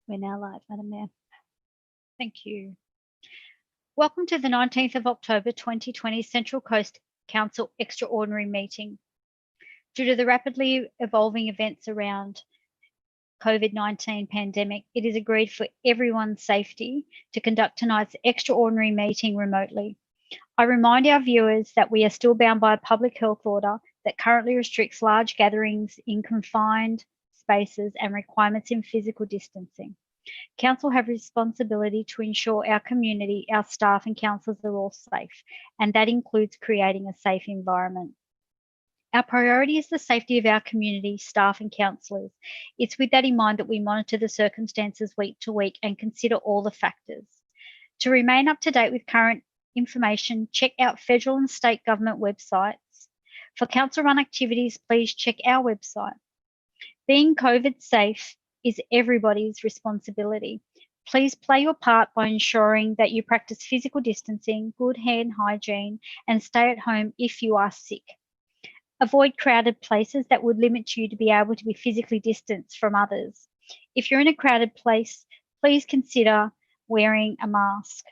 We're now live, Madam Mayor. Thank you. Welcome to the 19th of October 2020 Central Coast Council Extraordinary Meeting. Due to the rapidly evolving events around COVID-19 pandemic, it is agreed for everyone's safety to conduct tonight's extraordinary meeting remotely. I remind our viewers that we are still bound by a public health order that currently restricts large gatherings in confined spaces and requirements in physical distancing. Council have responsibility to ensure our community, our staff and councillors are all safe, and that includes creating a safe environment. Our priority is the safety of our community, staff and councillors. It's with that in mind that we monitor the circumstances week to week and consider all the factors. To remain up to date with current information, check out federal and state government websites. For council-run activities, please check our website. Being COVID safe is everybody's responsibility. Please play your part by ensuring that you practice physical distancing, good hand hygiene, and stay at home if you are sick. Avoid crowded places that would limit you to be able to be physically distanced from others. If you're in a crowded place, please consider wearing a mask.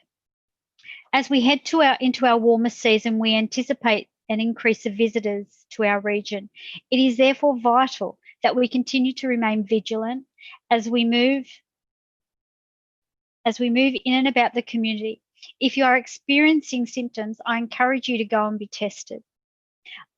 As we head into our warmest season, we anticipate an increase of visitors to our region. It is therefore vital that we continue to remain vigilant as we move in and about the community. If you are experiencing symptoms, I encourage you to go and be tested.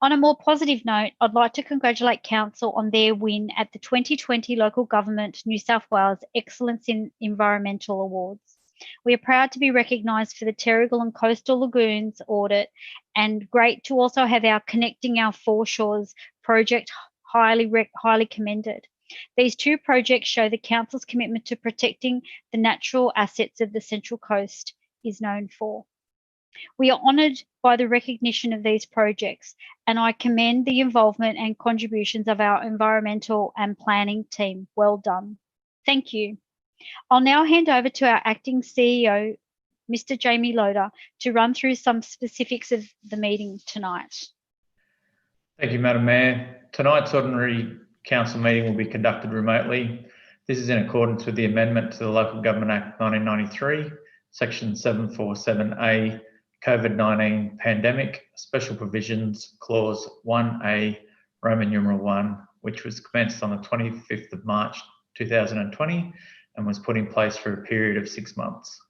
On a more positive note, I'd like to congratulate Council on their win at the 2020 Local Government New South Wales Excellence in Environmental Awards. We are proud to be recognised for the Terrigal and Coastal Lagoons audit, and great to also have our Connecting Our Foreshores project highly commended. These two projects show the Council's commitment to protecting the natural assets of the Central Coast is known for. We are honoured by the recognition of these projects, and I commend the involvement and contributions of our environmental and planning team. Well done. Thank you. I'll now hand over to our Acting CEO, Mr. Jamie Loader, to run through some specifics of the meeting tonight. Thank you, Madam Mayor. Tonight's Ordinary Council meeting will be conducted remotely. This is in accordance with the amendment to the Local Government Act 1993, Section 747A, COVID-19 Pandemic Special Provisions, Clause 1A, Roman numeral 1, which was commenced on the 25th of March 2020 and was put in place for a period of 6 months.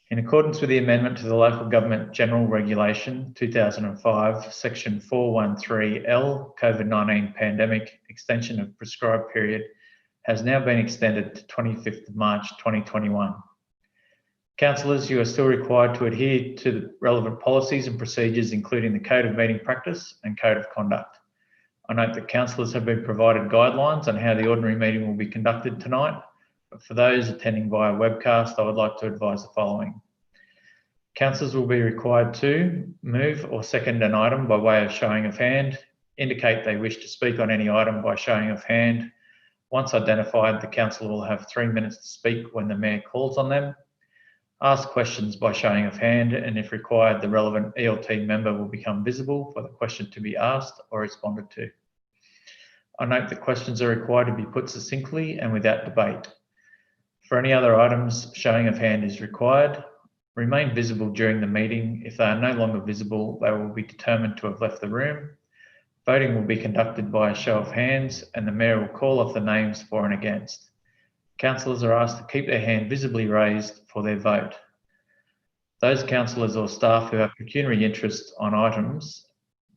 In accordance with the amendment to the Local Government General Regulation 2005, Section 413L, COVID-19 Pandemic Extension of Prescribed Period has now been extended to 25th of March 2021. Councillors, you are still required to adhere to the relevant policies and procedures, including the Code of Meeting Practice and Code of Conduct. I note that councillors have been provided guidelines on how the ordinary meeting will be conducted tonight. But for those attending via webcast, I would like to advise the following. Councillors will be required to move or second an item by way of showing of hand, indicate they wish to speak on any item by showing of hand. Once identified, the councillor will have 3 minutes to speak when the Mayor calls on them. Ask questions by showing of hand, and if required, the relevant ELT member will become visible for the question to be asked or responded to. I note that questions are required to be put succinctly and without debate. For any other items, showing of hand is required. Remain visible during the meeting. If they are no longer visible, they will be determined to have left the room. Voting will be conducted by a show of hands, and the Mayor will call off the names for and against. Councillors are asked to keep their hand visibly raised for their vote. Those councillors or staff who have pecuniary interest on items,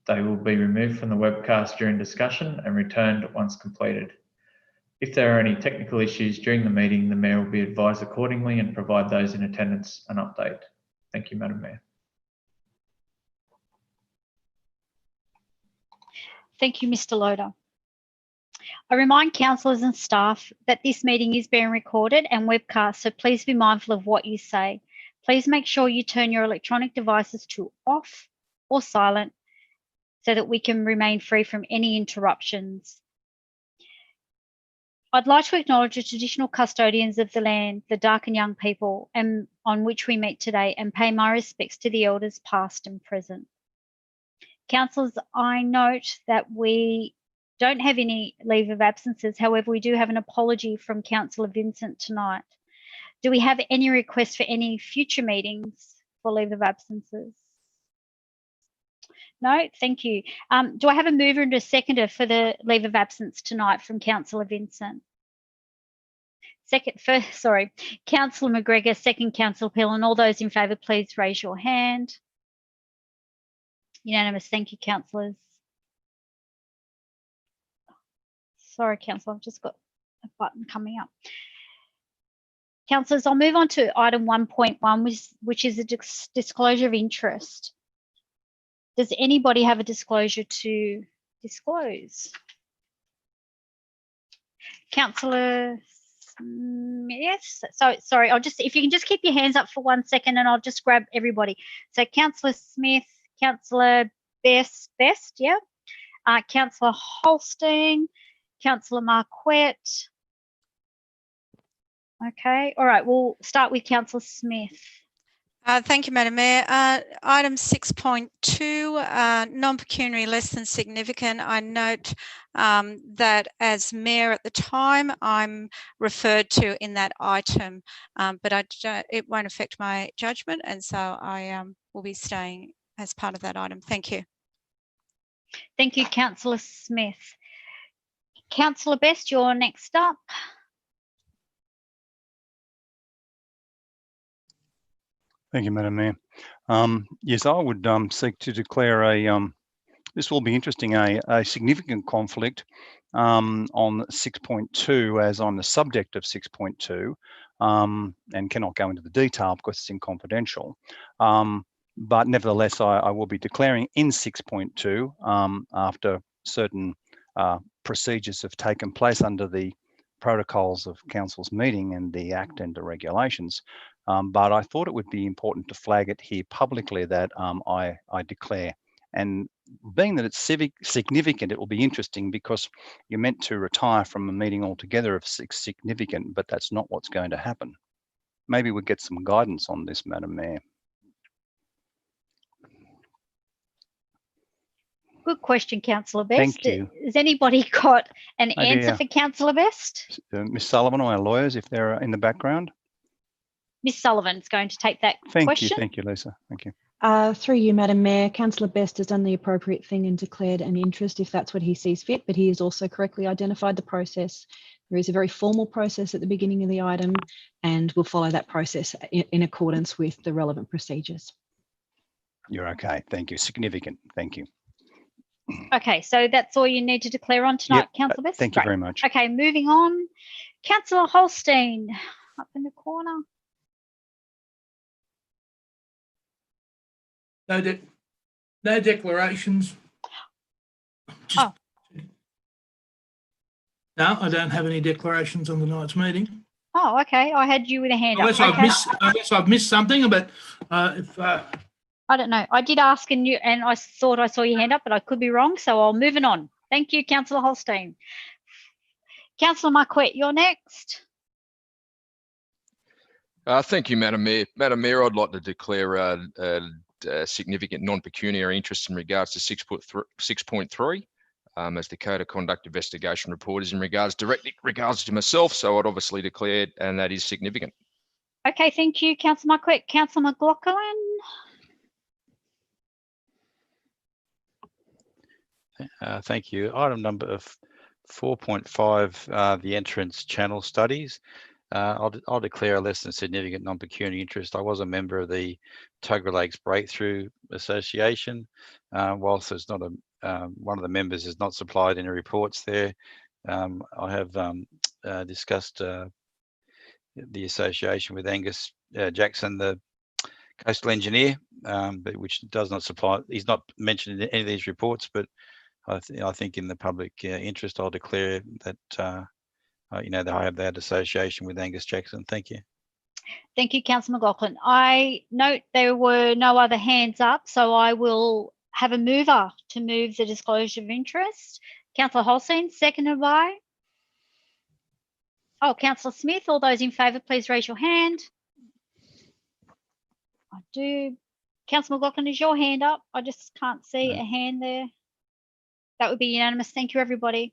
they will be removed from the webcast during discussion and returned once completed. If there are any technical issues during the meeting, the Mayor will be advised accordingly and provide those in attendance an update. Thank you, Madam Mayor. Thank you, Mr. Loader. I remind councillors and staff that this meeting is being recorded and webcast, so please be mindful of what you say. Please make sure you turn your electronic devices to off or silent so that we can remain free from any interruptions. I'd like to acknowledge the traditional custodians of the land, the Dark and Young people, and on which we meet today, and pay my respects to the elders past and present. Councillors, I note that we don't have any leave of absences. However, we do have an apology from Councillor Vincent tonight. Do we have any requests for any future meetings for leave of absences? No, thank you. Do I have a mover and a seconder for the leave of absence tonight from Councillor Vincent? Councillor McGregor, second Councillor Peel, and all those in favour, please raise your hand. Unanimous. Thank you, councillors. Sorry, councillor, I've just got a button coming up. Councillors, I'll move on to item 1.1, which is a disclosure of interest. Does anybody have a disclosure to disclose? Councillor, yes. So sorry, if you can just keep your hands up for 1 second, and I'll just grab everybody. So Councillor Smith, Councillor Best, yeah. Councillor Holstein, Councillor Marquette. Okay, all right, we'll start with Councillor Smith. Thank you, Madam Mayor. Item 6.2, non-pecuniary less than significant. I note that as Mayor at the time, I'm referred to in that item, but it won't affect my judgment, and so I will be staying as part of that item. Thank you. Thank you, Councillor Smith. Councillor Best, you're next up. Thank you, Madam Mayor. Yes, I would seek to declare this will be interesting, a significant conflict on 6.2 as I'm the subject of 6.2 and cannot go into the detail because it's in confidential. But nevertheless, I will be declaring in 6.2 after certain procedures have taken place under the protocols of Council's meeting and the Act and the regulations. But I thought it would be important to flag it here publicly that I declare. And being that it's significant, it will be interesting because you're meant to retire from a meeting altogether if it's significant, but that's not what's going to happen. Maybe we'll get some guidance on this, Madam Mayor. Good question, Councillor Best. Thank you. Has anybody got an answer for Councillor Best? Ms. Sullivan or our lawyers, if they're in the background. Ms. Sullivan's going to take that question. Thank you, Lisa. Thank you. Through you, Madam Mayor, Councillor Best has done the appropriate thing and declared an interest if that's what he sees fit, but he has also correctly identified the process. There is a very formal process at the beginning of the item, and we'll follow that process in accordance with the relevant procedures. You're okay. Thank you. Significant. Thank you. Okay, so that's all you need to declare on tonight, Yep, Councillor Best? Thank you very much. Okay, moving on. Councillor Holstein, up in the corner. No declarations. No, I don't have any declarations on tonight's meeting. Oh, okay. I had you with a hand Unless up. Unless I've missed something, but if I don't know. I did ask and I thought I saw your hand up, but I could be wrong. So I'll move it on. Thank you, Councillor Holstein. Councillor Marquette, you're next. Thank you, Madam Mayor. Madam Mayor, I'd like to declare a significant non-pecuniary interest in regards to 6.3, as the Code of Conduct investigation report is in regards to myself, so I'd obviously declare, and that is significant. Okay, thank you, Councillor Marquette. Councillor McLaughlin. Thank you. Item number 4.5, the entrance channel studies. I'll declare a less than significant non-pecuniary interest. I was a member of the Tuggerah Lakes Breakthrough Association. Whilst there's not one of the members is not supplied any reports there, I have discussed the association with Angus Jackson, the coastal engineer, but which does not supply. He's not mentioned in any of these reports, but I think in the public interest, I'll declare that. That I have that association with Angus Jackson. Thank you. Thank you, Councillor McLaughlin. I note there were no other hands up, so I will have a mover to move the disclosure of interest. Councillor Holstein, seconded by? Oh, Councillor Smith. All those in favour, please raise your hand. I do. Councillor McLaughlin, is your hand up? I just can't see a hand there. That would be unanimous. Thank you, everybody.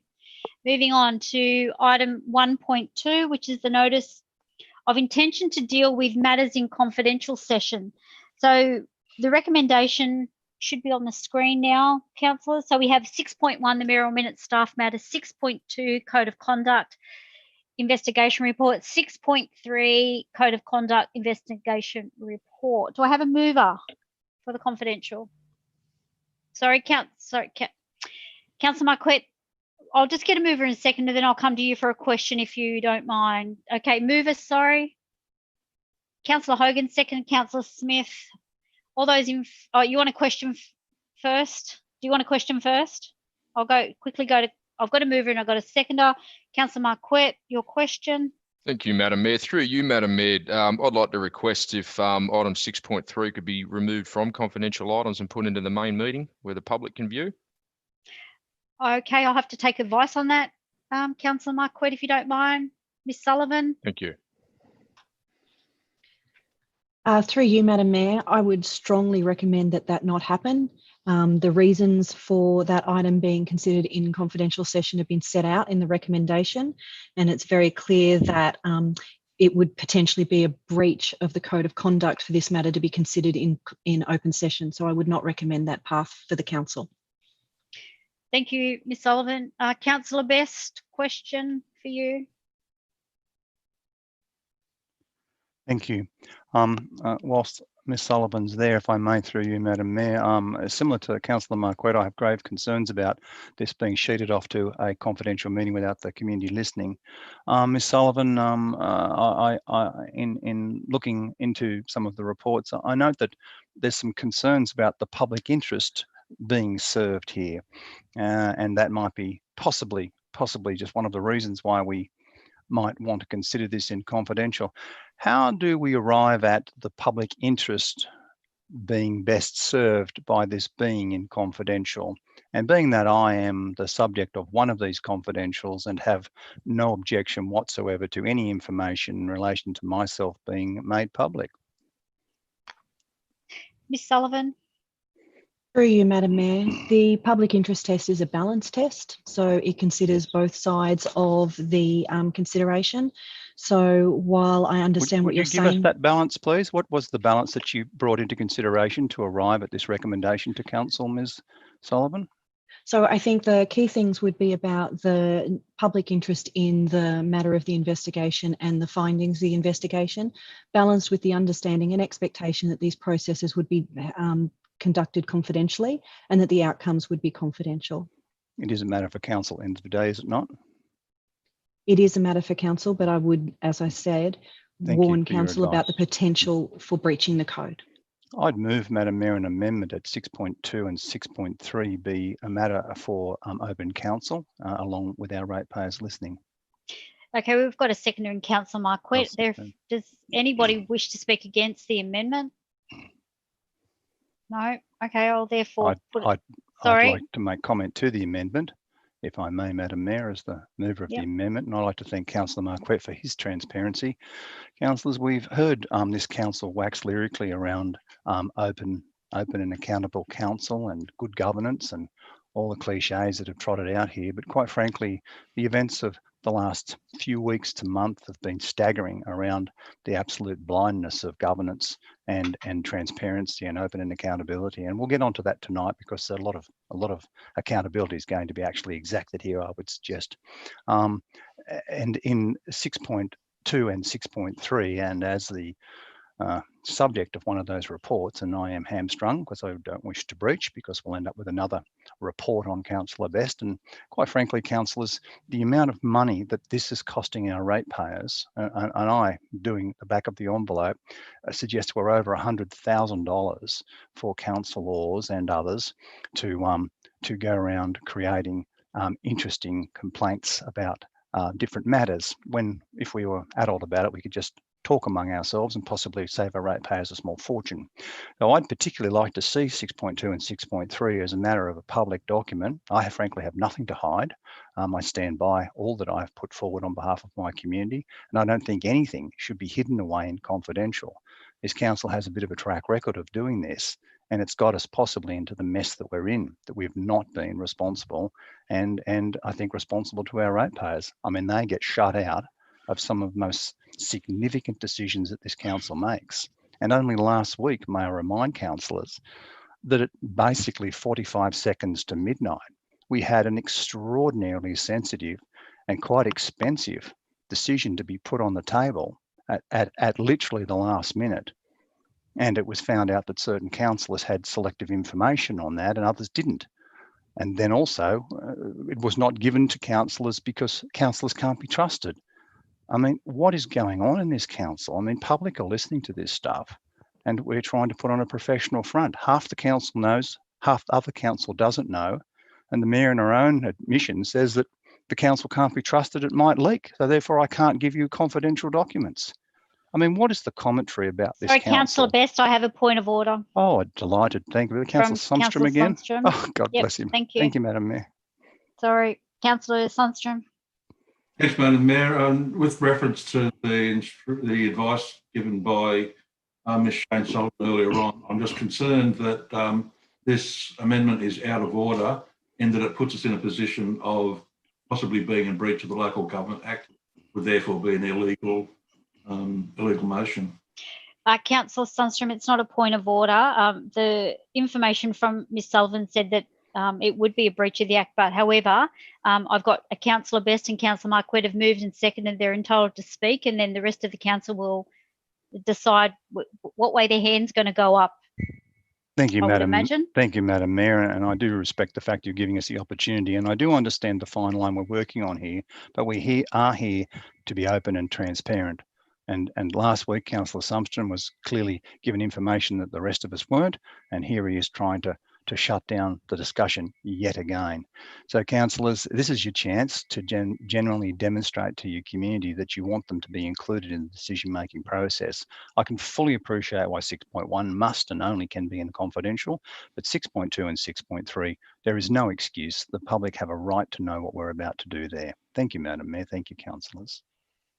Moving on to item 1.2, which is the notice of intention to deal with matters in confidential session. So the recommendation should be on the screen now, councillors. So we have 6.1, the mayoral minutes, staff matters, 6.2, code of conduct, investigation report, 6.3, code of conduct, investigation report. Do I have a mover for the confidential? Sorry, Councillor Marquette, I'll just get a mover in a second and then I'll come to you for a question if you don't mind. Okay, mover, sorry. Councillor Hogan, second. Councillor Smith. All those in, oh, you want a question first? Do you want a question first? I'll quickly go to, I've got a mover and I've got a seconder. Councillor Marquette, your question. Thank you, Madam Mayor. Through you, Madam Mayor, I'd like to request if item 6.3 could be removed from confidential items and put into the main meeting where the public can view. Okay, I'll have to take advice on that, Councillor Marquette, if you don't mind. Ms. Sullivan. Thank you. Through you, Madam Mayor, I would strongly recommend that not happen. The reasons for that item being considered in confidential session have been set out in the recommendation, and it's very clear that it would potentially be a breach of the code of conduct for this matter to be considered in open session. So I would not recommend that path for the council. Thank you, Ms. Sullivan. Councillor Best, question for you. Thank you. Whilst Ms. Sullivan's there, if I may, through you, Madam Mayor, similar to Councillor Marquette, I have grave concerns about this being sheeted off to a confidential meeting without the community listening. Ms. Sullivan, in looking into some of the reports, I note that there's some concerns about the public interest being served here, and that might be possibly just one of the reasons why we might want to consider this in confidential. How do we arrive at the public interest being best served by this being in confidential? And being that I am the subject of one of these confidentials and have no objection whatsoever to any information in relation to myself being made public. Ms. Sullivan. Through you, Madam Mayor, the public interest test is a balance test, so it considers both sides of the consideration. So while I understand what you're saying— Would you give us that balance, please? What was the balance that you brought into consideration to arrive at this recommendation to Council, Ms. Sullivan? So I think the key things would be about the public interest in the matter of the investigation and the findings of the investigation, balanced with the understanding and expectation that these processes would be conducted confidentially and that the outcomes would be confidential. It is a matter for council, end of the day, is it not? It is a matter for council, but I would, as I said, warn council about the potential for breaching the code. I'd move, Madam Mayor, an amendment at 6.2 and 6.3 be a matter for open council along with our ratepayers listening. Okay, we've got a seconder in Councillor Marquette. Does anybody wish to speak against the amendment? No? Okay, I'll therefore I'd like to make comment to the amendment, if I may, Madam Mayor, as the mover of the amendment, and I'd like to thank Councillor Marquette for his transparency. Councillors, we've heard this council wax lyrically around open and accountable council and good governance and all the cliches that have trotted out here, but quite frankly, the events of the last few weeks to month have been staggering around the absolute blindness of governance and transparency and open and accountability. And we'll get onto that tonight because a lot of accountability is going to be actually exacted here, I would suggest. And in 6.2 and 6.3, and as the subject of one of those reports, and I am hamstrung because I don't wish to breach, because we'll end up with another report on Councillor Best. And quite frankly, councillors, the amount of money that this is costing our ratepayers, and I, doing the back of the envelope, suggest we're over $100,000 for council laws and others to go around creating interesting complaints about different matters, when if we were adult about it, we could just talk among ourselves and possibly save our ratepayers a small fortune. Now, I'd particularly like to see 6.2 and 6.3 as a matter of a public document. I frankly have nothing to hide. I stand by all that I've put forward on behalf of my community, and I don't think anything should be hidden away and confidential. This council has a bit of a track record of doing this, and it's got us possibly into the mess that we're in, that we've not been responsible and I think responsible to our ratepayers. I mean, they get shut out of some of the most significant decisions that this council makes. And only last week, may I remind councillors that at basically 45 seconds to midnight, we had an extraordinarily sensitive and quite expensive decision to be put on the table at literally the last minute. And it was found out that certain councillors had selective information on that and others didn't. And then also, it was not given to councillors because councillors can't be trusted. I mean, what is going on in this council? I mean, public are listening to this stuff and we're trying to put on a professional front. Half the council knows, half the other council doesn't know. And the mayor in her own admission says that the council can't be trusted, it might leak. So therefore I can't give you confidential documents. I mean, what is the commentary about this Sorry, council? Councillor Best, I have a point of order. Oh, delighted. Thank you. Councillor From Sundstrom Councillor again. Sundstrom. Oh, God Yep, bless him. thank you. Thank you, Madam Mayor. Sorry, Councillor Sundstrom. Thanks, Madam Mayor. With reference to the advice given by Ms Shane Sullivan earlier on, I'm just concerned that this amendment is out of order in that it puts us in a position of possibly being in breach of the Local Government Act, would therefore be an illegal motion. Councillor Sundstrom, it's not a point of order. The information from Ms Sullivan said that it would be a breach of the Act, but however, I've got a Councillor Best and Councillor Marquette have moved and seconded. They're entitled to speak, and then the rest of the council will decide what way their hand's going to go up. Thank you, I would Madam. imagine. Thank you, Madam Mayor, and I do respect the fact you're giving us the opportunity, and I do understand the fine line we're working on here, but we are here to be open and transparent. And last week, Councillor Sundstrom was clearly given information that the rest of us weren't, and here he is trying to shut down the discussion yet again. So councillors, this is your chance to genuinely demonstrate to your community that you want them to be included in the decision-making process. I can fully appreciate why 6.1 must and only can be in confidential, but 6.2 and 6.3, there is no excuse. The public have a right to know what we're about to do there. Thank you, Madam Mayor. Thank you, councillors.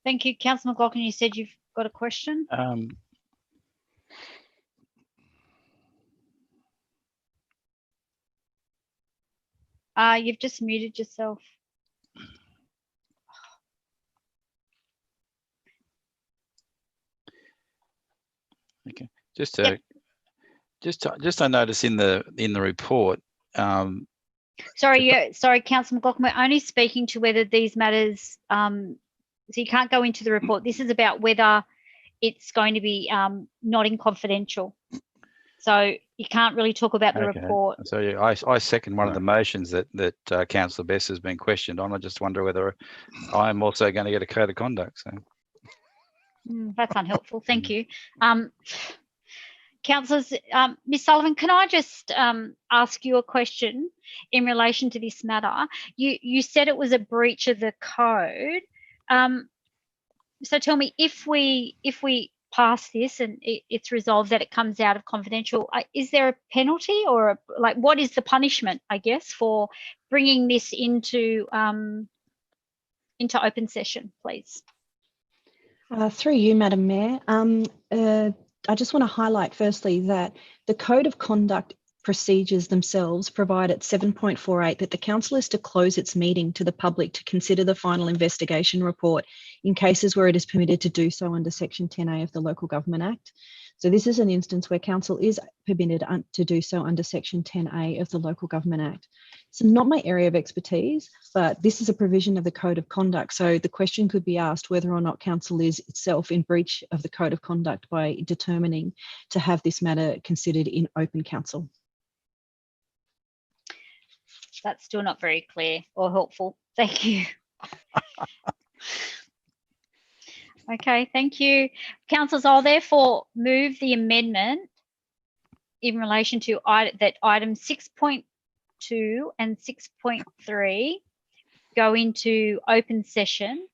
Thank you. Councillor McLaughlin, you said you've got a question? You've just muted yourself. Okay. Just I notice in the report. Sorry, Councillor McLaughlin, we're only speaking to whether these matters. So you can't go into the report. This is about whether it's going to be not in confidential. So you can't really talk about the report. So yeah, I second one of the motions that Councillor Best has been questioned on. I just wonder whether I'm also going to get a code of conduct. So that's unhelpful. Thank you. Councillors, Ms Sullivan, can I just ask you a question in relation to this matter? You said it was a breach of the code. So tell me, if we pass this and it's resolved that it comes out of confidential, is there a penalty or what is the punishment, I guess, for bringing this into open session, please? Through you, Madam Mayor, I just want to highlight firstly that the Code of Conduct procedures themselves provide at 7.48 that the council is to close its meeting to the public to consider the final investigation report in cases where it is permitted to do so under Section 10A of the Local Government Act. So this is an instance where council is permitted to do so under Section 10A of the Local Government Act. It's not my area of expertise, but this is a provision of the Code of Conduct. So the question could be asked whether or not council is itself in breach of the Code of Conduct by determining to have this matter considered in open council. That's still not very clear or helpful. Thank you. Okay, thank you. Councillors, I'll therefore move the amendment in relation to that item 6.2 and 6.3 go into open session.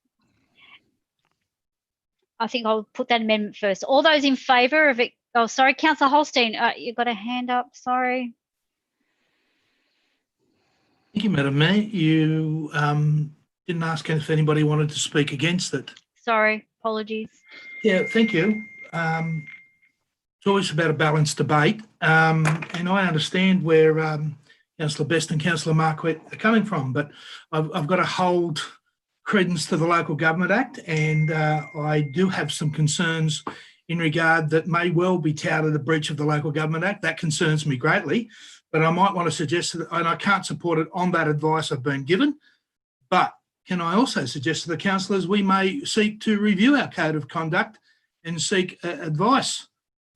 I think I'll put that amendment first. All those in favour of it? Oh, sorry, Councillor Holstein, you've got a hand up. Sorry. Thank you, Madam Mayor. You didn't ask if anybody wanted to speak against it. Sorry, apologies. Yeah, thank you. it's always about a balanced debate, and I understand where Councillor Best and Councillor Marquette are coming from, but I've got to hold credence to the Local Government Act, and I do have some concerns in regard that may well be touted a breach of the Local Government Act. That concerns me greatly, but I might want to suggest that, and I can't support it on that advice I've been given, but can I also suggest to the councillors we may seek to review our code of conduct and seek advice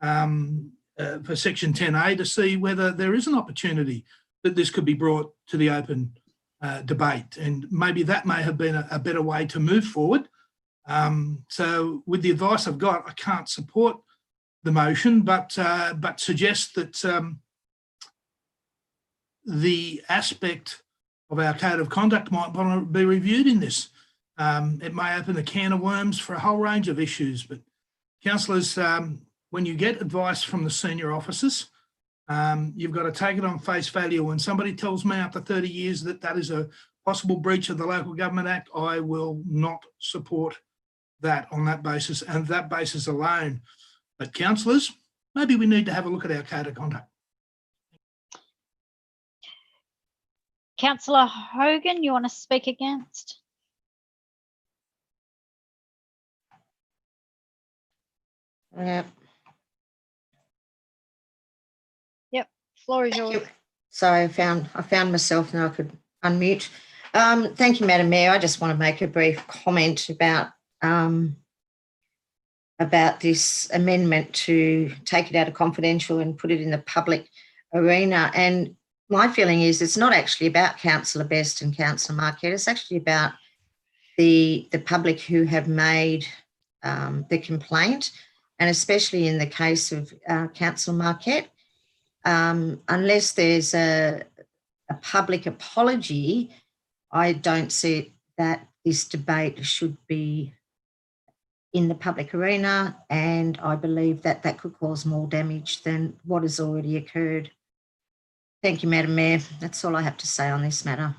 for section 10A to see whether there is an opportunity that this could be brought to the open debate, and maybe that may have been a better way to move forward. So with the advice I've got, I can't support the motion, but suggest that the aspect of our code of conduct might want to be reviewed in this. It may open a can of worms for a whole range of issues, but councillors, when you get advice from the senior officers, you've got to take it on face value. When somebody tells me after 30 years that that is a possible breach of the Local Government Act, I will not support that on that basis and that basis alone. But councillors, maybe we need to have a look at our code of conduct. Councillor Hogan, you want to speak against? Yeah. Yep, floor is yours. So I found myself now I could unmute. Thank you, Madam Mayor. I just want to make a brief comment about this amendment to take it out of confidential and put it in the public arena. And my feeling is it's not actually about Councillor Best and Councillor Marquette. It's actually about the public who have made the complaint, and especially in the case of Councillor Marquette, unless there's a public apology, I don't see that this debate should be in the public arena, and I believe that that could cause more damage than what has already occurred. Thank you, Madam Mayor. That's all I have to say on this matter.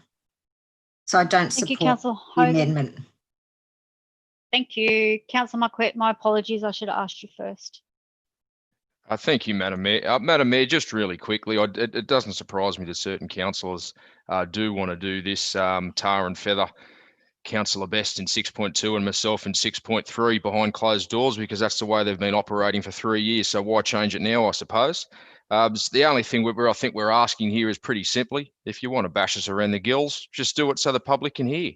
So I don't support the amendment. Thank you. Councillor Marquette, my apologies. I should have asked you first. Thank you, Madam Mayor. Madam Mayor, just really quickly, it doesn't surprise me that certain councillors do want to do this tar and feather Councillor Best in 6.2 and myself in 6.3 behind closed doors, because that's the way they've been operating for 3 years. So why change it now, I suppose? The only thing I think we're asking here is pretty simply, if you want to bash us around the gills, just do it so the public can hear.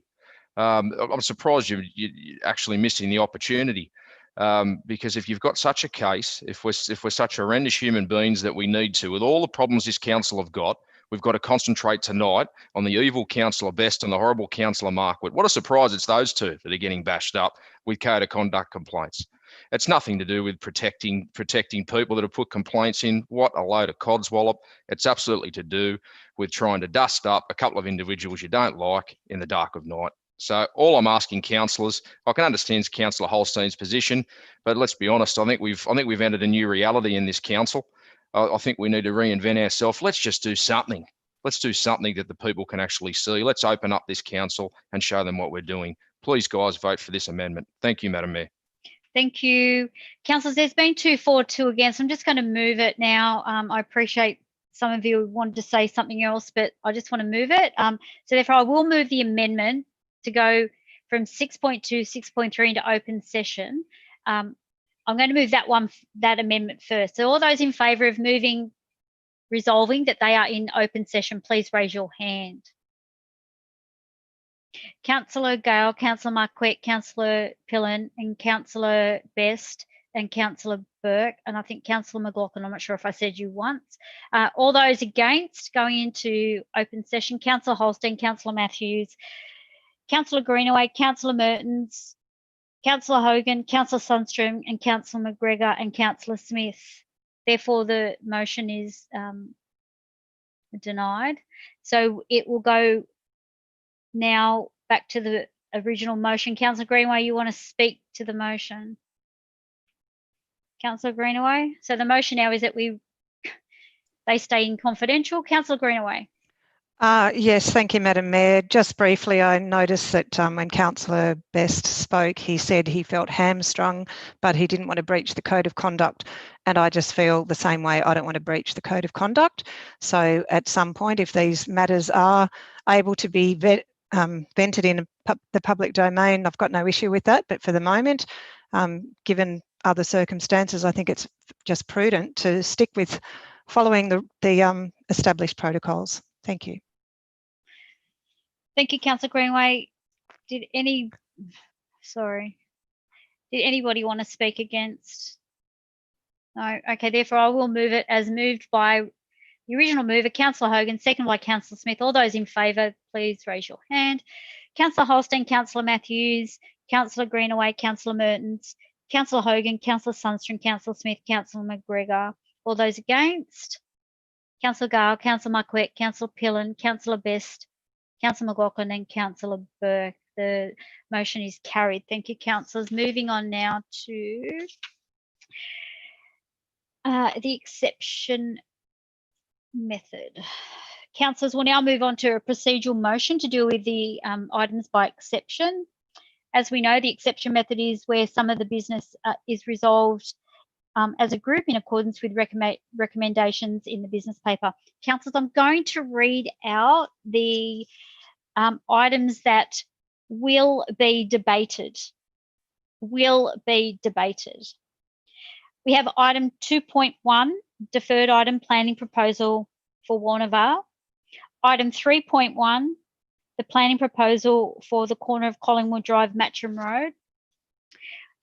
I'm surprised you're actually missing the opportunity, because if you've got such a case, if we're such horrendous human beings that we need to, with all the problems this council have got, we've got to concentrate tonight on the evil Councillor Best and the horrible Councillor Marquette. What a surprise it's those two that are getting bashed up with code of conduct complaints. It's nothing to do with protecting people that have put complaints in. What a load of codswallop. It's absolutely to do with trying to dust up a couple of individuals you don't like in the dark of night. So all I'm asking councillors, I can understand Councillor Holstein's position, but let's be honest, I think we've entered a new reality in this council. I think we need to reinvent ourselves. Let's just do something. Let's do something that the people can actually see. Let's open up this council and show them what we're doing. Please, guys, vote for this amendment. Thank you, Madam Mayor. Thank you. Councillors, there's been 2 for, 2 against. I'm just going to move it now. I appreciate some of you wanted to say something else, but I just want to move it. So therefore, I will move the amendment to go from 6.2, 6.3 into open session. I'm going to move that amendment first. So all those in favour of resolving that they are in open session, please raise your hand. Councillor Gale, Councillor Marquette, Councillor Pillen and Councillor Best and Councillor Burke, and I think Councillor McLaughlin, I'm not sure if I said you once. All those against going into open session, Councillor Holstein, Councillor Matthews, Councillor Greenaway, Councillor Mertens, Councillor Hogan, Councillor Sundstrom and Councillor McGregor and Councillor Smith. Therefore, the motion is denied. So it will go now back to the original motion. Councillor Greenaway, you want to speak to the motion? Councillor Greenaway? So the motion now is that they stay in confidential. Councillor Greenaway. Yes, thank you, Madam Mayor. Just briefly, I noticed that when Councillor Best spoke, he said he felt hamstrung, but he didn't want to breach the code of conduct. And I just feel the same way. I don't want to breach the code of conduct. So at some point, if these matters are able to be vented in the public domain, I've got no issue with that. But for the moment, given other circumstances, I think it's just prudent to stick with following the established protocols. Thank you. Thank you, Councillor Greenway. Did anybody want to speak against? No. Okay, therefore I will move it as moved by the original mover, Councillor Hogan, second by Councillor Smith. All those in favour, please raise your hand. Councillor Holstein, Councillor Matthews, Councillor Greenaway, Councillor Mertens, Councillor Hogan, Councillor Sundstrom, Councillor Smith, Councillor McGregor. All those against? Councillor Gale, Councillor Marquette, Councillor Pillen, Councillor Best, Councillor McLaughlin and Councillor Burke. The motion is carried. Thank you, councillors. Moving on now to the exception method. Councillors will now move on to a procedural motion to deal with the items by exception. As we know, the exception method is where some of the business is resolved as a group in accordance with recommendations in the business paper. Councillors, I'm going to read out the items that will be debated. We have item 2.1, deferred item planning proposal for Warnervale. Item 3.1, the planning proposal for the corner of Collingwood Drive, Matcham Road.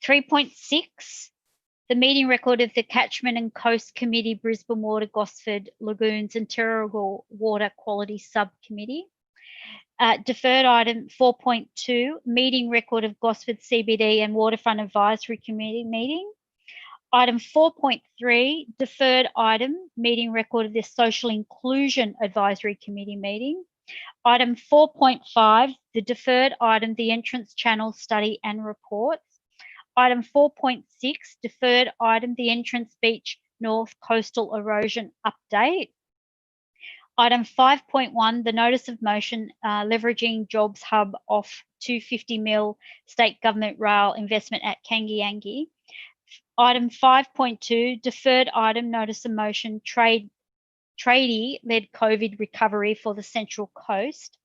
3.6, the meeting record of the Catchment and Coast Committee, Brisbane Water, Gosford, Lagoons and Terrigal Water Quality Subcommittee. Deferred item 4.2, meeting record of Gosford CBD and Waterfront Advisory Committee meeting. Item 4.3, deferred item, meeting record of the Social Inclusion Advisory Committee meeting. Item 4.5, the deferred item, the Entrance Channel Study and Reports. Item 4.6, deferred item, the Entrance Beach North Coastal Erosion Update. Item 5.1, the notice of motion leveraging Jobs Hub off 250 mil state government rail investment at Kangiangi. Item 5.2, deferred item, notice of motion tradie-led COVID recovery for the Central Coast.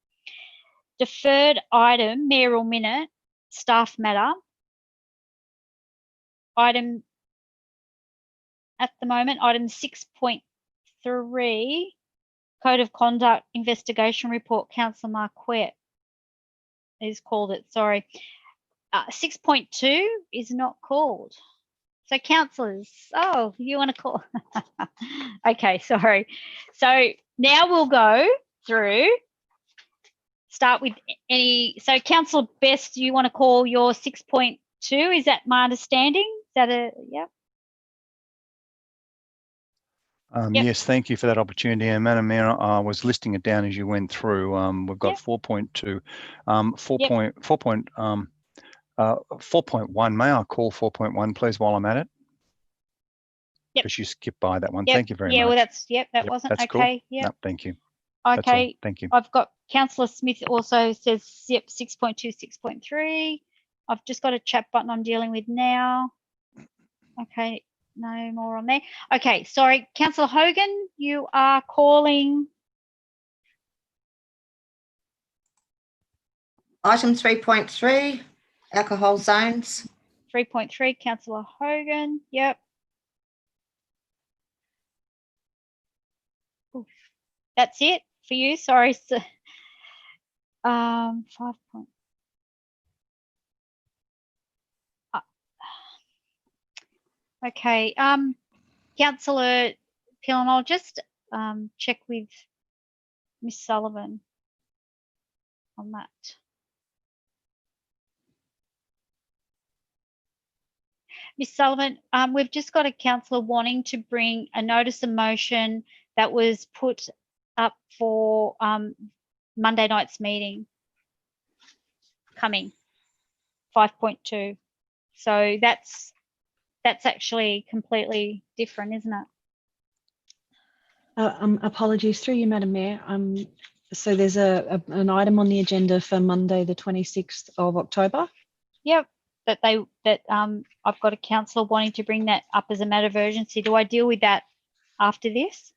Deferred item, mayoral minute, staff matter. Item, at the moment, item 6.3, Code of Conduct Investigation Report, Councillor Marquette is called it, sorry. 6.2 is not called. So councillors, oh, you want to call? Okay, sorry. So now we'll go through, start with any, so Councillor Best, do you want to call your 6.2? Is that my understanding? Is that a, yeah? Yep. Yes, thank you for that opportunity. And Madam Mayor, I was listing it down as you went through. We've got 4.2, 4.1. May I call 4.1, please, while I'm at it? Yep. Because you skipped by that one. Yep. Thank you very much. Yeah, well, that's, that wasn't that's okay. Cool. Yeah. No, thank you. Okay. Thank you. I've got Councillor Smith also says, yep, 6.2, 6.3. I've just got a chat button I'm dealing with now. Okay, no more on there. Okay, sorry, Councillor Hogan, you are calling. Item 3.3, alcohol zones. 3.3, Councillor Hogan, yep. Oof. That's it for you, sorry. 5 point. Okay, Councillor Pillen, I'll just check with Ms. Sullivan on that. Ms. Sullivan, we've just got a councillor wanting to bring a notice of motion that was put up for Monday night's meeting coming, 5.2. So that's actually completely different, isn't it? Apologies through you, Madam Mayor. So there's an item on the agenda for Monday, the 26th of October. Yep, I've got a councillor wanting to bring that up as a matter of urgency. Do I deal with that after this?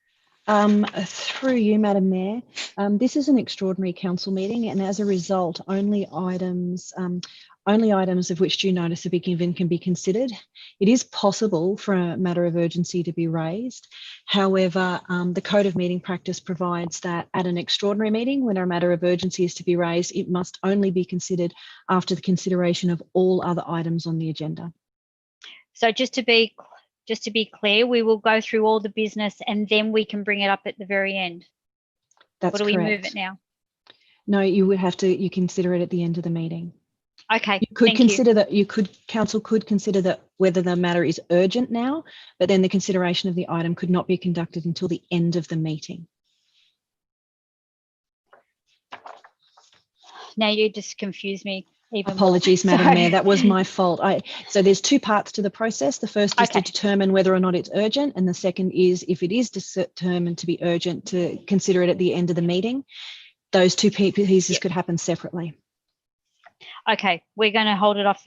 Through you, Madam Mayor, this is an extraordinary council meeting, and as a result, only items of which due notice have been given can be considered. It is possible for a matter of urgency to be raised. However, the Code of Meeting Practice provides that at an extraordinary meeting, when a matter of urgency is to be raised, it must only be considered after the consideration of all other items on the agenda. So just to be clear, we will go through all the business and then we can bring it up at the very end. That's or do correct. We move it now? No, you would have to. You consider it at the end of the meeting. Okay. You could consider that. Council could consider that whether the matter is urgent now, but then the consideration of the item could not be conducted until the end of the meeting. Now you just confused me. Apologies, Madam Mayor, that was my fault. So there's two parts to the process. The first is to determine whether or not it's urgent, and the second is, if it is determined to be urgent, to consider it at the end of the meeting. Those two pieces could happen separately. Okay, we're going to hold it off.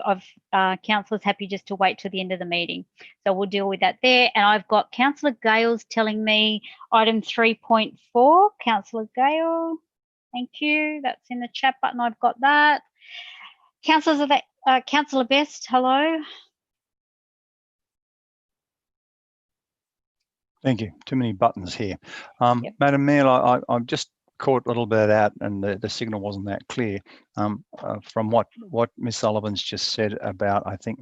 Councillors happy just to wait till the end of the meeting. So we'll deal with that there. And I've got Councillor Gale's telling me item 3.4. Councillor Gale, thank you. That's in the chat button. I've got that. Councillors, Councillor Best, hello. Thank you. Too many buttons here. Madam Mayor, I've just caught a little bit out and the signal wasn't that clear. From what Ms Sullivan's just said about, I think,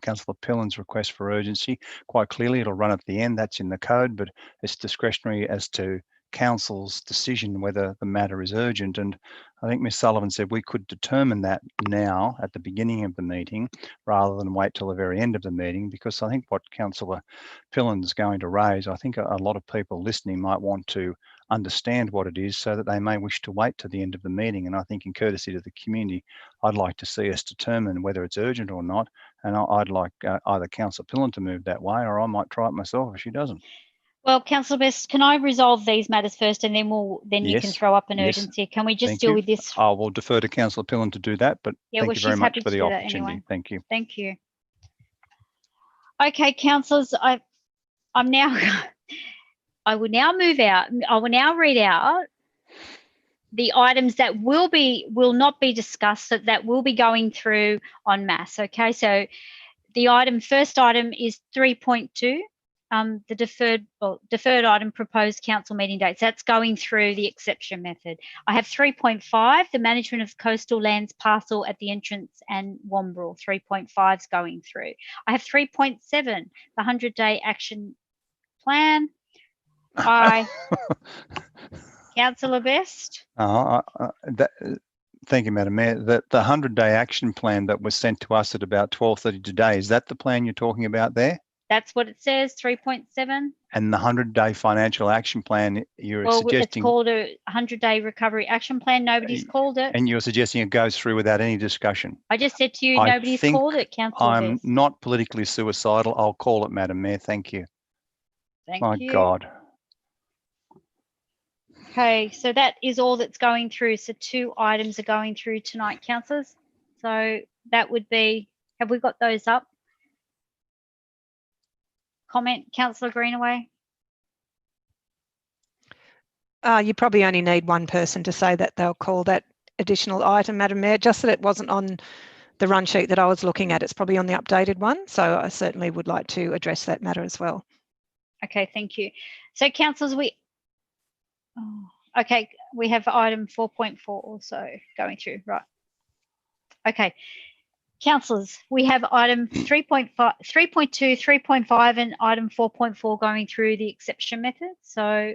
Councillor Pillen's request for urgency, quite clearly it'll run at the end. That's in the code, but it's discretionary as to Council's decision whether the matter is urgent. And I think Ms Sullivan said we could determine that now at the beginning of the meeting rather than wait till the very end of the meeting, because I think what Councillor Pillen's going to raise, I think a lot of people listening might want to understand what it is so that they may wish to wait to the end of the meeting. And I think in courtesy to the community, I'd like to see us determine whether it's urgent or not. And I'd like either Councillor Pillen to move that way, or I might try it myself if she doesn't. Well, Councillor Best, can I resolve these matters first, and then you can throw up an urgency? Can we just deal with this? I will defer to Councillor Pillen to do that, but thank you very much for the opportunity. Anyway. Thank you. Thank you. Okay, councillors, I will now move out. I will now read out the items that will not be discussed, that will be going through en masse. Okay, so the first item is 3.2. The deferred item, proposed council meeting dates. That's going through the exception method. I have 3.5, the management of coastal lands parcel at the entrance and Wombrel. 3.5 is going through. I have 3.7, the 100-day action plan by Councillor Best. Thank you, Madam Mayor. The 100-day action plan that was sent to us at about 12:30 today, is that the plan you're talking about there? That's what it says, 3.7. And the 100-day financial action plan, you're suggesting... It's called a 100-day recovery action plan. Nobody's called it. And you're suggesting it goes through without any discussion. I just said to you, nobody's called it, Councillor I'm Best. not politically suicidal. I'll call it, Madam Mayor. Thank you. Thank you. My God. Okay, so that is all that's going through. So 2 items are going through tonight, councillors. So that would be, have we got those up? Comment, Councillor Greenaway? You probably only need one person to say that they'll call that additional item, Madam Mayor, just that it wasn't on the run sheet that I was looking at. It's probably on the updated one. So I certainly would like to address that matter as well. Okay, thank you. So councillors, we have item 4.4 also going through, right? Okay. Councillors, we have item 3.5, 3.2, 3.5 and item 4.4 going through the exception method. So,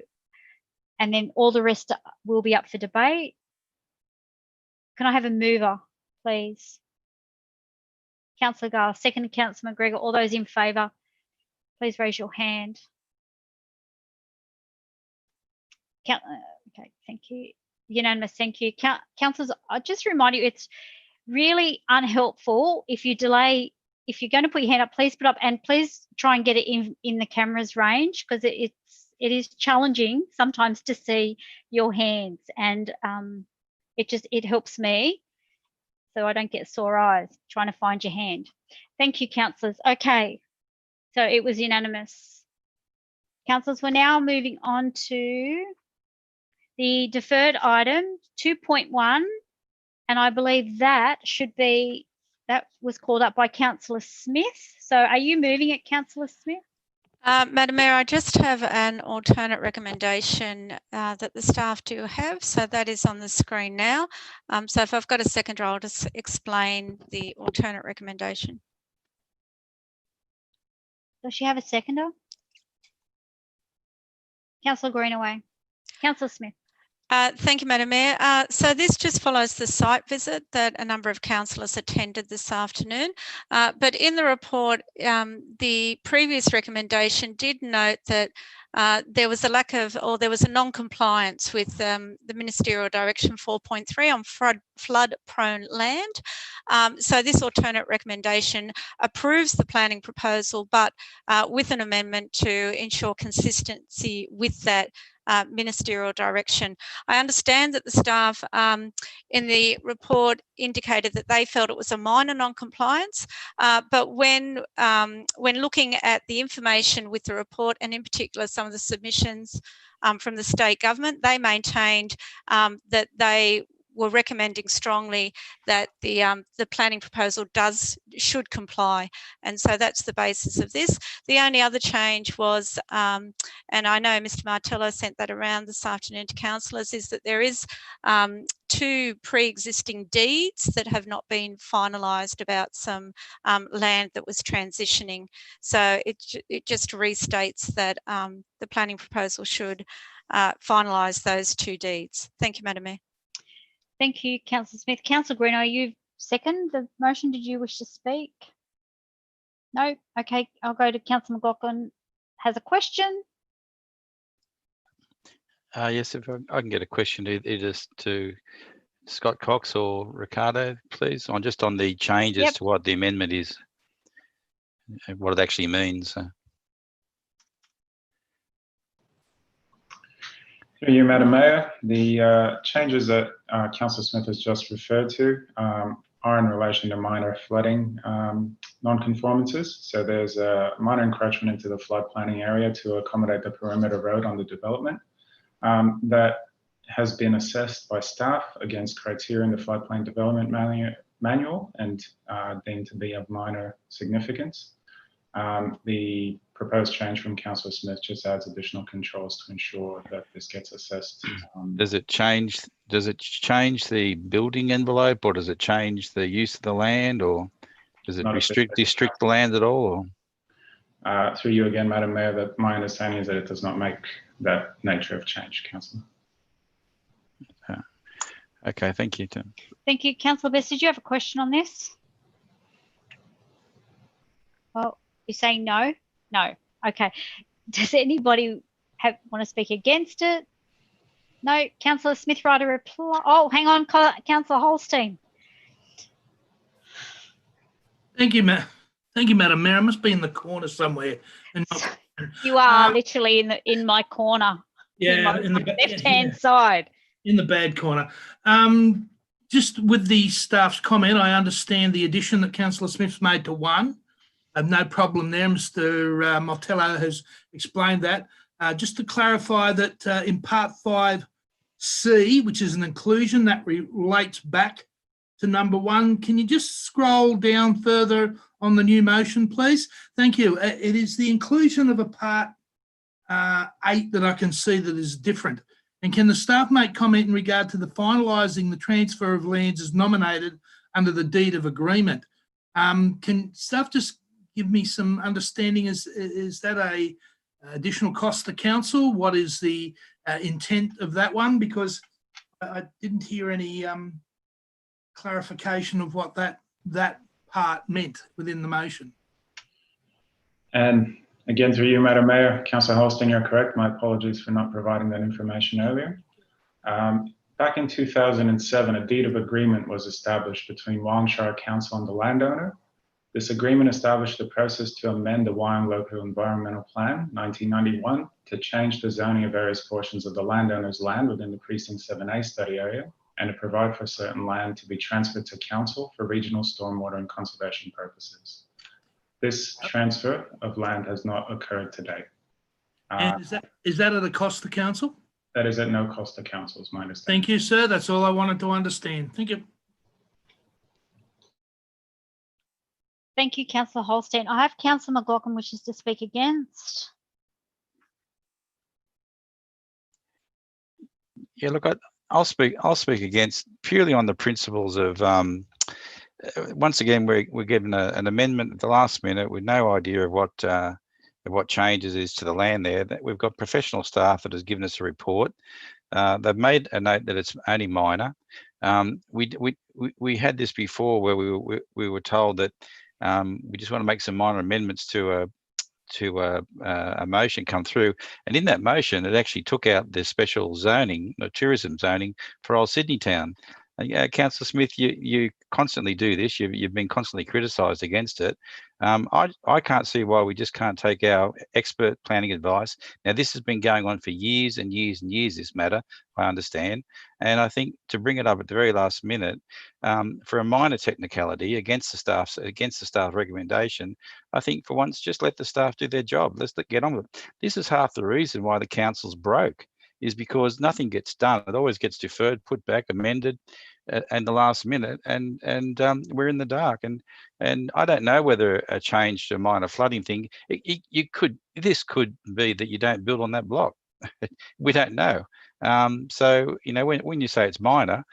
and then all the rest will be up for debate. Can I have a mover, please? Councillor Gale, second Councillor McGregor. All those in favour, please raise your hand. Okay, thank you. Unanimous, thank you. Councillors, I just remind you, it's really unhelpful if you delay. If you're going to put your hand up, please put up, and please try and get it in the camera's range, because it is challenging sometimes to see your hands, and it helps me so I don't get sore eyes trying to find your hand. Thank you, councillors. Okay, so it was unanimous. Councillors, we're now moving on to the deferred item 2.1, and I believe that was called up by Councillor Smith. So are you moving it, Councillor Smith? Madam Mayor, I just have an alternate recommendation that the staff do have. So that is on the screen now. So if I've got a seconder, I'll just explain the alternate recommendation. Does she have a seconder? Councillor Greenaway. Councillor Smith. Thank you, Madam Mayor. So this just follows the site visit that a number of councillors attended this afternoon. But in the report, the previous recommendation did note that there was a lack of, or there was a non-compliance with the Ministerial Direction 4.3 on flood-prone land. So this alternate recommendation approves the planning proposal, but with an amendment to ensure consistency with that ministerial direction. I understand that the staff in the report indicated that they felt it was a minor non-compliance, but when looking at the information with the report, and in particular some of the submissions from the state government, they maintained that they were recommending strongly that the planning proposal should comply, and so that's the basis of this. The only other change was, and I know Mr. Martello sent that around this afternoon to councillors, is that there is 2 pre-existing deeds that have not been finalised about some land that was transitioning. So it just restates that the planning proposal should finalise those 2 deeds. Thank you, Madam Mayor. Thank you, Councillor Smith. Councillor Green, you second the motion? Did you wish to speak? No? Okay, I'll go to Councillor McLaughlin. Has a question? Yes, if I can get a question either to Scott Cox or Ricardo, please, on the changes to what the amendment is, and what it actually means. Through you, Madam Mayor, the changes that Councillor Smith has just referred to are in relation to minor flooding non-conformances. So there's a minor encroachment into the flood planning area to accommodate the perimeter road on the development that has been assessed by staff against criteria in the floodplain development manual and deemed to be of minor significance. The proposed change from Councillor Smith just adds additional controls to ensure that this gets assessed. Does it change the building envelope, or does it change the use of the land, or does it restrict the land at all? Or? Through you again, Madam Mayor, that my understanding is that it does not make that nature of change, Councillor. Okay, thank you, Tim. Thank you. Councillor Best, did you have a question on this? Well, you're saying no? No. Okay. Does anybody want to speak against it? No. Councillor Smith, write a reply. Oh, hang on, Councillor Holstein. Thank you, Madam Mayor. I must be in the corner somewhere. You are literally in my corner. Yeah, in the left-hand side. In the bad corner. Just with the staff's comment, I understand the addition that Councillor Smith's made to 1. I have no problem there. Mr. Martello has explained that. Just to clarify that in Part 5C, which is an inclusion that relates back to number 1, can you just scroll down further on the new motion, please? Thank you. It is the inclusion of a Part 8 that I can see that is different. And can the staff make comment in regard to the finalising the transfer of lands as nominated under the deed of agreement? Can staff just give me some understanding? Is that a additional cost to council? What is the intent of that one? Because I didn't hear any clarification of what that part meant within the motion. And again, through you, Madam Mayor, Councillor Holstein, you're correct. My apologies for not providing that information earlier. Back in 2007, a deed of agreement was established between Wallenshire Council and the landowner. This agreement established the process to amend the Wyong Local Environmental Plan 1991 to change the zoning of various portions of the landowner's land within the Precinct 7A study area and to provide for certain land to be transferred to council for regional stormwater and conservation purposes. This transfer of land has not occurred today. And is that at a cost to council? That is at no cost to council, is my understanding. Thank you, sir. That's all I wanted to understand. Thank you. Thank you, Councillor Holstein. I have Councillor McLaughlin wishes to speak against. Yeah, look, I'll speak against purely on the principles of once again we're given an amendment at the last minute with no idea of what changes is to the land there. That we've got professional staff that has given us a report. They've made a note that it's only minor. We had this before where we were told that we just want to make some minor amendments to a motion come through, and in that motion it actually took out the special zoning, the tourism zoning for Old Sydney Town. Councillor Smith, you constantly do this. You've been constantly criticised against it. I can't see why we just can't take our expert planning advice. Now, this has been going on for years and years and years, this matter, I understand. And I think to bring it up at the very last minute, for a minor technicality against the staff recommendation, I think for once, just let the staff do their job. Let's get on with it. This is half the reason why the council's broke, is because nothing gets done. It always gets deferred, put back, amended, and the last minute, and we're in the dark. And I don't know whether a change to a minor flooding thing, this could be that you don't build on that block. We don't know. So you know, when you say it's minor,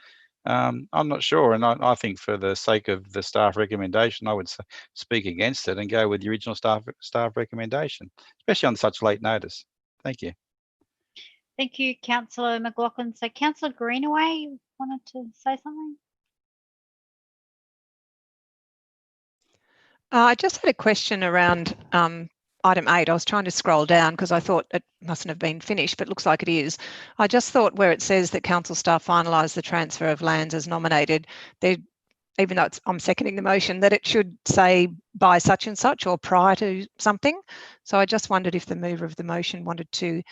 I'm not sure, and I think for the sake of the staff recommendation, I would speak against it and go with the original staff recommendation, especially on such late notice. Thank you. Thank you, Councillor McLaughlin. So Councillor Greenaway wanted to say something? I just had a question around item 8. I was trying to scroll down because I thought it mustn't have been finished, but it looks like it is. I just thought where it says that council staff finalise the transfer of lands as nominated, even though I'm seconding the motion, that it should say by such and such or prior to something. So I just wondered if the mover of the motion wanted to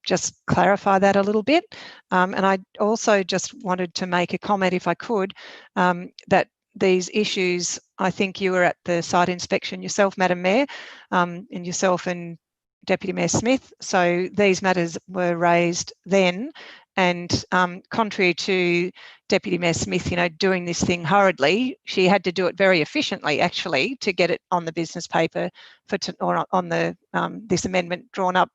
just clarify that a little bit. And I also just wanted to make a comment, if I could, that these issues, I think you were at the site inspection yourself, Madam Mayor, and yourself and Deputy Mayor Smith. So these matters were raised then, and contrary to Deputy Mayor Smith, doing this thing hurriedly, she had to do it very efficiently, actually, to get it on the business paper or on the this amendment drawn up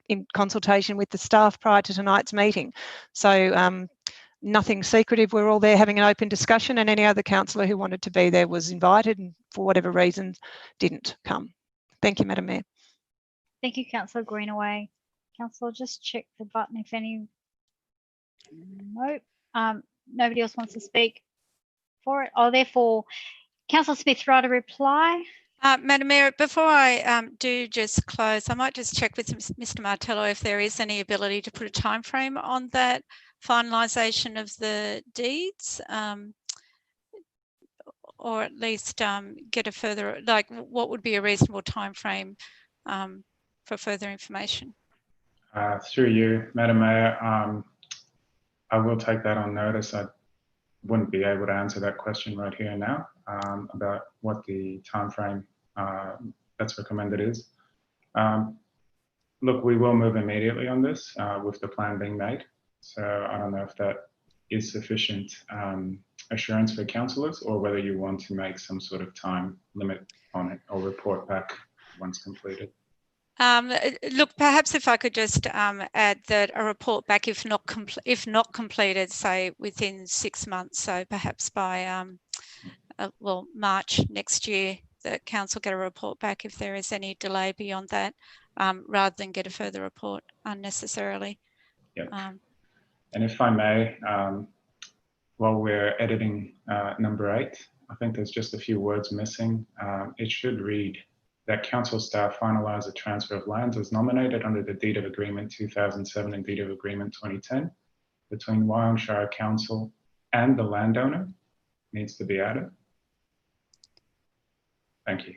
in consultation with the staff prior to tonight's meeting. So nothing secretive. We're all there having an open discussion, and any other councillor who wanted to be there was invited and for whatever reason didn't come. Thank you, Madam Mayor. Thank you, Councillor Greenaway. Councillor, just check the button if any. Nope. Nobody else wants to speak for it. Oh, therefore, Councillor Smith, write a reply. Madam Mayor, before I do just close, I might just check with Mr. Martello if there is any ability to put a time frame on that finalisation of the deeds, or at least get a further, like what would be a reasonable time frame for further information? Through you, Madam Mayor, I will take that on notice. I wouldn't be able to answer that question right here and now about what the time frame that's recommended is. Look, we will move immediately on this with the plan being made. So I don't know if that is sufficient assurance for councillors, or whether you want to make some sort of time limit on it or report back once completed. Look, perhaps if I could just add that a report back, if not completed, say within 6 months, so perhaps by well, March next year, the council get a report back if there is any delay beyond that, rather than get a further report unnecessarily. Yep. And if I may, while we're editing number 8, I think there's just a few words missing. It should read that council staff finalise the transfer of lands as nominated under the Deed of Agreement 2007 and Deed of Agreement 2010 between Wyong Shire Council and the landowner. Needs to be added. Thank you.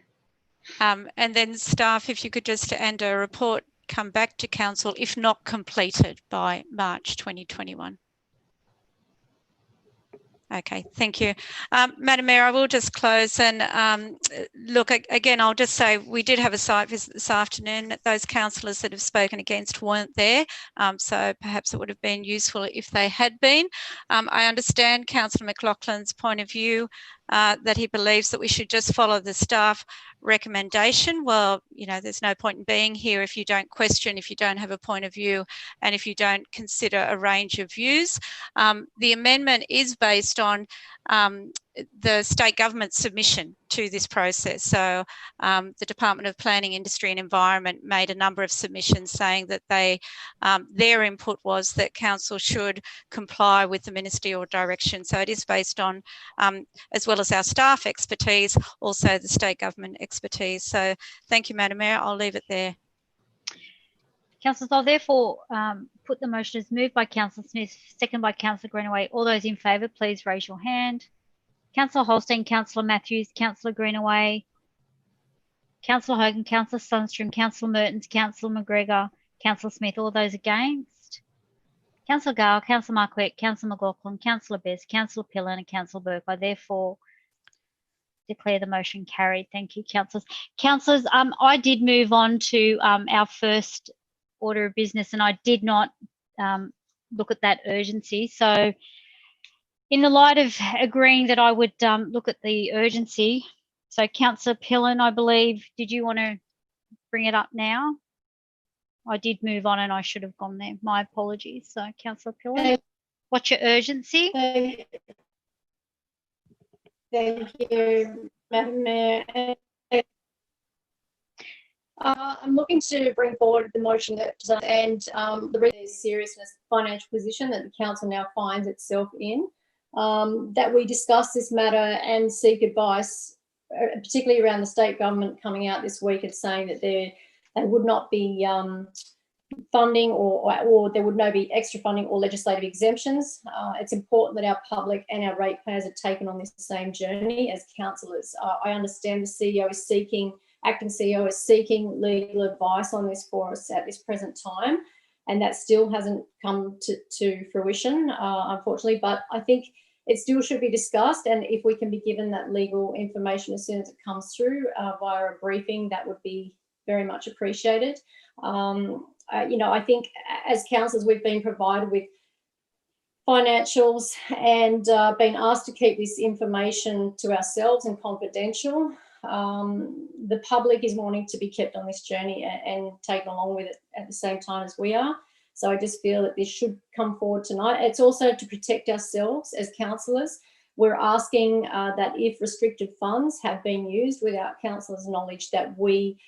And then staff, if you could just, and a report come back to council if not completed by March 2021. Okay, thank you. Madam Mayor, I will just close and look, again, I'll just say we did have a site visit this afternoon. Those councillors that have spoken against weren't there, so perhaps it would have been useful if they had been. I understand Councillor McLaughlin's point of view, that he believes that we should just follow the staff recommendation. Well, you know, there's no point in being here if you don't question, if you don't have a point of view, and if you don't consider a range of views. The amendment is based on the state government's submission to this process. So the Department of Planning, Industry and Environment made a number of submissions saying that they, their input was that council should comply with the ministerial direction. So it is based on, as well as our staff expertise, also the state government expertise. So thank you, Madam Mayor. I'll leave it there. Councillors, I'll therefore put the motion as moved by Councillor Smith, second by Councillor Greenaway. All those in favour, please raise your hand. Councillor Holstein, Councillor Matthews, Councillor Greenaway, Councillor Hogan, Councillor Sundstrom, Councillor Mertens, Councillor McGregor, Councillor Smith. All those against? Councillor Gale, Councillor Marquette, Councillor McLaughlin, Councillor Best, Councillor Pillen and Councillor Burke. I therefore declare the motion carried. Thank you, councillors. Councillors, I did move on to our first order of business, and I did not look at that urgency. So in the light of agreeing that I would look at the urgency, so Councillor Pillen, I believe, did you want to bring it up now? I did move on and I should have gone there. My apologies. So Councillor Pillen, what's your urgency? Thank you, Madam Mayor. I'm looking to bring forward the motion that and the seriousness financial position that the council now finds itself in, that we discuss this matter and seek advice, particularly around the state government coming out this week and saying that they would not be funding or there would no be extra funding or legislative exemptions. It's important that our public and our ratepayers are taken on this same journey as councillors. I understand the CEO is seeking, acting CEO is seeking legal advice on this for us at this present time, and that still hasn't come to fruition, unfortunately, but I think it still should be discussed, and if we can be given that legal information as soon as it comes through via a briefing, that would be very much appreciated. You know, I think as councillors, we've been provided with financials and been asked to keep this information to ourselves and confidential. The public is wanting to be kept on this journey and taken along with it at the same time as we are. So I just feel that this should come forward tonight. It's also to protect ourselves as councillors. We're asking that if restricted funds have been used without councillors' knowledge, that we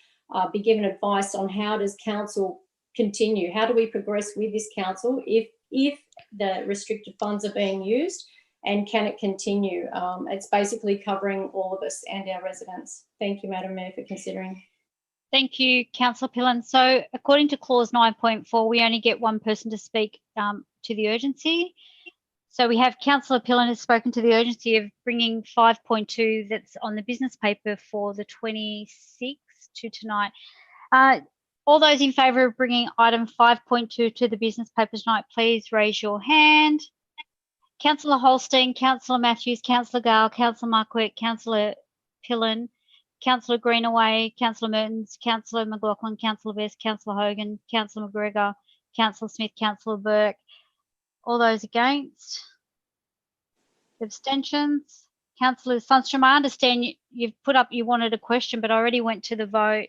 be given advice on how does council continue, how do we progress with this council if the restricted funds are being used, and can it continue? It's basically covering all of us and our residents. Thank you, Madam Mayor, for considering. Thank you, Councillor Pillen. So according to clause 9.4, we only get one person to speak to the urgency. So we have Councillor Pillen has spoken to the urgency of bringing 5.2 that's on the business paper for the 26th to tonight. All those in favour of bringing item 5.2 to the business paper tonight, please raise your hand. Councillor Holstein, Councillor Matthews, Councillor Gale, Councillor Marquette, Councillor Pillen, Councillor Greenaway, Councillor Mertens, Councillor McLaughlin, Councillor Best, Councillor Hogan, Councillor McGregor, Councillor Smith, Councillor Burke. All those against? Abstentions? Councillor Sundstrom, I understand you've put up, you wanted a question, but I already went to the vote.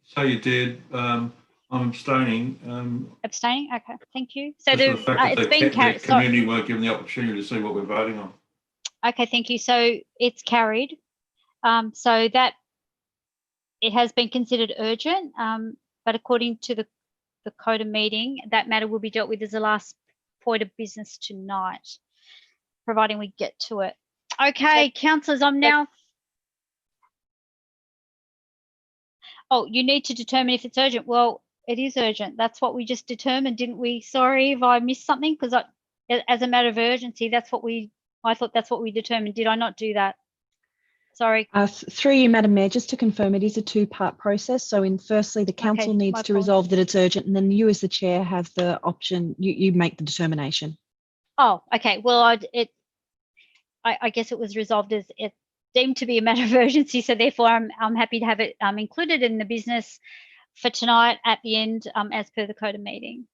So you did. I'm abstaining. Abstaining? Okay, thank you. So it's been carried. The community weren't given the opportunity to see what we're voting on. Okay, thank you. So it's carried. So that it has been considered urgent, but according to the code of meeting, that matter will be dealt with as the last point of business tonight, providing we get to it. Okay, councillors, I'm now. Oh, you need to determine if it's urgent. Well, it is urgent. That's what we just determined, didn't we? Sorry if I missed something, because as a matter of urgency, I thought that's what we determined. Did I not do that? Sorry. Through you, Madam Mayor, just to confirm, it is a two-part process. So firstly, the council needs my to resolve that it's urgent, and then you as the chair have the option, you make the determination. Oh, okay. Well, I guess it was resolved as it deemed to be a matter of urgency. So therefore, I'm happy to have it included in the business for tonight at the end, as per the code of meeting.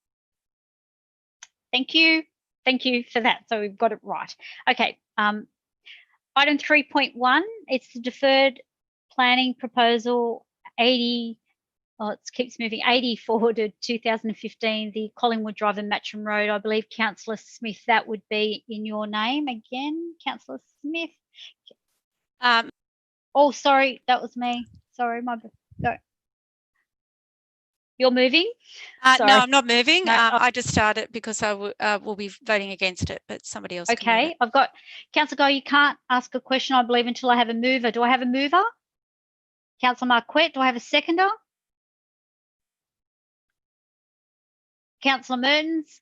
Thank you. Thank you for that. So we've got it right. Okay. Item 3.1, it's the deferred planning proposal 80, oh, it keeps moving, 84 to 2015, the Collingwood Drive and Matcham Road. I believe Councillor Smith, that would be in your name again, Councillor Smith. Oh, sorry, that was me. Sorry, no. You're moving? No, I'm not moving. No, I just started because I will be voting against it, but somebody else can move it. I've got Councillor Goh, you can't ask a question, I believe, until I have a mover. Do I have a mover? Councillor Marquette, do I have a seconder? Councillor Mertens.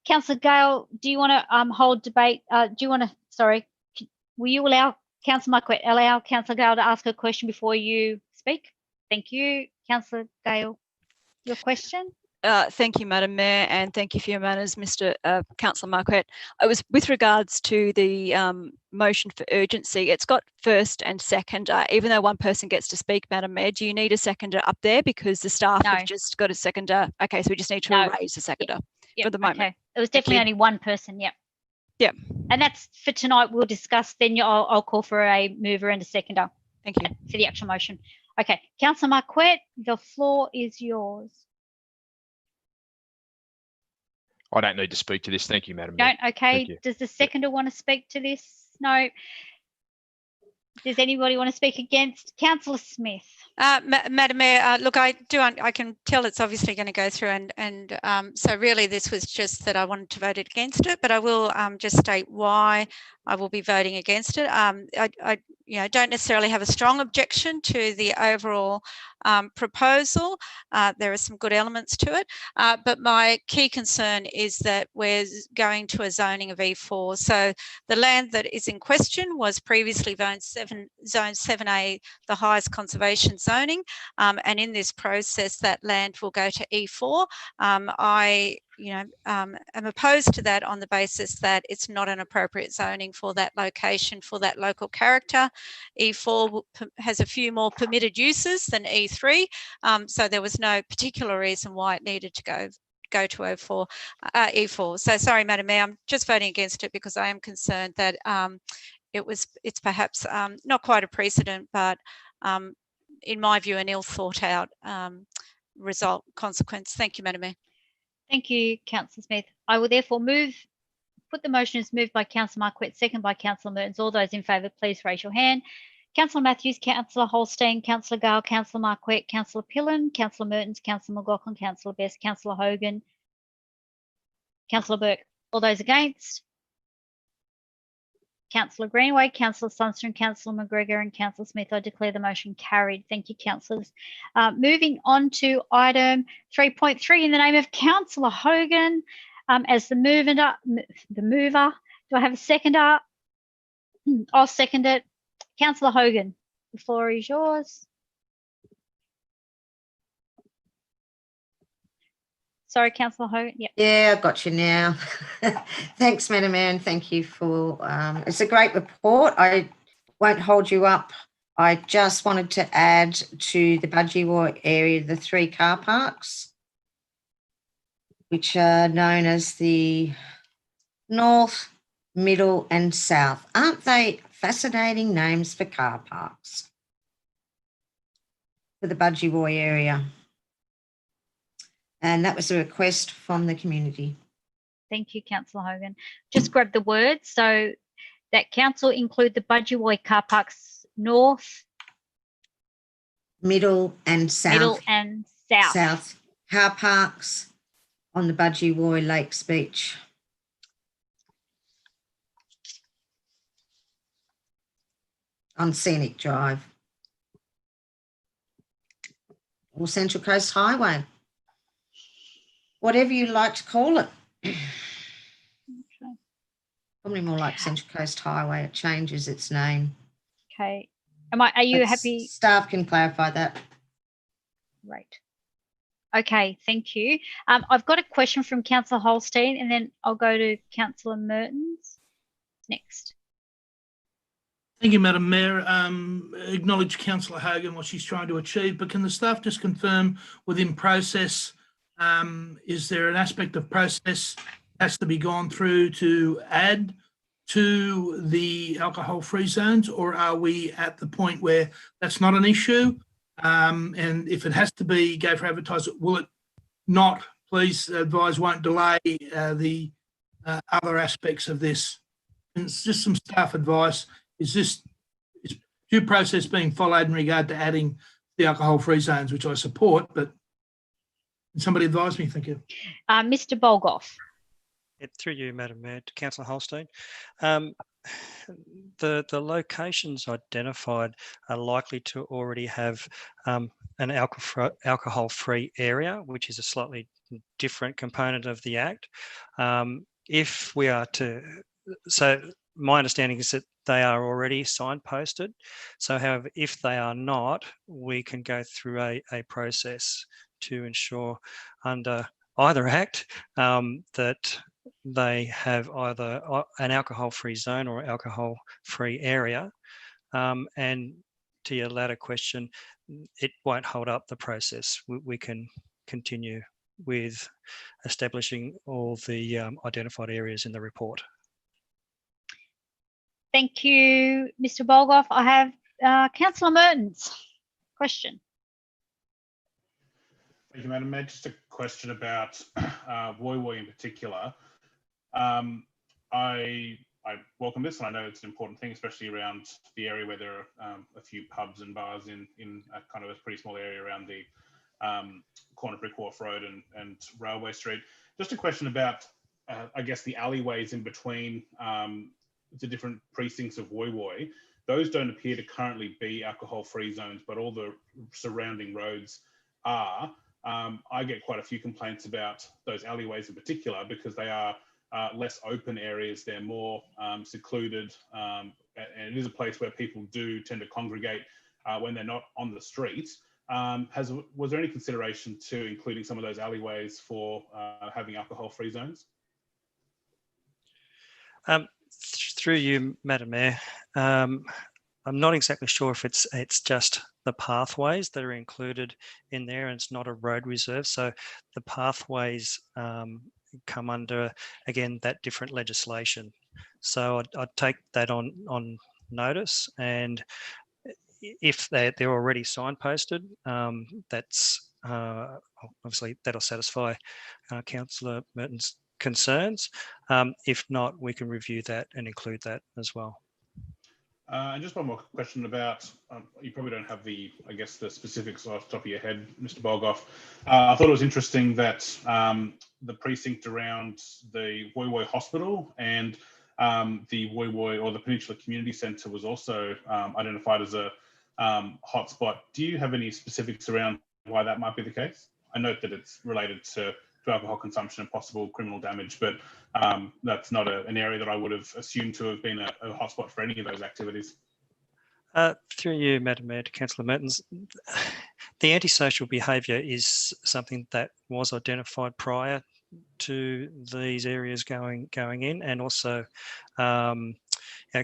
Councillor Gale, do you want to hold debate? Will you allow Councillor Marquette, allow Councillor Gale to ask a question before you speak? Thank you. Councillor Gale, your question? Thank you, Madam Mayor, and thank you for your manners, Mr. Councillor Marquette. It was with regards to the motion for urgency. It's got first and second. Even though one person gets to speak, Madam Mayor, do you need a seconder up there because the staff have just got a seconder? Okay, so we just need to raise a seconder for the moment. Okay. It was definitely only one person. Yep. Yep. And that's for tonight. We'll discuss. Then I'll call for a mover and a seconder. Thank you for the actual motion. Okay, Councillor Marquette, the floor is yours. I don't need to speak to this. Thank you, Madam Mayor. Okay. Does the seconder want to speak to this? No. Does anybody want to speak against? Councillor Smith. Madam Mayor, look, I can tell it's obviously going to go through, and so really this was just that I wanted to vote against it, but I will just state why I will be voting against it. I don't necessarily have a strong objection to the overall proposal. There are some good elements to it, but my key concern is that we're going to a zoning of E4. So the land that is in question was previously zone 7A, the highest conservation zoning, and in this process that land will go to E4. I am opposed to that on the basis that it's not an appropriate zoning for that location, for that local character. E4 has a few more permitted uses than E3, so there was no particular reason why it needed to go to E4. So sorry, Madam Mayor, I'm just voting against it because I am concerned that it's perhaps not quite a precedent, but in my view, an ill thought out consequence. Thank you, Madam Mayor. Thank you, Councillor Smith. I will therefore put the motion as moved by Councillor Marquette, second by Councillor Mertens. All those in favour, please raise your hand. Councillor Matthews, Councillor Holstein, Councillor Gale, Councillor Marquette, Councillor Pillen, Councillor Mertens, Councillor McLaughlin, Councillor Best, Councillor Hogan, Councillor Burke. All those against? Councillor Greenway, Councillor Sunstone, Councillor McGregor and Councillor Smith. I declare the motion carried. Thank you, councillors. Moving on to item 3.3 in the name of Councillor Hogan as the mover. Do I have a seconder? I'll second it. Councillor Hogan, the floor is yours. Sorry, Councillor Hogan. Yep. Yeah, I've got you now. Thanks, Madam Mayor, and thank you for, it's a great report. I won't hold you up. I just wanted to add to the Budgie area the 3 car parks, which are known as the North, Middle and South. Aren't they fascinating names for car parks for the Budgie area? And that was a request from the community. Thank you, Councillor Hogan. Just grab the words. So that council include the Budgie car parks north, middle and south. Middle and south. South car parks on the Budgie Lakes beach. On Scenic Drive. Or Central Coast Highway. Whatever you like to call it. Okay. Probably more like Central Coast Highway. It changes its name. Okay. Are you happy? Staff can clarify that. Right. Okay, thank you. I've got a question from Councillor Holstein, and then I'll go to Councillor Mertens next. Thank you, Madam Mayor. Acknowledge Councillor Hogan what she's trying to achieve, but can the staff just confirm within process, is there an aspect of process has to be gone through to add to the alcohol-free zones, or are we at the point where that's not an issue? And if it has to be go for advertising, will it not? Please advise won't delay the other aspects of this. And it's just some staff advice. Is due process being followed in regard to adding the alcohol-free zones, which I support, but can somebody advise me? Thank you. Mr. Bolgoff. Through you, Madam Mayor, to Councillor Holstein. The locations identified are likely to already have an alcohol-free area, which is a slightly different component of the Act. If we are to, so my understanding is that they are already signposted. So however, if they are not, we can go through a process to ensure under either Act that they have either an alcohol-free zone or alcohol-free area. And to your latter question, it won't hold up the process. We can continue with establishing all the identified areas in the report. Thank you, Mr. Bolgoff. I have Councillor Mertens. Question. Thank you, Madam Mayor. Just a question about Woy Woy in particular. I welcome this, and I know it's an important thing, especially around the area where there are a few pubs and bars in a kind of a pretty small area around the corner of Brick Wharf Road and Railway Street. Just a question about, I guess, the alleyways in between the different precincts of Woy Woy. Those don't appear to currently be alcohol-free zones, but all the surrounding roads are. I get quite a few complaints about those alleyways in particular because they are less open areas. They're more secluded, and it is a place where people do tend to congregate when they're not on the street. Was there any consideration to including some of those alleyways for having alcohol-free zones? Through you, Madam Mayor, I'm not exactly sure if it's just the pathways that are included in there, and it's not a road reserve. So the pathways come under, again, that different legislation. So I'd take that on notice, and if they're already signposted, that's obviously that'll satisfy Councillor Merton's concerns. If not, we can review that and include that as well. And just one more question about, you probably don't have the, I guess, the specifics off the top of your head, Mr. Bolgoff. I thought it was interesting that the precinct around the Woy Woy Hospital and the Woy Woy or the Peninsula Community Centre was also identified as a hotspot. Do you have any specifics around why that might be the case? I note that it's related to alcohol consumption and possible criminal damage, but that's not an area that I would have assumed to have been a hotspot for any of those activities. Through you, Madam Mayor, to Councillor Mertens, the antisocial behaviour is something that was identified prior to these areas going in, and also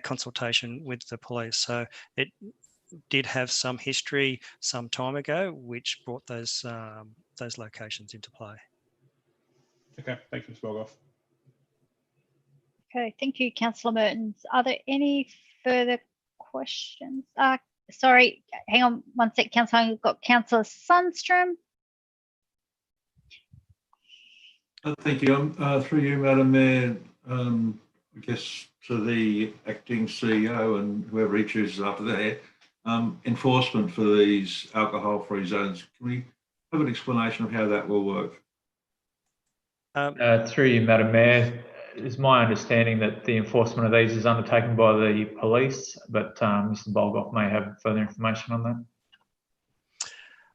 consultation with the police. So it did have some history some time ago, which brought those locations into play. Okay, thank you, Mr. Bolgoff. Okay, thank you, Councillor Mertens. Are there any further questions? Sorry, hang on one sec, Councillor. I've got Councillor Sundstrom. Thank you. Through you, Madam Mayor, I guess to the acting CEO and whoever he chooses after that, enforcement for these alcohol-free zones. Can we have an explanation of how that will work? Through you, Madam Mayor, it's my understanding that the enforcement of these is undertaken by the police, but Mr. Bolgoff may have further information on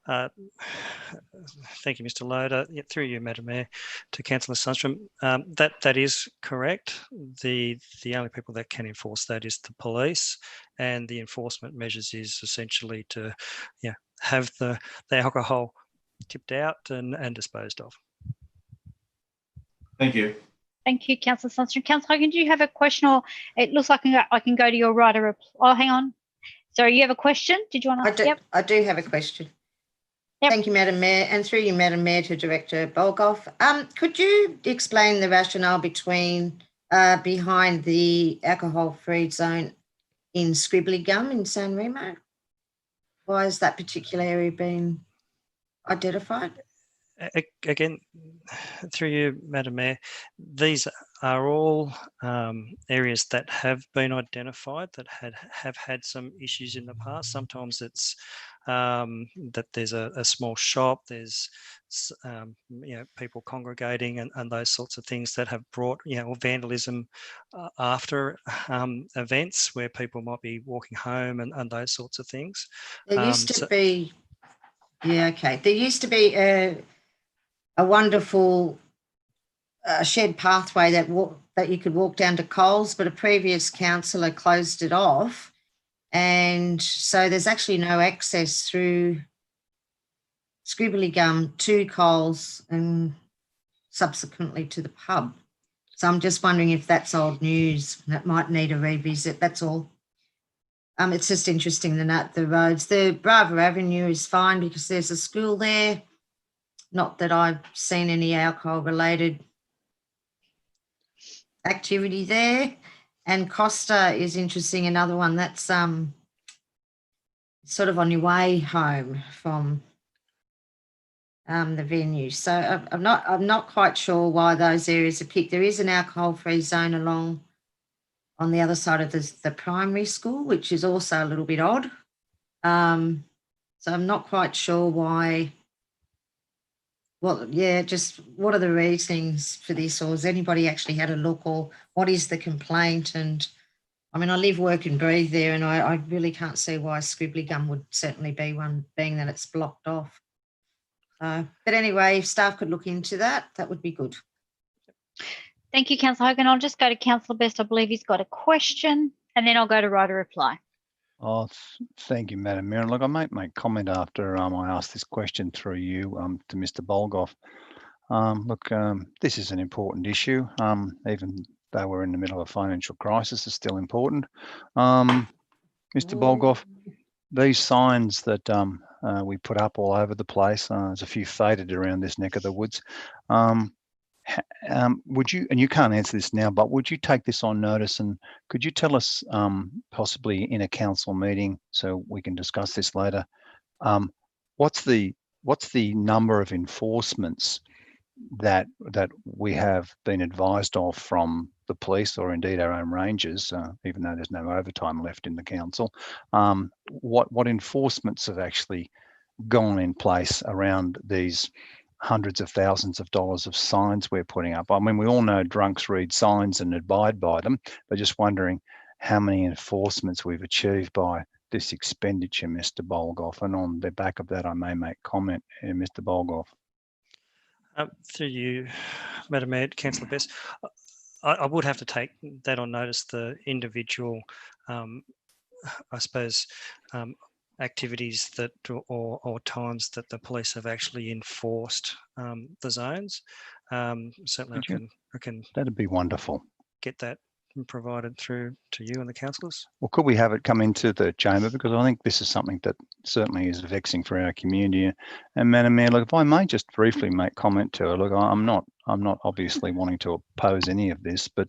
Thank you, Mr. Loader. Through you, Madam Mayor, to Councillor Sundstrom. That is correct. The only people that can enforce that is the police, and the enforcement measures is essentially to, have the alcohol tipped out and disposed of. Thank you. Thank you, Councillor Sundstrom. Councillor Hogan, do you have a question, or it looks like I can go to your right of oh, hang on. Sorry, you have a question? Did you want to? Yep. I do have a question. Yep. Thank you, Madam Mayor, and through you, Madam Mayor, to Director Bolgoff. Could you explain the rationale behind the alcohol-free zone in Scribbly Gum in San Remo? Why has that particular area been identified? Again, through you, Madam Mayor, these are all areas that have been identified that have had some issues in the past. Sometimes it's that there's a small shop, there's people congregating and those sorts of things that have brought or vandalism after events where people might be walking home and those sorts of things. There used to be, there used to be a wonderful shed pathway that you could walk down to Coles, but a previous councillor closed it off. And so there's actually no access through Scribbly Gum to Coles and subsequently to the pub. So I'm just wondering if that's old news that might need a revisit, that's all. It's just interesting, the roads. The Bravo Avenue is fine because there's a school there. Not that I've seen any alcohol-related activity there. And Costa is interesting, another one that's sort of on your way home from the venue. So I'm not quite sure why those areas are picked. There is an alcohol-free zone along on the other side of the primary school, which is also a little bit odd. So I'm not quite sure why. Well, just what are the reasonings for this, or has anybody actually had a look, or what is the complaint? And I mean, I live, work and breathe there, and I really can't see why Scribbly Gum would certainly be one, being that it's blocked off. But anyway, if staff could look into that, that would be good. Thank you, Councillor Hogan. I'll just go to Councillor Best. I believe he's got a question, and then I'll go to right of reply. Oh, thank you, Madam Mayor. Look, I might make comment after I asked this question through you to Mr. Bolgoff. This is an important issue. Even though we're in the middle of a financial crisis, it's still important. Mr. Bolgoff, these signs that we put up all over the place, there's a few faded around this neck of the woods. Would you, and you can't answer this now, but would you take this on notice, and could you tell us possibly in a council meeting so we can discuss this later, what's the number of enforcements that we have been advised of from the police, or indeed our own rangers, even though there's no overtime left in the council? What enforcements have actually gone in place around these hundreds of thousands of dollars of signs we're putting up? I mean, we all know drunks read signs and abide by them, but just wondering how many enforcements we've achieved by this expenditure, Mr. Bolgoff. And on the back of that, I may make comment, Mr. Bolgoff. Through you, Madam Mayor, Councillor Best, I would have to take that on notice, the individual, I suppose, activities that or times that the police have actually enforced the zones. Certainly I can that'd be wonderful. Get that provided through to you and the councillors. Well, could we have it come into the chamber, because I think this is something that certainly is vexing for our community. And Madam Mayor, look, if I may just briefly make comment to her. Look, I'm not obviously wanting to oppose any of this, but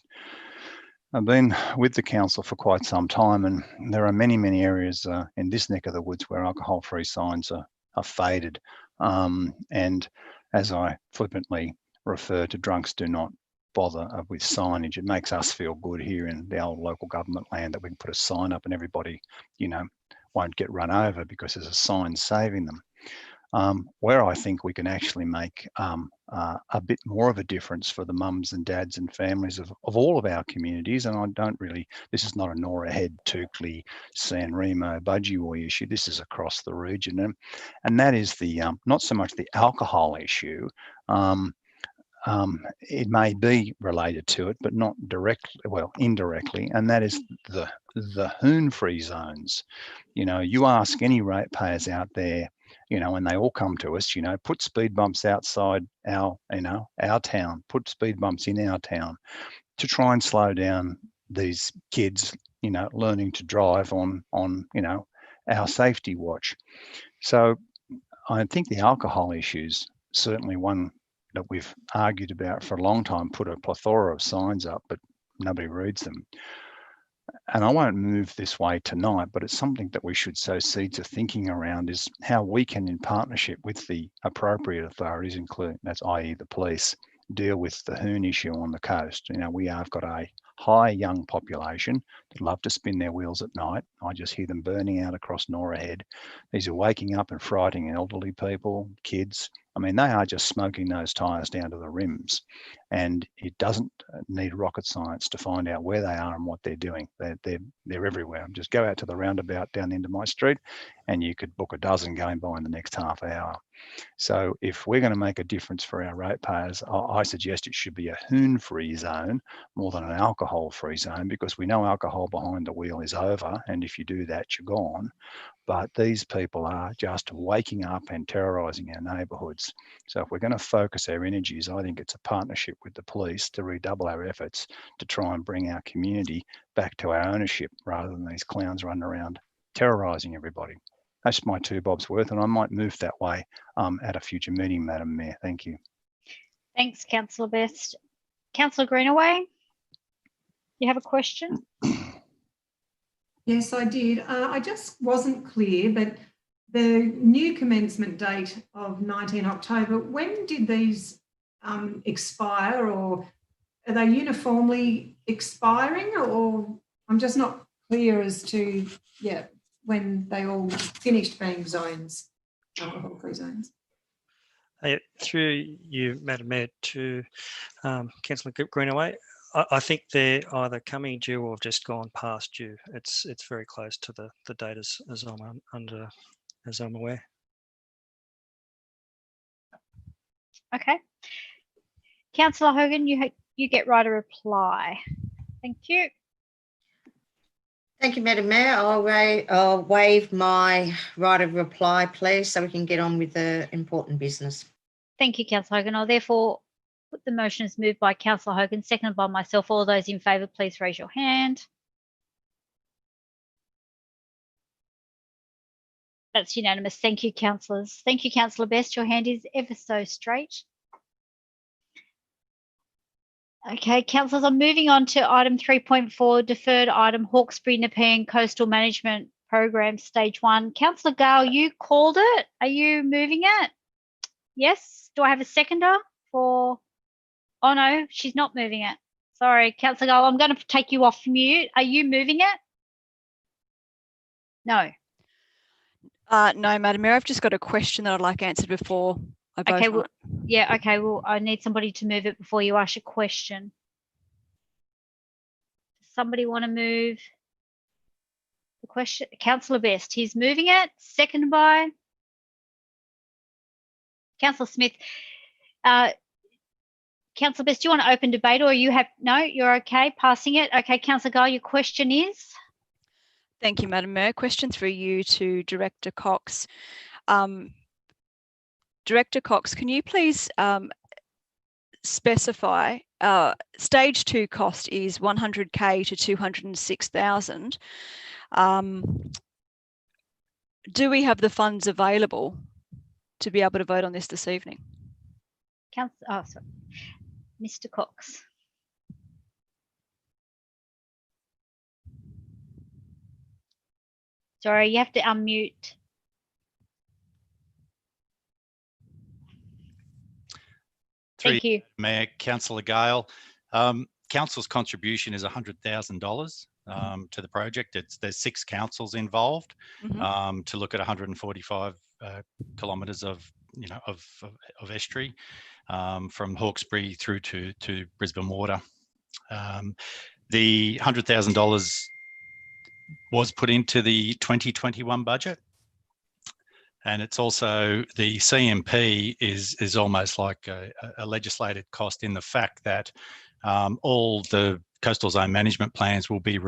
I've been with the council for quite some time, and there are many areas in this neck of the woods where alcohol-free signs are faded. And as I flippantly refer to, drunks do not bother with signage. It makes us feel good here in the old local government land that we can put a sign up and everybody, won't get run over because there's a sign saving them. where I think we can actually make a bit more of a difference for the mums and dads and families of all of our communities. And I don't really, this is not a Nora Head, Toukley, San Remo, Budgie issue. This is across the region. And that is the not so much the alcohol issue. It may be related to it, but not directly, well, indirectly, and that is the hoon-free zones. You know, you ask any ratepayers out there, you know, and they all come to us, you know, put speed bumps outside our, you know, our town, put speed bumps in our town to try and slow down these kids, you know, learning to drive on, you know, our safety watch. So I think the alcohol issue's certainly one that we've argued about for a long time, put a plethora of signs up, but nobody reads them. And I won't move this way tonight, but it's something that we should sow seeds of thinking around, is how we can, in partnership with the appropriate authorities, including, that's i.e. the police, deal with the hoon issue on the coast. You know, we have got a high young population that love to spin their wheels at night. I just hear them burning out across Nora Head. These are waking up and frightening elderly people, kids. I mean, they are just smoking those tyres down to the rims, and it doesn't need rocket science to find out where they are and what they're doing. They're everywhere. Just go out to the roundabout down into my street, and you could book a dozen going by in the next half hour. So if we're going to make a difference for our ratepayers, I suggest it should be a hoon-free zone more than an alcohol-free zone, because we know alcohol behind the wheel is over, and if you do that, you're gone. But these people are just waking up and terrorising our neighbourhoods. So if we're going to focus our energies, I think it's a partnership with the police to redouble our efforts to try and bring our community back to our ownership, rather than these clowns running around terrorising everybody. That's my 2 bobs worth, and I might move that way at a future meeting, Madam Mayor. Thank you. Thanks, Councillor Best. Councillor Greenaway, you have a question? Yes, I did. I just wasn't clear, but the new commencement date of 19 October, when did these expire, or are they uniformly expiring, or I'm just not clear as to, when they all finished being zones, alcohol-free zones? Through you, Madam Mayor, to Councillor Greenaway, I think they're either coming due or have just gone past due. It's very close to the date as I'm aware. Okay. Councillor Hogan, you get right a reply. Thank you. Thank you, Madam Mayor. I'll waive my right of reply, please, so we can get on with the important business. Thank you, Councillor Hogan. I'll therefore put the motion as moved by Councillor Hogan, seconded by myself. All those in favour, please raise your hand. That's unanimous. Thank you, councillors. Thank you, Councillor Best. Your hand is ever so straight. Okay, councillors, I'm moving on to item 3.4, deferred item Hawkesbury Nepean Coastal Management Program Stage 1. Councillor Gale, you called it. Are you moving it? Yes. Do I have a seconder for? Oh no, she's not moving it. Sorry, Councillor Gale, I'm going to take you off mute. Are you moving it? No. No, Madam Mayor, I've just got a question that I'd like answered before I vote Okay, on well, it. yeah, okay, well, I need somebody to move it before you ask a question. Does somebody want to move the question? Councillor Best, he's moving it, seconded by Councillor Smith. Councillor Best, do you want to open debate, or you have, no, you're okay, passing it? Okay, Councillor Guy, your question is? Thank you, Madam Mayor. Question through you to Director Cox. Director Cox, can you please specify stage 2 cost is 100K to 206,000. Do we have the funds available to be able to vote on this evening? Mr. Cox. Sorry, you have to unmute. Thank you. Mayor, Councillor Gale. Council's contribution is $100,000 to the project. There's 6 councils involved to look at 145 kilometres of of estuary from Hawkesbury through to Brisbane Water. The $100,000 was put into the 2021 budget, and it's also the CMP is almost like a legislated cost in the fact that all the coastal zone management plans will be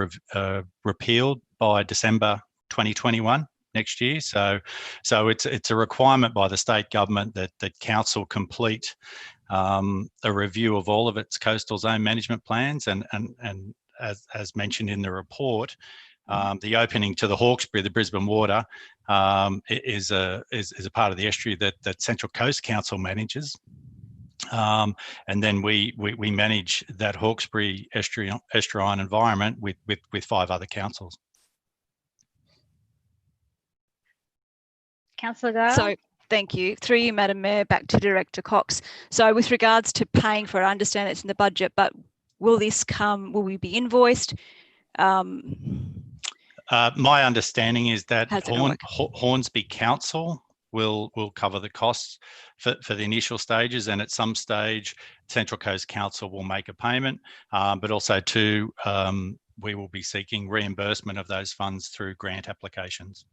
repealed by December 2021 next year. So it's a requirement by the state government that council complete a review of all of its coastal zone management plans, and as mentioned in the report, the opening to the Hawkesbury, the Brisbane Water, is a part of the estuary that Central Coast Council manages, and then we manage that Hawkesbury estuarine environment with 5 other councils. Councillor Gale. So thank you. Through you, Madam Mayor, back to Director Cox. So with regards to paying for it, I understand it's in the budget, but will we be invoiced? My understanding is that Hornsby Council will cover the costs for the initial stages, and at some stage Central Coast Council will make a payment, but also too we will be seeking reimbursement of those funds through grant applications.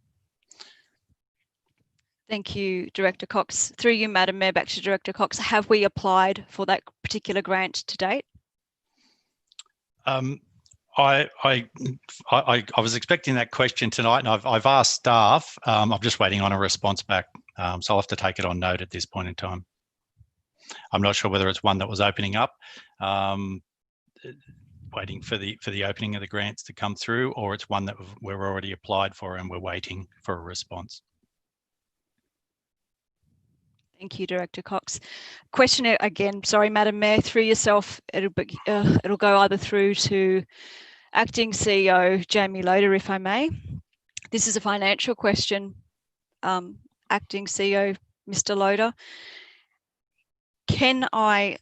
Thank you, Director Cox. Through you, Madam Mayor, back to Director Cox. Have we applied for that particular grant to date? I was expecting that question tonight, and I've asked staff. I'm just waiting on a response back, so I'll have to take it on note at this point in time. I'm not sure whether it's one that was opening up, waiting for the opening of the grants to come through, or it's one that we're already applied for and we're waiting for a response. Thank you, Director Cox. Question again, sorry, Madam Mayor, through yourself, it'll go either through to Acting CEO Jamie Loader, if I may. This is a financial question. Acting CEO, Mr. Loader, can I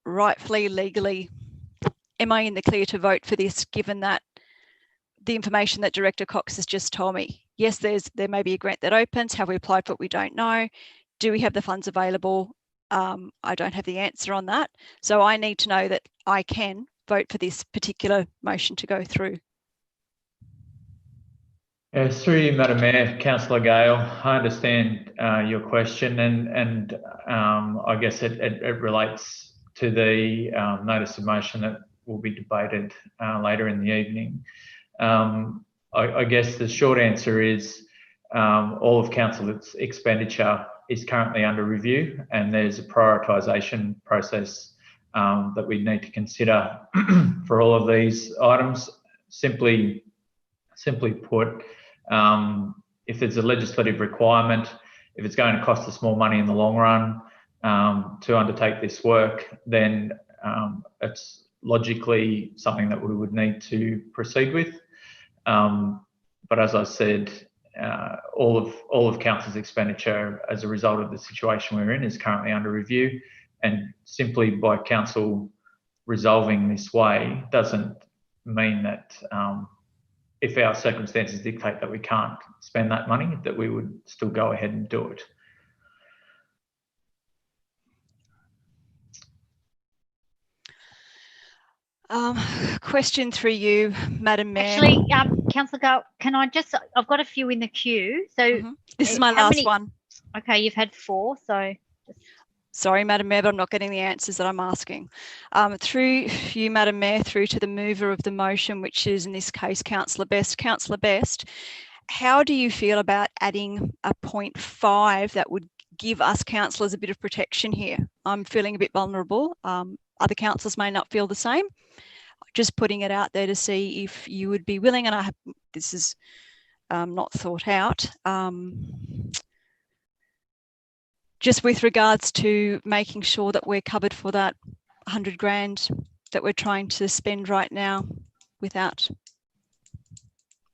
rightfully, legally, am I in the clear to vote for this, given that the information that Director Cox has just told me? Yes, there may be a grant that opens. Have we applied for it? We don't know. Do we have the funds available? I don't have the answer on that. So I need to know that I can vote for this particular motion to go through. Yes, through you, Madam Mayor, Councillor Gale. I understand your question, and I guess it relates to the notice of motion that will be debated later in the evening. I guess the short answer is all of Council's expenditure is currently under review, and there's a prioritisation process that we need to consider for all of these items. Simply put, if there's a legislative requirement, if it's going to cost us more money in the long run to undertake this work, then it's logically something that we would need to proceed with. But as I said, all of Council's expenditure as a result of the situation we're in is currently under review, and simply by Council resolving this way doesn't mean that if our circumstances dictate that we can't spend that money, that we would still go ahead and do it. Question through you, Madam Mayor. Actually, Councillor Gale, can I just, I've got a few in the queue. So this is my last one. Okay, you've had 4, so. Sorry, Madam Mayor, but I'm not getting the answers that I'm asking. Through you, Madam Mayor, through to the mover of the motion, which is in this case, Councillor Best. Councillor Best, how do you feel about adding a 0.5 that would give us councillors a bit of protection here? I'm feeling a bit vulnerable. Other councillors may not feel the same. Just putting it out there to see if you would be willing, and this is not thought out. Just with regards to making sure that we're covered for that 100 grand that we're trying to spend right now without,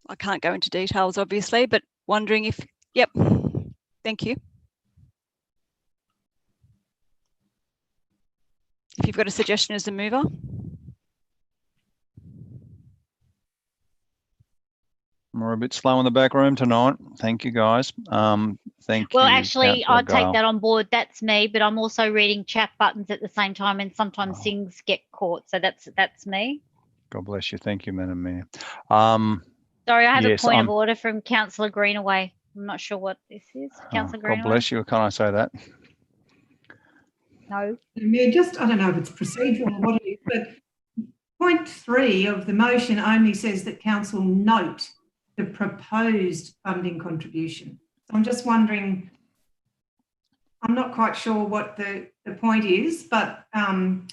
I can't go into details obviously, but wondering if, yep, thank you. If you've got a suggestion as a mover. We're a bit slow in the back room tonight. Thank you, guys. Thank Well, you. actually, Councillor I'll take Gale. that on board. That's me, but I'm also reading chat buttons at the same time, and sometimes things get caught. So that's me. God bless you. Thank you, Madam Mayor. Sorry, I have a yes, point of order from Councillor Greenaway. I'm not sure what this is. Councillor God Greenaway? bless you. Can I say that? No. Mayor, just, I don't know if it's procedural or what it is, but point 3 of the motion only says that council note the proposed funding contribution. So I'm just wondering, I'm not quite sure what the point is, but I'm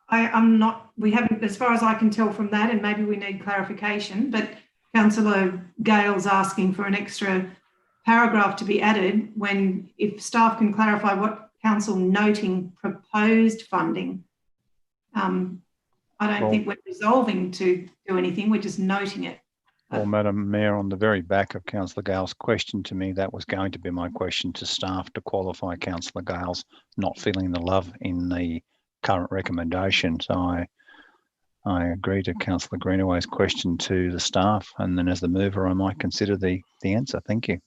not, we haven't, as far as I can tell from that, and maybe we need clarification, but Councillor Gale's asking for an extra paragraph to be added when, if staff can clarify what council noting proposed funding, I don't think we're resolving to do anything, we're just noting it. Well, Madam Mayor, on the very back of Councillor Gale's question to me, that was going to be my question to staff to qualify Councillor Gale's not feeling the love in the current recommendation. So I agree to Councillor Greenaway's question to the staff, and then as the mover, I might consider the answer. Thank you.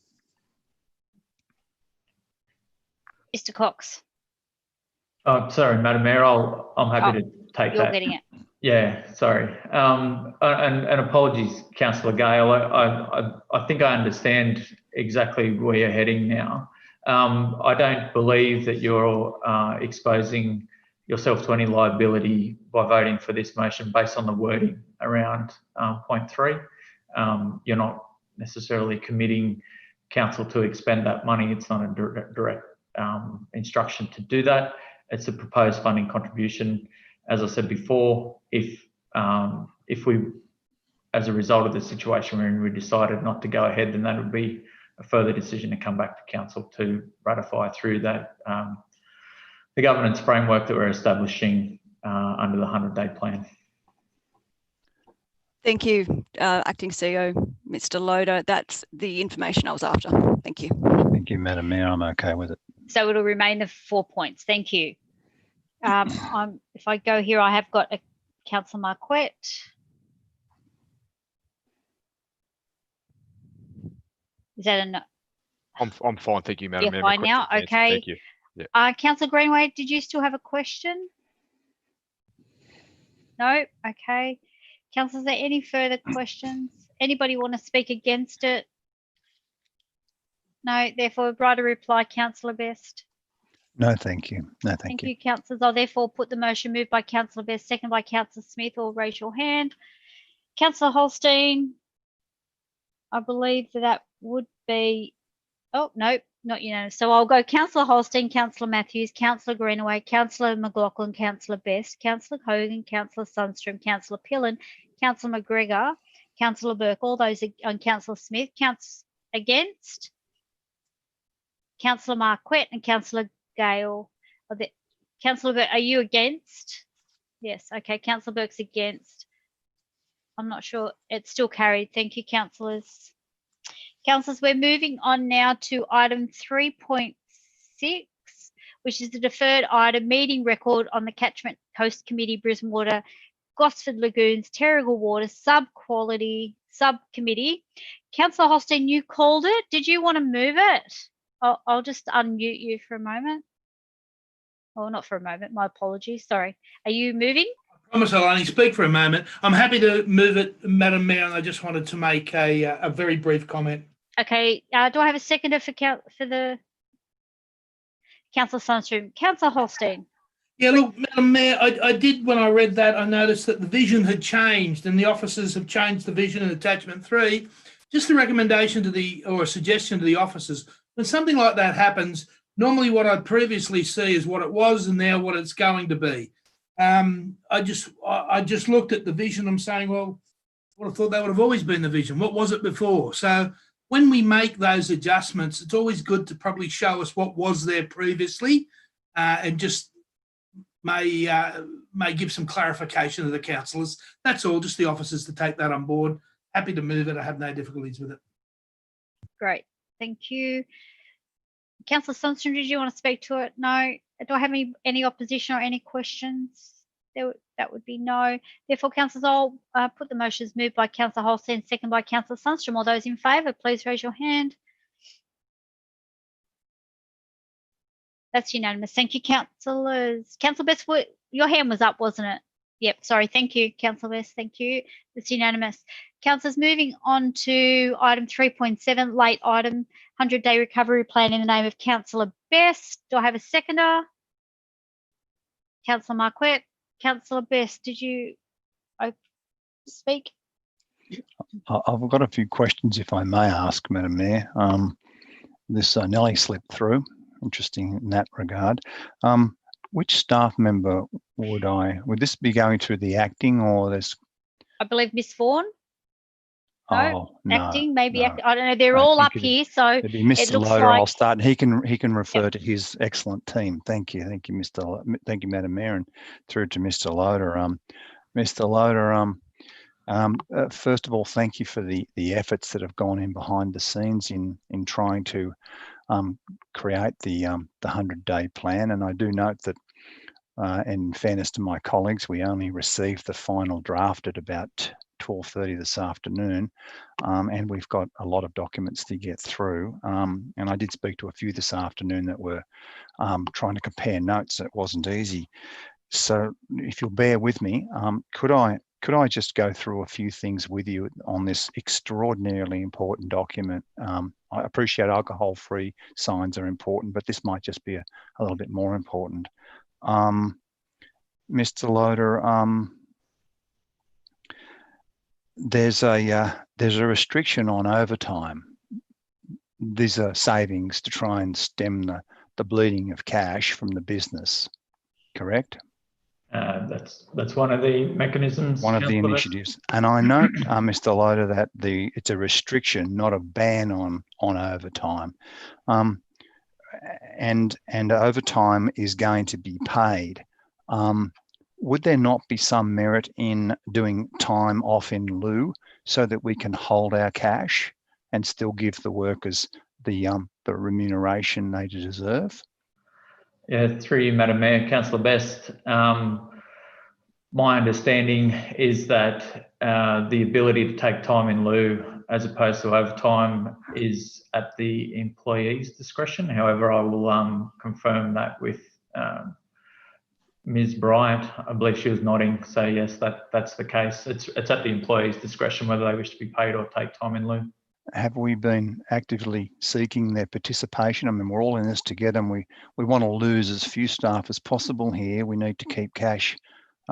Mr. Cox. Oh, sorry, Madam Mayor. I'm happy to take You're that. getting it. Yeah, sorry. And apologies, Councillor Gale. I think I understand exactly where you're heading now. I don't believe that you're exposing yourself to any liability by voting for this motion based on the wording around point 3. You're not necessarily committing council to expend that money. It's not a direct instruction to do that. It's a proposed funding contribution. As I said before, if we, as a result of the situation we're in, we decided not to go ahead, then that would be a further decision to come back to council to ratify through that the governance framework that we're establishing under the 100-day plan. Thank you, Acting CEO, Mr. Loader. That's the information I was after. Thank you. Thank you, Madam Mayor. I'm okay with it. So it'll remain the 4 points. Thank you. If I go here, I have got a Councillor Marquette. Is that enough? I'm fine, thank you, Madam Mayor. You're fine now? Okay. Thank you. Yeah. Councillor Greenway, did you still have a question? No? Okay. Councillor, is there any further questions? Anybody want to speak against it? No, therefore, write a reply, Councillor Best. No, thank you. No, Thank you, councillors. I'll therefore put the motion moved by Councillor Best, second by Councillor Smith, or raise your hand. Councillor Holstein, I believe that would be, oh, no, not unanimous. So I'll go Councillor Holstein, Councillor Matthews, Councillor Greenaway, Councillor McLaughlin, Councillor Best, Councillor Hogan, Councillor Sundstrom, Councillor Pillen, Councillor McGregor, Councillor Burke, all those on Councillor Smith, against, Councillor Marquette and Councillor Gale. Councillor Burke, are you against? Yes, okay, Councillor Burke's against. I'm not sure, it's still carried. Thank you, councillors. Councillors, we're moving on now to item 3.6, which is the deferred item meeting record on the Catchment Coast Committee, Brisbane Water, Gosford Lagoons, Terrigal Water Subcommittee. Councillor Holstein, you called it. Did you want to move it? I'll just unmute you for a moment. Oh, not for a moment. My apologies. Sorry. Are you moving? I promise I'll only speak for a moment. I'm happy to move it, Madam Mayor, and I just wanted to make a very brief comment. Okay. Do I have a seconder for the Councillor Sundstrom? Councillor Holstein. Yeah, look, Madam Mayor, I did, when I read that, I noticed that the vision had changed and the officers have changed the vision in attachment 3. Just a recommendation to or a suggestion to the officers. When something like that happens, normally what I'd previously see is what it was and now what it's going to be. I just looked at the vision. I'm saying, well, I would have thought that would have always been the vision. What was it before? So when we make those adjustments, it's always good to probably show us what was there previously, and just may give some clarification to the councillors. That's all, just the officers to take that on board. Happy to move it. I have no difficulties with it. Great. Thank you. Councillor Sundstrom, did you want to speak to it? No. Do I have any opposition or any questions? That would be no. Therefore, councillors, I'll put the motions moved by Councillor Holstein, second by Councillor Sundstrom. All those in favour, please raise your hand. That's unanimous. Thank you, councillors. Councillor Best, your hand was up, wasn't it? Yep, sorry. Thank you, Councillor Best. Thank you. It's unanimous. Councillors, moving on to item 3.7, late item, 100-day recovery plan in the name of Councillor Best. Do I have a seconder? Councillor Marquette. Councillor Best, did you speak? I've got a few questions, if I may ask, Madam Mayor. This nearly slipped through. Interesting in that regard. Which staff member would this be going through the acting, or there's? I believe Miss Vaughan. No, Oh, no, acting, maybe no. acting. I don't know. They're all up here, so it'd be Mr. it looks Loader. like I'll start. He can refer to his excellent team. Thank you, Mr. Thank you, Madam Mayor, and through to Mr. Loader. Mr. Loader. First of all, thank you for the efforts that have gone in behind the scenes in trying to create the 100-day plan. And I do note that, in fairness to my colleagues, we only received the final draft at about 12:30 this afternoon, and we've got a lot of documents to get through. And I did speak to a few this afternoon that were trying to compare notes. It wasn't easy. So if you'll bear with me, could I just go through a few things with you on this extraordinarily important document? I appreciate alcohol-free signs are important, but this might just be a little bit more important. Mr. Loader, there's a restriction on overtime. These are savings to try and stem the bleeding of cash from the business, correct? That's one of the mechanisms. One of the initiatives. And I note, Mr. Loader, that it's a restriction, not a ban on overtime. And overtime is going to be paid. Would there not be some merit in doing time off in lieu so that we can hold our cash and still give the workers the remuneration they deserve? Yeah, through you, Madam Mayor, Councillor Best. My understanding is that the ability to take time in lieu as opposed to overtime is at the employee's discretion. However, I will confirm that with Ms. Bryant. I believe she was nodding, so yes, that's the case. It's at the employee's discretion whether they wish to be paid or take time in lieu. Have we been actively seeking their participation? I mean, we're all in this together, and we want to lose as few staff as possible here. We need to keep cash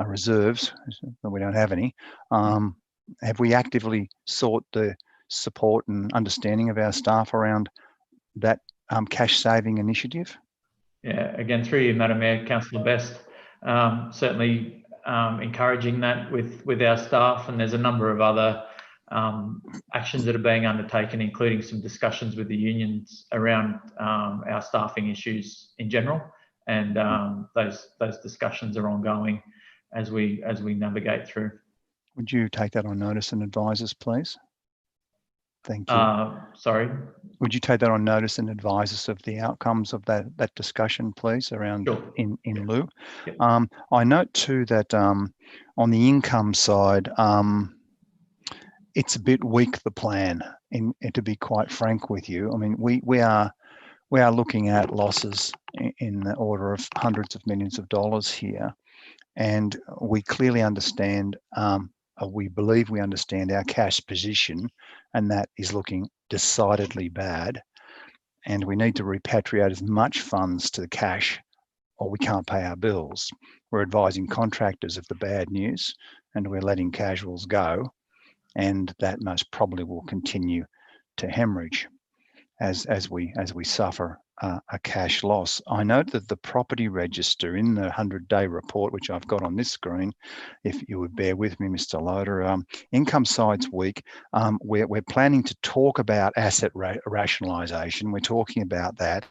reserves, but we don't have any. Have we actively sought the support and understanding of our staff around that cash saving initiative? Yeah, again, through you, Madam Mayor, Councillor Best, certainly encouraging that with our staff, and there's a number of other actions that are being undertaken, including some discussions with the unions around our staffing issues in general, and those discussions are ongoing as we navigate through. Would you take that on notice and advise us, please? Thank you. Sorry? Would you take that on notice and advise us of the outcomes of that discussion, please, around Sure. in lieu? Yep. I note too that on the income side, it's a bit weak, the plan, and to be quite frank with you. I mean, we are looking at losses in the order of hundreds of millions of dollars here, and we clearly understand, we believe we understand our cash position, and that is looking decidedly bad, and we need to repatriate as much funds to the cash or we can't pay our bills. We're advising contractors of the bad news, and we're letting casuals go, and that most probably will continue to hemorrhage as we suffer a cash loss. I note that the property register in the 100-day report, which I've got on this screen, if you would bear with me, Mr. Loader, income side's weak. We're planning to talk about asset rationalisation. We're talking about that.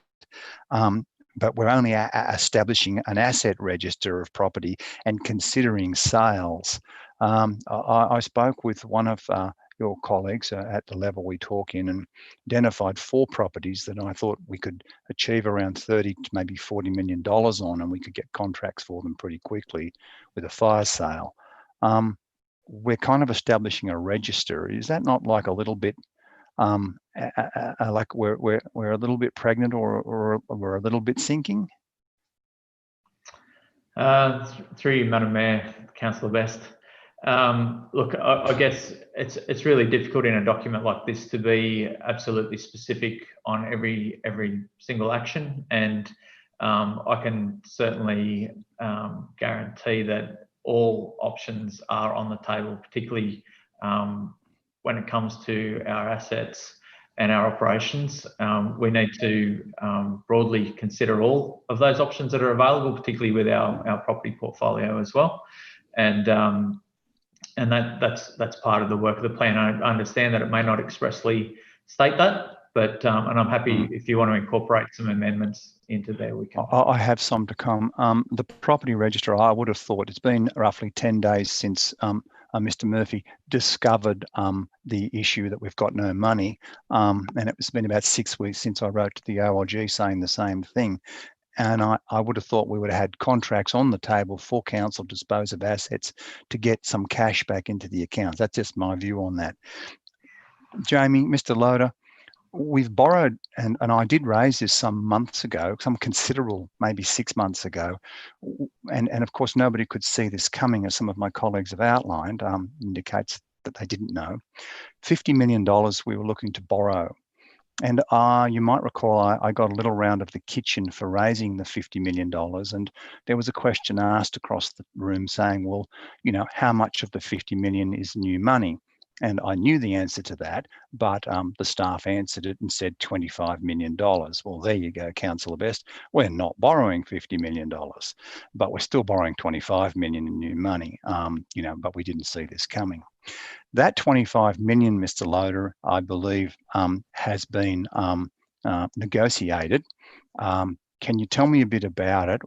But we're only establishing an asset register of property and considering sales. I spoke with one of your colleagues at the level we talk in and identified 4 properties that I thought we could achieve around 30 to maybe $40 million on, and we could get contracts for them pretty quickly with a fire sale. We're kind of establishing a register. Is that not like a little bit like we're a little bit pregnant or we're a little bit sinking? Through you, Madam Mayor, Councillor Best. Look, I guess it's really difficult in a document like this to be absolutely specific on every single action, and I can certainly guarantee that all options are on the table, particularly when it comes to our assets and our operations. We need to broadly consider all of those options that are available, particularly with our property portfolio as well. And that's part of the work of the plan. I understand that it may not expressly state that, but and I'm happy if you want to incorporate some amendments into there. We can. I have some to come. The property registrar, I would have thought it's been roughly 10 days since Mr. Murphy discovered the issue that we've got no money, and it's been about 6 weeks since I wrote to the OLG saying the same thing. And I would have thought we would have had contracts on the table for council to dispose of assets to get some cash back into the accounts. That's just my view on that. Jamie, Mr. Loader, we've borrowed, and I did raise this some months ago, some considerable, maybe 6 months ago. And of course, nobody could see this coming, as some of my colleagues have outlined, indicates that they didn't know. $50 million we were looking to borrow. And you might recall I got a little round of the kitchen for raising the $50 million. And there was a question asked across the room saying, well, you know, how much of the 50 million is new money? And I knew the answer to that, but the staff answered it and said $25 million. Well, there you go, Councillor Best. We're not borrowing $50 million, but we're still borrowing 25 million in new money, you know, but we didn't see this coming. That 25 million, Mr. Loader, I believe has been negotiated. Can you tell me a bit about it?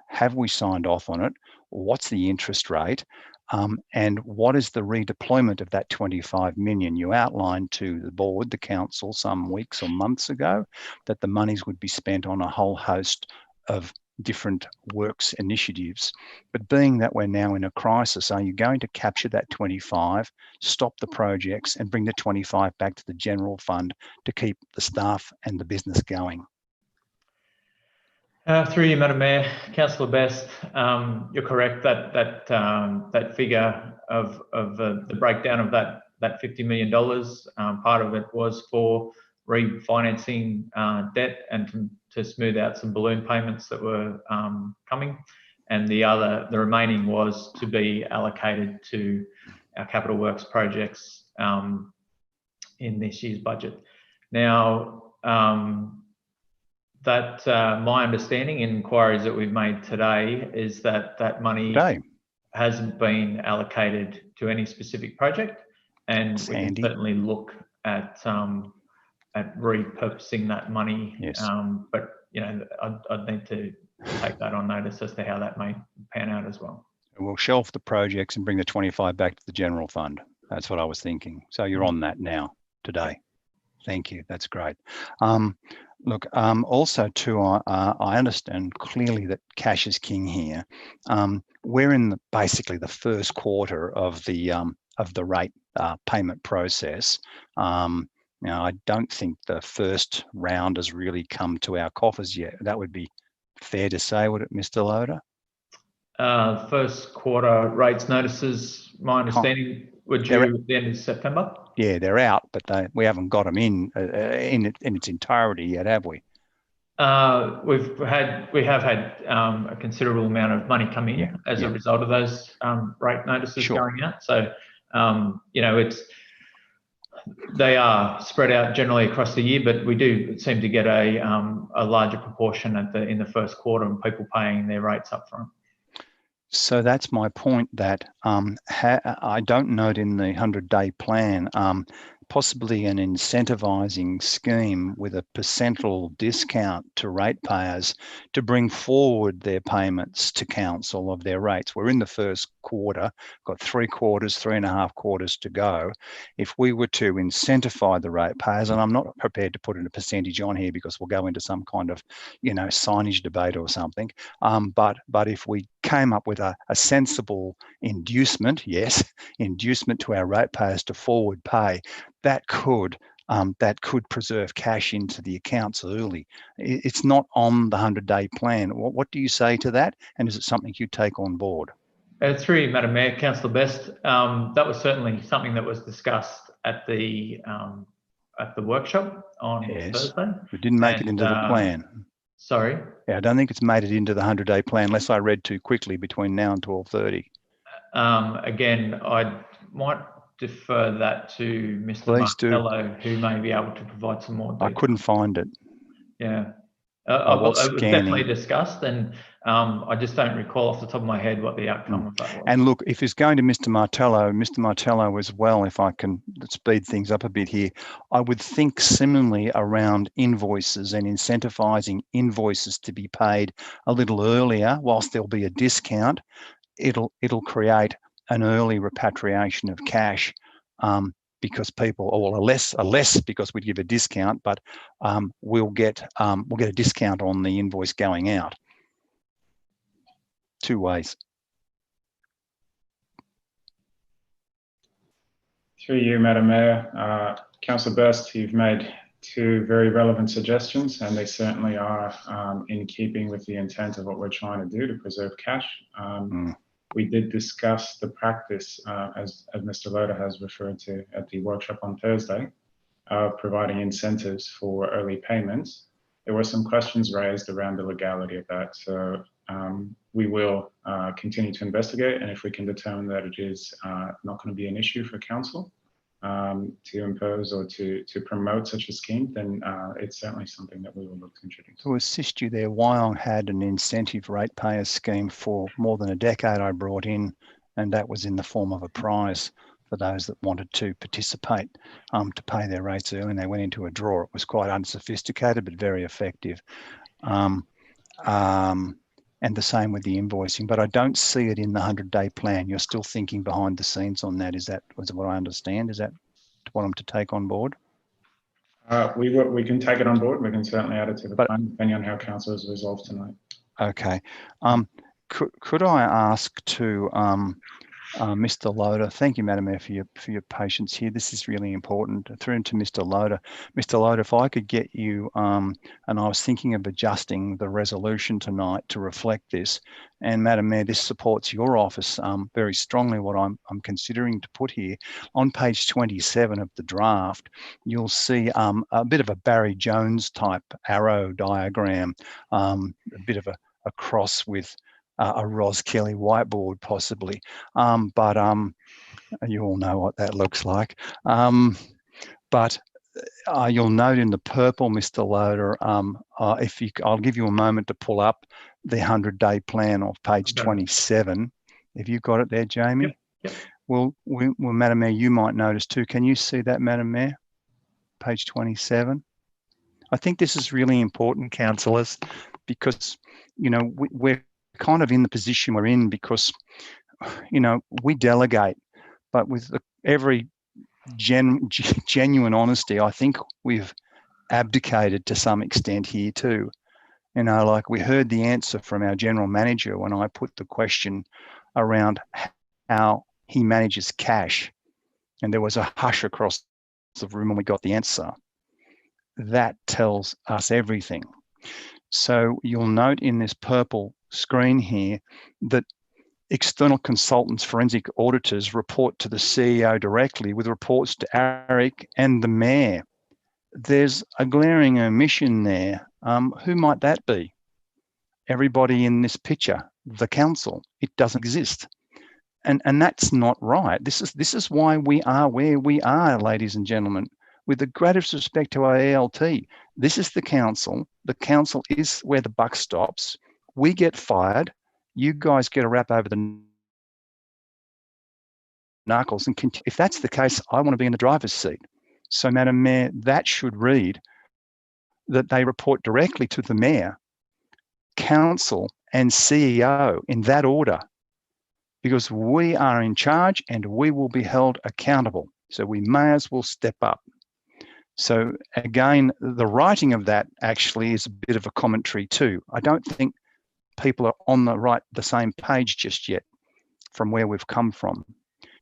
Have we signed off on it? What's the interest rate? And what is the redeployment of that 25 million? You outlined to the board, the council, some weeks or months ago, that the monies would be spent on a whole host of different works initiatives. But being that we're now in a crisis, are you going to capture that 25, stop the projects and bring the 25 back to the general fund to keep the staff and the business going? Through you, Madam Mayor, Councillor Best, you're correct that that figure of the breakdown of that $50 million, part of it was for refinancing debt and to smooth out some balloon payments that were coming, and the remaining was to be allocated to our capital works projects in this year's budget. Now, my understanding in inquiries that we've made today is that that money hasn't been allocated to any specific project, and we can certainly look at repurposing that money. Yes. But you know, I'd need to take that on notice as to how that may pan out as well. We'll shelf the projects and bring the 25 back to the general fund. That's what I was thinking. So you're on that now today. Thank you. That's great. Look, also too, I understand clearly that cash is king here. We're in basically the first quarter of the rate payment process. Now, I don't think the first round has really come to our coffers yet. That would be fair to say, would it, Mr. Loader? First quarter rates notices, my understanding, were due at the end of September. Yeah, they're out, but we haven't got them in its entirety yet, have we? We have had a considerable amount of money come in as a result of those rate notices going out. So, you know, they are spread out generally across the year, but we do seem to get a larger proportion in the first quarter and people paying their rates up front. So that's my point, that I don't note in the 100-day plan possibly an incentivizing scheme with a percentile discount to ratepayers to bring forward their payments to council of their rates. We're in the first quarter, got 3 quarters, 3.5 quarters to go. If we were to incentivize the ratepayers, and I'm not prepared to put in a percentage on here because we'll go into some kind of, you know, signage debate or something, but if we came up with a sensible inducement, inducement to our ratepayers to forward pay, that could that could preserve cash into the accounts early. It's not on the 100-day plan. What do you say to that? And is it something you take on board? Through you, Madam Mayor, Councillor Best, that was certainly something that was discussed at the workshop on Thursday. It didn't make it into the plan. Sorry? Yeah, I don't think it's made it into the 100-day plan unless I read too quickly between now and 12:30. Again, I might defer that to Mr. Martello, who may be able to provide some more detail. I couldn't find it. Yeah. I was it was definitely scanning. discussed, and I just don't recall off the top of my head what the outcome of that was. And look, if it's going to Mr. Martello as well, if I can speed things up a bit here, I would think similarly around invoices and incentivising invoices to be paid a little earlier. Whilst there'll be a discount, it'll create an early repatriation of cash, because people, or a less because we'd give a discount, but we'll get a discount on the invoice going out. Two ways. Through you, Madam Mayor, Councillor Best, you've made two very relevant suggestions, and they certainly are in keeping with the intent of what we're trying to do to preserve cash. We did discuss the practice, as Mr. Loader has referred to at the workshop on Thursday, providing incentives for early payments. There were some questions raised around the legality of that. So we will continue to investigate, and if we can determine that it is not going to be an issue for council to impose or to promote such a scheme, then it's certainly something that we will look to introduce. To assist you there, Wyong had an incentive ratepayer scheme for more than a decade I brought in, and that was in the form of a prize for those that wanted to participate to pay their rates early, and they went into a draw. It was quite unsophisticated, but very effective. And the same with the invoicing, but I don't see it in the 100-day plan. You're still thinking behind the scenes on that. Was what I understand? Is that what I'm to take on board? We can take it on board. We can certainly add it to the plan, depending on how council is resolved tonight. Okay. Could I ask to Mr. Loader, thank you, Madam Mayor, for your patience here. This is really important. Through to Mr. Loader. Mr. Loader, if I could get you, and I was thinking of adjusting the resolution tonight to reflect this. And Madam Mayor, this supports your office very strongly, what I'm considering to put here. On page 27 of the draft, you'll see a bit of a Barry Jones type arrow diagram, a bit of a cross with a Ros Kelly whiteboard possibly, but you all know what that looks like. But you'll note in the purple, Mr. Loader, I'll give you a moment to pull up the 100-day plan of page 27. Have you got it there, Jamie? Yep. Well, Madam Mayor, you might notice too. Can you see that, Madam Mayor? Page 27. I think this is really important, councillors, because, you know, we're kind of in the position we're in because, you know, we delegate, but with every genuine honesty, I think we've abdicated to some extent here too. You know, like we heard the answer from our general manager when I put the question around how he manages cash, and there was a hush across the room when we got the answer. That tells us everything. So you'll note in this purple screen here that external consultants, forensic auditors report to the CEO directly with reports to Eric and the Mayor. There's a glaring omission there. Who might that be? Everybody in this picture, the council. It doesn't exist. And that's not right. This is why we are where we are, ladies and gentlemen. With the greatest respect to our ALT, this is the council. The council is where the buck stops. We get fired. You guys get a rap over the knuckles. And if that's the case, I want to be in the driver's seat. So, Madam Mayor, that should read that they report directly to the Mayor, Council and CEO in that order, because we are in charge and we will be held accountable. So we may as well step up. So again, the writing of that actually is a bit of a commentary too. I don't think people are on the same page just yet from where we've come from.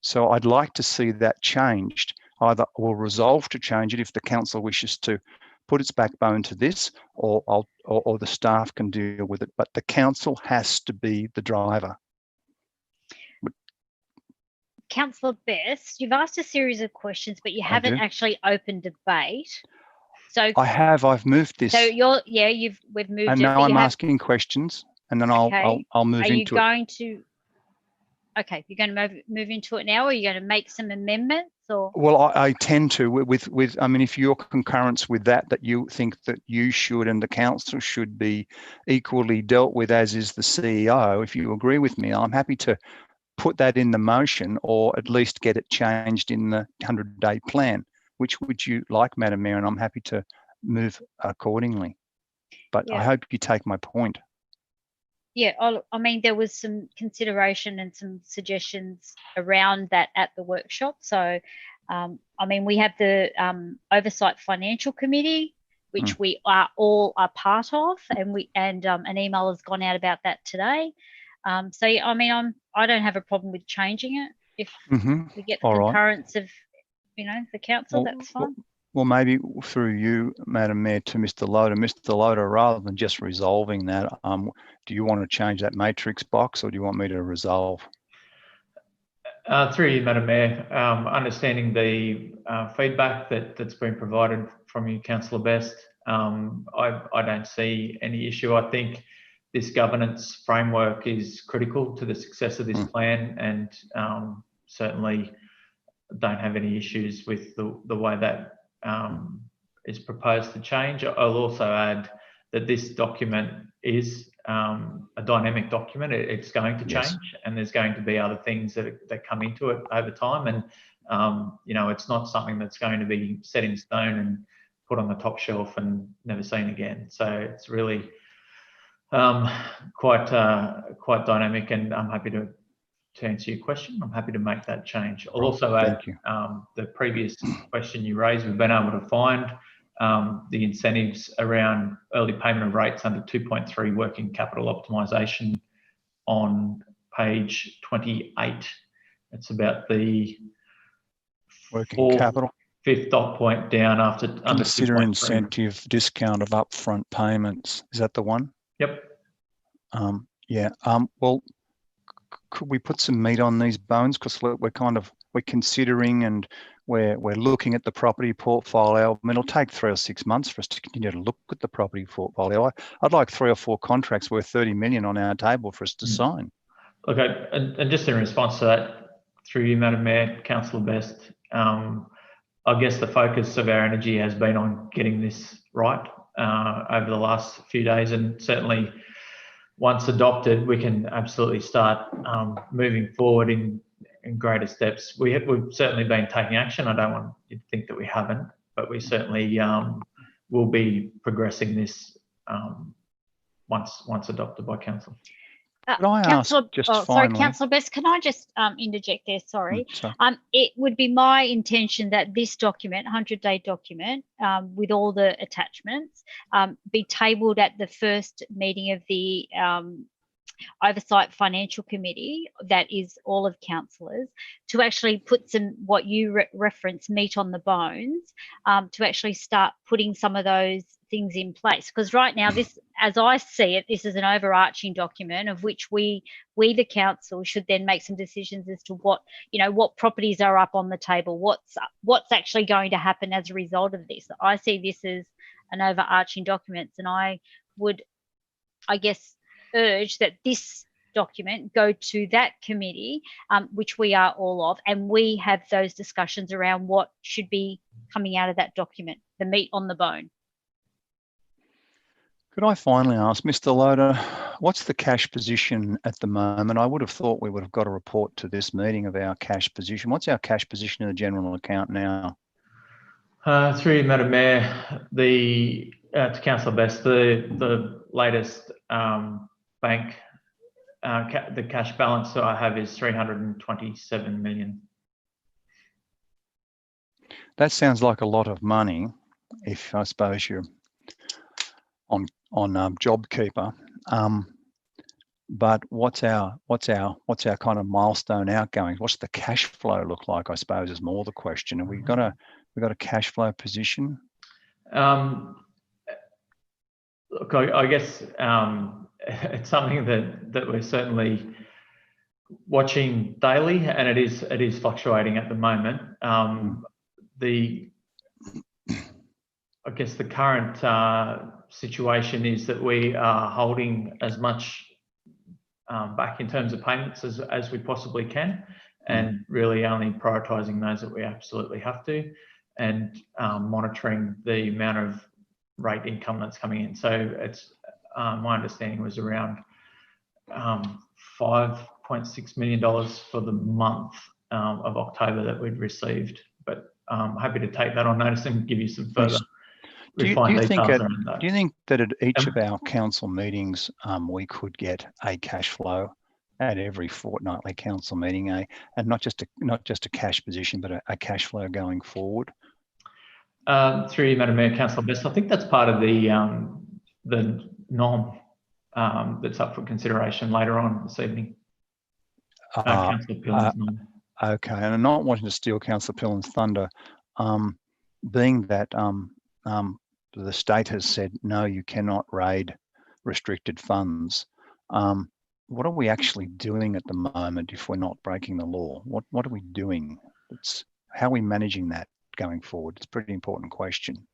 So I'd like to see that changed. either will resolve to change it if the council wishes to put its backbone to this, or the staff can deal with it. But the council has to be the driver. Councillor Best, you've asked a series of questions, but you haven't actually opened debate. So I have. I've moved this. So we've moved and it. now I'm asking questions, and then I'll move into it. Are you going to? Okay, you're going to move into it now, or are you going to make some amendments, or? Well, I tend to with. I mean, if your concurrence with that you think that you should and the council should be equally dealt with, as is the CEO. If you agree with me, I'm happy to put that in the motion, or at least get it changed in the 100-day plan. Which would you like, Madam Mayor? And I'm happy to move accordingly. But I hope you take my point. Yeah, I mean, there was some consideration and some suggestions around that at the workshop. So, I mean, we have the Oversight Financial Committee, which we are all a part of, and an email has gone out about that today. So, I mean, I don't have a problem with changing it if we get the concurrence of, the council. That's fine. Well, maybe through you, Madam Mayor, to Mr. Loader. Mr. Loader, rather than just resolving that, do you want to change that matrix box, or do you want me to resolve? Through you, Madam Mayor, understanding the feedback that's been provided from you, Councillor Best, I don't see any issue. I think this governance framework is critical to the success of this plan, and certainly don't have any issues with the way that is proposed to change. I'll also add that this document is a dynamic document. It's going to change, and there's going to be other things that come into it over time. And it's not something that's going to be set in stone and put on the top shelf and never seen again. So it's really quite dynamic, and I'm happy to answer your question. I'm happy to make that change. I'll also add the previous question you raised. We've been able to find the incentives around early payment of rates under 2.3 working capital optimisation on page 28. It's about the working capital. Fifth dot point down after consider incentive discount of upfront payments. Is that the one? Yep. Well, could we put some meat on these bones, because we're considering and we're looking at the property portfolio. I mean, it'll take 3 or 6 months for us to continue to look at the property portfolio. I'd like 3 or 4 contracts worth 30 million on our table for us to sign. Okay, and just in response to that, through you, Madam Mayor, Councillor Best, I guess the focus of our energy has been on getting this right over the last few days, and certainly once adopted, we can absolutely start moving forward in greater steps. We've certainly been taking action. I don't want you to think that we haven't, but we certainly will be progressing this once adopted by council. Could I ask, sorry, Councillor Best, can I just interject there? Sorry. It would be my intention that this document, 100-day document, with all the attachments, be tabled at the first meeting of the Oversight Financial Committee, that is all of councillors, to actually put some, what you reference, meat on the bones, to actually start putting some of those things in place. Because right now, this, as I see it, this is an overarching document of which we the council should then make some decisions as to what properties are up on the table, what's actually going to happen as a result of this. I see this as an overarching document, and I would, I guess, urge that this document go to that committee, which we are all of, and we have those discussions around what should be coming out of that document, the meat on the bone. Could I finally ask, Mr. Loader, what's the cash position at the moment? I would have thought we would have got a report to this meeting of our cash position. What's our cash position in the general account now? Through you, Madam Mayor, to Councillor Best, the latest bank, the cash balance that I have is 327 million. That sounds like a lot of money, if I suppose you're on JobKeeper. but what's our kind of milestone outgoing? What's the cash flow look like? I suppose is more the question. And we've got a cash flow position. Look, I guess it's something that we're certainly watching daily, and it is fluctuating at the moment. I guess the current situation is that we are holding as much back in terms of payments as we possibly can, and really only prioritising those that we absolutely have to, and monitoring the amount of rate income that's coming in. So it's my understanding was around $5.6 million for the month of October that we'd received, but I'm happy to take that on notice and give you some further refined details around that. Do you think that at each of our council meetings we could get a cash flow at every fortnightly council meeting, and not just a cash position, but a cash flow going forward? Through you, Madam Mayor, Councillor Best, I think that's part of the norm that's up for consideration later on this evening. Councillor Pillen's norm. Okay, and I'm not wanting to steal Councillor Pillen's thunder, being that the state has said no, you cannot raid restricted funds. What are we actually doing at the moment if we're not breaking the law? What are we doing? How are we managing that going forward? It's a pretty important question.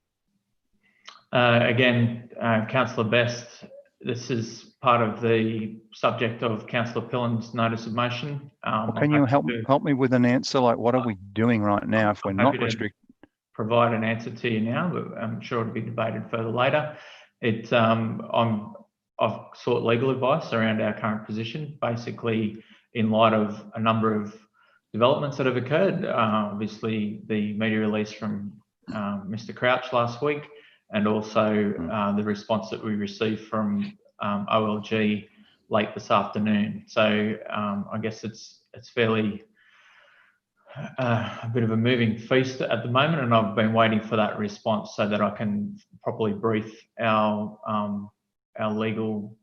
Again, Councillor Best, this is part of the subject of Councillor Pillen's notice of motion. Well, can you help me with an answer? Like, what are we doing right now if we're not restricted? Provide an answer to you now, but I'm sure it'll be debated further later. I've sought legal advice around our current position, basically in light of a number of developments that have occurred. Obviously, the media release from Mr. Crouch last week, and also the response that we received from OLG late this afternoon. So I guess it's fairly a bit of a moving feast at the moment, and I've been waiting for that response so that I can properly brief our legal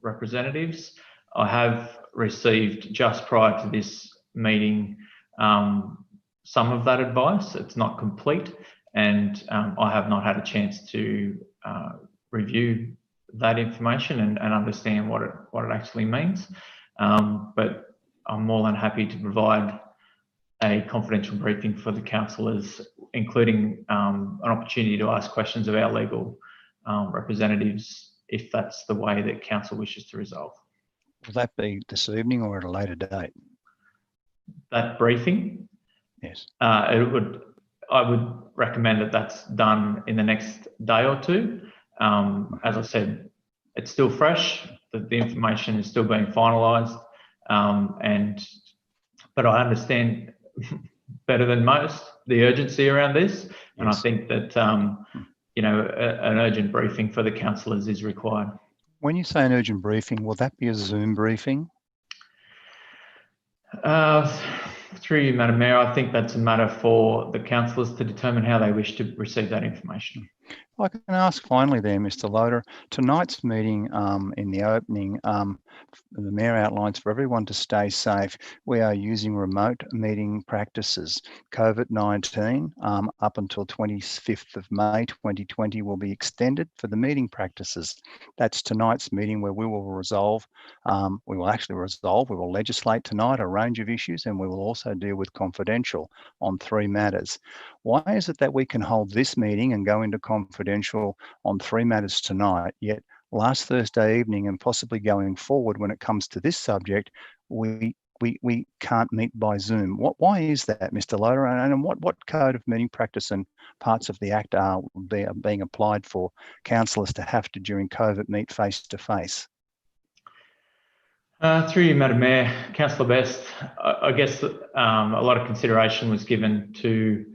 representatives. I have received just prior to this meeting some of that advice. It's not complete, and I have not had a chance to review that information and understand what it actually means. But I'm more than happy to provide a confidential briefing for the councillors, including an opportunity to ask questions of our legal representatives if that's the way that council wishes to resolve. Will that be this evening or at a later date? That briefing? Yes. I would recommend that that's done in the next day or two. As I said, it's still fresh. The information is still being finalised, but I understand better than most the urgency around this, and yes. I think that an urgent briefing for the councillors is required. When you say an urgent briefing, will that be a Zoom briefing? Through you, Madam Mayor, I think that's a matter for the councillors to determine how they wish to receive that information. I can ask finally there, Mr. Loader, tonight's meeting in the opening, the Mayor outlines for everyone to stay safe. We are using remote meeting practices. COVID-19 up until 25th of May 2020 will be extended for the meeting practices. That's tonight's meeting where we will we will legislate tonight a range of issues, and we will also deal with confidential on 3 matters. Why is it that we can hold this meeting and go into confidential on 3 matters tonight, yet last Thursday evening and possibly going forward when it comes to this subject, we can't meet by Zoom? Why is that, Mr. Loader? And what code of meeting practice and parts of the Act are being applied for councillors to have to, during COVID, meet face-to-face? Through you, Madam Mayor, Councillor Best, I guess a lot of consideration was given to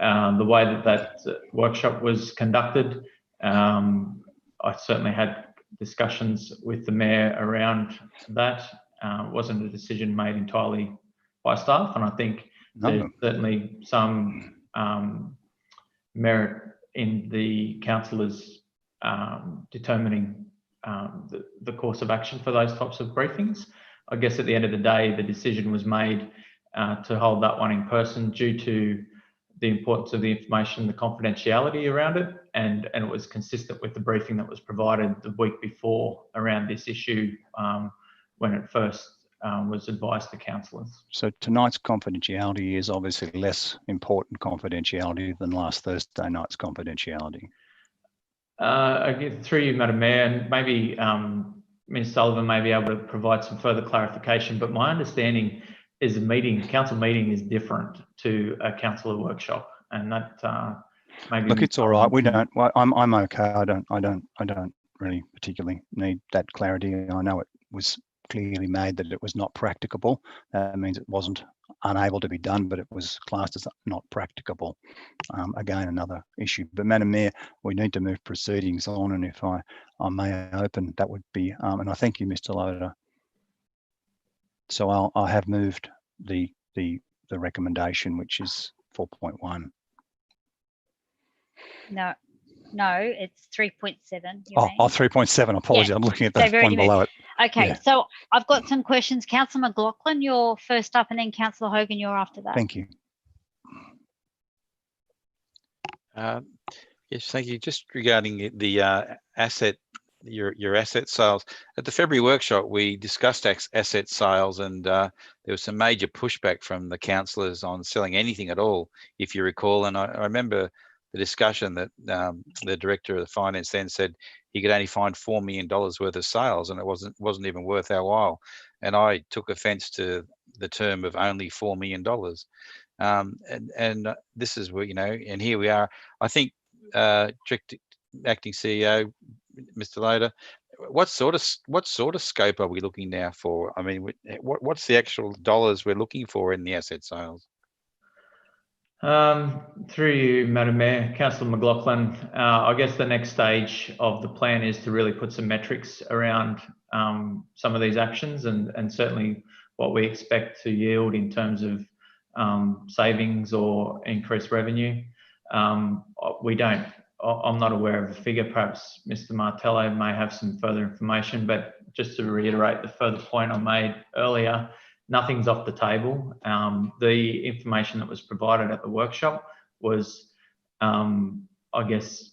the way that workshop was conducted. I certainly had discussions with the Mayor around that. It wasn't a decision made entirely by staff, and I think there's certainly some merit in the councillors determining the course of action for those types of briefings. I guess at the end of the day, the decision was made to hold that one in person due to the importance of the information, the confidentiality around it, and it was consistent with the briefing that was provided the week before around this issue when it first was advised to councillors. So tonight's confidentiality is obviously less important confidentiality than last Thursday night's confidentiality. Again, through you, Madam Mayor, and maybe Ms Sullivan may be able to provide some further clarification, but my understanding is a council meeting is different to a councillor workshop, and that maybe. Look, it's all right. We don't. I'm okay. I don't really particularly need that clarity. I know it was clearly made that it was not practicable. That means it wasn't unable to be done, but it was classed as not practicable. Again, another issue. But Madam Mayor, we need to move proceedings on, and if I may open, that would be. And I thank you, Mr. Loader. So I have moved the recommendation, which is 4.1. No, it's 3.7. Oh, 3.7. Apologies. Yeah. I'm looking at the one below it. Okay, yeah. So I've got some questions. Councillor McLaughlin, you're first up, and then Councillor Hogan, you're after that. Thank you. Yes, thank you. Just regarding the asset, your asset sales. At the February workshop, we discussed asset sales, and there was some major pushback from the councillors on selling anything at all, if you recall. And I remember the discussion that the director of the finance then said he could only find $4 million worth of sales, and it wasn't even worth our while. And I took offence to the term of only $4 million. And this is where, and here we are. I think acting CEO, Mr. Loader, what sort of scope are we looking now for? I mean, what's the actual dollars we're looking for in the asset sales? Through you, Madam Mayor, Councillor McLaughlin, I guess the next stage of the plan is to really put some metrics around some of these actions, and certainly what we expect to yield in terms of savings or increased revenue. I'm not aware of a figure. Perhaps Mr. Martello may have some further information, but just to reiterate the further point I made earlier, nothing's off the table. The information that was provided at the workshop was, I guess,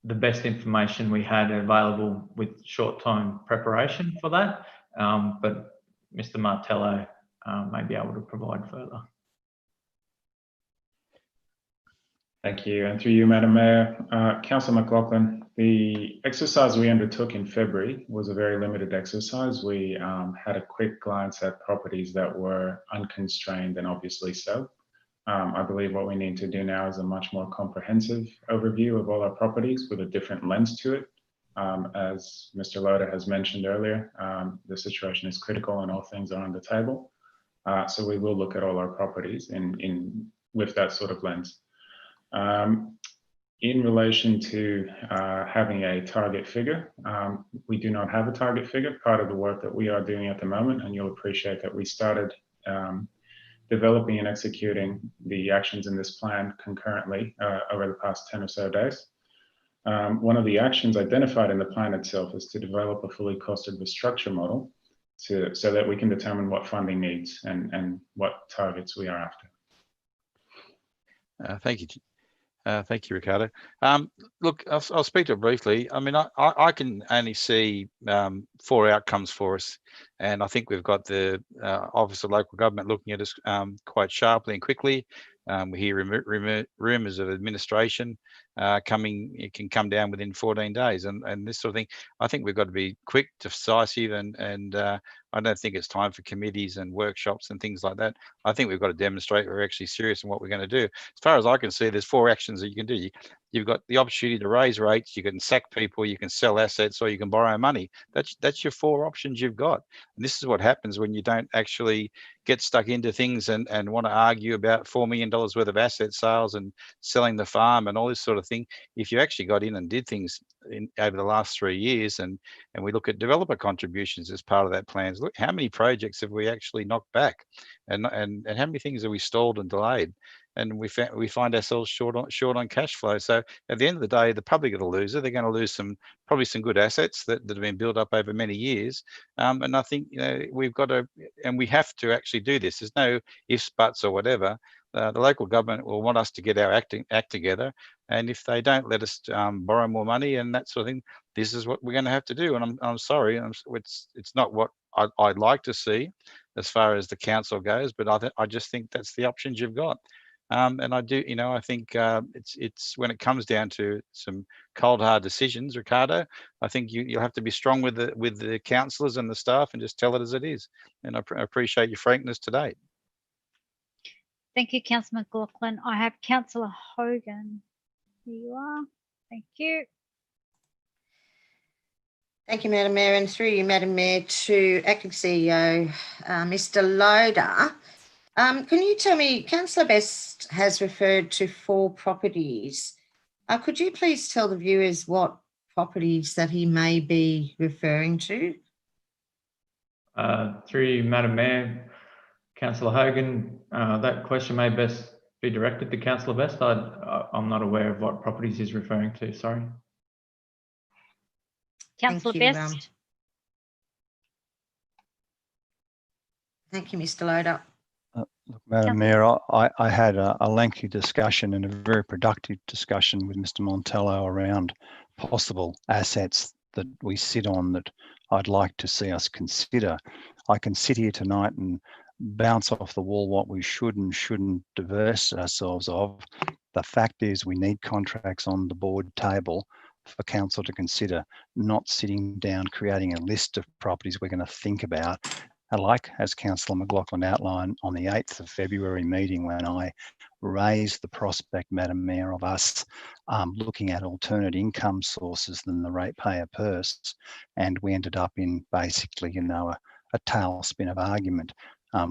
the best information we had available with short-term preparation for that. But Mr. Martello may be able to provide further. Thank you. And through you, Madam Mayor, Councillor McLaughlin, the exercise we undertook in February was a very limited exercise. We had a quick glance at properties that were unconstrained and obviously so. I believe what we need to do now is a much more comprehensive overview of all our properties with a different lens to it. As Mr. Loader has mentioned earlier, the situation is critical and all things are on the table. So we will look at all our properties with that sort of lens. In relation to having a target figure, we do not have a target figure. Part of the work that we are doing at the moment, and you'll appreciate that we started developing and executing the actions in this plan concurrently over the past 10 or so days. One of the actions identified in the plan itself is to develop a fully costed restructure model so that we can determine what funding needs and what targets we are after. Thank you. Thank you, Ricardo. Look, I'll speak to it briefly. I mean, I can only see 4 outcomes for us, and I think we've got the Office of Local Government looking at us quite sharply and quickly. We hear rumours of administration it can come down within 14 days, and this sort of thing. I think we've got to be quick, decisive, and I don't think it's time for committees and workshops and things like that. I think we've got to demonstrate we're actually serious in what we're going to do. As far as I can see, there's 4 actions that you can do. You've got the opportunity to raise rates, you can sack people, you can sell assets, or you can borrow money. That's your 4 options you've got. And this is what happens when you don't actually get stuck into things and want to argue about $4 million worth of asset sales and selling the farm and all this sort of thing. If you actually got in and did things over the last 3 years, and we look at developer contributions as part of that plan, look how many projects have we actually knocked back, and how many things have we stalled and delayed. and we find ourselves short on cash flow. So at the end of the day, the public are the loser. They're going to lose probably some good assets that have been built up over many years. And I think we've got to, and we have to actually do this. There's no ifs, buts, or whatever. The local government will want us to get our act together, and if they don't let us borrow more money and that sort of thing, this is what we're going to have to do. And I'm sorry, it's not what I'd like to see as far as the council goes, but I just think that's the options you've got. And I do, I think it's when it comes down to some cold hard decisions, Ricardo, I think you'll have to be strong with the councillors and the staff and just tell it as it is. And I appreciate your frankness today. Thank you, Councillor McLaughlin. I have Councillor Hogan. Here you are. Thank you. Thank you, Madam Mayor, and through you, Madam Mayor, to Acting CEO, Mr. Loader. Can you tell me, Councillor Best has referred to 4 properties. Could you please tell the viewers what properties that he may be referring to? Through you, Madam Mayor, Councillor Hogan, that question may best be directed to Councillor Best. I'm not aware of what properties he's referring to, sorry. Councillor Best. Thank you, Mr. Loader. Look, Madam Mayor, I had a lengthy discussion and a very productive discussion with Mr. Montello around possible assets that we sit on that I'd like to see us consider. I can sit here tonight and bounce off the wall what we should and shouldn't divest ourselves of. The fact is we need contracts on the board table for council to consider, not sitting down creating a list of properties we're going to think about. And like as Councillor McLaughlin outlined on the 8th of February meeting when I raised the prospect, Madam Mayor, of us looking at alternate income sources than the ratepayer purse, and we ended up in basically, a tailspin of argument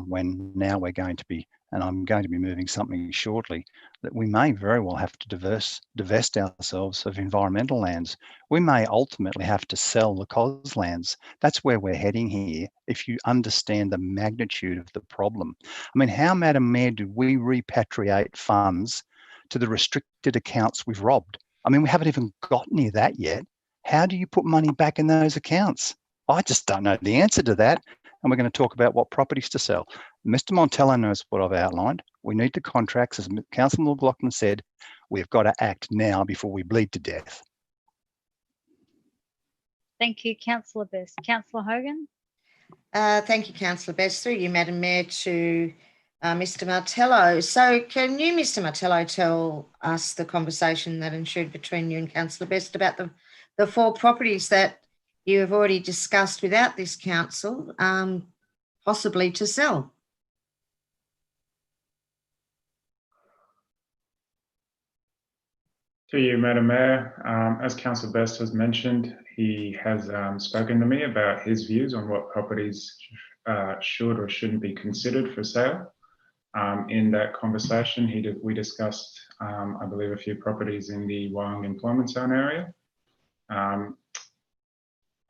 when now we're going to be, and I'm going to be moving something shortly, that we may very well have to divest ourselves of environmental lands. We may ultimately have to sell the COS lands. That's where we're heading here, if you understand the magnitude of the problem. I mean, how, Madam Mayor, do we repatriate funds to the restricted accounts we've robbed? I mean, we haven't even got near that yet. How do you put money back in those accounts? I just don't know the answer to that. And we're going to talk about what properties to sell. Mr. Montello knows what I've outlined. We need the contracts, as Councillor McLaughlin said, we've got to act now before we bleed to death. Thank you, Councillor Best. Councillor Hogan. Thank you, Councillor Best. Through you, Madam Mayor, to Mr. Martello. So can you, Mr. Martello, tell us the conversation that ensued between you and Councillor Best about the 4 properties that you have already discussed without this council, possibly to sell? To you, Madam Mayor, as Councillor Best has mentioned, he has spoken to me about his views on what properties should or shouldn't be considered for sale. In that conversation, we discussed, I believe, a few properties in the Wyong Employment Zone area.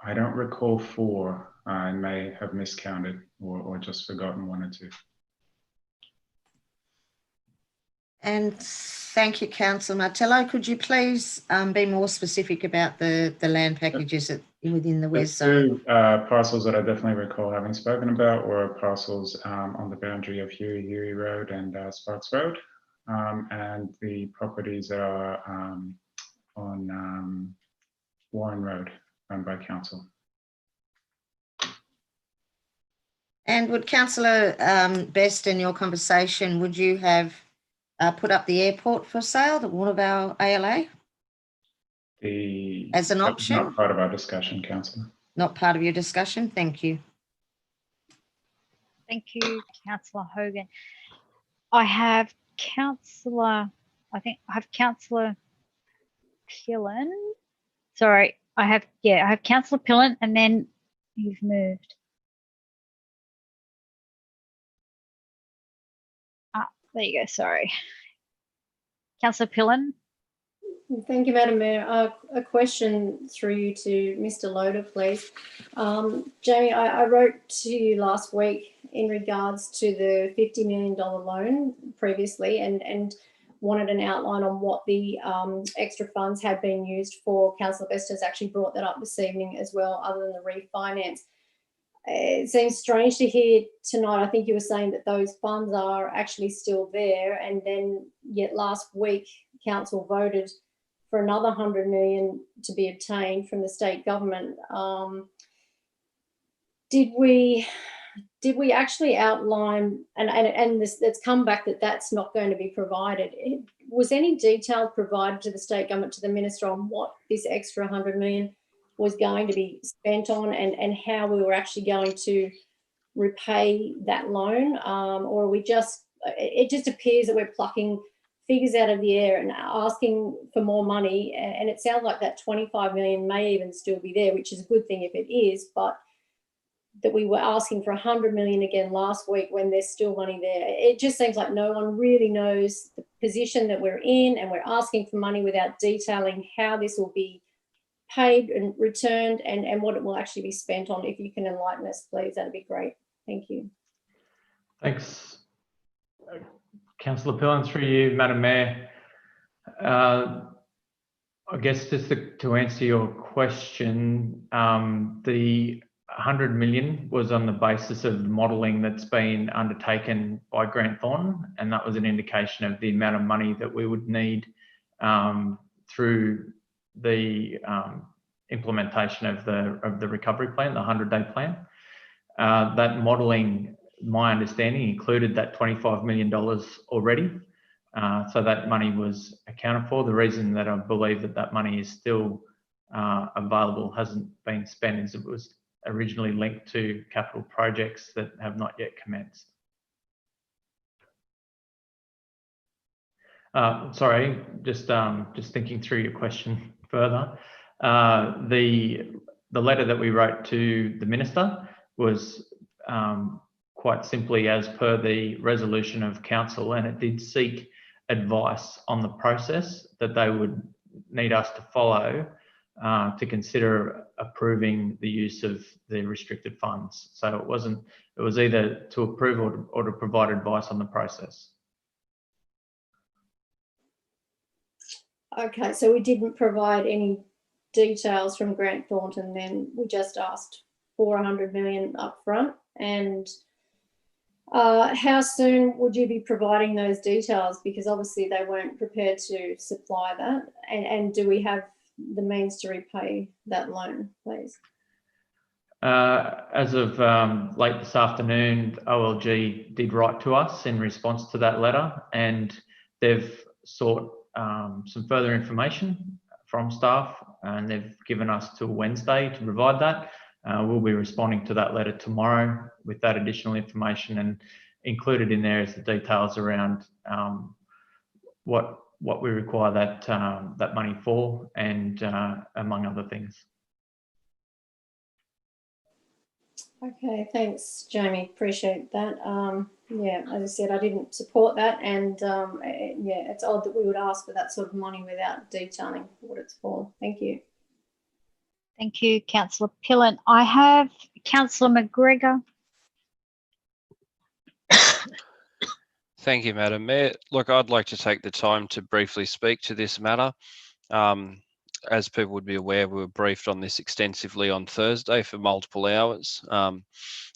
I don't recall 4. I may have miscounted or just forgotten 1 or 2. And Thank you, Councillor Martello. Could you please be more specific about the land packages within the West Zone? 2 parcels that I definitely recall having spoken about were parcels on the boundary of Huey Road and Sparks Road, and the properties that are on Warren Road, owned by council. And would Councillor Best, in your conversation, would you have put up the airport for sale, the Warrnambool ALA? As an option? Not part of our discussion, Councillor. Not part of your discussion. Thank you. Thank you, Councillor Hogan. I have Councillor Pillen. Sorry, I have Councillor Pillen, and then you've moved. There you go, sorry. Councillor Pillen. Thank you, Madam Mayor. A question through you to Mr. Loader, please. Jamie, I wrote to you last week in regards to the $50 million loan previously and wanted an outline on what the extra funds had been used for. Councillor Best has actually brought that up this evening as well, other than the refinance. It seems strange to hear tonight. I think you were saying that those funds are actually still there, and then yet last week Council voted for another 100 million to be obtained from the state government. Did we actually outline, and it's come back that that's not going to be provided? Was any detail provided to the state government, to the minister, on what this extra 100 million was going to be spent on, and how we were actually going to repay that loan? Or are we just, it just appears that we're plucking figures out of the air and asking for more money, and it sounds like that 25 million may even still be there, which is a good thing if it is, but that we were asking for 100 million again last week when there's still money there. It just seems like no one really knows the position that we're in, and we're asking for money without detailing how this will be paid and returned, and what it will actually be spent on. If you can enlighten us, please, that'd be great. Thank you. Thanks. Councillor Pillen, through you, Madam Mayor. I guess just to answer your question, the 100 million was on the basis of the modelling that's been undertaken by Grant Thornton, and that was an indication of the amount of money that we would need through the implementation of the recovery plan, the 100-day plan. That modelling, my understanding, included that $25 million already. So that money was accounted for. The reason that I believe that money is still available, hasn't been spent, is it was originally linked to capital projects that have not yet commenced. Sorry, just thinking through your question further. The letter that we wrote to the minister was quite simply as per the resolution of council, and it did seek advice on the process that they would need us to follow to consider approving the use of the restricted funds. So it was either to approve or to provide advice on the process. Okay, so we didn't provide any details from Grant Thornton then. We just asked for 100 million up front. And how soon would you be providing those details? Because obviously they weren't prepared to supply that. And do we have the means to repay that loan, please? As of late this afternoon, OLG did write to us in response to that letter, and they've sought some further information from staff, and they've given us till Wednesday to provide that. We'll be responding to that letter tomorrow with that additional information, and included in there is the details around what we require that money for, and among other things. Okay, thanks, Jamie. Appreciate that. Yeah, as I said, I didn't support that, and yeah, it's odd that we would ask for that sort of money without detailing what it's for. Thank you. Thank you, Councillor Pillen. I have Councillor McGregor. Thank you, Madam Mayor. Look, I'd like to take the time to briefly speak to this matter. As people would be aware, we were briefed on this extensively on Thursday for multiple hours.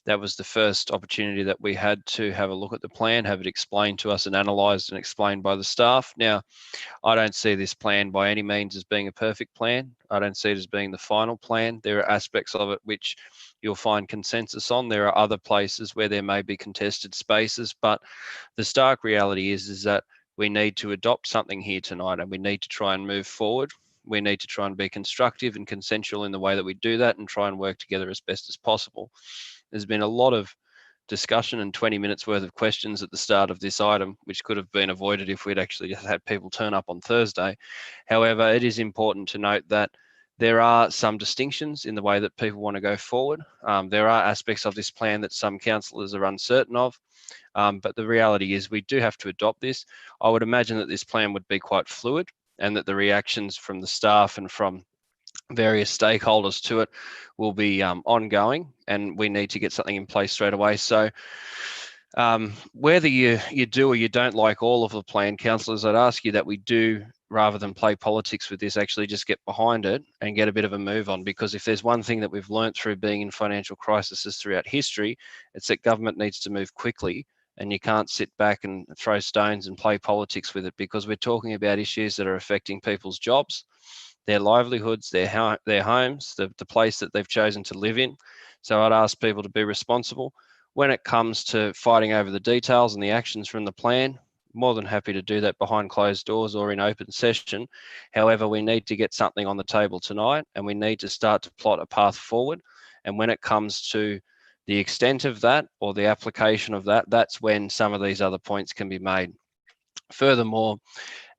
That was the first opportunity that we had to have a look at the plan, have it explained to us and analysed and explained by the staff. Now, I don't see this plan by any means as being a perfect plan. I don't see it as being the final plan. There are aspects of it which you'll find consensus on. There are other places where there may be contested spaces, but the stark reality is that we need to adopt something here tonight, and we need to try and move forward. We need to try and be constructive and consensual in the way that we do that, and try and work together as best as possible. There's been a lot of discussion and 20 minutes worth of questions at the start of this item, which could have been avoided if we'd actually just had people turn up on Thursday. However, it is important to note that there are some distinctions in the way that people want to go forward. There are aspects of this plan that some councillors are uncertain of, but the reality is we do have to adopt this. I would imagine that this plan would be quite fluid. and that the reactions from the staff and from various stakeholders to it will be ongoing, and we need to get something in place straight away. So whether you do or you don't like all of the plan, councillors, I'd ask you that we do, rather than play politics with this, actually just get behind it and get a bit of a move on. Because if there's one thing that we've learnt through being in financial crises throughout history, it's that government needs to move quickly, and you can't sit back and throw stones and play politics with it, because we're talking about issues that are affecting people's jobs, their livelihoods, their homes, the place that they've chosen to live in. So I'd ask people to be responsible. When it comes to fighting over the details and the actions from the plan, more than happy to do that behind closed doors or in open session. However, we need to get something on the table tonight, and we need to start to plot a path forward. And when it comes to the extent of that or the application of that, that's when some of these other points can be made. Furthermore,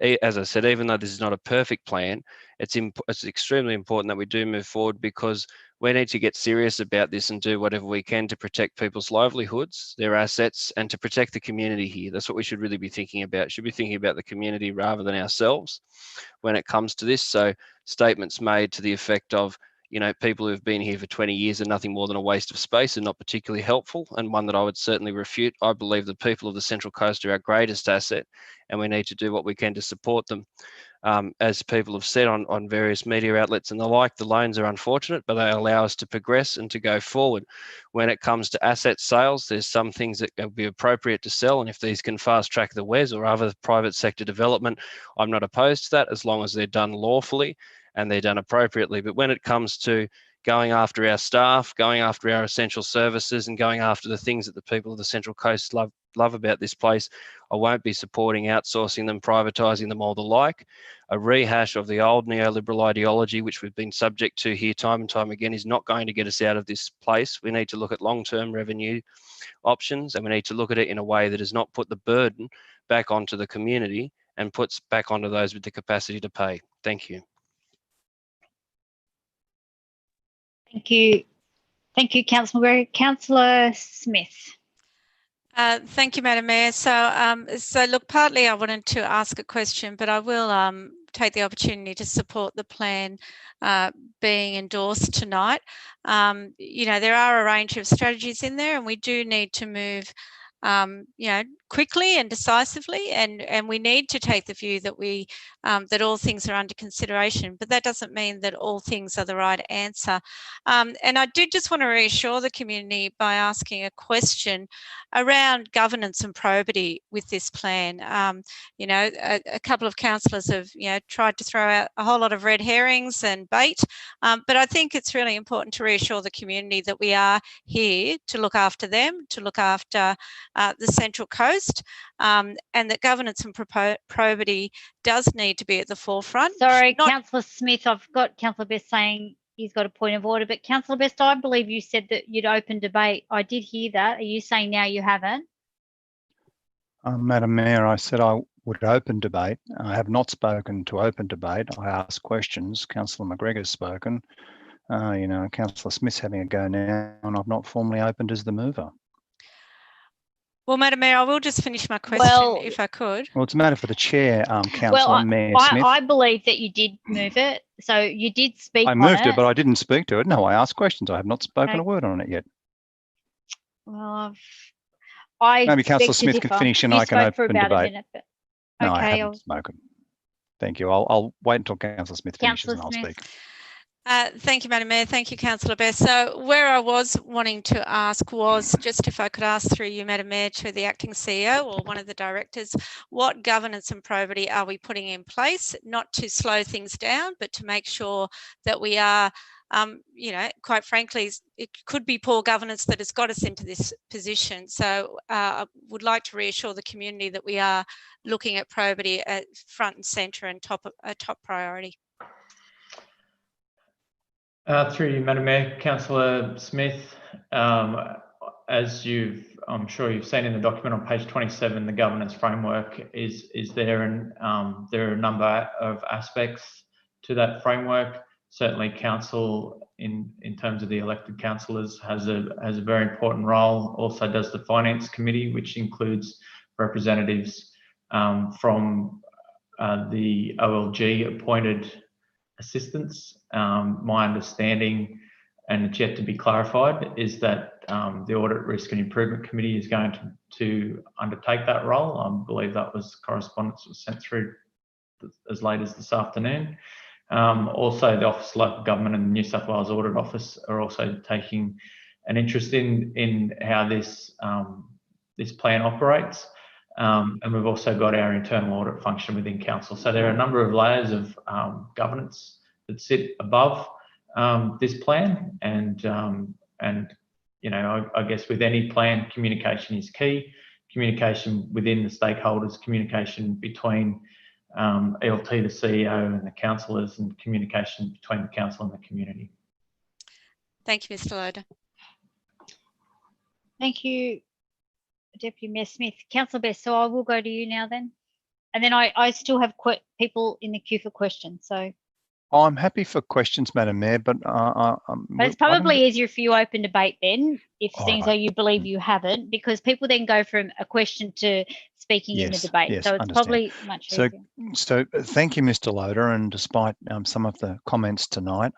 as I said, even though this is not a perfect plan, it's extremely important that we do move forward, because we need to get serious about this and do whatever we can to protect people's livelihoods, their assets, and to protect the community here. That's what we should really be thinking about. Should be thinking about the community rather than ourselves when it comes to this. So statements made to the effect of, you know, people who've been here for 20 years are nothing more than a waste of space and not particularly helpful, and one that I would certainly refute. I believe the people of the Central Coast are our greatest asset, and we need to do what we can to support them. As people have said on various media outlets and the like, the loans are unfortunate, but they allow us to progress and to go forward. When it comes to asset sales, there's some things that will be appropriate to sell, and if these can fast track the WES or other private sector development, I'm not opposed to that, as long as they're done lawfully and they're done appropriately. But when it comes to going after our staff, going after our essential services, and going after the things that the people of the Central Coast love about this place, I won't be supporting outsourcing them, privatising them, or the like. A rehash of the old neoliberal ideology, which we've been subject to here time and time again, is not going to get us out of this place. We need to look at long-term revenue options, and we need to look at it in a way that does not put the burden back onto the community and puts back onto those with the capacity to pay. Thank you. Thank you. Thank you, Councillor McGregor. Councillor Smith. Thank you, Madam Mayor. So look, partly I wanted to ask a question, but I will take the opportunity to support the plan being endorsed tonight. You know, there are a range of strategies in there, and we do need to move you know, quickly and decisively, and we need to take the view that we that all things are under consideration, but that doesn't mean that all things are the right answer. And I did just want to reassure the community by asking a question around governance and probity with this plan. You know, a couple of councillors have, you know, tried to throw out a whole lot of red herrings and bait, but I think it's really important to reassure the community that we are here to look after them, to look after the Central Coast, and that governance and probity does need to be at the forefront. Sorry, Councillor Smith, I've got Councillor Best saying he's got a point of order, but Councillor Best, I believe you said that you'd open debate. I did hear that. Are you saying now you haven't? Madam Mayor, I said I would open debate. I have not spoken to open debate. I asked questions. Councillor McGregor's spoken. You know, Councillor Smith's having a go now, and I've not formally opened as the mover. Well, Madam Mayor, I will just finish my question if I could. Well, it's a matter for the chair, Councillor Mayor Smith. I believe that you did move it, so you did speak on it. I moved it, but I didn't speak to it. No, I asked questions. I have not spoken a word on it yet. Well, maybe Councillor Smith can finish and I can open debate. No, okay, I haven't spoken. Thank you. I'll wait until Councillor Smith finishes and I'll speak. Thank you, Madam Mayor. Thank you, Councillor Best. So where I was wanting to ask was just if I could ask through you, Madam Mayor, to the acting CEO or one of the directors, what governance and probity are we putting in place, not to slow things down, but to make sure that we are, you know, quite frankly, it could be poor governance that has got us into this position. So I would like to reassure the community that we are looking at probity at front and centre and a top priority. Through you, Madam Mayor, Councillor Smith, as I'm sure you've seen in the document on page 27, the governance framework is there, and there are a number of aspects to that framework. Certainly, council, in terms of the elected councillors, has a very important role. Also, does the finance committee, which includes representatives from the OLG appointed assistants. My understanding, and it's yet to be clarified, is that the Audit, Risk and Improvement Committee is going to undertake that role. I believe that was correspondence was sent through as late as this afternoon. Also, the Office of Local Government and the New South Wales Audit Office are also taking an interest in how this this plan operates. And we've also got our internal audit function within council. So there are a number of layers of governance that sit above this plan, and you know, I guess with any plan, communication is key. Communication within the stakeholders, communication between ELT, the CEO, and the councillors, and communication between the council and the community. Thank you, Mr. Loader. Thank you, Deputy Mayor Smith. Councillor Best, so I will go to you now then. And then I still have people in the queue for questions. So I'm happy for questions, Madam Mayor, but it's probably easier for you open debate then, if things right. are you believe you haven't, because people then go from a question to speaking in the debate. Yes, so it's probably much easier. So thank you, Mr. Loader. And despite some of the comments tonight,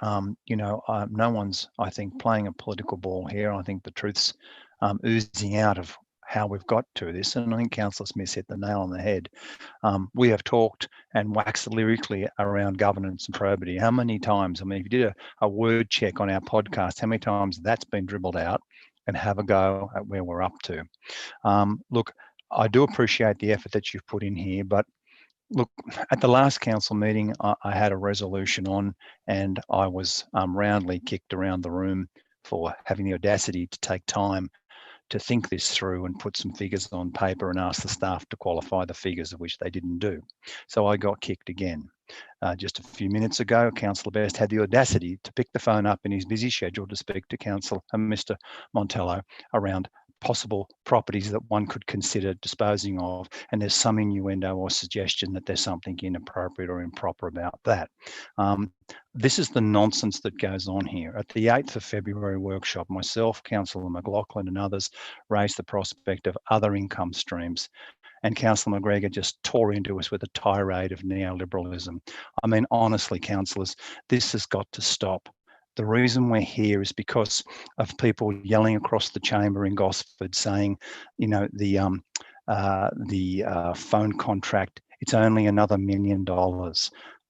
you know, no one's, I think, playing a political ball here. I think the truth's oozing out of how we've got to this, and I think Councillor Smith hit the nail on the head. We have talked and waxed lyrically around governance and probity. How many times? I mean, if you did a word check on our podcast, how many times that's been dribbled out, and have a go at where we're up to. Look, I do appreciate the effort that you've put in here, but look, at the last council meeting, I had a resolution on, and I was roundly kicked around the room for having the audacity to take time to think this through and put some figures on paper and ask the staff to qualify the figures, of which they didn't do. So I got kicked again. Just a few minutes ago, Councillor Best had the audacity to pick the phone up in his busy schedule to speak to Mr. Montello around possible properties that one could consider disposing of, and there's some innuendo or suggestion that there's something inappropriate or improper about that. This is the nonsense that goes on here. At the 8th of February workshop, myself, Councillor McLaughlin and others raised the prospect of other income streams, and Councillor McGregor just tore into us with a tirade of neoliberalism. I mean, honestly, councillors, this has got to stop. The reason we're here is because of people yelling across the chamber in Gosford saying, you know, the phone contract, it's only another $1 million.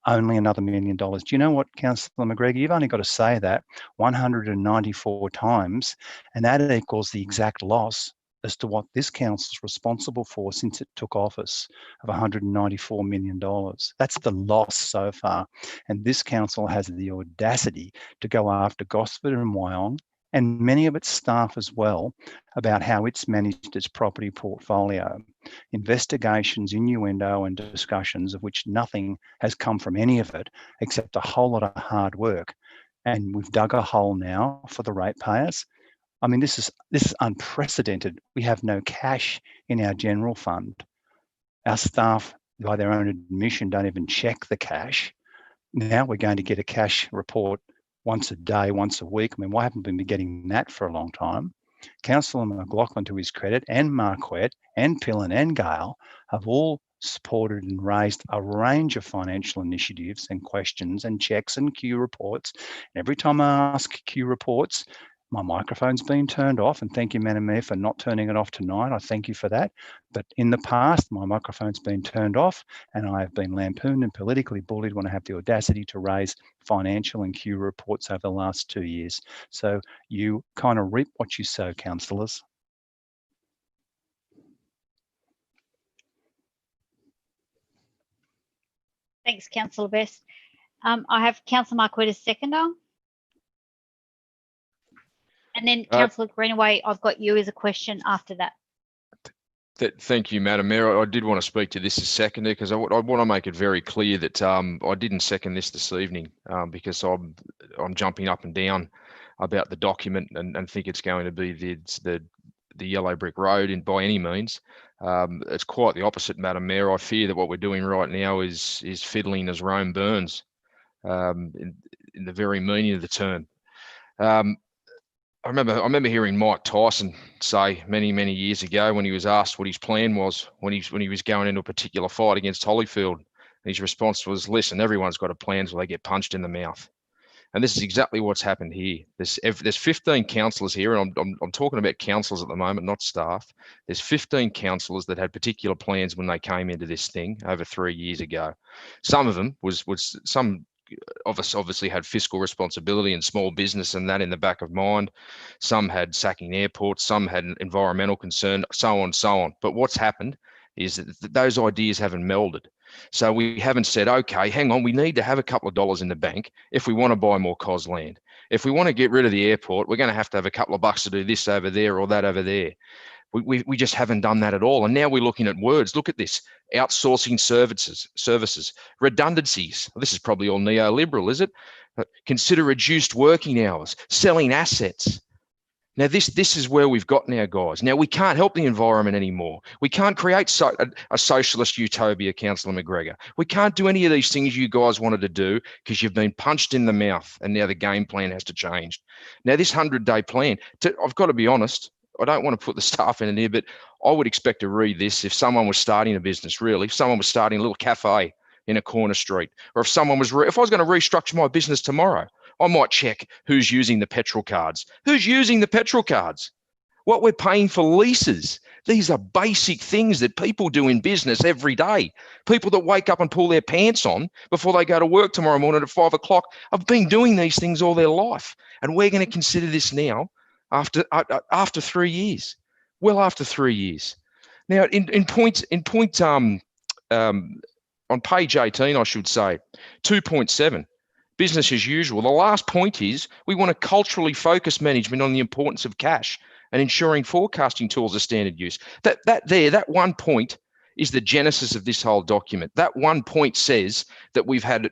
Only another $1 million. Do you know what, Councillor McGregor? You've only got to say that 194 times, and that equals the exact loss as to what this council is responsible for since it took office of $194 million. That's the loss so far. And this council has the audacity to go after Gosford and Wyong and many of its staff as well about how it's managed its property portfolio. Investigations, innuendo and discussions of which nothing has come from any of it except a whole lot of hard work. And we've dug a hole now for the ratepayers. I mean, this is unprecedented. We have no cash in our general fund. Our staff, by their own admission, don't even check the cash. Now we're going to get a cash report once a day, once a week. I mean, why haven't we been getting that for a long time? Councillor McLaughlin, to his credit, and Marquette, and Pillen, and Gale have all supported and raised a range of financial initiatives and questions and checks and Q reports. And every time I ask Q reports, my microphone's been turned off, and thank you, Madam Mayor, for not turning it off tonight. I thank you for that. But in the past, my microphone's been turned off, and I have been lampooned and politically bullied when I have the audacity to raise financial and Q reports over the last 2 years. So you kind of reap what you sow, councillors. Thanks, Councillor Best. I have Councillor Marquette as seconder. And then Councillor Greenaway, I've got you as a question after that. Thank you, Madam Mayor. I did want to speak to this as seconder because I want to make it very clear that I didn't second this evening because I'm jumping up and down about the document and think it's going to be the yellow brick road by any means. It's quite the opposite, Madam Mayor. I fear that what we're doing right now is fiddling as Rome burns, in the very meaning of the term. I remember hearing Mike Tyson say many years ago when he was asked what his plan was when he was going into a particular fight against Holyfield, And his response was, listen, everyone's got a plan till they get punched in the mouth. And this is exactly what's happened here. There's 15 councillors here, and I'm talking about councillors at the moment, not staff. There's 15 councillors that had particular plans when they came into this thing over 3 years ago. Some of them some of us obviously had fiscal responsibility and small business and that in the back of mind. Some had sacking airports, some had environmental concern, so on, so on. But what's happened is that those ideas haven't melded. So we haven't said, okay, hang on, we need to have a couple of dollars in the bank if we want to buy more COS land. If we want to get rid of the airport, we're going to have a couple of bucks to do this over there or that over there. We just haven't done that at all. And now we're looking at words. Look at this: outsourcing services, redundancies. Well, this is probably all neoliberal, is it? Consider reduced working hours, selling assets. Now, this is where we've got now, guys. Now, we can't help the environment anymore. We can't create a socialist utopia, Councillor McGregor. We can't do any of these things you guys wanted to do because you've been punched in the mouth, and now the game plan has to change. Now, this 100-day plan, I've got to be honest, I don't want to put the staff in here, but I would expect to read this if someone was starting a business, really. If someone was starting a little cafe in a corner street, or if someone was, if I was going to restructure my business tomorrow, I might check who's using the petrol cards. Who's using the petrol cards? What we're paying for leases. These are basic things that people do in business every day. People that wake up and pull their pants on before they go to work tomorrow morning at 5 o'clock have been doing these things all their life. And we're going to consider this now after 3 years. Well, after 3 years. Now, on page 18, I should say, 2.7. Business as usual. The last point is we want to culturally focus management on the importance of cash and ensuring forecasting tools are standard use. That one point is the genesis of this whole document. That one point says that we've had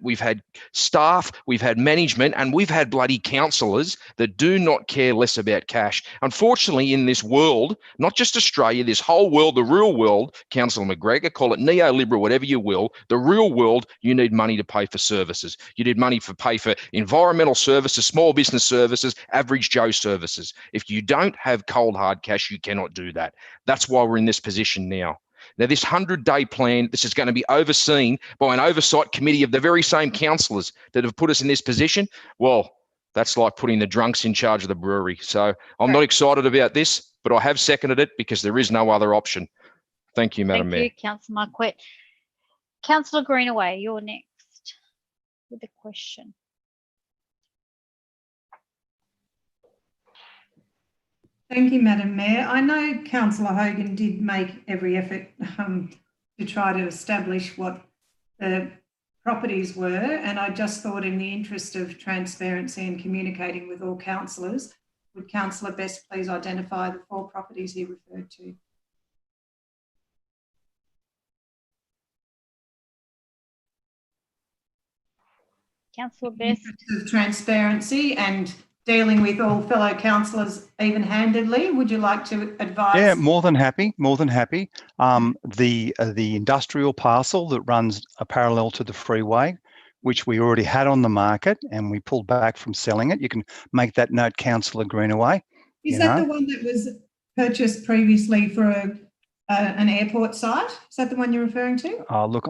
staff, we've had management, and we've had bloody councillors that do not care less about cash. Unfortunately, in this world, not just Australia, this whole world, the real world, Councillor McGregor, call it neoliberal, whatever you will, the real world, you need money to pay for services. You need money to pay for environmental services, small business services, average Joe services. If you don't have cold hard cash, you cannot do that. That's why we're in this position now. Now, this 100-day plan, this is going to be overseen by an oversight committee of the very same councillors that have put us in this position. Well, that's like putting the drunks in charge of the brewery. So I'm not excited about this, but I have seconded it because there is no other option. Thank you, Madam Mayor. Thank you, Councillor Marquette. Councillor Greenaway, you're next with a question. Thank you, Madam Mayor. I know Councillor Hogan did make every effort to try to establish what the properties were, and I just thought in the interest of transparency and communicating with all councillors, would Councillor Best please identify the 4 properties he referred to? Councillor Best. In the interest of transparency and dealing with all fellow councillors even-handedly, would you like to advise? Yeah, more than happy, more than happy. The industrial parcel that runs parallel to the freeway, which we already had on the market and we pulled back from selling it. You can make that note, Councillor Greenaway. Is that the one that was purchased previously for an airport site? Is that the one you're referring to? Oh, look,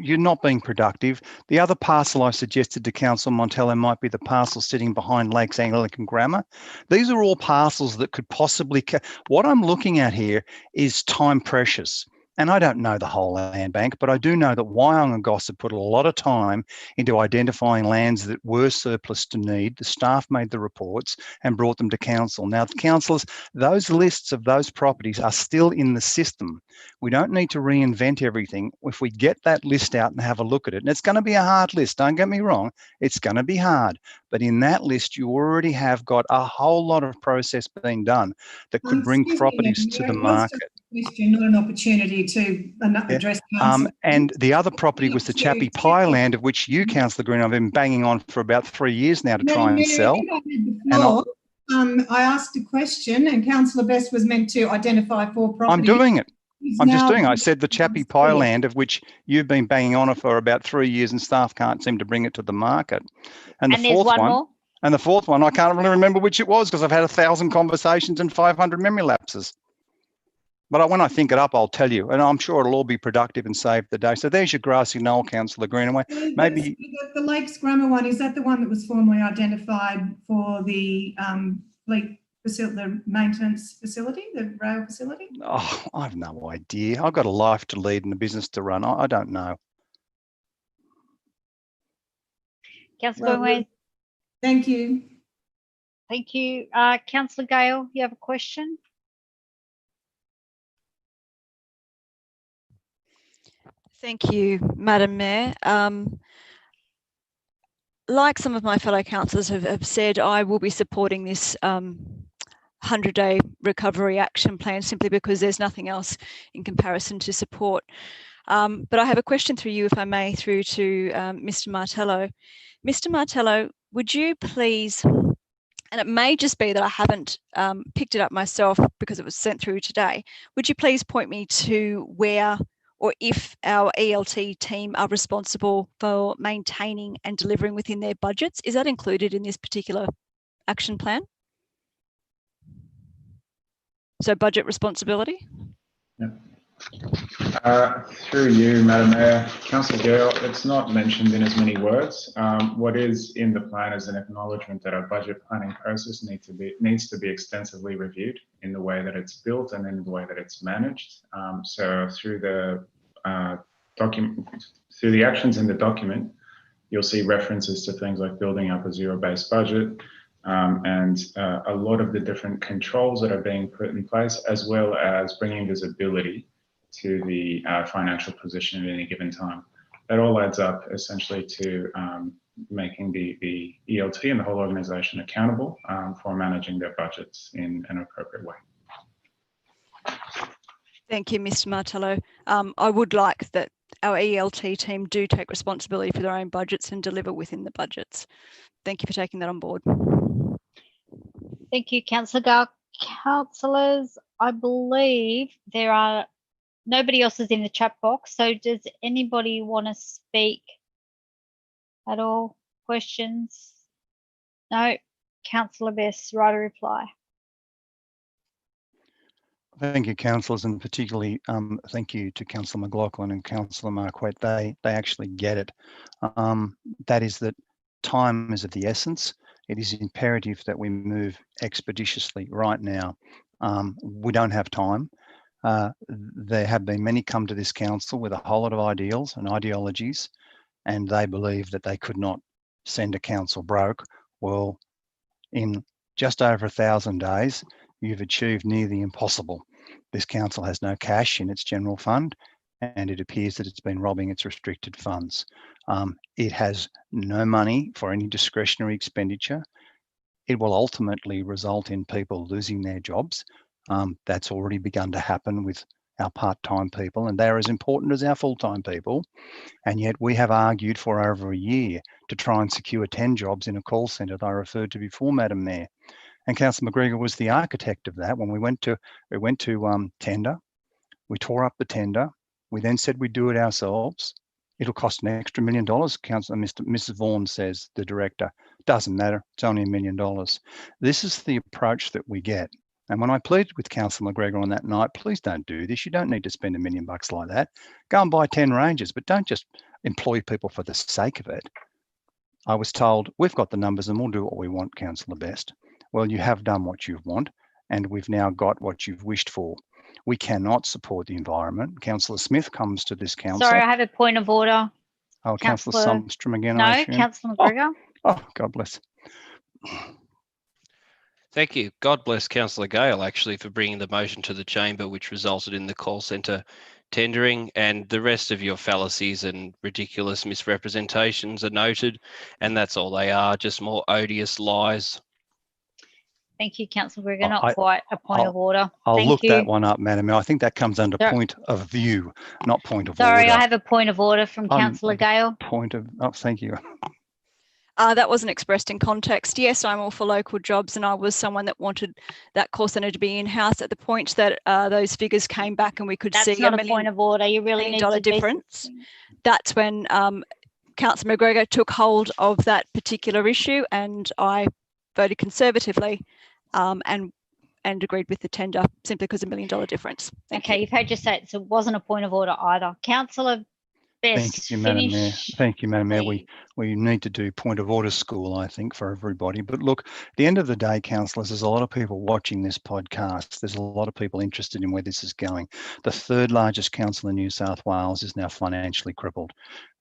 you're not being productive. The other parcel I suggested to Councillor Montello might be the parcel sitting behind Lakes Anglican Grammar. These are all parcels that could possibly, what I'm looking at here is time precious. And I don't know the whole land bank, but I do know that Wyong and Gosford put a lot of time into identifying lands that were surplus to need. The staff made the reports and brought them to council. Now, councillors, those lists of those properties are still in the system. We don't need to reinvent everything. If we get that list out and have a look at it, and it's going to be a hard list, don't get me wrong, it's going to be hard. But in that list, you already have got a whole lot of process being done that could bring properties to the market. Question, not an opportunity to address council. And the other property was the Chappie Pie land, of which you, Councillor Green, I've been banging on for about 3 years now to try and sell. I asked a question and Councillor Best was meant to identify 4 properties. I'm doing it. I'm just doing it. I said the Chappie Pie land, of which you've been banging on for about 3 years and staff can't seem to bring it to the market. And the fourth one, and the fourth one, I can't really remember which it was because I've had 1,000 conversations and 500 memory lapses. But when I think it up, I'll tell you, and I'm sure it'll all be productive and save the day. So there's your grassy knoll, Councillor Greenaway. Maybe the Lakes Grammar one, is that the one that was formally identified for the fleet facility, the maintenance facility, the rail facility? Oh, I've no idea. I've got a life to lead and a business to run. I don't know. Councillor Greenaway. Thank you. Thank you. Councillor Gale, you have a question? Thank you, Madam Mayor. Like some of my fellow councillors have said, I will be supporting this 100-day recovery action plan simply because there's nothing else in comparison to support. But I have a question through you, if I may, through to Mr. Martello. Mr. Martello, would you please, and it may just be that I haven't picked it up myself because it was sent through today, would you please point me to where or if our ELT team are responsible for maintaining and delivering within their budgets? Is that included in this particular action plan? So budget responsibility? Yeah. Through you, Madam Mayor, Councillor Gale, it's not mentioned in as many words. What is in the plan is an acknowledgement that our budget planning process needs to be extensively reviewed in the way that it's built and in the way that it's managed. So through the through the actions in the document, you'll see references to things like building up a zero-based budget and a lot of the different controls that are being put in place, as well as bringing visibility to the financial position at any given time. That all adds up essentially to making the ELT and the whole organisation accountable for managing their budgets in an appropriate way. Thank you, Mr. Martello. I would like that our ELT team do take responsibility for their own budgets and deliver within the budgets. Thank you for taking that on board. Thank you, Councillor Gale. Councillors, I believe there are nobody else is in the chat box. So does anybody want to speak at all? Questions? No. Councillor Best, right a reply. Thank you, councillors, and particularly thank you to Councillor McLaughlin and Councillor Marquette. They actually get it. That is that time is of the essence. It is imperative that we move expeditiously right now. We don't have time. There have been many come to this council with a whole lot of ideals and ideologies, and they believe that they could not send a council broke. Well, in just over 1,000 days, you've achieved near the impossible. This council has no cash in its general fund, and it appears that it's been robbing its restricted funds. It has no money for any discretionary expenditure. It will ultimately result in people losing their jobs. That's already begun to happen with our part-time people, and they're as important as our full-time people. And yet we have argued for over a year to try and secure 10 jobs in a call centre that I referred to before, Madam Mayor. And Councillor McGregor was the architect of that. When we went to tender, we tore up the tender. We then said we'd do it ourselves. It'll cost an extra $1 million, Mrs. Vaughan says, the director. Doesn't matter, it's only $1 million. This is the approach that we get. And when I pleaded with Councillor McGregor on that night, please don't do this. You don't need to spend $1 million like that. Go and buy 10 ranges, but don't just employ people for the sake of it. I was told, we've got the numbers and we'll do what we want, Councillor Best. Well, you have done what you want, and we've now got what you've wished for. We cannot support the environment. Councillor Smith comes to this council. Sorry, I have a point of order. Oh, Councillor Sundstrom again. No, Councillor McGregor. Oh, God bless. Thank you. God bless Councillor Gale, actually, for bringing the motion to the chamber, which resulted in the call centre tendering, and the rest of your fallacies and ridiculous misrepresentations are noted, and that's all they are, just more odious lies. Thank you, Councillor McGregor. Not quite a point of order. I'll look that one up, Madam Mayor. I think that comes under point of view, not point of order. Sorry, I have a point of order from Councillor Gale. Thank you. That wasn't expressed in context. Yes, I'm all for local jobs, and I was someone that wanted that call centre to be in-house. At the point that those figures came back and we could see $1 million point of order. You really need to difference. That's when Councillor McGregor took hold of that particular issue, and I voted conservatively and and agreed with the tender simply because $1 million difference. Thank Okay, you. you've heard just say it wasn't a point of order either. Councillor Best, Thank you, Madam Mayor. Thank you, Madam Mayor. please. We need to do point of order school, I think, for everybody. But look, at the end of the day, councillors, there's a lot of people watching this podcast. There's a lot of people interested in where this is going. The third largest council in New South Wales is now financially crippled.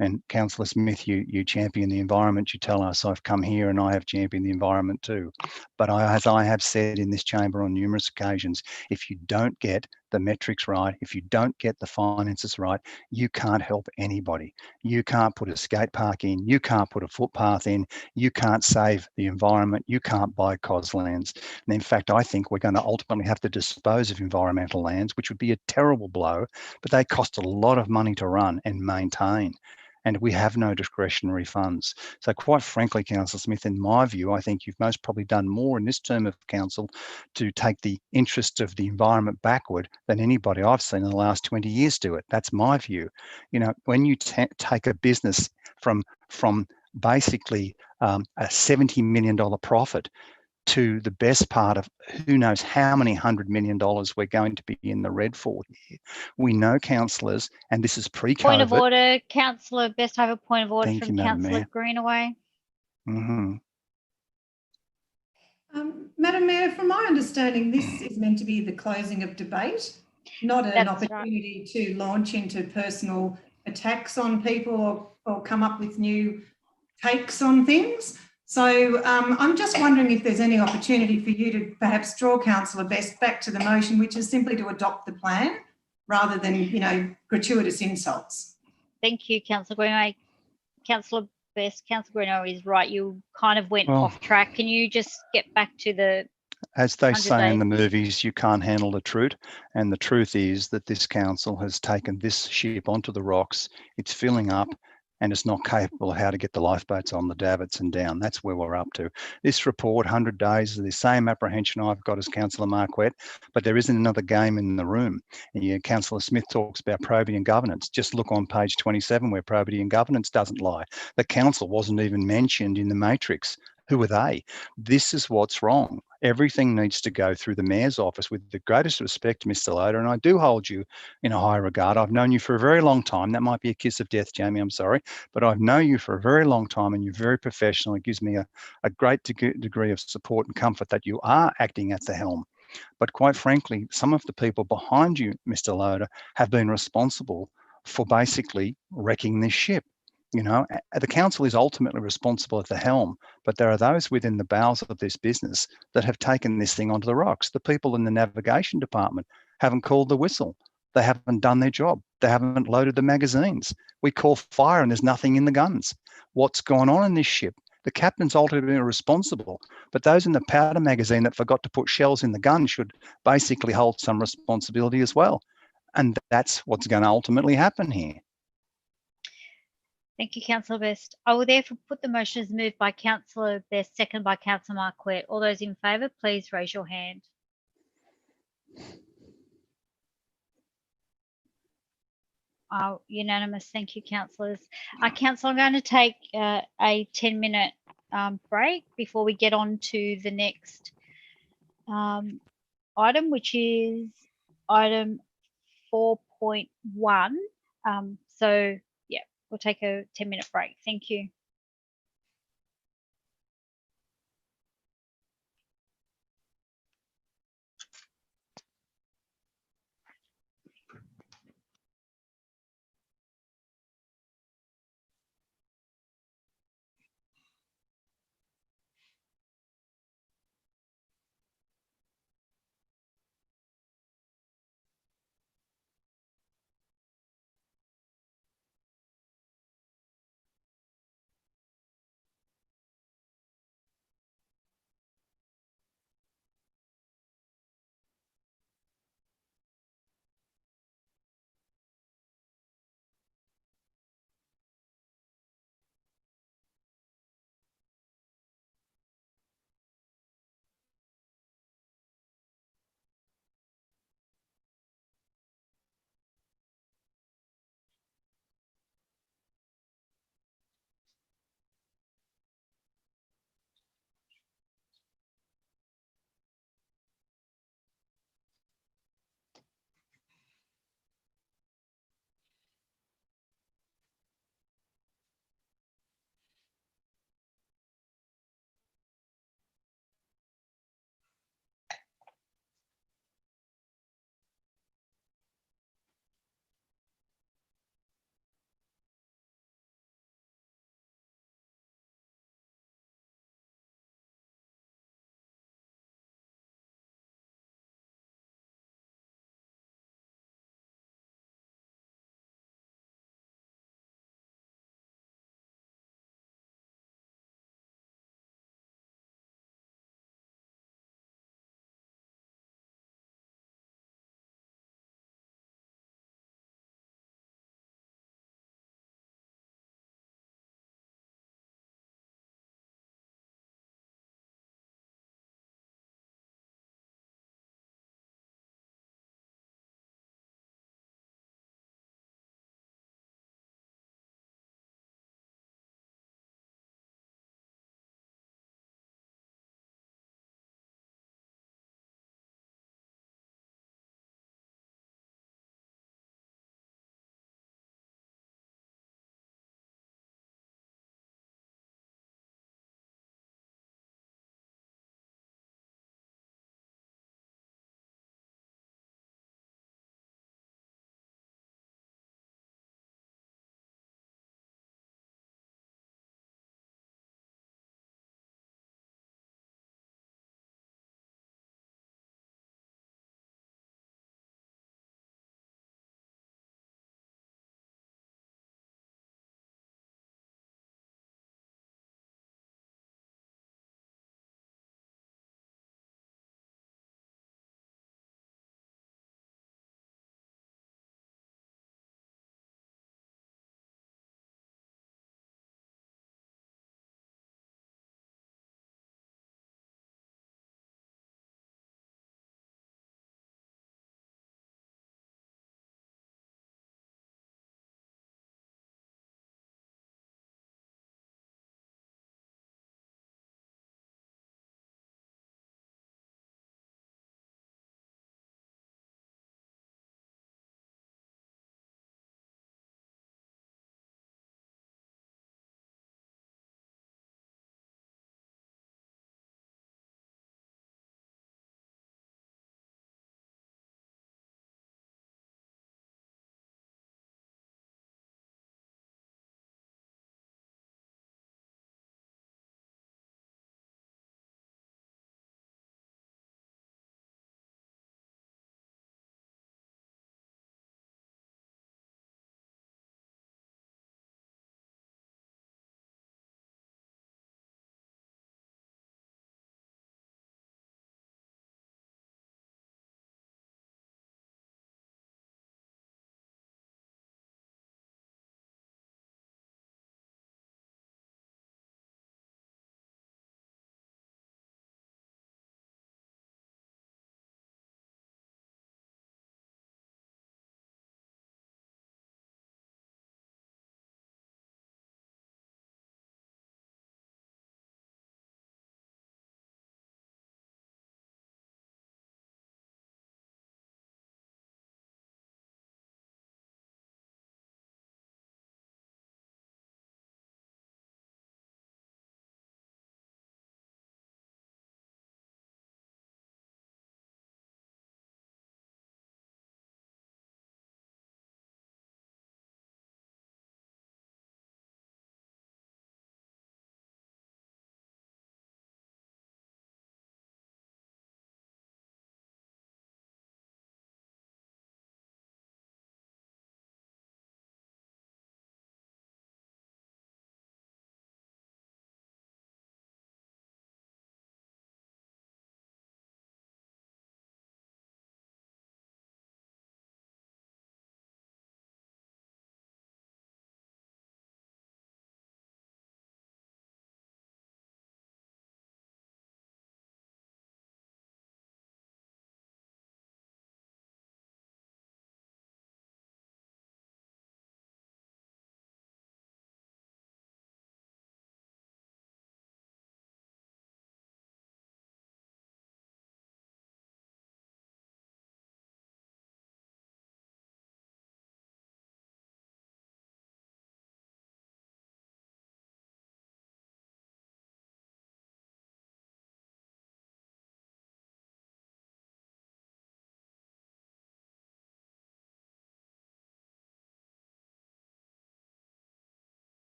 And Councillor Smith, you champion the environment. You tell us I've come here and I have championed the environment too. But as I have said in this chamber on numerous occasions, if you don't get the metrics right, if you don't get the finances right, you can't help anybody. You can't put a skate park in, you can't put a footpath in, you can't save the environment, you can't buy COS lands. And in fact, I think we're going to ultimately have to dispose of environmental lands, which would be a terrible blow, but they cost a lot of money to run and maintain. And we have no discretionary funds. So quite frankly, Councillor Smith, in my view, I think you've most probably done more in this term of council to take the interest of the environment backward than anybody I've seen in the last 20 years do it. That's my view. You know, when you take a business from basically a $70 million profit to the best part of who knows how many $100 million we're going to be in the red for here. We know, councillors, and this is pre-COVID. Point of order, Councillor Best. I have a point of order from Councillor Greenaway. Madam Mayor, from my understanding, this is meant to be the closing of debate, not an opportunity to launch into personal attacks on people or come up with new takes on things. So I'm just wondering if there's any opportunity for you to perhaps draw Councillor Best back to the motion, which is simply to adopt the plan rather than, you know, gratuitous insults. Thank you, Councillor Greenaway. Councillor Best, Councillor Greenaway is right. You kind of went off track. Can you just get back to the... As they say in the movies, you can't handle the truth. And the truth is that this council has taken this ship onto the rocks. It's filling up and it's not capable of how to get the lifeboats on the davits and down. That's where we're up to. This report, 100 days, is the same apprehension I've got as Councillor Marquette, but there isn't another game in the room. And Councillor Smith talks about probity and governance. Just look on page 27 where probity and governance doesn't lie. The council wasn't even mentioned in the matrix. Who are they? This is what's wrong. Everything needs to go through the Mayor's office. With the greatest respect, Mr. Loader, and I do hold you in a high regard. I've known you for a very long time. That might be a kiss of death, Jamie, I'm sorry, but I've known you for a very long time and you're very professional. It gives me a great degree of support and comfort that you are acting at the helm. But quite frankly, some of the people behind you, Mr. Loader, have been responsible for basically wrecking this ship. You know, the council is ultimately responsible at the helm, but there are those within the bowels of this business that have taken this thing onto the rocks. The people in the navigation department haven't called the whistle. They haven't done their job. They haven't loaded the magazines. We call fire and there's nothing in the guns. What's gone on in this ship? The captain's ultimately responsible, but those in the powder magazine that forgot to put shells in the gun should basically hold some responsibility as well. And that's what's going to ultimately happen here. Thank you, Councillor Best. I will therefore put the motion as moved by Councillor Best, second by Councillor Marquette. All those in favour, please raise your hand. Unanimous. Thank you, councillors. Councillor, I'm going to take a 10-minute break before we get on to the next item, which is item 4.1. So, yeah, we'll take a 10-minute break. Thank you.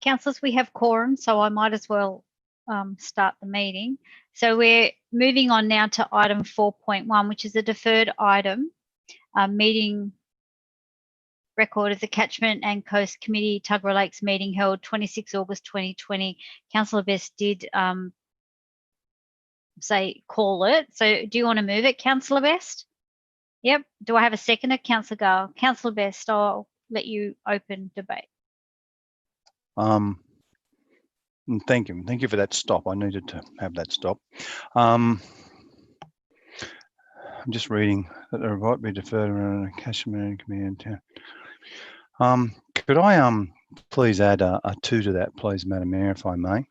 Councillors, we have quorum, so I might as well start the meeting. So we're moving on now to item 4.1, which is a deferred item, meeting record of the Catchment and Coast Committee Tuggerah Lakes meeting held 26 August 2020. Councillor Best did say call it. So do you want to move it, Councillor Best? Yep. Do I have a seconder? Councillor Gale. Councillor Best, I'll let you open debate. Thank you. Thank you for that stop. I needed to have that stop. I'm just reading that the report be deferred around a Catchment Committee in town. Could I please add a 2 to that, please, Madam Mayor, if I may?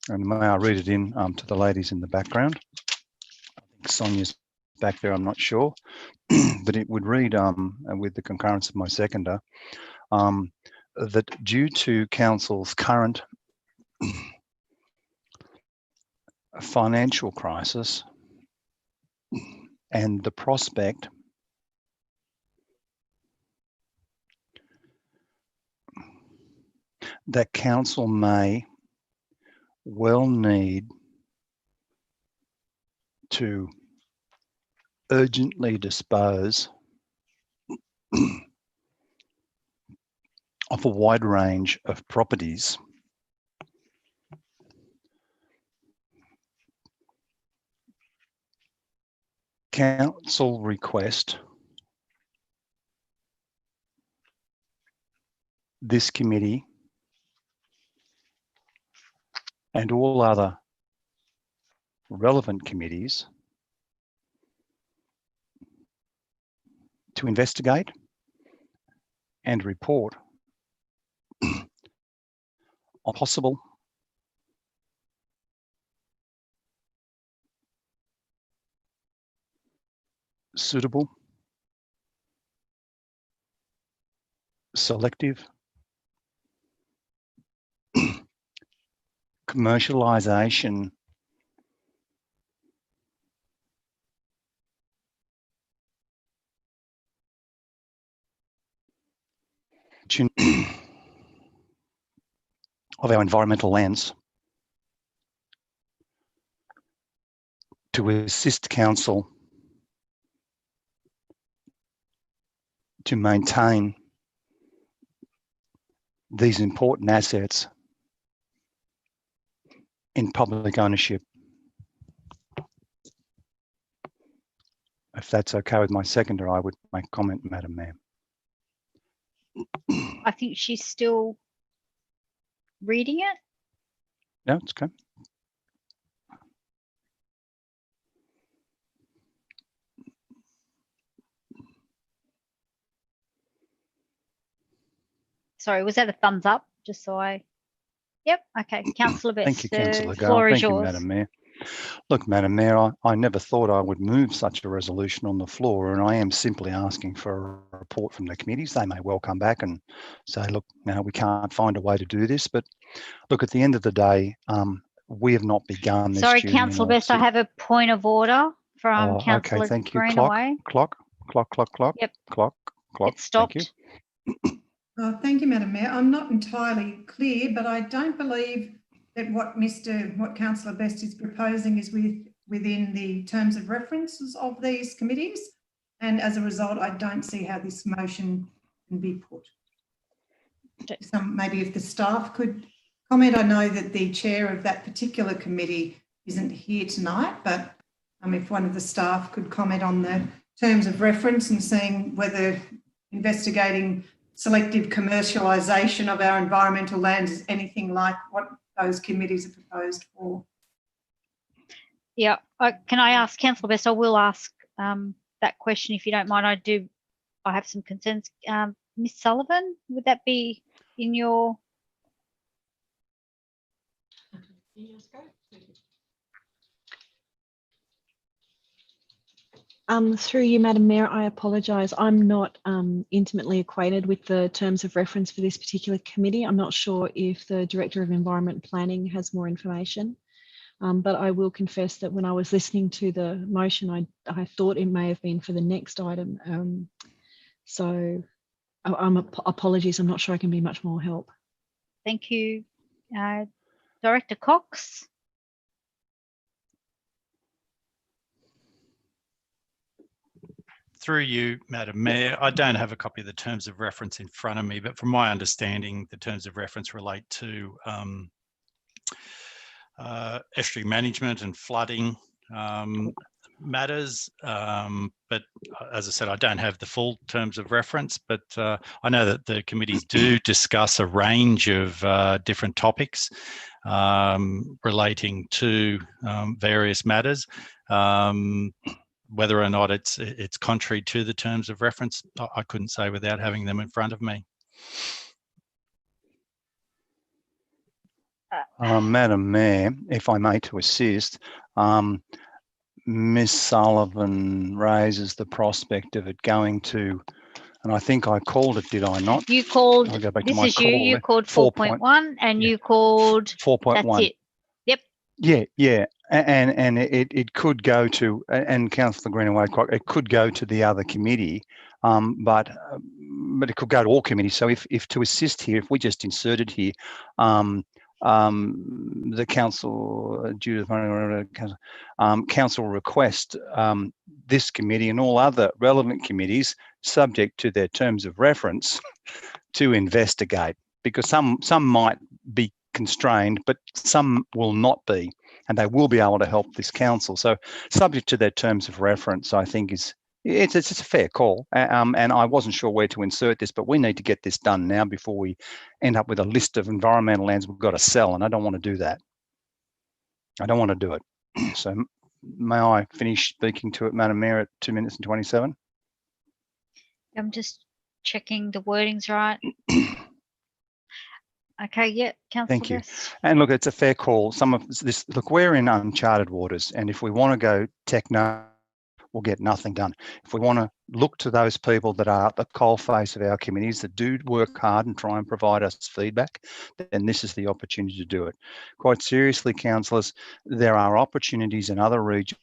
And may I read it in to the ladies in the background? I think Sonia's back there, I'm not sure. But it would read, with the concurrence of my seconder, that due to Council's current financial crisis and the prospect that Council may well need to urgently dispose of a wide range of properties, Council request this committee and all other relevant committees to investigate and report on possible suitable, selective, commercialisation of our environmental lands to assist Council to maintain these important assets in public ownership. If that's okay with my seconder, I would make comment, Madam Mayor. I think she's still reading it. No, it's okay. Sorry, was that a thumbs up? Just so I... Yep, okay. Councillor Best, Thank you, Councillor Gale. floor is Thank you, yours. Madam Mayor. Look, Madam Mayor, I never thought I would move such a resolution on the floor, and I am simply asking for a report from the committees. They may well come back and say, look, no, we can't find a way to do this. But look, at the end of the day, we have not begun this. Sorry, Councillor Best, I have a point of order from Councillor okay, thank you. Greenaway. Clock. Yep. Clock. It stopped. Thank you. Thank you, Madam Mayor. I'm not entirely clear, but I don't believe that what Councillor Best is proposing is within the terms of references of these committees, and as a result, I don't see how this motion can be put. Maybe if the staff could comment. I know that the chair of that particular committee isn't here tonight, but if one of the staff could comment on the terms of reference and seeing whether investigating selective commercialisation of our environmental lands is anything like what those committees are proposed for. Yeah, can I ask Councillor Best? I will ask that question if you don't mind. I have some concerns. Ms. Sullivan, would that be in your? Through you, Madam Mayor, I apologise. I'm not intimately acquainted with the terms of reference for this particular committee. I'm not sure if the Director of Environment Planning has more information, but I will confess that when I was listening to the motion, I thought it may have been for the next item. So apologies, I'm not sure I can be much more help. Thank you. Director Cox. Through you, Madam Mayor, I don't have a copy of the terms of reference in front of me, but from my understanding, the terms of reference relate to estuary management and flooding matters. But as I said, I don't have the full terms of reference, but I know that the committees do discuss a range of different topics relating to various matters. Whether or not it's contrary to the terms of reference, I couldn't say without having them in front of me. Madam Mayor, if I may to assist, Ms Sullivan raises the prospect of it going to, and I think I called it, did I not? You called, I'll go back this to my is you, call. you called 4.1 and yeah. you called 4.1. That's it. Yep. Yeah. And it could go to, and Councillor Greenaway, it could go to the other committee, but it could go to all committees. So if to assist here, if we just inserted here, the council, Judith, council request this committee and all other relevant committees, subject to their terms of reference, to investigate, because some might be constrained, but some will not be, and they will be able to help this council. So subject to their terms of reference, I think it's a fair call. And I wasn't sure where to insert this, but we need to get this done now before we end up with a list of environmental lands we've got to sell, and I don't want to do that. I don't want to do it. So may I finish speaking to it, Madam Mayor, at 2 minutes and 27? I'm just checking the wording's right. Okay, yeah, Councillor Thank you. Best. And look, it's a fair call. Some of this, look, we're in uncharted waters, and if we want to go techno, we'll get nothing done. If we want to look to those people that are at the coalface of our communities that do work hard and try and provide us feedback, then this is the opportunity to do it. Quite seriously, councillors, there are opportunities in other regions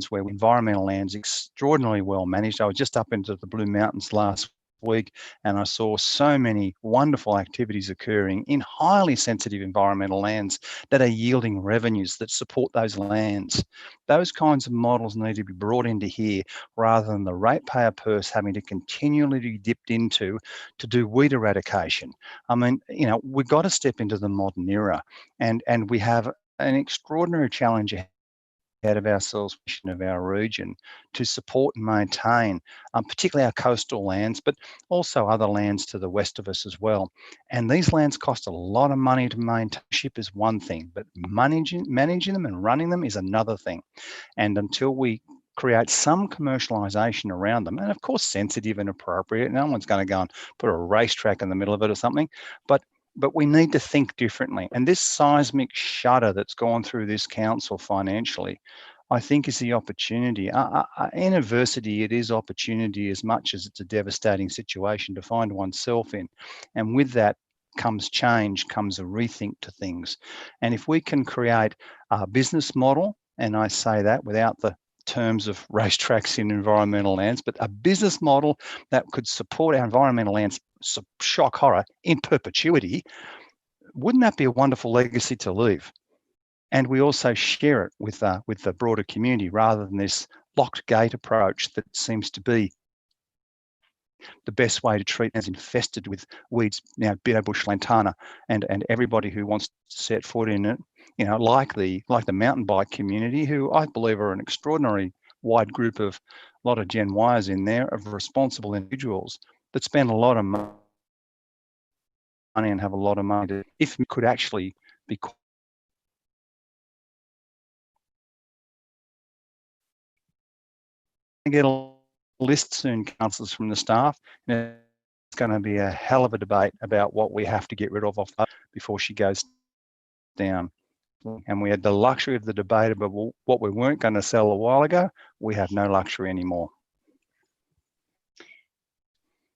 where environmental land's extraordinarily well managed. I was just up into the Blue Mountains last week and I saw so many wonderful activities occurring in highly sensitive environmental lands that are yielding revenues that support those lands. Those kinds of models need to be brought into here rather than the ratepayer purse having to continually be dipped into to do weed eradication. I mean, you know, we've got to step into the modern era, and we have an extraordinary challenge ahead of ourselves, of our region, to support and maintain, particularly our coastal lands, but also other lands to the west of us as well. And these lands cost a lot of money to maintain. Ship is one thing, but managing them and running them is another thing. And until we create some commercialisation around them, and of course sensitive and appropriate, no one's going to go and put a racetrack in the middle of it or something, but we need to think differently. And this seismic shudder that's gone through this council financially, I think, is the opportunity. In adversity, it is opportunity as much as it's a devastating situation to find oneself in. And with that comes change, comes a rethink to things. And if we can create a business model, and I say that without the terms of racetracks in environmental lands, but a business model that could support our environmental lands, shock horror, in perpetuity, wouldn't that be a wonderful legacy to leave? And we also share it with the broader community rather than this locked gate approach that seems to be the best way to treat as infested with weeds, now Beto Bush lantana, and everybody who wants to set foot in it, you know, like the mountain bike community, who I believe are an extraordinary wide group of a lot of Gen Ys in there, of responsible individuals that spend a lot of money and have a lot of money to, if it could actually be get a list soon, councillors, from the staff. And it's going to be a hell of a debate about what we have to get rid of before she goes down. And we had the luxury of the debate about what we weren't going to sell a while ago. We have no luxury anymore.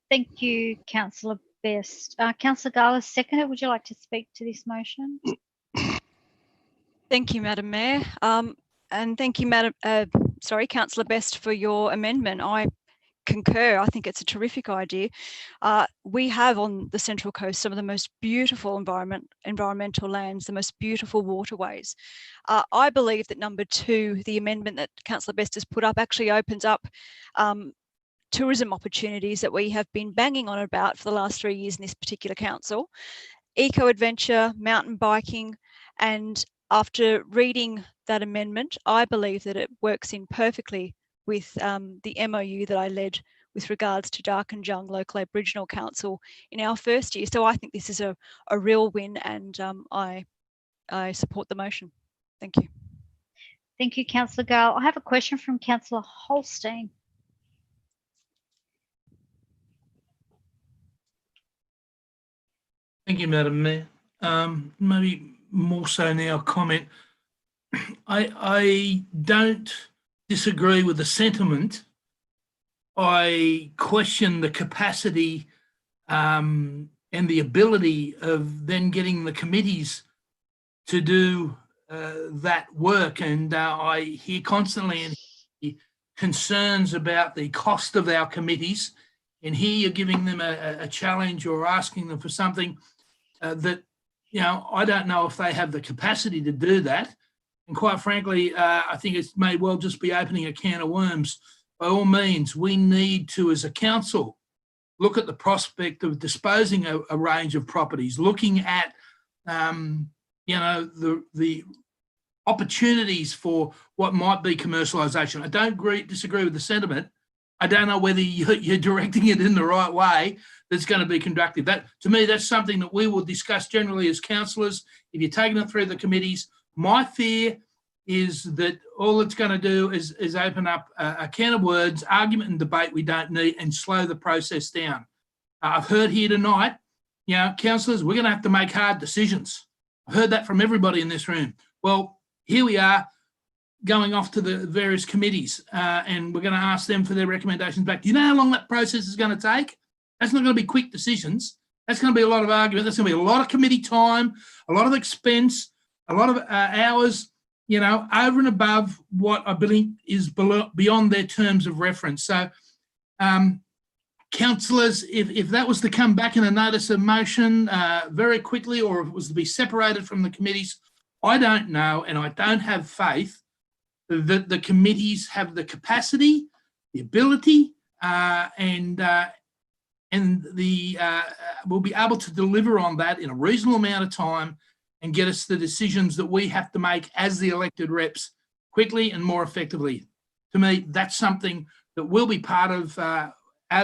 Thank you, Councillor Best. Councillor Gala, seconder, would you like to speak to this motion? Thank you, Madam Mayor. And thank you, Councillor Best, for your amendment. I concur. I think it's a terrific idea. We have on the Central Coast some of the most beautiful environmental lands, the most beautiful waterways. I believe that number 2, the amendment that Councillor Best has put up, actually opens up tourism opportunities that we have been banging on about for the last 3 years in this particular council. Eco-adventure, mountain biking, and after reading that amendment, I believe that it works in perfectly with the MOU that I led with regards to Darkinjung Local Aboriginal Council in our first year. So I think this is a real win, and I support the motion. Thank you. Thank you, Councillor Gale. I have a question from Councillor Holstein. Thank you, Madam Mayor. Maybe more so now comment. I don't disagree with the sentiment. I question the capacity and the ability of then getting the committees to do that work. And I hear constantly concerns about the cost of our committees. And here you're giving them a challenge or asking them for something that, I don't know if they have the capacity to do that. And quite frankly, I think it may well just be opening a can of worms. By all means, we need to, as a council, look at the prospect of disposing of a range of properties, looking at, the opportunities for what might be commercialisation. I don't disagree with the sentiment. I don't know whether you're directing it in the right way that's going to be conductive. That, to me, that's something that we will discuss generally as councillors. If you're taking it through the committees, my fear is that all it's going to do is open up a can of words, argument and debate we don't need, and slow the process down. I've heard here tonight, councillors, we're going to have to make hard decisions. I've heard that from everybody in this room. Well, here we are going off to the various committees and we're going to ask them for their recommendations back. Do you know how long that process is going to take? That's not going to be quick decisions. That's going to be a lot of argument. That's going to be a lot of committee time, a lot of expense, a lot of hours, over and above what I believe is beyond their terms of reference. So, councillors, if that was to come back in a notice of motion very quickly, or if it was to be separated from the committees, I don't know, and I don't have faith that the committees have the capacity, the ability, and we'll be able to deliver on that in a reasonable amount of time and get us the decisions that we have to make as the elected reps quickly and more effectively. To me, that's something that will be part of our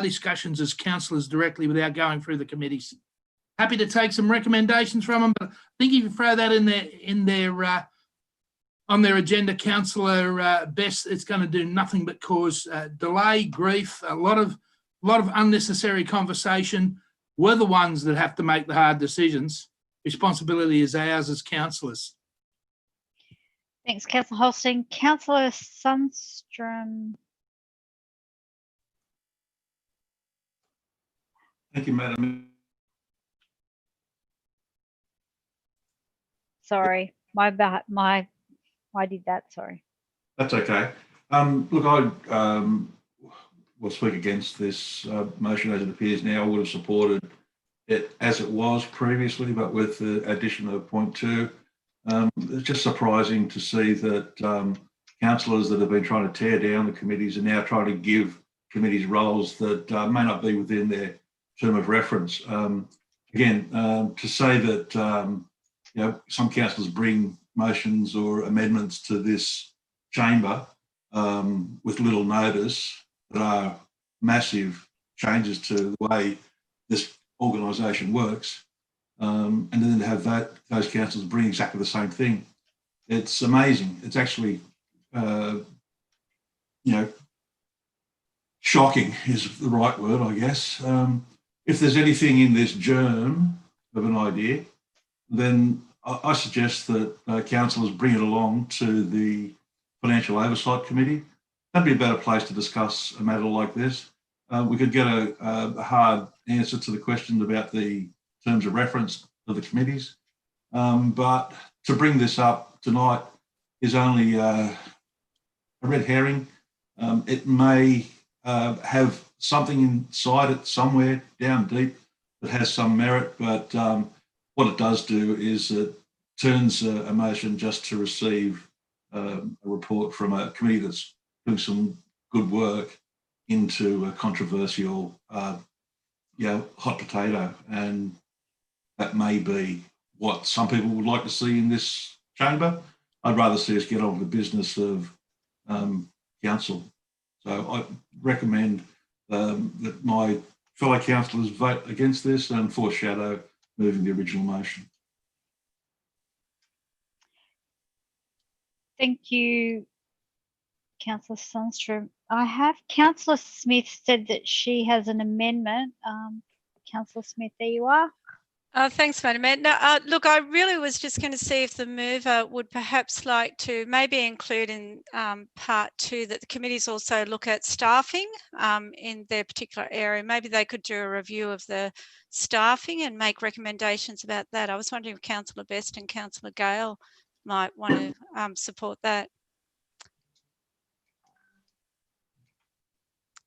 discussions as councillors directly without going through the committees. Happy to take some recommendations from them, but I think if you throw that in their on their agenda, Councillor Best, it's going to do nothing but cause delay, grief, a lot of unnecessary conversation. We're the ones that have to make the hard decisions. Responsibility is ours as councillors. Thanks, Councillor Holstein. Councillor Sundstrom. Thank you, Madam. Sorry, I did that, sorry. That's okay. Look, I will speak against this motion as it appears now. I would have supported it as it was previously, but with the addition of point 2. It's just surprising to see that councillors that have been trying to tear down the committees are now trying to give committees roles that may not be within their term of reference. Again, to say that some councillors bring motions or amendments to this chamber with little notice that are massive changes to the way this organisation works, and then to have those councillors bring exactly the same thing. It's amazing. It's actually, shocking is the right word, I guess. If there's anything in this germ of an idea, then I suggest that councillors bring it along to the Financial Oversight Committee. That'd be a better place to discuss a matter like this. We could get a hard answer to the question about the terms of reference of the committees. But to bring this up tonight is only a red herring. It may have something inside it somewhere down deep that has some merit, but what it does do is it turns a motion just to receive a report from a committee that's doing some good work into a controversial, hot potato. And that may be what some people would like to see in this chamber. I'd rather see us get on with the business of council. So I recommend that my fellow councillors vote against this and foreshadow moving the original motion. Thank you, Councillor Sundstrom. I have Councillor Smith said that she has an amendment. Councillor Smith, there you are. Thanks, Madam Mayor. Now, look, I really was just going to see if the mover would perhaps like to maybe include in part 2 that the committees also look at staffing in their particular area. Maybe they could do a review of the staffing and make recommendations about that. I was wondering if Councillor Best and Councillor Gale might want to support that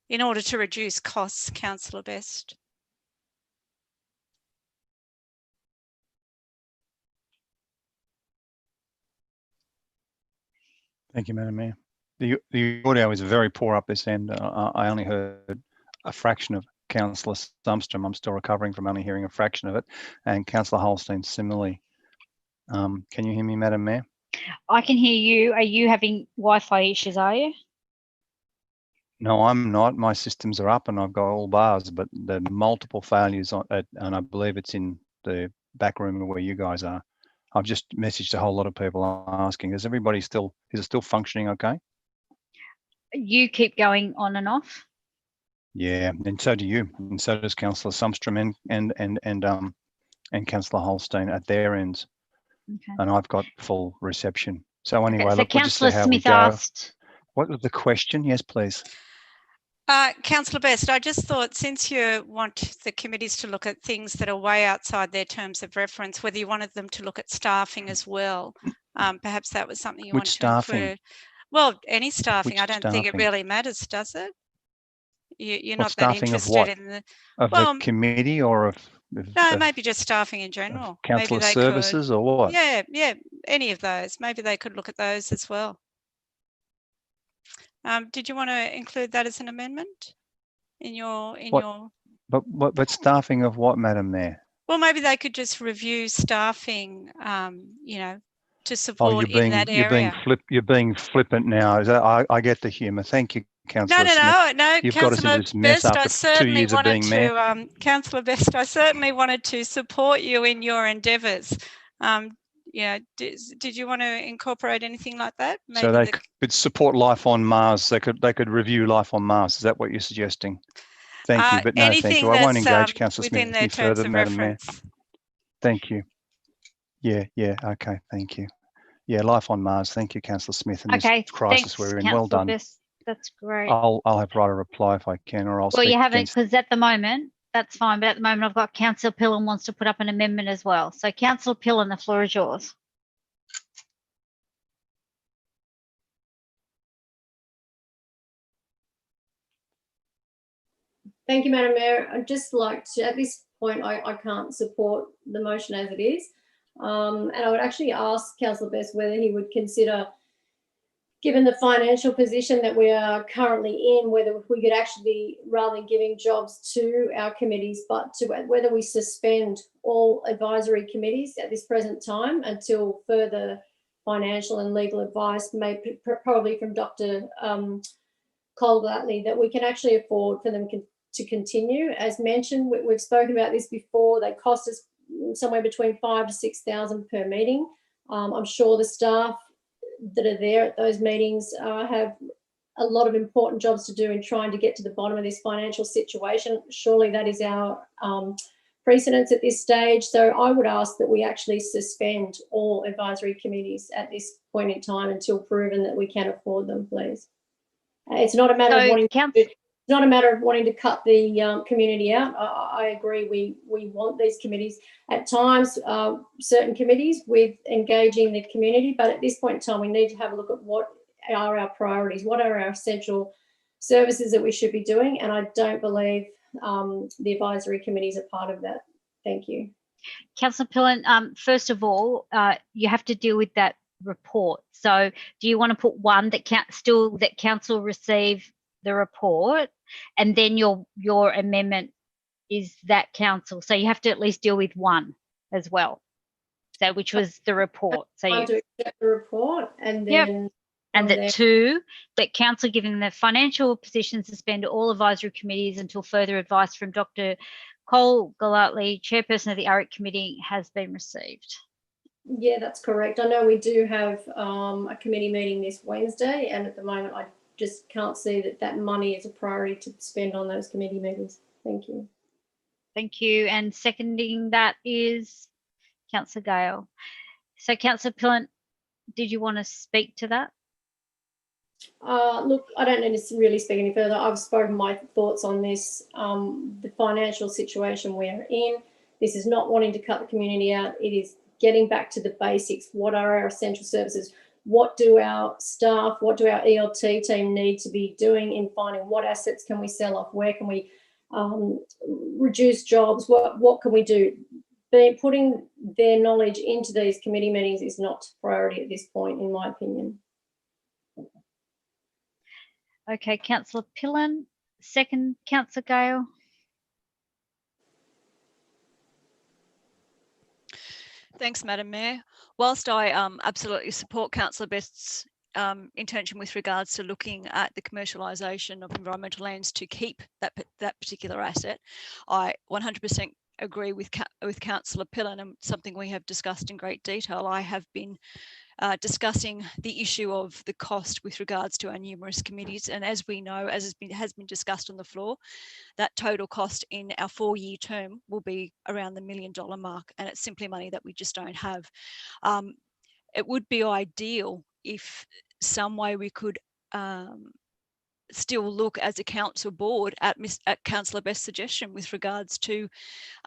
in order to reduce costs, Councillor Best. Thank you, Madam Mayor. The audio is very poor up this end. I only heard a fraction of Councillor Sundstrom. I'm still recovering from only hearing a fraction of it, and Councillor Holstein similarly. Can you hear me, Madam Mayor? I can hear you. Are you having Wi-Fi issues, are you? No, I'm not. My systems are up and I've got all bars, but the multiple failures on it, and I believe it's in the back room where you guys are. I've just messaged a whole lot of people asking, is it still functioning okay? You keep going on and off. Yeah, and so do you, and so does Councillor Sundstrom and Councillor Holstein at their ends. Okay. And I've got full reception. So anyway, okay, so look, we'll just see how we go. Asked... What was the question? Yes, please. Councillor Best, I just thought since you want the committees to look at things that are way outside their terms of reference, whether you wanted them to look at staffing as well, perhaps that was something you wanted to include. Well, any staffing. I don't think it really matters, does it? You're not that interested in the the committee or of no, maybe just staffing in general. Councillor services or what? Yeah, any of those. Maybe they could look at those as well. Did you want to include that as an amendment in your? But staffing of what, Madam Mayor? Well, maybe they could just review staffing, to support in that area. You're being flippant now. Is that, I get the humour. Thank you, Councillor Smith. No. You've got us into this mess after 2 years of being mayor. Councillor Best, I certainly wanted to support you in your endeavours. Did you want to incorporate anything like that? Maybe so they could support life on Mars. They could review life on Mars. Is that what you're suggesting? Thank you, but no, thank you. I won't engage Councillor Smith any further, Madam Mayor. Thank you. Yeah, okay, thank you. Yeah, life on Mars. Thank you, Councillor Smith. In this crisis we're in. Well done. That's great. I'll have to write a reply if I can, or I'll. Well, you haven't, because at the moment that's fine, but at the moment I've got Councillor Pillen wants to put up an amendment as well. So Councillor Pillen, the floor is yours. Thank you, Madam Mayor. I'd just like to, at this point, I can't support the motion as it is. And I would actually ask Councillor Best whether he would consider, given the financial position that we are currently in, whether we could actually, rather than giving jobs to our committees, but to whether we suspend all advisory committees at this present time until further financial and legal advice, probably from Dr. Cole Glatley, that we can actually afford for them to continue. As mentioned, we've spoken about this before. They cost us somewhere between $5,000 to $6,000 per meeting. I'm sure the staff that are there at those meetings have a lot of important jobs to do in trying to get to the bottom of this financial situation. Surely that is our precedence at this stage. So I would ask that we actually suspend all advisory committees at this point in time until proven that we can afford them, please. It's not a matter of wanting it's not a matter of wanting to cut the community out. I agree. We want these committees at times, certain committees with engaging the community, but at this point in time, we need to have a look at what are our priorities, what are our essential services that we should be doing, and I don't believe the advisory committees are part of that. Thank you. Councillor Pillen, first of all, you have to deal with that report. So do you want to put one that that council receive the report, and then your amendment is that council? So you have to at least deal with one as well. So which was the report. So I you to accept the report, and then and that two, that council, given the financial position, suspend all advisory committees until further advice from Dr. Cole Gallatley, chairperson of the ARIC committee, has been received. Yeah, that's correct. I know we do have a committee meeting this Wednesday, and at the moment I just can't see that money is a priority to spend on those committee meetings. Thank you. Thank you. And seconding that is Councillor Gale. So Councillor Pillen, did you want to speak to that? Look, I don't need to really speak any further. I've spoken my thoughts on this. The financial situation we're in, this is not wanting to cut the community out. It is getting back to the basics. What are our essential services? What do our staff, what do our ELT team need to be doing in finding what assets can we sell off? Where can we reduce jobs? What can we do? Putting their knowledge into these committee meetings is not priority at this point, in my opinion. Okay, Councillor Pillen. Second, Councillor Gale. Thanks, Madam Mayor. Whilst I absolutely support Councillor Best's intention with regards to looking at the commercialisation of environmental lands to keep that particular asset, I 100% agree with Councillor Pillen, and something we have discussed in great detail. I have been discussing the issue of the cost with regards to our numerous committees, and as we know, as has been discussed on the floor, that total cost in our 4-year term will be around the $1 million mark, and it's simply money that we just don't have. It would be ideal if some way we could still look as a council board at Councillor Best's suggestion with regards to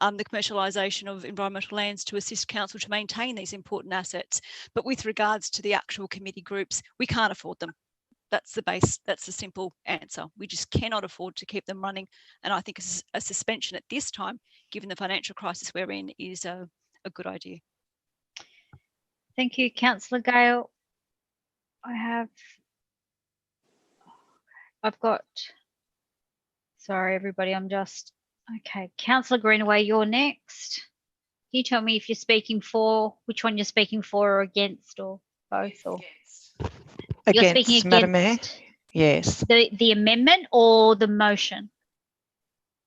the commercialisation of environmental lands to assist council to maintain these important assets. But with regards to the actual committee groups, we can't afford them. That's the simple answer. We just cannot afford to keep them running. And I think a suspension at this time, given the financial crisis we're in, is a good idea. Thank you, Councillor Gale. I've got, sorry everybody, okay. Councillor Greenaway, you're next. Can you tell me if you're speaking for, which one you're speaking for or against, or both? Or you're speaking against, Madam Mayor. Yes. The amendment or the motion?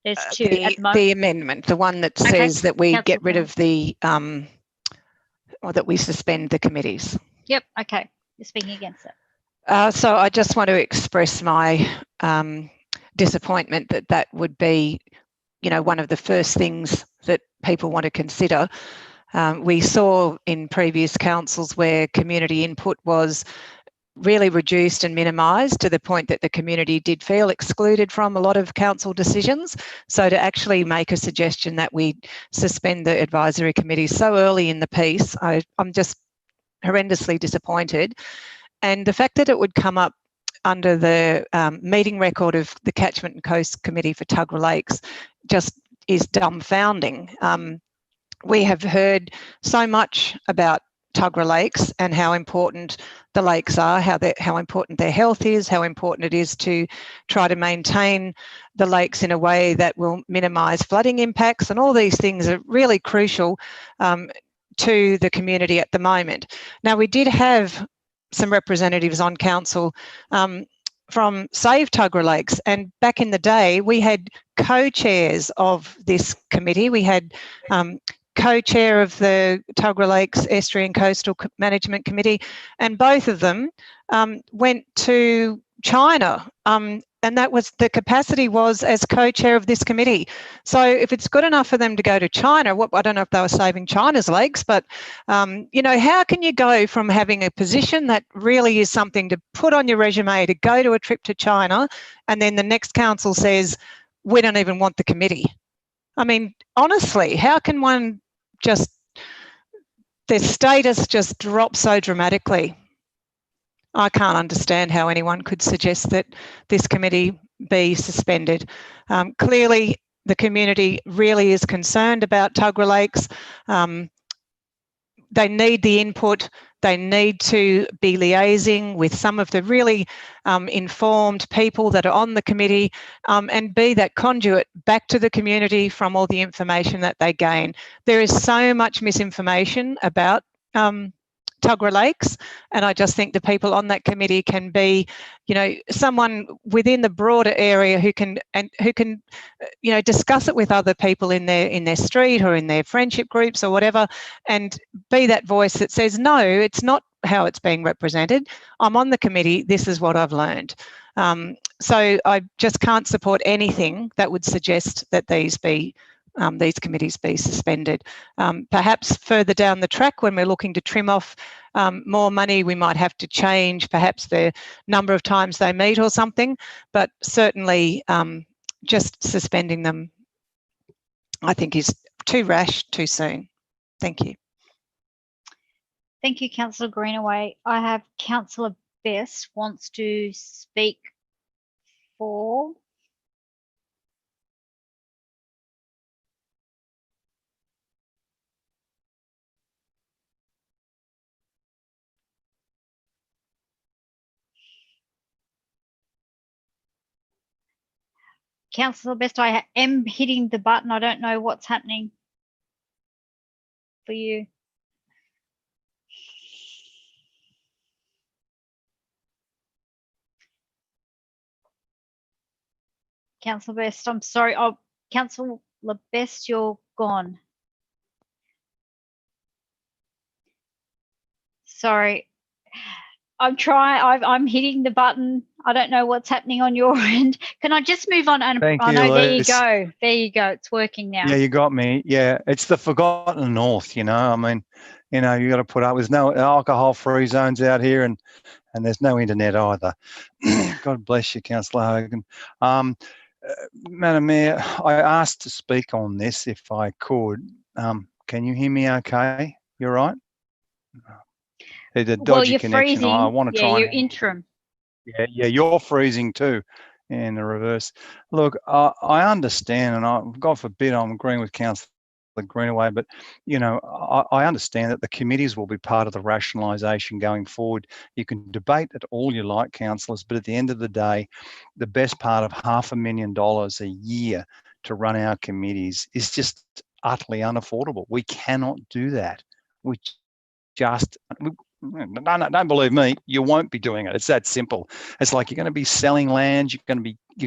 There's two. The amendment, the one that says that we get rid of the, or that we suspend the committees. Yep, okay. You're speaking against it. So I just want to express my disappointment that would be, one of the first things that people want to consider. We saw in previous councils where community input was really reduced and minimised to the point that the community did feel excluded from a lot of council decisions. So to actually make a suggestion that we suspend the advisory committee so early in the piece, I'm just horrendously disappointed. And the fact that it would come up under the meeting record of the Catchment and Coast Committee for Tuggerah Lakes just is dumbfounding. We have heard so much about Tuggerah Lakes and how important the lakes are, how important their health is, how important it is to try to maintain the lakes in a way that will minimise flooding impacts, and all these things are really crucial to the community at the moment. Now, we did have some representatives on council from Save Tuggerah Lakes, and back in the day we had co-chairs of this committee. We had co-chair of the Tuggerah Lakes Estuary and Coastal Management Committee, and both of them went to China, and that was, the capacity was as co-chair of this committee. So if it's good enough for them to go to China, I don't know if they were saving China's lakes, but how can you go from having a position that really is something to put on your resume to go to a trip to China, and then the next council says, we don't even want the committee? I mean, honestly, how can one their status just drop so dramatically? I can't understand how anyone could suggest that this committee be suspended. Clearly, the community really is concerned about Tuggerah Lakes. They need the input. They need to be liaising with some of the really informed people that are on the committee and be that conduit back to the community from all the information that they gain. There is so much misinformation about Tuggerah Lakes, and I just think the people on that committee can be, you know, someone within the broader area who can you know, discuss it with other people in their street or in their friendship groups or whatever, and be that voice that says, no, it's not how it's being represented. I'm on the committee. This is what I've learned. So I just can't support anything that would suggest that these committees be suspended. Perhaps further down the track, when we're looking to trim off more money, we might have to change perhaps the number of times they meet or something, but certainly just suspending them, I think, is too rash, too soon. Thank you. Thank you, Councillor Greenaway. I have Councillor Best wants to speak for. Councillor Best, I am hitting the button. I don't know what's happening for you. Councillor Best, I'm sorry. Oh, Councillor Best, you're gone. Sorry. I'm hitting the button. I don't know what's happening on your end. Can I just move on? And Thank you, there you Liz. go. There you go. It's working now. Yeah, you got me. Yeah, it's the forgotten north, you know. I mean, you know, you got to put up. There's no alcohol-free zones out here, and there's no internet either. God bless you, Councillor Hogan. Madam Mayor, I asked to speak on this if I could. Can you hear me okay? You're right? There's a dodgy well, you're connection. freezing. I want to try. You're interim. Yeah, you're freezing too in the reverse. Look, I understand, and God forbid I'm agreeing with Councillor Greenaway, but, you know, I understand that the committees will be part of the rationalisation going forward. You can debate it all you like, councillors, but at the end of the day, the best part of $500,000 a year to run our committees is just utterly unaffordable. We cannot do that. We just... Don't believe me, you won't be doing it. It's that simple. It's like you're going to be selling land, you're going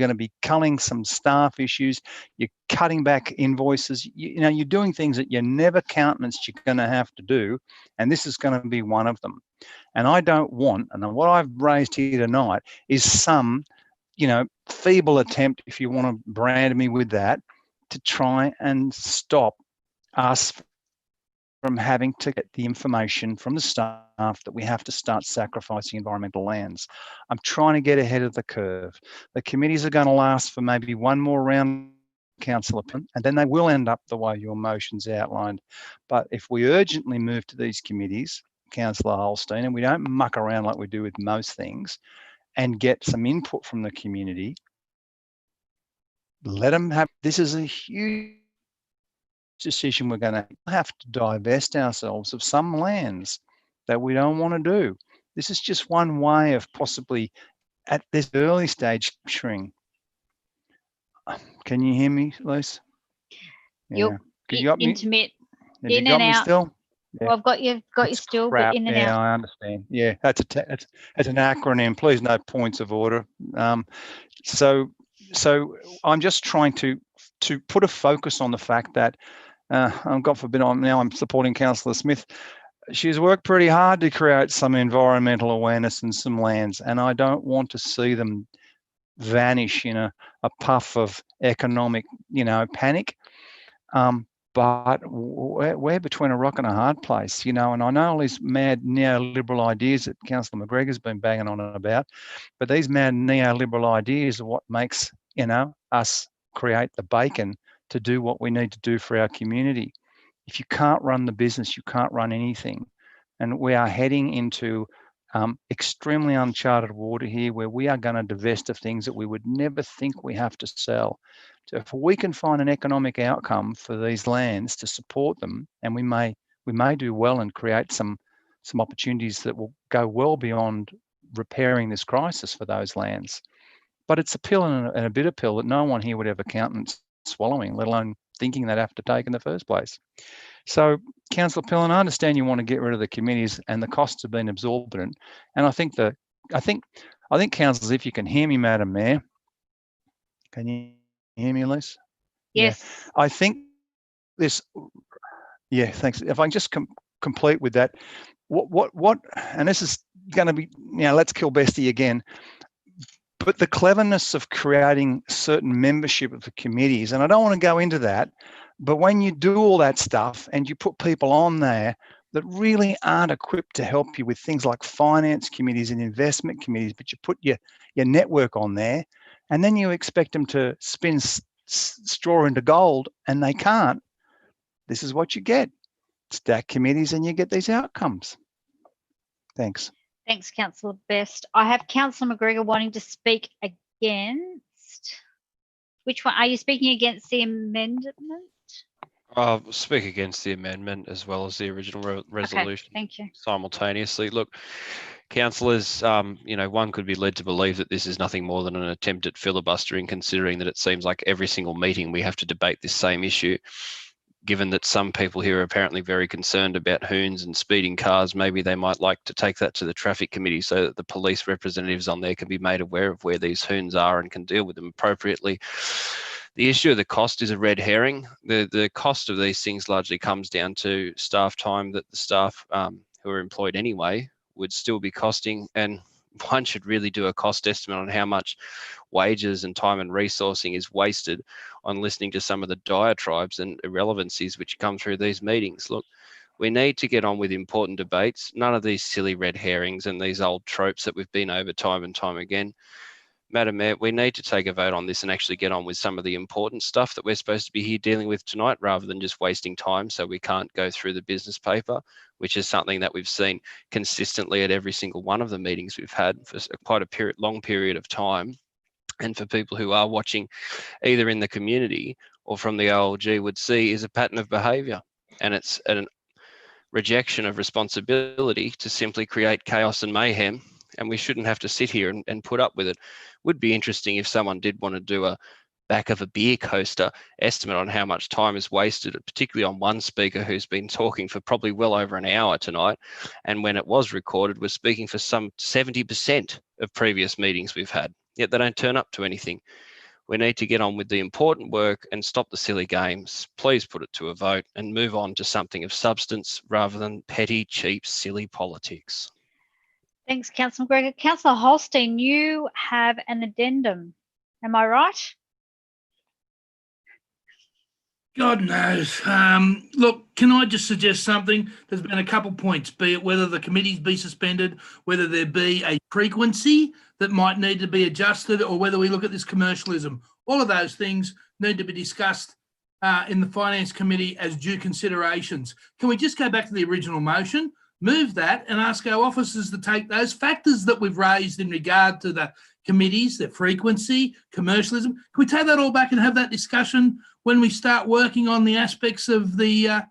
to be culling some staff issues, you're cutting back invoices, you know, you're doing things that you never countenanced you're going to have to do, and this is going to be one of them. And I don't want, and what I've raised here tonight is some, you know, feeble attempt, if you want to brand me with that, to try and stop us from having to get the information from the staff that we have to start sacrificing environmental lands. I'm trying to get ahead of the curve. The committees are going to last for maybe one more round, Councillor, and then they will end up the way your motion's outlined. But if we urgently move to these committees, Councillor Holstein, and we don't muck around like we do with most things, and get some input from the community, let them have, this is a huge decision. We're going to have to divest ourselves of some lands that we don't want to do. This is just one way of possibly, at this early stage, capturing. Can you hear me, Liz? Yeah. You're intermittent, in and out. Still? Yeah. Well, I've got you still, crap. but in and yeah, out. I understand. Yeah, that's an acronym. Please, no points of order. So I'm just trying to put a focus on the fact that God forbid, I'm supporting Councillor Smith. She's worked pretty hard to create some environmental awareness in some lands, and I don't want to see them vanish in a puff of economic, you know, panic. But we're between a rock and a hard place, you know, and I know all these mad neoliberal ideas that Councillor McGregor's been banging on about, but these mad neoliberal ideas are what makes, you know, us create the bacon to do what we need to do for our community. If you can't run the business, you can't run anything. And we are heading into extremely uncharted water here where we are going to divest of things that we would never think we have to sell. So if we can find an economic outcome for these lands to support them, and we may do well and create some opportunities that will go well beyond repairing this crisis for those lands. But it's a pill and a bitter pill that no one here would ever countenance swallowing, let alone thinking they'd have to take in the first place. So, Councillor Pillen, I understand you want to get rid of the committees and the costs have been exorbitant. And I think councillors, if you can hear me, Madam Mayor, can you hear me, Elise? Yes. Yeah. I think this, yeah, thanks. If I can just complete with that, what, and this is going to be, let's kill Bestie again. But the cleverness of creating certain membership of the committees, and I don't want to go into that, but when you do all that stuff and you put people on there that really aren't equipped to help you with things like finance committees and investment committees, but you put your network on there, and then you expect them to spin straw into gold, and they can't, this is what you get. Stack committees and you get these outcomes. Thanks. Thanks, Councillor Best. I have Councillor McGregor wanting to speak against. Which one? Are you speaking against the amendment? I'll speak against the amendment as well as the original resolution. Okay, thank you. Simultaneously. Look, councillors, one could be led to believe that this is nothing more than an attempt at filibustering, considering that it seems like every single meeting we have to debate this same issue. Given that some people here are apparently very concerned about hoons and speeding cars, maybe they might like to take that to the traffic committee so that the police representatives on there can be made aware of where these hoons are and can deal with them appropriately. The issue of the cost is a red herring. The cost of these things largely comes down to staff time that the staff who are employed anyway would still be costing, and one should really do a cost estimate on how much wages and time and resourcing is wasted on listening to some of the diatribes and irrelevancies which come through these meetings. Look, we need to get on with important debates, none of these silly red herrings and these old tropes that we've been over time and time again. Madam Mayor, we need to take a vote on this and actually get on with some of the important stuff that we're supposed to be here dealing with tonight, rather than just wasting time so we can't go through the business paper, which is something that we've seen consistently at every single one of the meetings we've had for quite a long period of time. And for people who are watching either in the community or from the OLG would see is a pattern of behaviour, and it's a rejection of responsibility to simply create chaos and mayhem, and we shouldn't have to sit here and put up with it. Would be interesting if someone did want to do a back of a beer coaster estimate on how much time is wasted, particularly on one speaker who's been talking for probably well over an hour tonight, and when it was recorded was speaking for some 70% of previous meetings we've had, yet they don't turn up to anything. We need to get on with the important work and stop the silly games. Please put it to a vote and move on to something of substance rather than petty, cheap, silly politics. Thanks, Councillor McGregor. Councillor Holstein, you have an addendum. Am I right? God knows. Look, can I just suggest something? There's been a couple points, be it whether the committees be suspended, whether there be a frequency that might need to be adjusted, or whether we look at this commercialism. All of those things need to be discussed in the Finance Committee as due considerations. Can we just go back to the original motion, move that, and ask our officers to take those factors that we've raised in regard to the committees, their frequency, commercialism? Can we take that all back and have that discussion when we start working on the aspects of the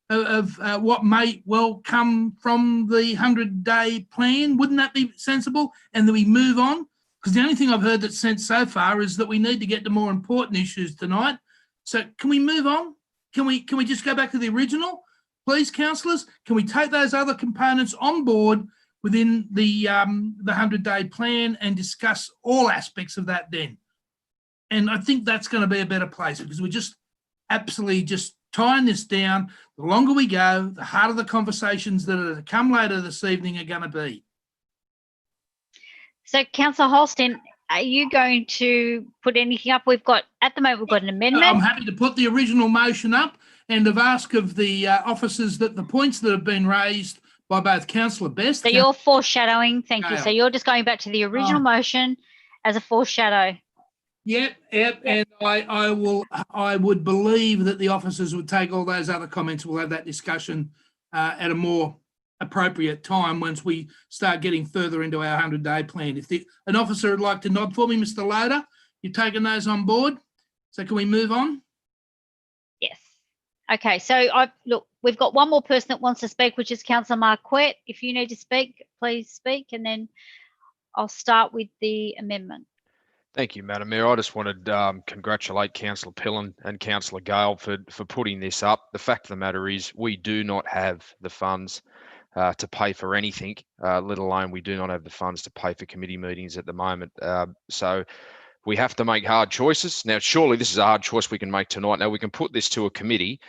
what may well come from the 100-day plan? Wouldn't that be sensible? And then we move on? Because the only thing I've heard that's sent so far is that we need to get to more important issues tonight. So can we move on? Can we just go back to the original? Please, councillors, can we take those other components on board within the 100-day plan and discuss all aspects of that then? And I think that's going to be a better place, because we're just absolutely just tying this down. The longer we go, the harder the conversations that are to come later this evening are going to be. So, Councillor Holstein, are you going to put anything up? At the moment, we've got an amendment. I'm happy to put the original motion up and have asked of the officers that the points that have been raised by both Councillor Best. So you're foreshadowing, thank you. So you're just going back to the original motion as a foreshadow. Yep, and I would believe that the officers would take all those other comments. We'll have that discussion at a more appropriate time once we start getting further into our 100-day plan. If an officer would like to nod for me, Mr. Loader, you've taken those on board. So can we move on? Yes. Okay, so look, we've got one more person that wants to speak, which is Councillor Marquette. If you need to speak, please speak, and then I'll start with the amendment. Thank you, Madam Mayor. I just wanted to congratulate Councillor Pillen and Councillor Gale for putting this up. The fact of the matter is we do not have the funds to pay for anything, let alone we do not have the funds to pay for committee meetings at the moment. So we have to make hard choices. Now, surely this is a hard choice we can make tonight. Now, we can put this to a committee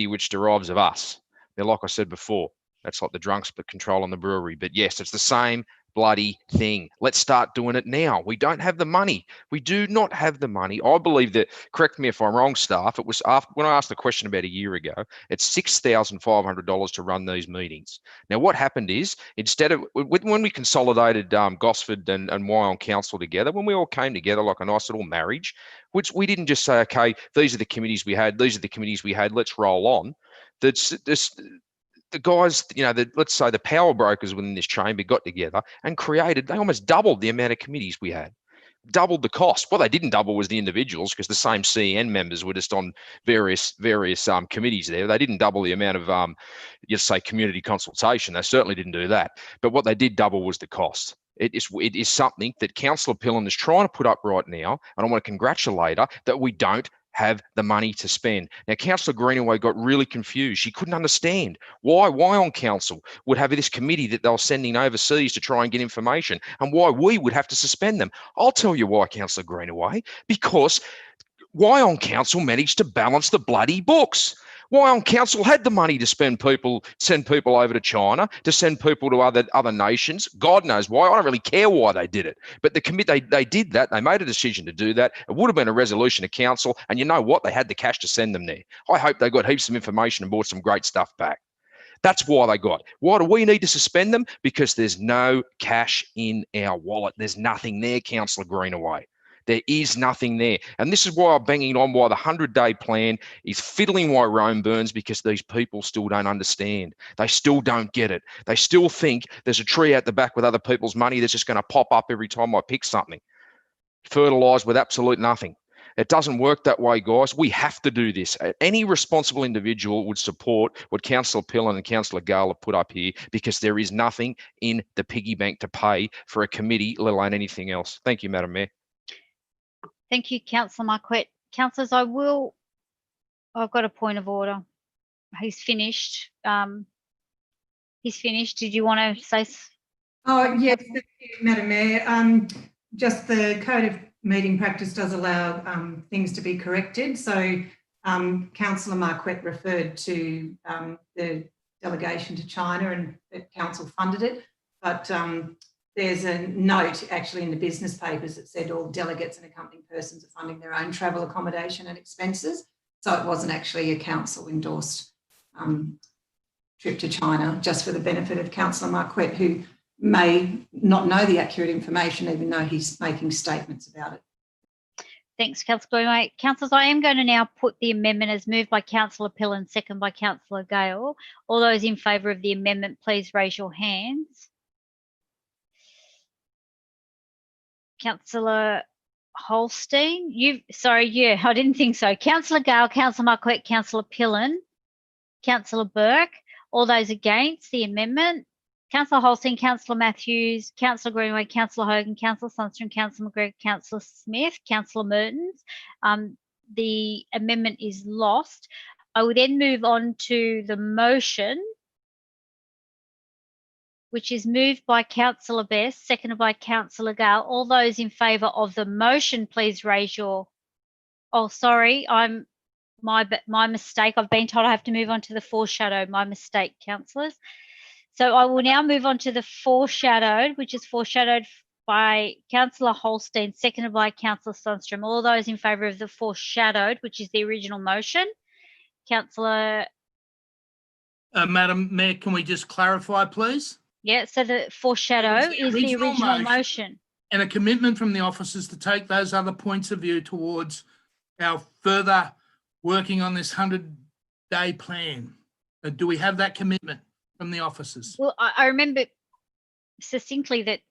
which derives of us. Now, like I said before, that's like the drunks but controlling the brewery. But yes, it's the same bloody thing. Let's start doing it now. We don't have the money. We do not have the money. I believe that, correct me if I'm wrong, staff, it was after, when I asked the question about a year ago, it's $6,500 to run these meetings. Now, what happened is, instead of, when we consolidated Gosford and Wyong Council together, when we all came together like a nice little marriage, which we didn't just say, okay, these are the committees we had, let's roll on. The guys, let's say the power brokers within this chamber got together and they almost doubled the amount of committees we had, doubled the cost. What they didn't double was the individuals, because the same CEN members were just on various committees there. They didn't double the amount of, say, community consultation. They certainly didn't do that. But what they did double was the cost. It is something that Councillor Pillen is trying to put up right now, and I want to congratulate her that we don't have the money to spend. Now, Councillor Greenaway got really confused. She couldn't understand why Wyong Council would have this committee that they were sending overseas to try and get information, and why we would have to suspend them. I'll tell you why, Councillor Greenaway, because Wyong Council managed to balance the bloody books. Wyong Council had the money to send people over to China, to send people to other nations. God knows why. I don't really care why they did it. But they did that. They made a decision to do that. It would have been a resolution to council. And you know what? They had the cash to send them there. I hope they got heaps of information and brought some great stuff back. That's why they got. Why do we need to suspend them? Because there's no cash in our wallet. There's nothing there, Councillor Greenaway. There is nothing there. And this is why I'm banging on why the 100-day plan is fiddling why Rome burns, because these people still don't understand. They still don't get it. They still think there's a tree out the back with other people's money that's just going to pop up every time I pick something. Fertilised with absolute nothing. It doesn't work that way, guys. We have to do this. Any responsible individual would support what Councillor Pillen and Councillor Gale have put up here, because there is nothing in the piggy bank to pay for a committee, let alone anything else. Thank you, Madam Mayor. Thank you, Councillor Marquette. Councillors, I've got a point of order. He's finished. He's finished. Did you want to say? Oh, yes, thank you, Madam Mayor. Just the Code of Meeting Practice does allow things to be corrected. So Councillor Marquette referred to the delegation to China and that Council funded it, but there's a note actually in the business papers that said all delegates and accompanying persons are funding their own travel accommodation and expenses. So it wasn't actually a council endorsed trip to China, just for the benefit of Councillor Marquette, who may not know the accurate information, even though he's making statements about it. Thanks, Councillor Greenaway. Councillors, I am going to now put the amendment as moved by Councillor Pillen, second by Councillor Gale. All those in favour of the amendment, please raise your hands. Councillor Holstein, I didn't think so. Councillor Gale, Councillor Marquette, Councillor Pillen, Councillor Burke. All those against the amendment? Councillor Holstein, Councillor Matthews, Councillor Greenaway, Councillor Hogan, Councillor Sundstrom, Councillor McGregor, Councillor Smith, Councillor Mertens. The amendment is lost. I will then move on to the motion, which is moved by Councillor Best, seconded by Councillor Gale. All those in favour of the motion, please raise your... Oh, sorry, my mistake. I've been told I have to move on to the foreshadow. My mistake, councillors. So I will now move on to the foreshadowed, which is foreshadowed by Councillor Holstein, seconded by Councillor Sundstrom. All those in favour of the foreshadowed, which is the original motion. Councillor... Madam Mayor, can we just clarify, please? Yeah, so the foreshadow is the original motion. And a commitment from the officers to take those other points of view towards our further working on this 100-day plan. Do we have that commitment? from the officers. Well, I remember succinctly that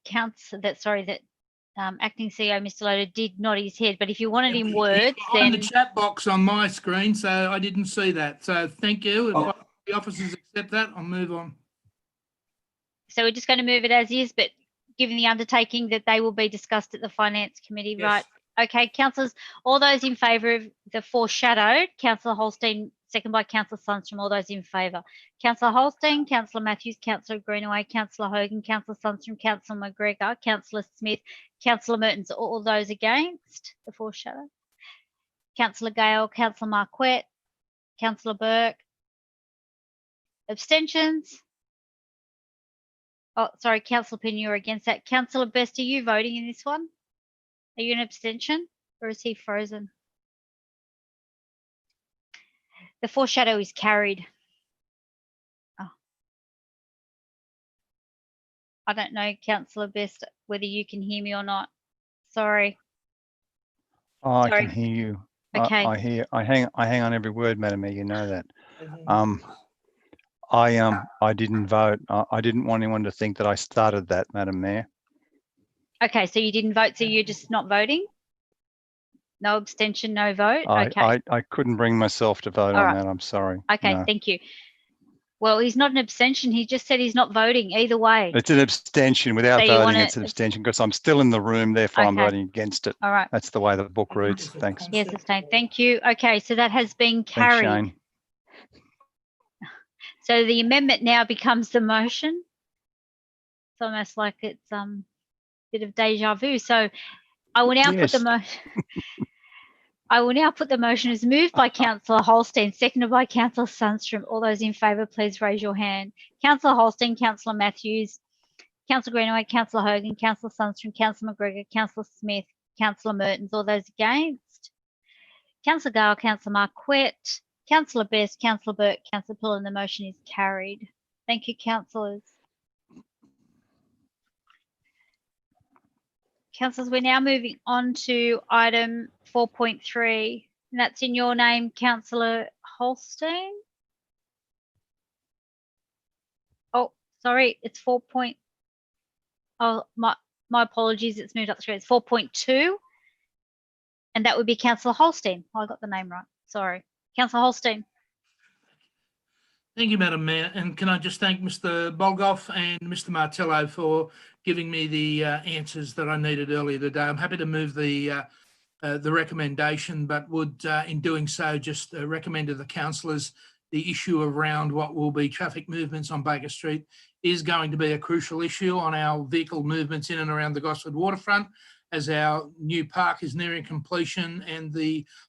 acting CEO Mr. Loader did nod his head, but if you wanted in words, On then the chat box on my screen, so I didn't see that. So thank you. If the officers accept that, I'll move on. So we're just going to move it as is, but given the undertaking that they will be discussed at the Finance Committee, Yes. right? Okay, councillors, all those in favour of the foreshadowed, Councillor Holstein, second by Councillor Sundstrom, all those in favour. Councillor Holstein, Councillor Matthews, Councillor Greenaway, Councillor Hogan, Councillor Sundstrom, Councillor McGregor, Councillor Smith, Councillor Mertens, all those against the foreshadowed. Councillor Gale, Councillor Marquette, Councillor Burke. Abstentions? Oh, sorry, Councillor Pinn, you're against that. Councillor Best, are you voting in this one? Are you an abstention or is he frozen? The foreshadow is carried. Oh. I don't know, Councillor Best, whether you can hear me or not. Sorry. Oh, I Sorry. can hear you. Okay. I hang on every word, Madam Mayor. You know that. I didn't vote. I didn't want anyone to think that I started that, Madam Mayor. Okay, so you didn't vote, so you're just not voting? No abstention, no vote? Okay. I couldn't bring myself to vote on that. I'm sorry. Okay, No. thank you. Well, he's not an abstention. He just said he's not voting either way. It's an abstention. Without So you voting, wanna- it's an abstention because I'm still in the room, therefore I'm Okay. voting against it. All right. That's the way the book reads. Thanks. Yes, abstain. Thank you. Okay, so that has been Thanks, carried. Shane. So the amendment now becomes the motion. It's almost like it's bit of deja vu. So I will now put the motion. I will now put the motion as moved by Councillor Holstein, seconded by Councillor Sundstrom. All those in favour, please raise your hand. Councillor Holstein, Councillor Matthews, Councillor Greenaway, Councillor Hogan, Councillor Sundstrom, Councillor McGregor, Councillor Smith, Councillor Mertens. All those against? Councillor Gale, Councillor Marquette, Councillor Best, Councillor Burke, Councillor Pullen. The motion is carried. Thank you, councillors. Councillors, we're now moving on to item 4.3, and that's in your name, Councillor Holstein. Oh, sorry, it's 4. Oh, my apologies, it's moved up the screen. It's 4.2, and that would be Councillor Holstein. Oh, I got the name right. Sorry, Councillor Holstein. Thank you, Madam Mayor. And can I just thank Mr. Bolgoff and Mr. Martello for giving me the answers that I needed earlier today. I'm happy to move the recommendation, but would, in doing so, just recommend to the councillors the issue around what will be traffic movements on Baker Street is going to be a crucial issue on our vehicle movements in and around the Gosford waterfront, as our new park is nearing completion and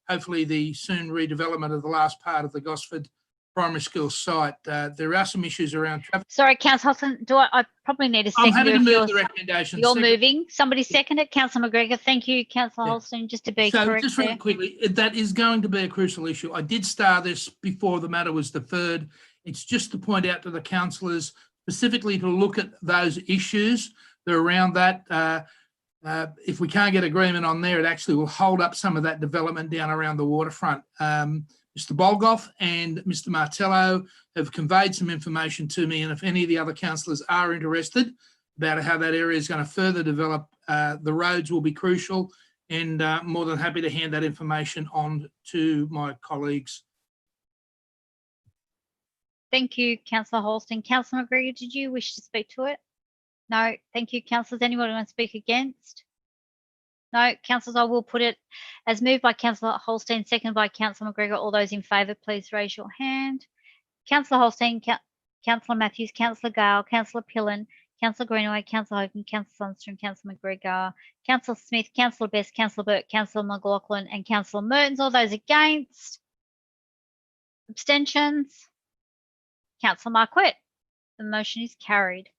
hopefully the soon redevelopment of the last part of the Gosford primary school site. There are some issues around traffic. Sorry, Councillor Holstein, I probably need a second. I'm happy to move the recommendation. You're moving. Somebody second it. Councillor McGregor. Thank you, Councillor Holstein. Just to be correct just there. really quickly, that is going to be a crucial issue. I did star this before the matter was deferred. It's just to point out to the councillors specifically to look at those issues that are around that. If we can't get agreement on there, it actually will hold up some of that development down around the waterfront. Mr. Bolgoff and Mr. Martello have conveyed some information to me, and if any of the other councillors are interested about how that area is going to further develop, the roads will be crucial, and more than happy to hand that information on to my colleagues. Thank you, Councillor Holstein. Councillor McGregor, did you wish to speak to it? No. Thank you, councillors. Anyone want to speak against? No. Councillors, I will put it as moved by Councillor Holstein, seconded by Councillor McGregor. All those in favour, please raise your hand. Councillor Holstein, Councillor Matthews, Councillor Gale, Councillor Pillen, Councillor Greenaway, Councillor Hogan, Councillor Sundstrom, Councillor McGregor, Councillor Smith, Councillor Best, Councillor Burke, Councillor McLaughlin, and Councillor Mertens. All those against? Abstentions? Councillor Marquette. The motion is carried.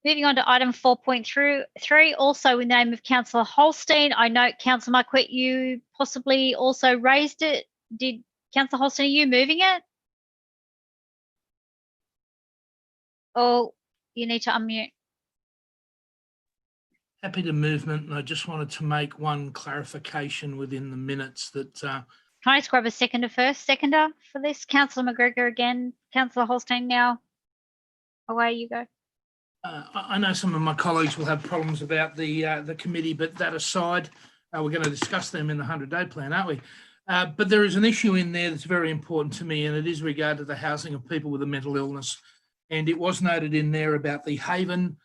Moving on to item 4.3, also in the name of Councillor Holstein. I note, Councillor Marquette, you possibly also raised it. Did Councillor Holstein, are you moving it? Oh, you need to unmute. Happy to movement, and I just wanted to make one clarification within the minutes that. Can I just grab a seconder first? Seconder for this? Councillor McGregor again. Councillor Holstein now. Away you go. I know some of my colleagues will have problems about the committee, but that aside, we're going to discuss them in the 100-day plan, aren't we? But there is an issue in there that's very important to me, and it is regard to the housing of people with a mental illness. And it was noted in there about the Haven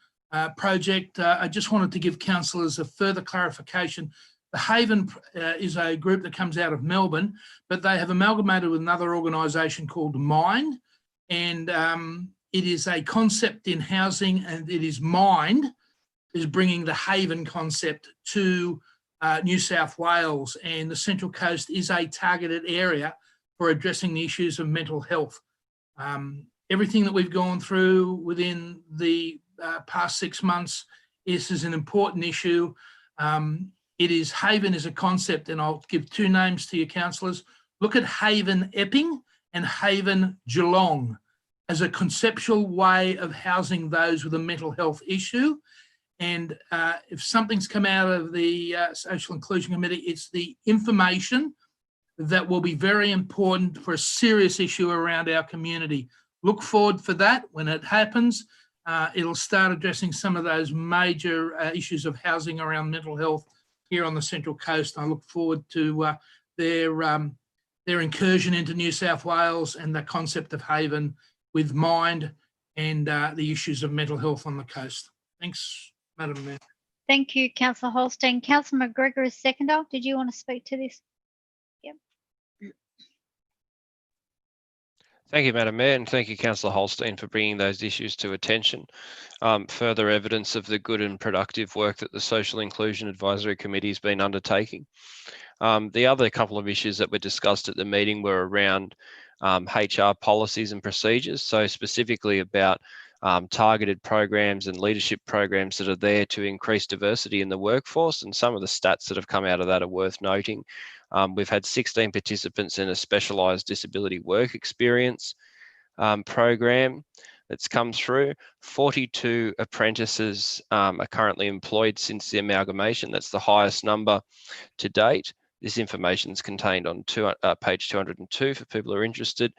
project. I just wanted to give councillors a further clarification. The Haven is a group that comes out of Melbourne, but they have amalgamated with another organisation called Mind, and it is a concept in housing, and it is Mind is bringing the Haven concept to New South Wales, and the Central Coast is a targeted area for addressing the issues of mental health. Everything that we've gone through within the past 6 months is an important issue. It is Haven is a concept, and I'll give two names to your councillors. Look at Haven Epping and Haven Geelong as a conceptual way of housing those with a mental health issue. And if something's come out of the Social Inclusion Committee, it's the information that will be very important for a serious issue around our community. Look forward for that. When it happens, it'll start addressing some of those major issues of housing around mental health here on the Central Coast. I look forward to their incursion into New South Wales and the concept of Haven with Mind and the issues of mental health on the coast. Thanks, Madam Mayor. Thank you, Councillor Holstein. Councillor McGregor is seconder. Did you want to speak to this? Yep. Thank you, Madam Mayor, and thank you, Councillor Holstein, for bringing those issues to attention. Further evidence of the good and productive work that the Social Inclusion Advisory Committee has been undertaking. The other couple of issues that were discussed at the meeting were around HR policies and procedures, so specifically about targeted programs and leadership programs that are there to increase diversity in the workforce, and some of the stats that have come out of that are worth noting. We've had 16 participants in a specialised disability work experience program that's come through. 42 apprentices are currently employed since the amalgamation. That's the highest number to date. This information is contained on page 202 for people who are interested.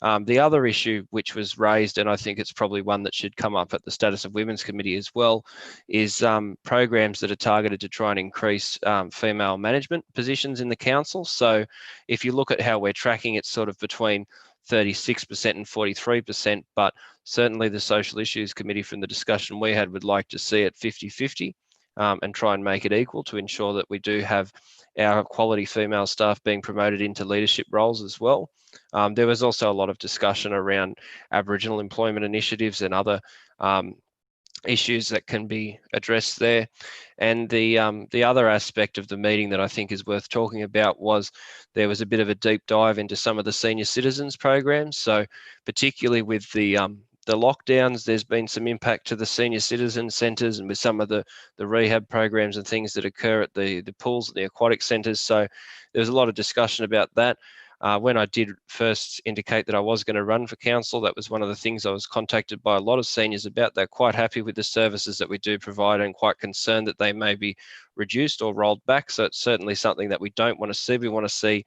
The other issue which was raised, and I think it's probably one that should come up at the Status of Women's Committee as well, is programs that are targeted to try and increase female management positions in the council. So if you look at how we're tracking, it's sort of between 36% and 43%, but certainly the Social Issues Committee, from the discussion we had, would like to see it 50-50 and try and make it equal to ensure that we do have our quality female staff being promoted into leadership roles as well. There was also a lot of discussion around Aboriginal employment initiatives and other issues that can be addressed there. And the other aspect of the meeting that I think is worth talking about was there was a bit of a deep dive into some of the senior citizens programs. So particularly with the lockdowns, there's been some impact to the senior citizen centres and with some of the rehab programs and things that occur at the pools and the aquatic centres. So there was a lot of discussion about that. When I did first indicate that I was going to run for council, that was one of the things I was contacted by a lot of seniors about. They're quite happy with the services that we do provide and quite concerned that they may be reduced or rolled back. So it's certainly something that we don't want to see. We want to see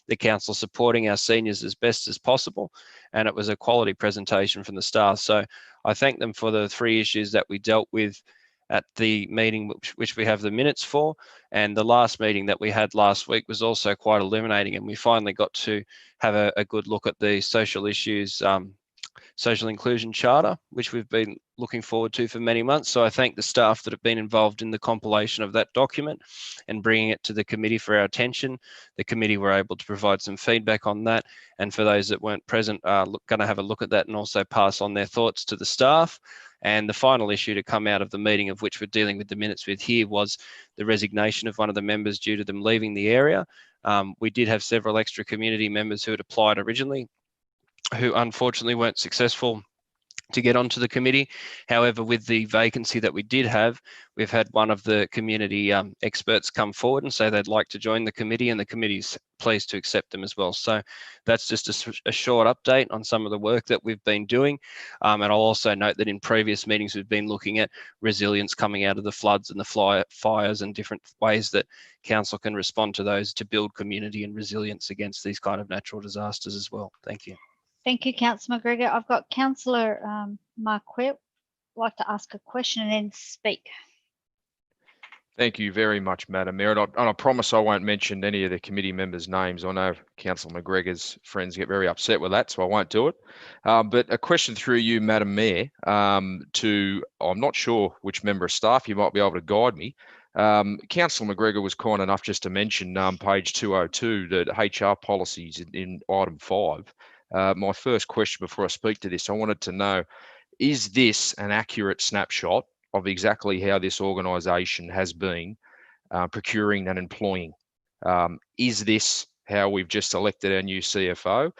the council supporting our seniors as best as possible. And it was a quality presentation from the staff. So I thank them for the 3 issues that we dealt with at the meeting, which we have the minutes for. And the last meeting that we had last week was also quite illuminating, and we finally got to have a good look at the social issues, social inclusion charter, which we've been looking forward to for many months. So I thank the staff that have been involved in the compilation of that document and bringing it to the committee for our attention. The committee were able to provide some feedback on that. And for those that weren't present, going to have a look at that and also pass on their thoughts to the staff. And the final issue to come out of the meeting, of which we're dealing with the minutes with here, was the resignation of one of the members due to them leaving the area. We did have several extra community members who had applied originally, who unfortunately weren't successful to get onto the committee. However, with the vacancy that we did have, we've had one of the community experts come forward and say they'd like to join the committee, and the committee's pleased to accept them as well. So that's just a short update on some of the work that we've been doing. And I'll also note that in previous meetings, we've been looking at resilience coming out of the floods and the fires and different ways that council can respond to those to build community and resilience against these kind of natural disasters as well. Thank you. Thank you, Councillor McGregor. I've got Councillor Marquette like to ask a question and then speak. Thank you very much, Madam Mayor. And I promise I won't mention any of the committee members' names. I know Councillor McGregor's friends get very upset with that, so I won't do it. But a question through you, Madam Mayor, to, I'm not sure which member of staff, you might be able to guide me. Councillor McGregor was kind enough just to mention page 202, the HR policies in item 5. My first question before I speak to this, I wanted to know, is this an accurate snapshot of exactly how this organisation has been procuring and employing? Is this how we've just elected our new CFO?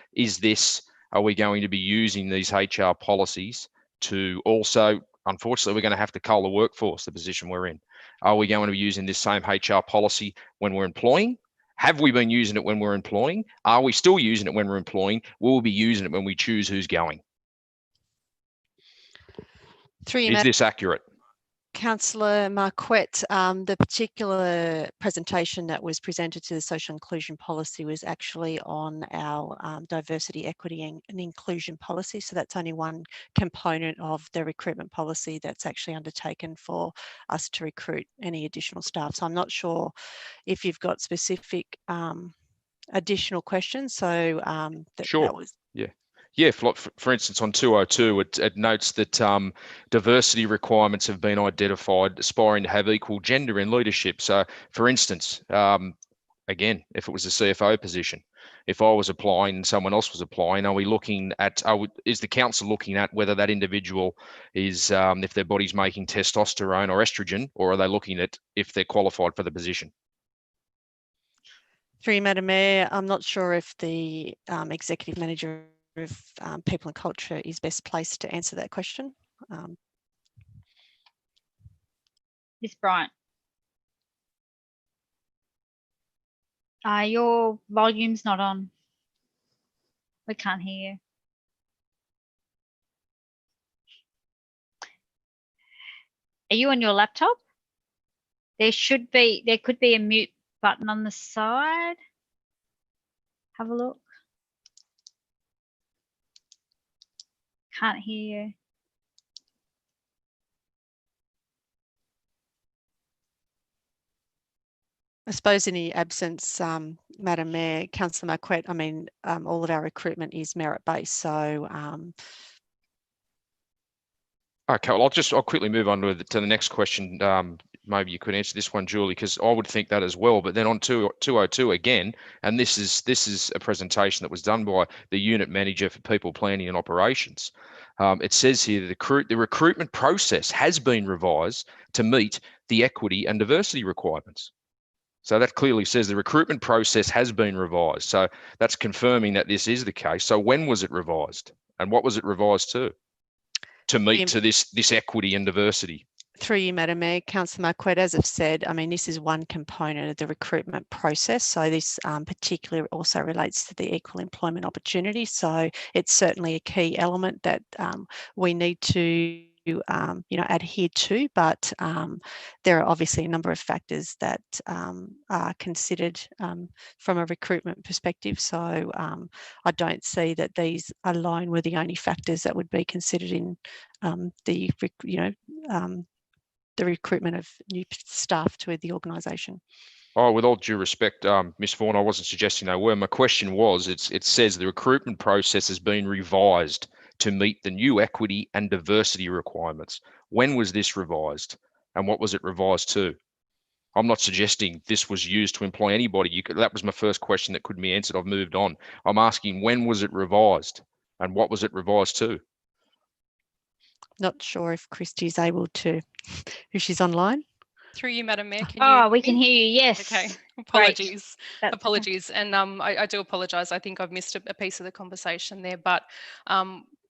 Are we going to be using these HR policies to also, unfortunately, we're going to have to cull the workforce, the position we're in. Are we going to be using this same HR policy when we're employing? Have we been using it when we're employing? Are we still using it when we're employing? Will we be using it when we choose who's going? Is this accurate? Councillor Marquette, the particular presentation that was presented to the social inclusion policy was actually on our diversity, equity and inclusion policy. So that's only one component of the recruitment policy that's actually undertaken for us to recruit any additional staff. So I'm not sure if you've got specific additional questions. So sure. Yeah, for instance, on 202, it notes that diversity requirements have been identified, aspiring to have equal gender in leadership. So, for instance, again, if it was a CFO position, if I was applying and someone else was applying, are we looking at, is the council looking at whether that individual is, if their body's making testosterone or estrogen, or are they looking at if they're qualified for the position? Through you, Madam Mayor, I'm not sure if the executive manager of People and Culture is best placed to answer that question. Ms. Bryant. Your volume's not on. We can't hear you. Are you on your laptop? There could be a mute button on the side. Have a look. Can't hear you. I suppose in the absence, Madam Mayor, Councillor Marquette, I mean, all of our recruitment is merit-based, so. Okay, well, I'll quickly move on to the next question. Maybe you could answer this one, Julie, because I would think that as well. But then on 202 again, and this is a presentation that was done by the unit manager for people planning and operations. It says here the recruitment process has been revised to meet the equity and diversity requirements. So that clearly says the recruitment process has been revised. So that's confirming that this is the case. So when was it revised, and what was it revised to meet to this equity and diversity? Through you, Madam Mayor, Councillor Marquette, as I've said, I mean, this is one component of the recruitment process. So this particularly also relates to the equal employment opportunity. So it's certainly a key element that we need to adhere to, but there are obviously a number of factors that are considered from a recruitment perspective. So I don't see that these alone were the only factors that would be considered in the recruitment of new staff to the organisation. Oh, with all due respect, Ms. Vaughan, I wasn't suggesting they were. My question was, it says the recruitment process has been revised to meet the new equity and diversity requirements. When was this revised, and what was it revised to? I'm not suggesting this was used to employ anybody. That was my first question that couldn't be answered. I've moved on. I'm asking, when was it revised, and what was it revised to? Not sure if Christy is able to, if she's online. Through you, Madam Mayor. Can we can hear you, yes. Okay, apologies. Apologies. Okay. And I do apologise. I think I've missed a piece of the conversation there, but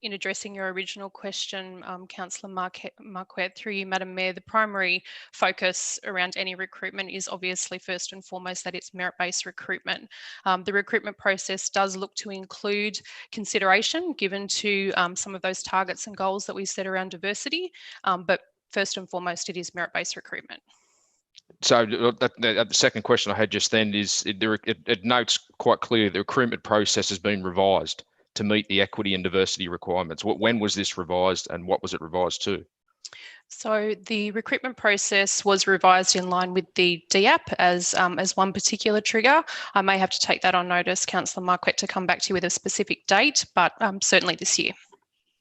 in addressing your original question, Councillor Marquette, through you, Madam Mayor, the primary focus around any recruitment is obviously first and foremost that it's merit-based recruitment. The recruitment process does look to include consideration given to some of those targets and goals that we set around diversity, but first and foremost, it is merit-based recruitment. So the second question I had just then is, it notes quite clearly the recruitment process has been revised to meet the equity and diversity requirements? When was this revised and what was it revised to? So the recruitment process was revised in line with the DAP as one particular trigger. I may have to take that on notice, Councillor Marquette, to come back to you with a specific date, but certainly this year.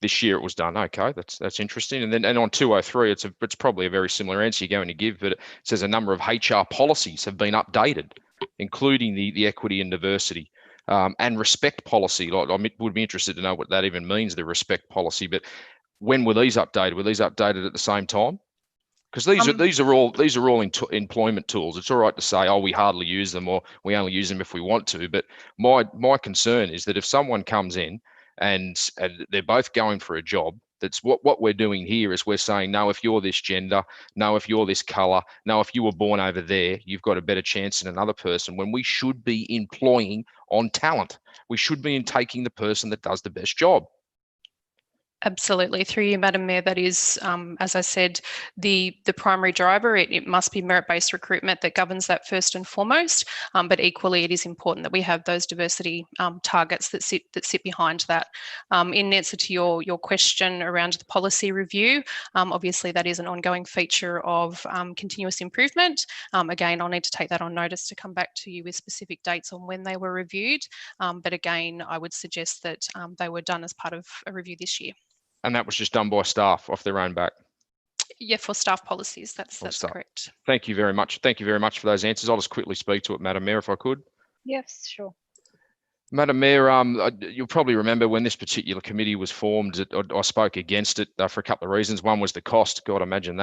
This year it was done. Okay, that's interesting. And then on 203, it's probably a very similar answer you're going to give, but it says a number of HR policies have been updated, including the equity and diversity and respect policy. Like, I would be interested to know what that even means, the respect policy. But when were these updated? Were these updated at the same time? Because these are all employment tools. It's all right to say, oh, we hardly use them or we only use them if we want to. But my concern is that if someone comes in and they're both going for a job, that's what we're doing here is we're saying, no, if you're this gender, no, if you're this colour, no, if you were born over there, you've got a better chance than another person, when we should be employing on talent. We should be taking the person that does the best job. Absolutely. Through you, Madam Mayor, that is, as I said, the primary driver. It must be merit-based recruitment that governs that first and foremost. But equally, it is important that we have those diversity targets that sit behind that. In answer to your question around the policy review, obviously that is an ongoing feature of continuous improvement. Again, I'll need to take that on notice to come back to you with specific dates on when they were reviewed. But again, I would suggest that they were done as part of a review this year. And that was just done by staff off their own back? Yeah, for staff policies, that's correct. Thank you very much. Thank you very much for those answers. I'll just quickly speak to it, Madam Mayor, if I could. Yes, sure. Madam Mayor, you'll probably remember when this particular committee was formed, I spoke against it for a couple of reasons. One was the cost. God, imagine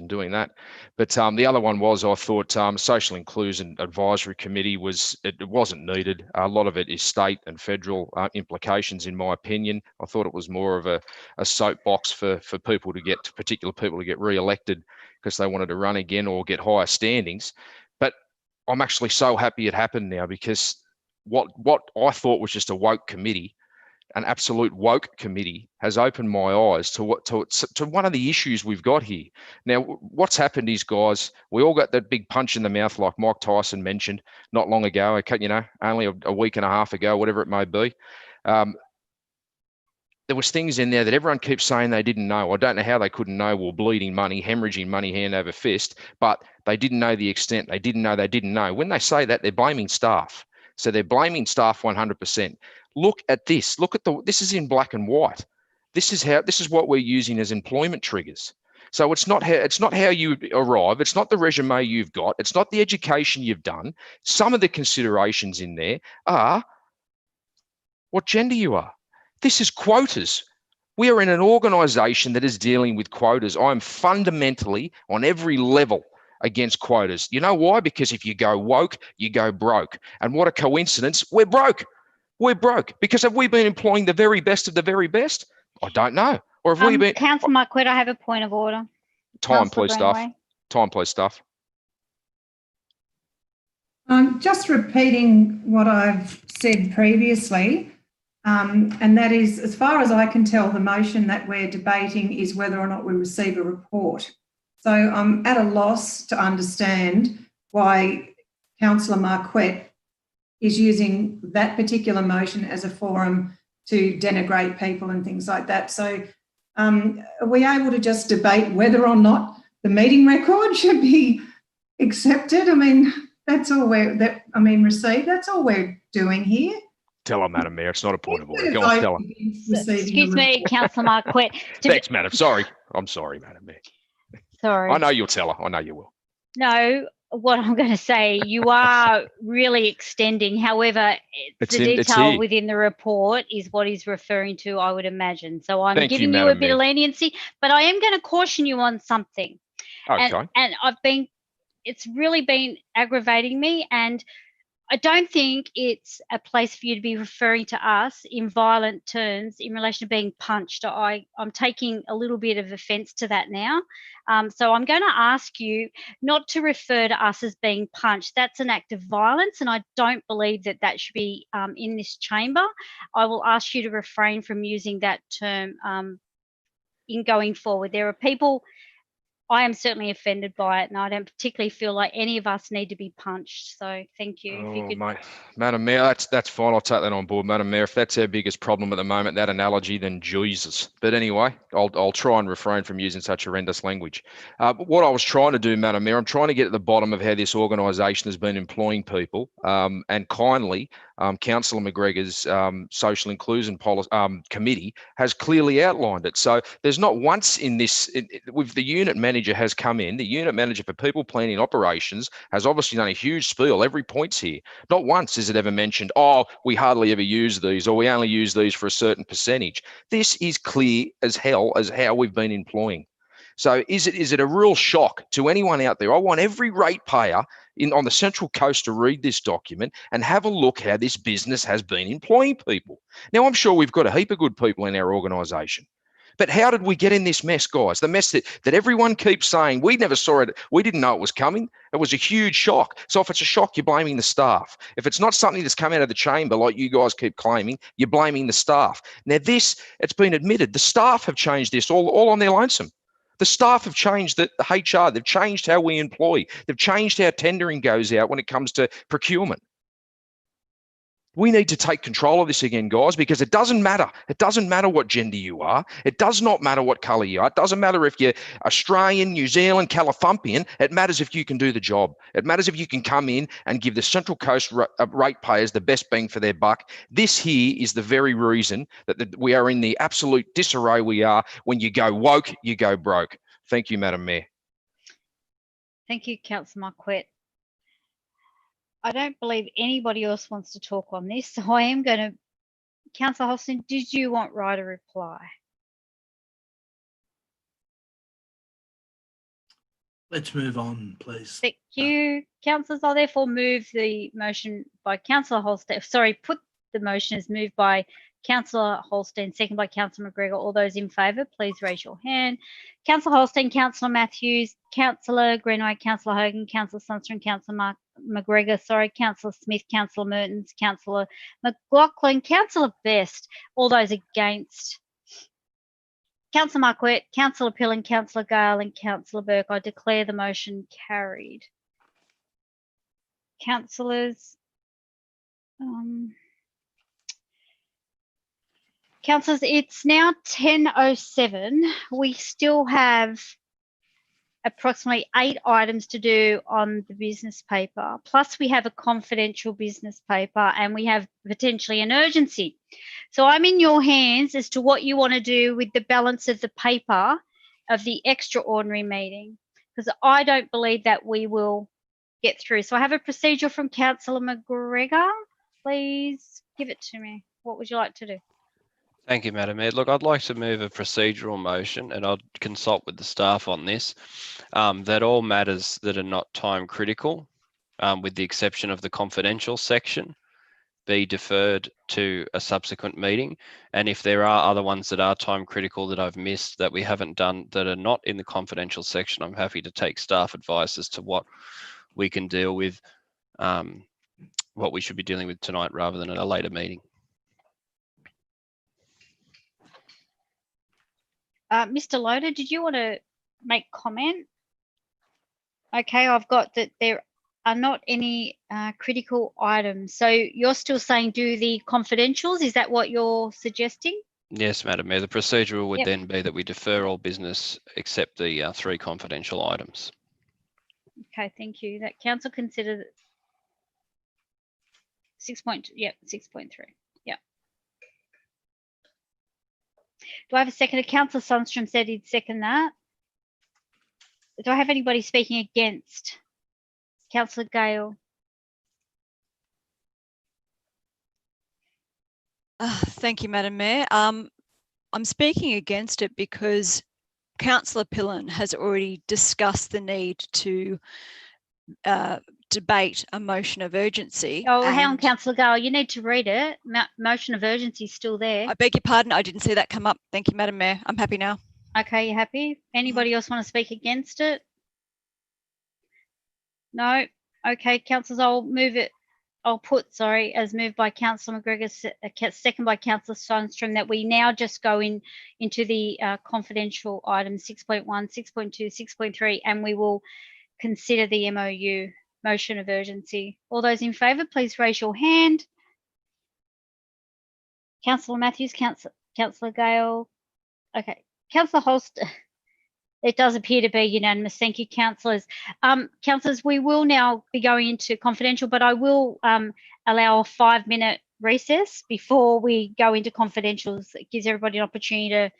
doing that. But the other one was I thought Social Inclusion Advisory Committee wasn't needed. A lot of it is state and federal implications, in my opinion. I thought it was more of a soapbox for particular people to get re-elected because they wanted to run again or get higher standings. But I'm actually so happy it happened now, because what I thought was just a woke committee, an absolute woke committee, has opened my eyes to one of the issues we've got here. Now, what's happened is, guys, we all got that big punch in the mouth, like Mike Tyson mentioned not long ago, only a week and a half ago, whatever it may be. There was things in there that everyone keeps saying they didn't know. I don't know how they couldn't know. We're bleeding money, hemorrhaging money hand over fist, but they didn't know the extent. They didn't know. When they say that, they're blaming staff. So they're blaming staff 100%. Look at this. This is in black and white. This is what we're using as employment triggers. So it's not how you arrive. It's not the resume you've got. It's not the education you've done. Some of the considerations in there are what gender you are. This is quotas. We are in an organisation that is dealing with quotas. I am fundamentally, on every level, against quotas. You know why? Because if you go woke, you go broke. And what a coincidence, we're broke. We're broke. Because have we been employing the very best of the very best? I don't know. Or have we been... Councillor Marquette, I have a point of order. Time, please, staff. Time, please, staff. Just repeating what I've said previously, and that is, as far as I can tell, the motion that we're debating is whether or not we receive a report. So I'm at a loss to understand why Councillor Marquette is using that particular motion as a forum to denigrate people and things like that. So are we able to just debate whether or not the meeting record should be accepted? I mean, that's all received. That's all we're doing here. Tell her, Madam Mayor, it's not a point of order. Go on, tell her. Excuse me, Councillor Marquette. Thanks, Madam. Sorry. I'm sorry, Madam Mayor. Sorry. I know you'll tell her. I know you will. No, what I'm going to say, you are really extending. However, the detail within the report is what he's referring to, I would imagine. So I'm giving you a bit of leniency, but I am going to caution you on something. Okay. And it's really been aggravating me, and I don't think it's a place for you to be referring to us in violent terms in relation to being punched. I'm taking a little bit of offence to that now. So I'm going to ask you not to refer to us as being punched. That's an act of violence, and I don't believe that should be in this chamber. I will ask you to refrain from using that term in going forward. There are people I am certainly offended by it, and I don't particularly feel like any of us need to be punched. So thank you. If you could... Mate, Madam Mayor, that's fine. I'll take that on board, Madam Mayor. If that's our biggest problem at the moment, that analogy, then Jesus. But anyway, I'll try and refrain from using such horrendous language. But what I was trying to do, Madam Mayor, I'm trying to get at the bottom of how this organisation has been employing people, and kindly, Councillor McGregor's social inclusion policy committee has clearly outlined it. So there's not once in this, with the unit manager has come in, the unit manager for people planning operations has obviously done a huge spiel. Every point's here. Not once is it ever mentioned, oh, we hardly ever use these, or we only use these for a certain percentage. This is clear as hell as how we've been employing. So is it a real shock to anyone out there? I want every ratepayer on the Central Coast to read this document and have a look how this business has been employing people. Now, I'm sure we've got a heap of good people in our organisation. But how did we get in this mess, guys? The mess that everyone keeps saying, we never saw it, we didn't know it was coming. It was a huge shock. So if it's a shock, you're blaming the staff. If it's not something that's come out of the chamber, like you guys keep claiming, you're blaming the staff. Now this, it's been admitted, the staff have changed this all on their lonesome. The staff have changed the HR, they've changed how we employ, they've changed how tendering goes out when it comes to procurement. We need to take control of this again, guys, because it doesn't matter. It doesn't matter what gender you are. It does not matter what colour you are. It doesn't matter if you're Australian, New Zealand, Califumpian. It matters if you can do the job. It matters if you can come in and give the Central Coast ratepayers the best bang for their buck. This here is the very reason that we are in the absolute disarray we are. When you go woke, you go broke. Thank you, Madam Mayor. Thank you, Councillor Marquette. I don't believe anybody else wants to talk on this, so I am going to... Councillor Holston, did you want Rai to reply? Let's move on, please. Thank you. Councillors, I'll therefore move the motion by Councillor Holston. Sorry, put the motion as moved by Councillor Holstein, second by Councillor McGregor. All those in favour, please raise your hand. Councillor Holstein, Councillor Matthews, Councillor Greenway, Councillor Hogan, Councillor Sunstrom, Councillor McGregor, Councillor Smith, Councillor Mertens, Councillor McLaughlin, Councillor Best. All those against. Councillor Marquette, Councillor Pillen, Councillor Gale and Councillor Burke. I declare the motion carried. Councillors, councillors, it's now 10:07. We still have approximately 8 items to do on the business paper. Plus we have a confidential business paper and we have potentially an urgency. So I'm in your hands as to what you want to do with the balance of the paper of the extraordinary meeting, because I don't believe that we will get through. So I have a procedural from Councillor McGregor. Please give it to me. What would you like to do? Thank you, Madam Mayor. Look, I'd like to move a procedural motion, and I'll consult with the staff on this, that all matters that are not time critical, with the exception of the confidential section, be deferred to a subsequent meeting. And if there are other ones that are time critical that I've missed that we haven't done that are not in the confidential section, I'm happy to take staff advice as to what we can deal with, what we should be dealing with tonight rather than at a later meeting. Mr. Loader, did you want to make comment? Okay, I've got that there are not any critical items. So you're still saying do the confidentials? Is that what you're suggesting? Yes, Madam Mayor. The procedural would then be that we defer all business except the 3 confidential items. Okay, thank you. That council considered 6.3. Yep. Do I have a second? Councillor Sundstrom said he'd second that. Do I have anybody speaking against? Councillor Gale. Thank you, Madam Mayor. I'm speaking against it because Councillor Pillen has already discussed the need to debate a motion of urgency. Oh, hang on, Councillor Gale, you need to read it. Motion of urgency is still there. I beg your pardon, I didn't see that come up. Thank you, Madam Mayor. I'm happy now. Okay, you happy? Anybody else want to speak against it? No? Okay, councillors, I'll move it I'll put, sorry, as moved by Councillor McGregor, second by Councillor Sundstrom, that we now just go into the confidential items 6.1, 6.2, 6.3, and we will consider the MOU, motion of urgency. All those in favour, please raise your hand. Councillor Matthews, Councillor Gale. Okay, Councillor Holst. It does appear to be unanimous. Thank you, councillors. Councillors, we will now be going into confidential, but I will allow a 5-minute recess before we go into confidentials. It gives everybody an opportunity to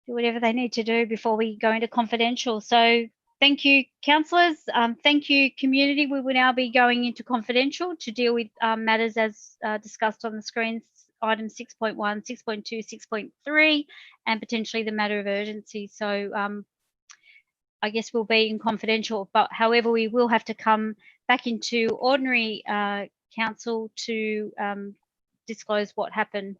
do whatever they need to do before we go into confidential. So thank you, councillors. Thank you, community. We will now be going into confidential to deal with matters as discussed on the screens. Item 6.1, 6.2, 6.3, and potentially the matter of urgency. So I guess we'll be in confidential, but however, we will have to come back into ordinary council to disclose what happened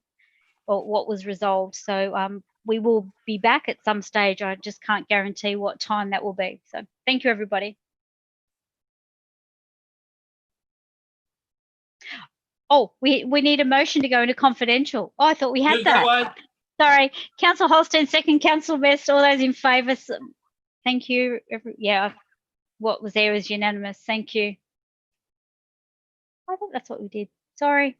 or what was resolved. So we will be back at some stage. I just can't guarantee what time that will be. So thank you, everybody. Oh, we need a motion to go into confidential. Oh, I thought we had that. Sorry, Councillor Holstein, second. Councillor Best. All those in favour. Thank you. Yeah, what was there is unanimous. Thank you. I thought that's what we did. Sorry.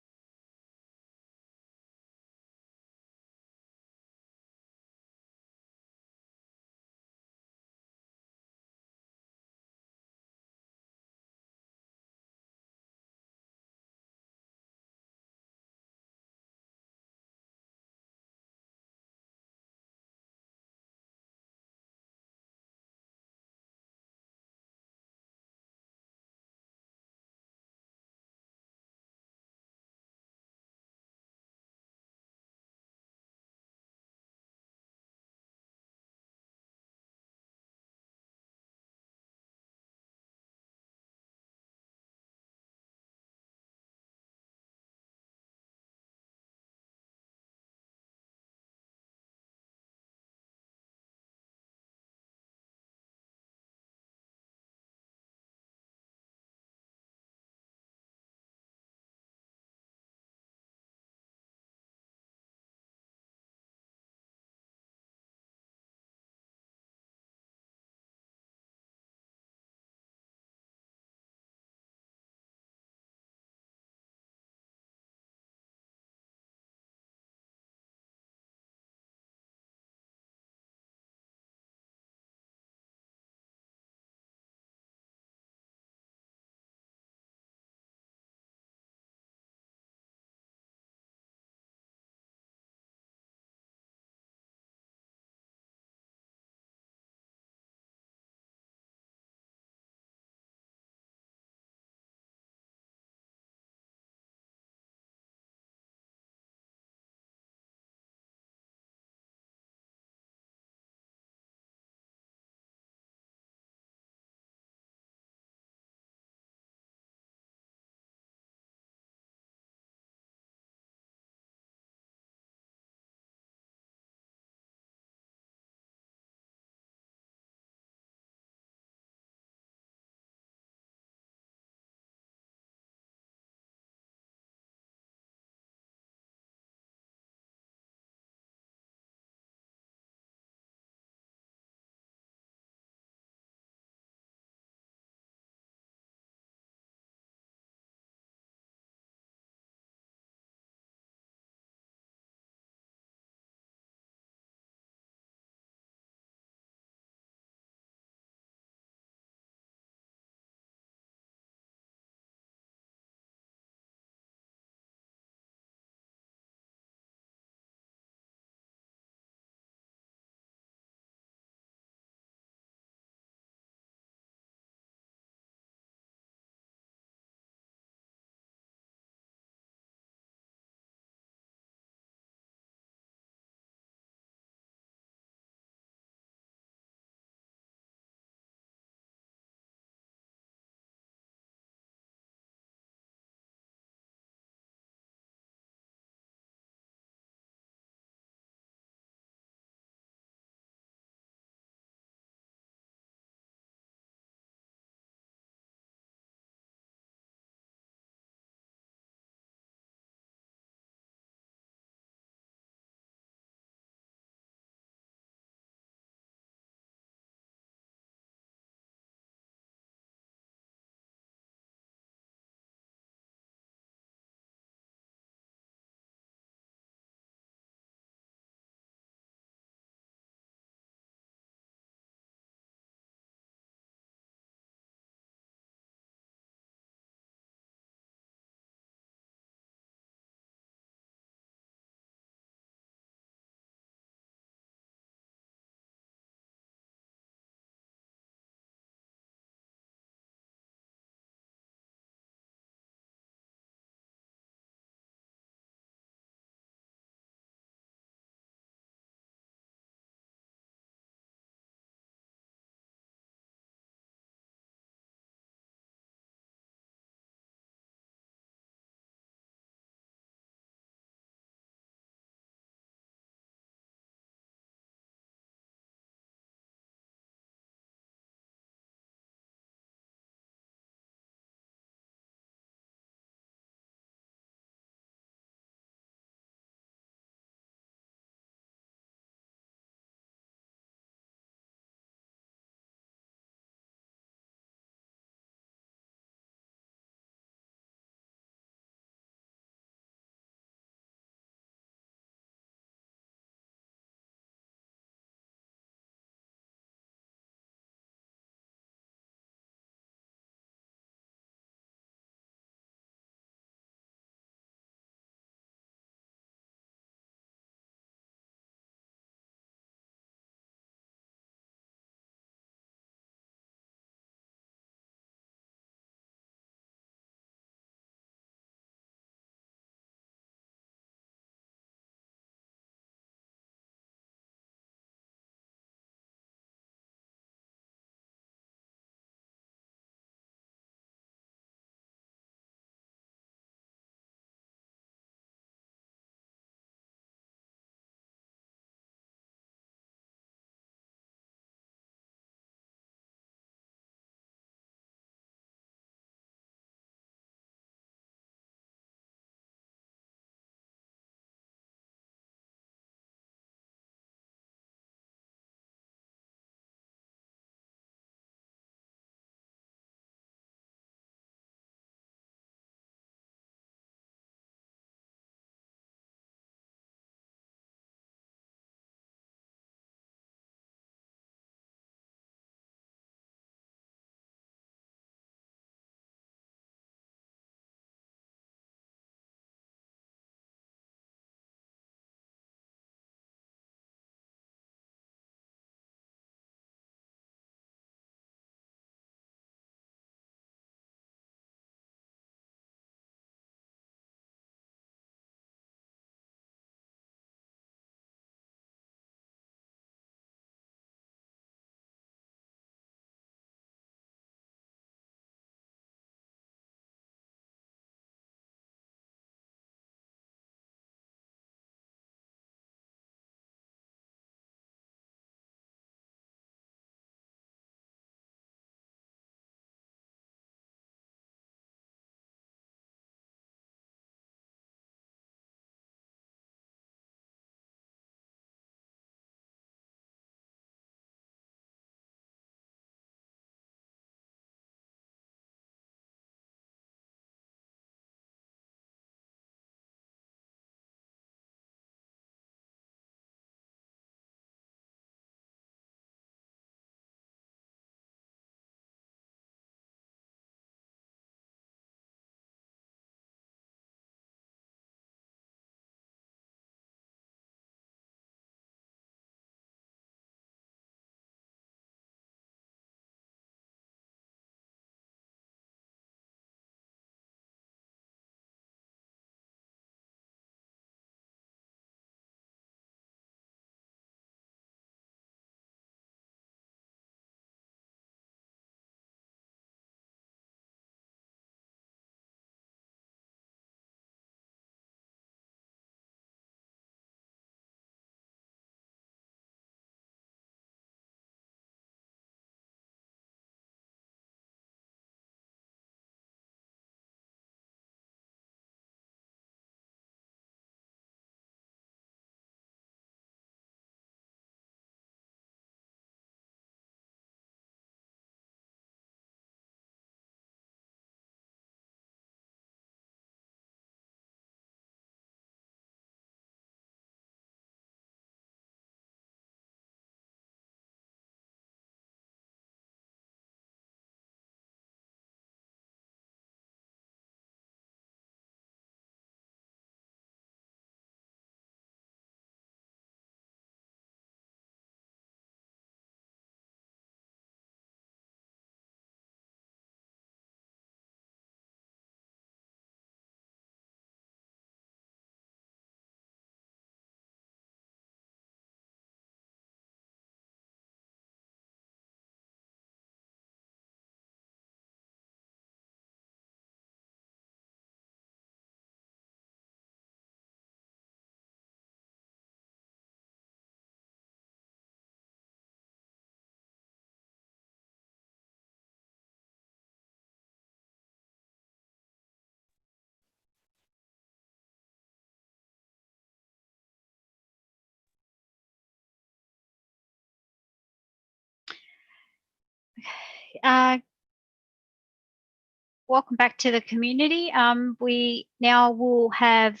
welcome back to the community. We now will have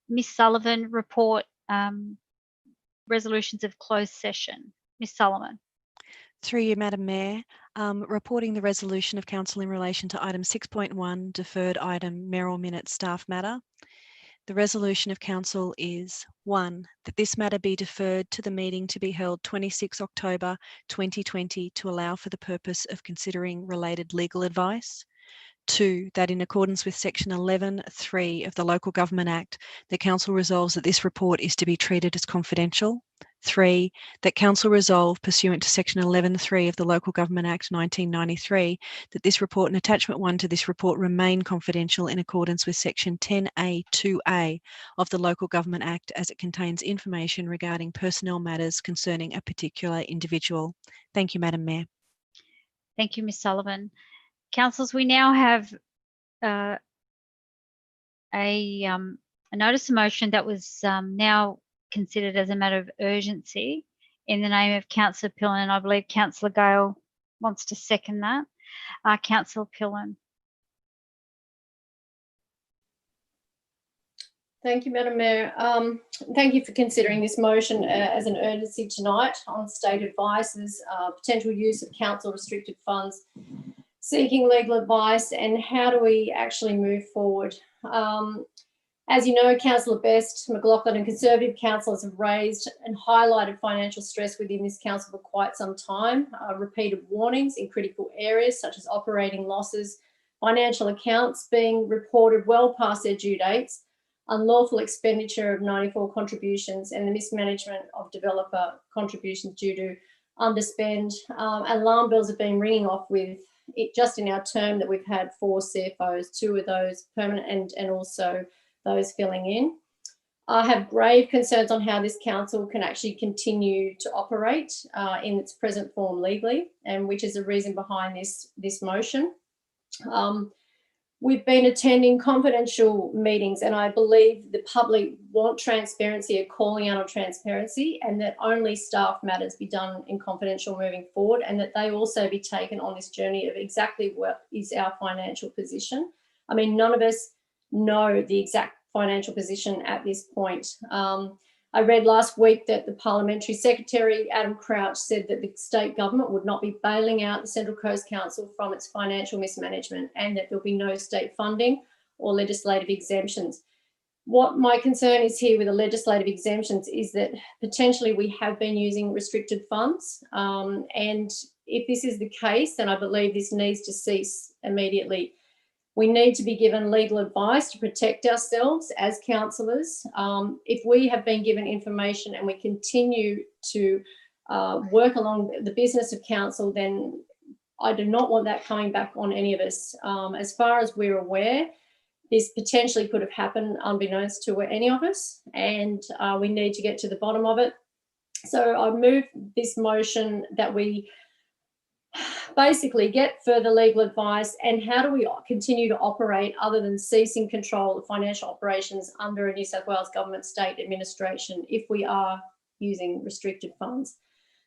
Ms. Sullivan report resolutions of closed session. Ms. Sullivan. Through you, Madam Mayor, reporting the resolution of Council in relation to item 6.1, deferred item Merrill Minute staff matter. The resolution of Council is 1, that this matter be deferred to the meeting to be held 26 October 2020 to allow for the purpose of considering related legal advice. 2, that in accordance with section 11(3) of the Local Government Act, the Council resolves that this report is to be treated as confidential. 3, that Council resolve pursuant to section 11(3) of the Local Government Act 1993 that this report and attachment 1 to this report remain confidential in accordance with section 10A(2)(a) of the Local Government Act as it contains information regarding personnel matters concerning a particular individual. Thank you, Madam Mayor. Thank you, Ms. Sullivan. Councillors, we now have a notice of motion that was now considered as a matter of urgency in the name of Councillor Pillen, and I believe Councillor Gale wants to second that. Councillor Pillen. Thank you, Madam Mayor. Thank you for considering this motion as an urgency tonight on state advices, potential use of council restricted funds, seeking legal advice, and how do we actually move forward. As you know, Councillor Best, McLaughlin and Conservative councillors have raised and highlighted financial stress within this council for quite some time, repeated warnings in critical areas such as operating losses, financial accounts being reported well past their due dates, unlawful expenditure of 94 contributions and the mismanagement of developer contributions due to underspend. Alarm bells have been ringing off with it just in our term that we've had 4 CFOs, 2 of those permanent and also those filling in. I have grave concerns on how this council can actually continue to operate in its present form legally, and which is the reason behind this motion. We've been attending confidential meetings, and I believe the public want transparency, are calling out on transparency, and that only staff matters be done in confidential moving forward, and that they also be taken on this journey of exactly what is our financial position. I mean, none of us know the exact financial position at this point. I read last week that the Parliamentary Secretary, Adam Crouch, said that the state government would not be bailing out the Central Coast Council from its financial mismanagement, and that there'll be no state funding or legislative exemptions. What my concern is here with the legislative exemptions is that potentially we have been using restricted funds, and if this is the case, then I believe this needs to cease immediately. We need to be given legal advice to protect ourselves as councillors. If we have been given information and we continue to work along the business of council, then I do not want that coming back on any of us. As far as we're aware, this potentially could have happened unbeknownst to any of us, and we need to get to the bottom of it. So I move this motion that we basically get further legal advice, and how do we continue to operate other than ceasing control of financial operations under a New South Wales government state administration if we are using restricted funds.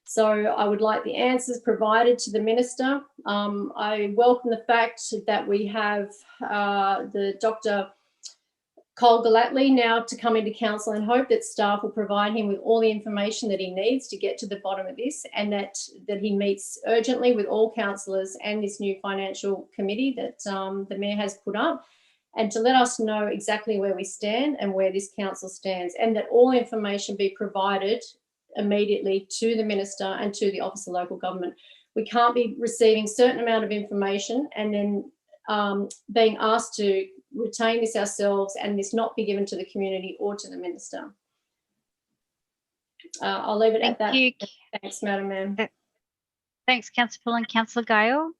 So I would like the answers provided to the Minister. I welcome the fact that we have the Dr. Cole Gallatley now to come into council, and hope that staff will provide him with all the information that he needs to get to the bottom of this, and that he meets urgently with all councillors and this new financial committee that the Mayor has put up, and to let us know exactly where we stand and where this council stands, and that all information be provided immediately to the Minister and to the Office of Local Government. We can't be receiving a certain amount of information and then being asked to retain this ourselves and this not be given to the community or to the Minister. I'll leave it at that. Thanks, Madam Mayor. Thanks, Councillor Pullen. Councillor Gale.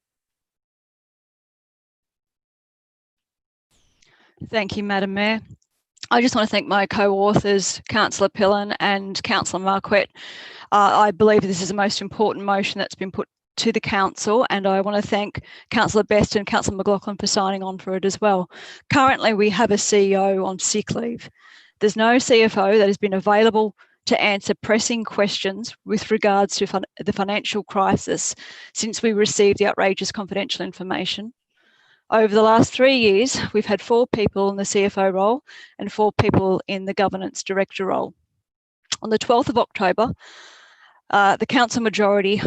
Thank you, Madam Mayor. I just want to thank my co-authors, Councillor Pillen and Councillor Marquette. I believe this is the most important motion that's been put to the council, and I want to thank Councillor Best and Councillor McLaughlin for signing on for it as well. Currently, we have a CEO on sick leave. There's no CFO that has been available to answer pressing questions with regards to the financial crisis since we received the outrageous confidential information. Over the last 3 years, we've had 4 people in the CFO role and 4 people in the governance director role. On the 12th of October, the council majority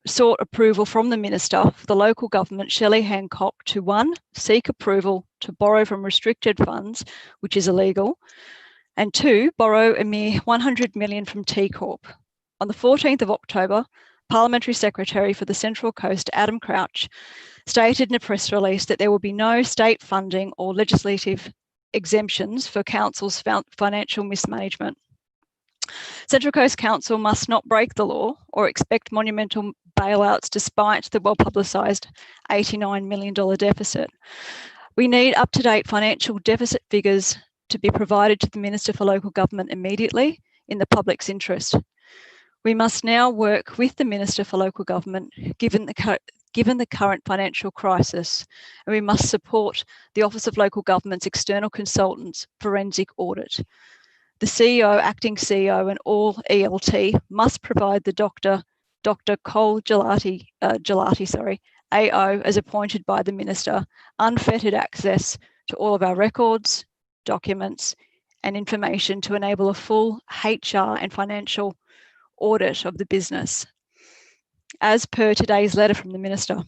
sought approval from the Minister for the local government, Shelley Hancock, to 1, seek approval to borrow from restricted funds, which is illegal, and 2, borrow a mere $100 million from T Corp. On the 14th of October, Parliamentary Secretary for the Central Coast, Adam Crouch, stated in a press release that there will be no state funding or legislative exemptions for council's financial mismanagement. Central Coast Council must not break the law or expect monumental bailouts despite the well-publicised $89 million deficit. We need up-to-date financial deficit figures to be provided to the Minister for Local Government immediately in the public's interest. We must now work with the Minister for Local Government given the current financial crisis, and we must support the Office of Local Government's external consultants' forensic audit. The CEO, acting CEO, and all ELT must provide the Dr. Cole Gelati, AO, as appointed by the Minister, unfettered access to all of our records, documents, and information to enable a full HR and financial audit of the business. As per today's letter from the Minister,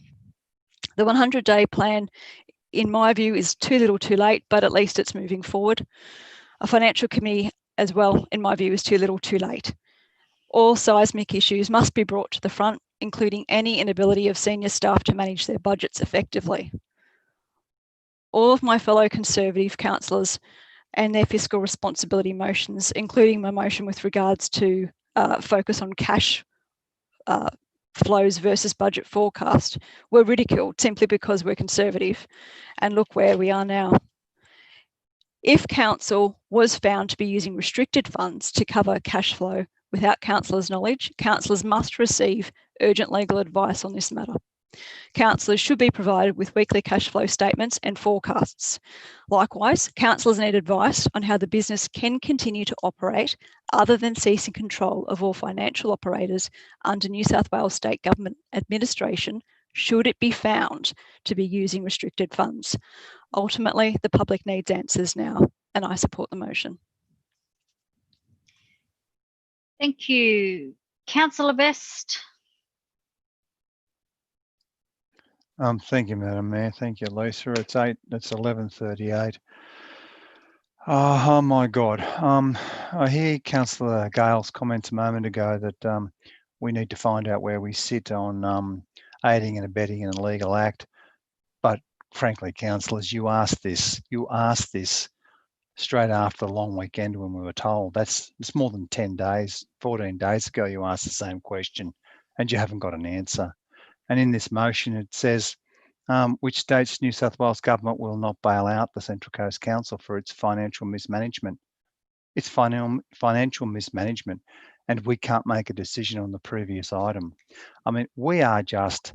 the 100-day plan, in my view, is too little too late, but at least it's moving forward. A financial committee as well, in my view, is too little too late. All seismic issues must be brought to the front, including any inability of senior staff to manage their budgets effectively. All of my fellow Conservative councillors and their fiscal responsibility motions, including my motion with regards to focus on cash flows versus budget forecast, were ridiculed simply because we're Conservative, and look where we are now. If council was found to be using restricted funds to cover cash flow without councillors' knowledge, councillors must receive urgent legal advice on this matter. Councillors should be provided with weekly cash flow statements and forecasts. Likewise, councillors need advice on how the business can continue to operate other than ceasing control of all financial operators under New South Wales State Government administration should it be found to be using restricted funds. Ultimately, the public needs answers now, and I support the motion. Thank you. Councillor Best. Thank you, Madam Mayor. Thank you, Lisa. It's 11:38. Oh my God. I hear Councillor Gale's comments a moment ago that we need to find out where we sit on aiding and abetting an illegal act. But frankly, councillors, you asked this straight after the long weekend when we were told. It's more than 10 days, 14 days ago, you asked the same question and you haven't got an answer. And in this motion, it says, which states New South Wales Government will not bail out the Central Coast Council for its financial mismanagement. It's financial mismanagement, and we can't make a decision on the previous item. I mean, we are just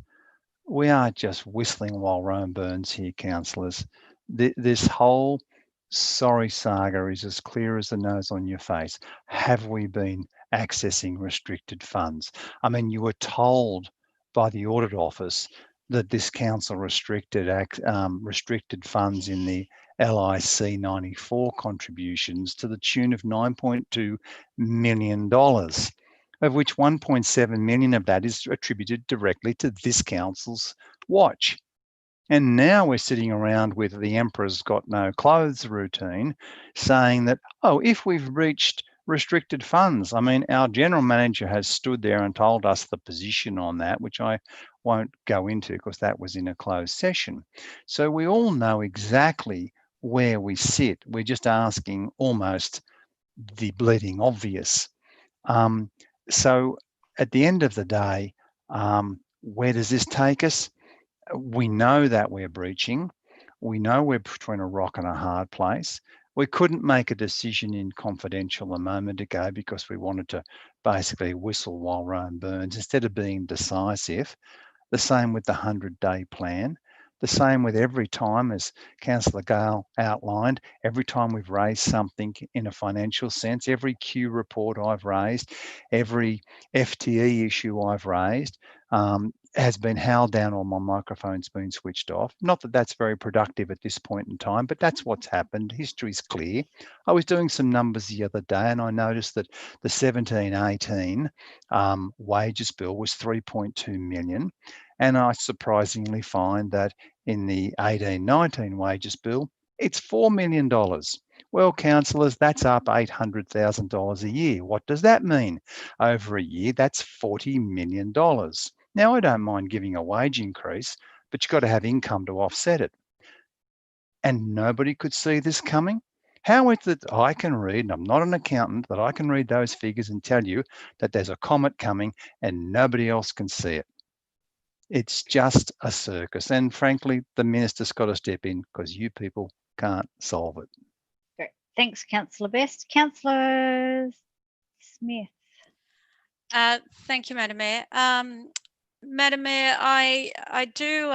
whistling while Rome burns here, councillors. This whole sorry saga is as clear as the nose on your face. Have we been accessing restricted funds? I mean, you were told by the Audit Office that this council restricted funds in the LIC 94 contributions to the tune of $9.2 million, of which 1.7 million of that is attributed directly to this council's watch. And now we're sitting around with the Emperor's got no clothes routine saying that, oh, if we've reached restricted funds. I mean, our general manager has stood there and told us the position on that, which I won't go into because that was in a closed session. So we all know exactly where we sit. We're just asking almost the bleeding obvious. So at the end of the day, where does this take us? We know that we're breaching. We know we're between a rock and a hard place. We couldn't make a decision in confidential a moment ago because we wanted to basically whistle while Rome burns instead of being decisive. The same with the 100-day plan. The same with every time, as Councillor Gale outlined, every time we've raised something in a financial sense, every Q report I've raised, every FTE issue I've raised, has been held down or my microphone's been switched off. Not that that's very productive at this point in time, but that's what's happened. History's clear. I was doing some numbers the other day and I noticed that the 17-18 wages bill was 3.2 million. And I surprisingly find that in the 18-19 wages bill, it's $4 million. Well, councillors, that's up $800,000 a year. What does that mean? Over a year, that's $40 million. Now, I don't mind giving a wage increase, but you've got to have income to offset it. And nobody could see this coming. How is it that I can read, and I'm not an accountant, that I can read those figures and tell you that there's a comet coming and nobody else can see it? It's just a circus. And frankly, the minister's got to step in because you people can't solve it. Great. Thanks, Councillor Best. Councillor Smith. Thank you, Madam Mayor. Madam Mayor, I do,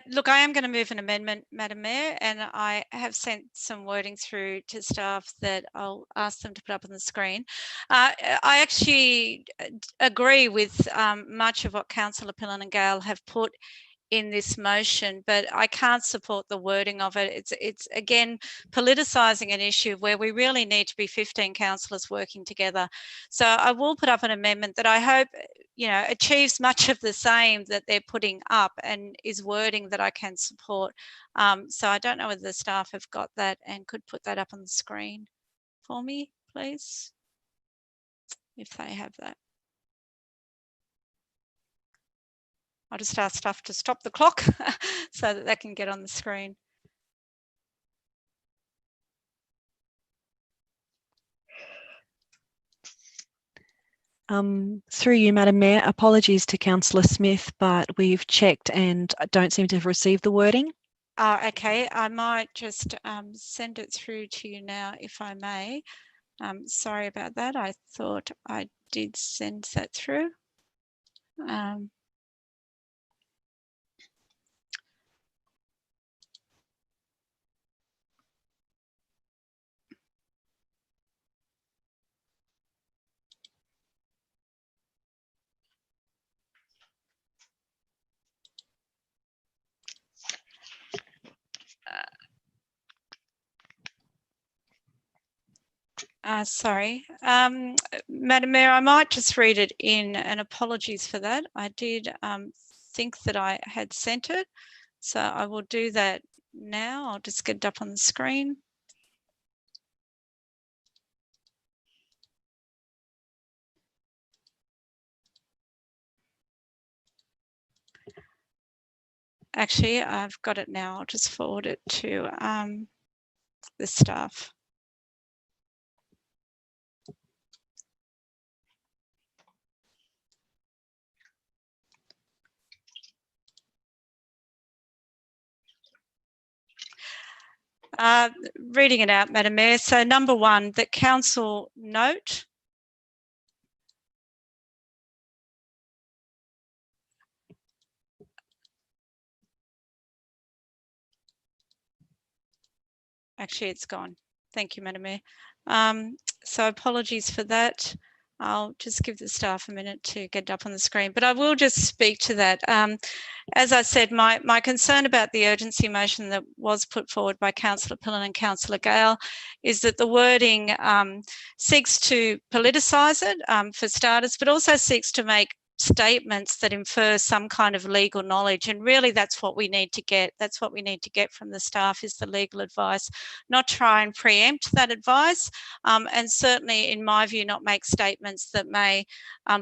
look, I am going to move an amendment, Madam Mayor, and I have sent some wording through to staff that I'll ask them to put up on the screen. I actually agree with much of what Councillor Pillen and Gale have put in this motion, but I can't support the wording of it. It's again politicising an issue where we really need to be 15 councillors working together. So I will put up an amendment that I hope, you know, achieves much of the same that they're putting up and is wording that I can support. So I don't know whether the staff have got that and could put that up on the screen for me, please, if they have that. I'll just ask staff to stop the clock so that they can get on the screen. Through you, Madam Mayor, apologies to Councillor Smith, but we've checked and don't seem to have received the wording. Okay, I might just send it through to you now, if I may. Sorry about that. I thought I did send that through. Sorry, Madam Mayor, I might just read it in, and apologies for that. I did think that I had sent it, so I will do that now. I'll just get it up on the screen. Actually, I've got it now. I'll just forward it to the staff. Reading it out, Madam Mayor. So number one, that council note actually it's gone. Thank you, Madam Mayor. So apologies for that. I'll just give the staff a minute to get it up on the screen, but I will just speak to that. As I said, my concern about the urgency motion that was put forward by Councillor Pillen and Councillor Gale is that the wording seeks to politicise it for starters, but also seeks to make statements that infer some kind of legal knowledge, and really that's what we need to get. That's what we need to get from the staff, is the legal advice, not try and preempt that advice, and certainly in my view not make statements that may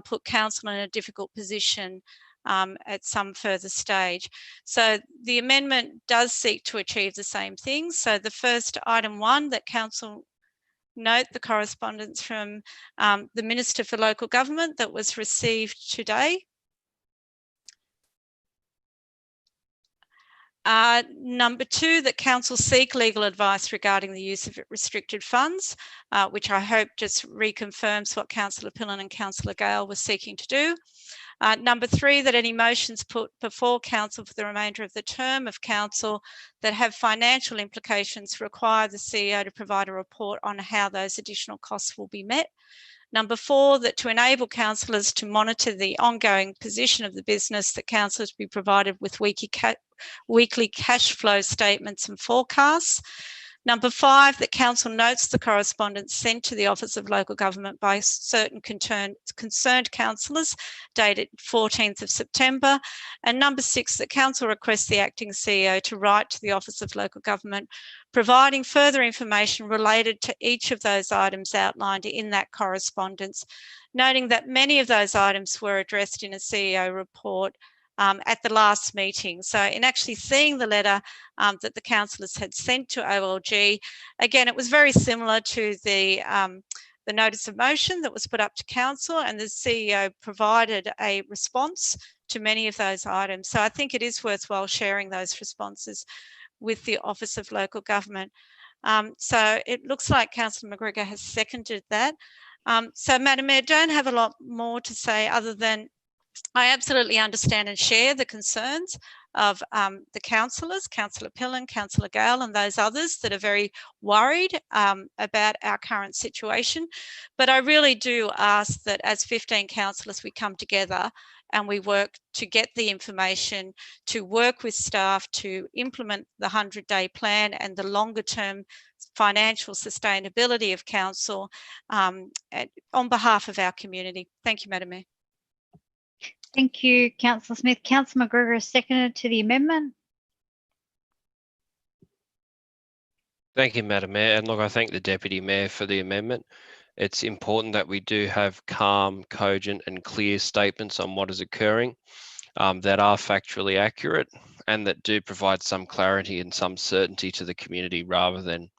put council in a difficult position at some further stage. So the amendment does seek to achieve the same thing. So the first item 1, that council note the correspondence from the Minister for Local Government that was received today. Number 2, that council seek legal advice regarding the use of restricted funds, which I hope just reconfirms what Councillor Pillen and Councillor Gale were seeking to do. Number 3, that any motions put before council for the remainder of the term of council that have financial implications require the CEO to provide a report on how those additional costs will be met. Number 4, that to enable councillors to monitor the ongoing position of the business, that councillors be provided with weekly cash flow statements and forecasts. Number 5, that council notes the correspondence sent to the Office of Local Government by certain concerned councillors dated 14th of September. And number 6, that council requests the acting CEO to write to the Office of Local Government, providing further information related to each of those items outlined in that correspondence, noting that many of those items were addressed in a CEO report at the last meeting. So in actually seeing the letter that the councillors had sent to OLG, again, it was very similar to the notice of motion that was put up to council, and the CEO provided a response to many of those items. So I think it is worthwhile sharing those responses with the Office of Local Government. So it looks like Councillor McGregor has seconded that. So Madam Mayor, don't have a lot more to say other than I absolutely understand and share the concerns of the councillors, Councillor Pillen, Councillor Gale and those others that are very worried about our current situation. But I really do ask that as 15 councillors we come together and we work to get the information, to work with staff to implement the 100-day plan and the longer term financial sustainability of council on behalf of our community. Thank you, Madam Mayor. Thank you, Councillor Smith. Councillor McGregor has seconded to the amendment. Thank you, Madam Mayor. And look, I thank the Deputy Mayor for the amendment. It's important that we do have calm, cogent and clear statements on what is occurring that are factually accurate and that do provide some clarity and some certainty to the community rather than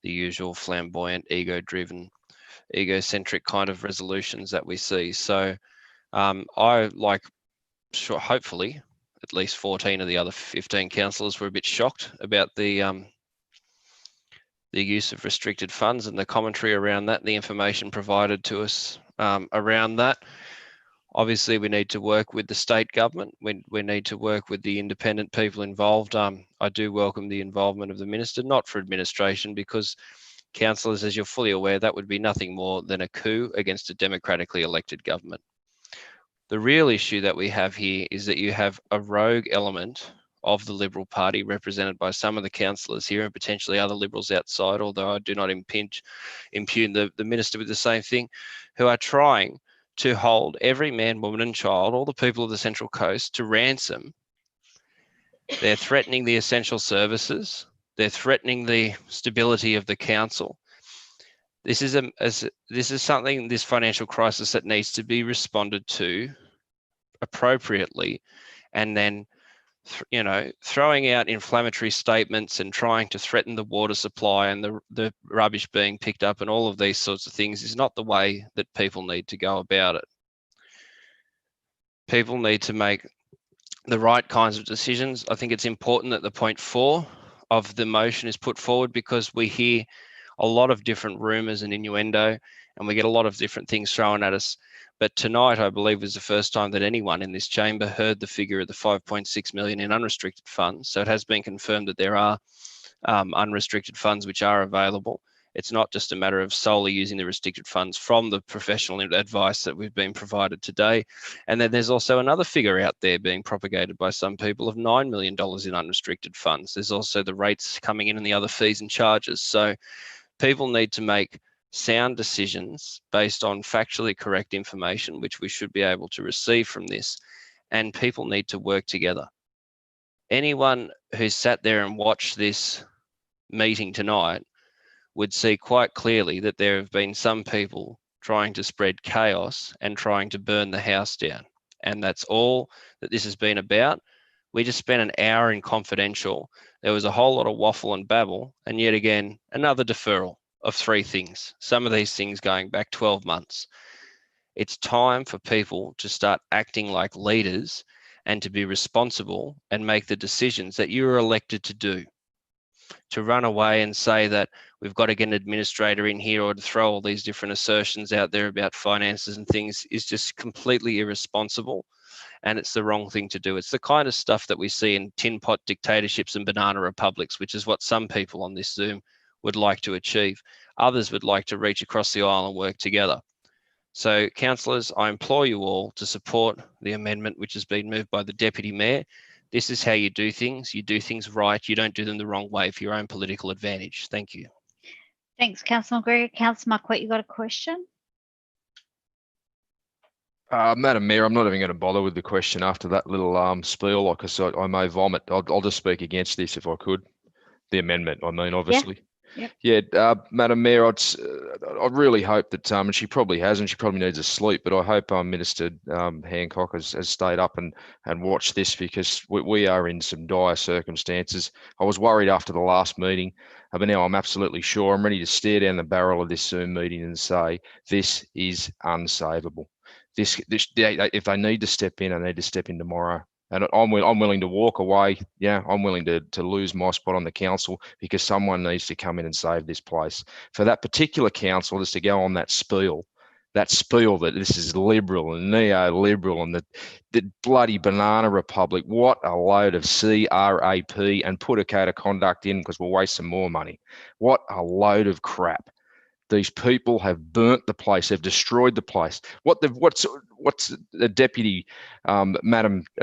the usual flamboyant, ego-driven, egocentric kind of resolutions that we see. So hopefully at least 14 of the other 15 councillors were a bit shocked about the use of restricted funds and the commentary around that, the information provided to us around that. Obviously, we need to work with the state government. We need to work with the independent people involved. I do welcome the involvement of the minister, not for administration, because councillors, as you're fully aware, that would be nothing more than a coup against a democratically elected government. The real issue that we have here is that you have a rogue element of the Liberal Party represented by some of the councillors here and potentially other Liberals outside, although I do not impugn the minister with the same thing, who are trying to hold every man, woman and child, all the people of the Central Coast, to ransom. They're threatening the essential services. They're threatening the stability of the council. This is something, this financial crisis, that needs to be responded to appropriately, and then throwing out inflammatory statements and trying to threaten the water supply and the rubbish being picked up and all of these sorts of things is not the way that people need to go about it. People need to make the right kinds of decisions. I think it's important that the point 4 of the motion is put forward, because we hear a lot of different rumours and innuendo, and we get a lot of different things thrown at us. But tonight, I believe, was the first time that anyone in this chamber heard the figure of the 5.6 million in unrestricted funds. So it has been confirmed that there are unrestricted funds which are available. It's not just a matter of solely using the restricted funds from the professional advice that we've been provided today. And then there's also another figure out there being propagated by some people of $9 million in unrestricted funds. There's also the rates coming in and the other fees and charges. So people need to make sound decisions based on factually correct information, which we should be able to receive from this, and people need to work together. Anyone who's sat there and watched this meeting tonight would see quite clearly that there have been some people trying to spread chaos and trying to burn the house down. And that's all that this has been about. We just spent an hour in confidential. There was a whole lot of waffle and babble, and yet again, another deferral of 3 things, some of these things going back 12 months. It's time for people to start acting like leaders and to be responsible and make the decisions that you are elected to do. To run away and say that we've got to get an administrator in here or to throw all these different assertions out there about finances and things is just completely irresponsible, and it's the wrong thing to do. It's the kind of stuff that we see in tin pot dictatorships and banana republics, which is what some people on this Zoom would like to achieve. Others would like to reach across the aisle and work together. So, councillors, I implore you all to support the amendment which has been moved by the Deputy Mayor. This is how you do things. You do things right. You don't do them the wrong way for your own political advantage. Thank you. Thanks, Councillor McGregor. Councillor Marquette, you got a question? Madam Mayor, I'm not even going to bother with the question after that little spiel. Like I said, I may vomit. I'll just speak against this if I could. The amendment, I mean, obviously. Yeah, Madam Mayor, I really hope that, and she probably hasn't, she probably needs a sleep, but I hope Minister Hancock has stayed up and watched this, because we are in some dire circumstances. I was worried after the last meeting, but now I'm absolutely sure. I'm ready to stare down the barrel of this Zoom meeting and say, this is unsavable. If they need to step in, I need to step in tomorrow. And I'm willing to walk away. Yeah, I'm willing to lose my spot on the council, because someone needs to come in and save this place. For that particular council is to go on that spiel that this is liberal and neoliberal and the bloody banana republic. What a load of CRAP, and put a code of conduct in because we'll waste some more money. What a load of crap. These people have burnt the place. They've destroyed the place. What's the deputy,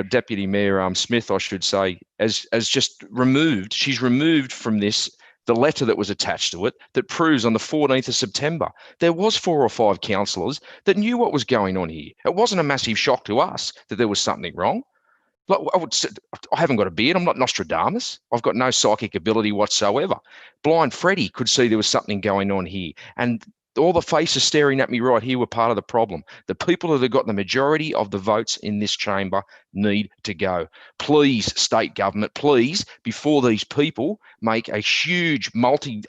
Deputy Mayor Smith, I should say, as just removed. She's removed from this the letter that was attached to it that proves on the 14th of September there was 4 or 5 councillors that knew what was going on here. It wasn't a massive shock to us that there was something wrong. Like, I haven't got a beard. I'm not Nostradamus. I've got no psychic ability whatsoever. Blind Freddie could see there was something going on here. And all the faces staring at me right here were part of the problem. The people that have got the majority of the votes in this chamber need to go. Please, state government, please, before these people make a huge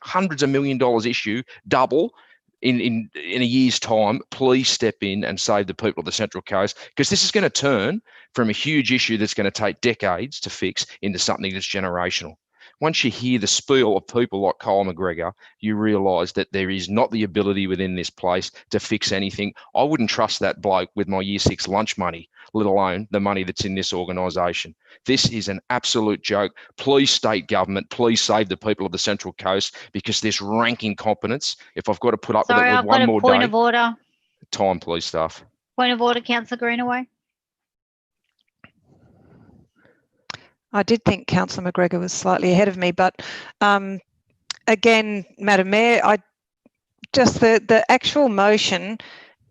hundreds of $1 million issue double in a year's time, please step in and save the people of the Central Coast, because this is going to turn from a huge issue that's going to take decades to fix into something that's generational. Once you hear the spiel of people like Kyle McGregor, you realise that there is not the ability within this place to fix anything. I wouldn't trust that bloke with my Year 6 lunch money, let alone the money that's in this organisation. This is an absolute joke. Please, state government, please save the people of the Central Coast, because this rank incompetence, if I've got to put up with it with one more day. Point of order. Time, please, staff. Point of order, Councillor Greenaway. I did think Councillor McGregor was slightly ahead of me, but again, Madam Mayor, the actual motion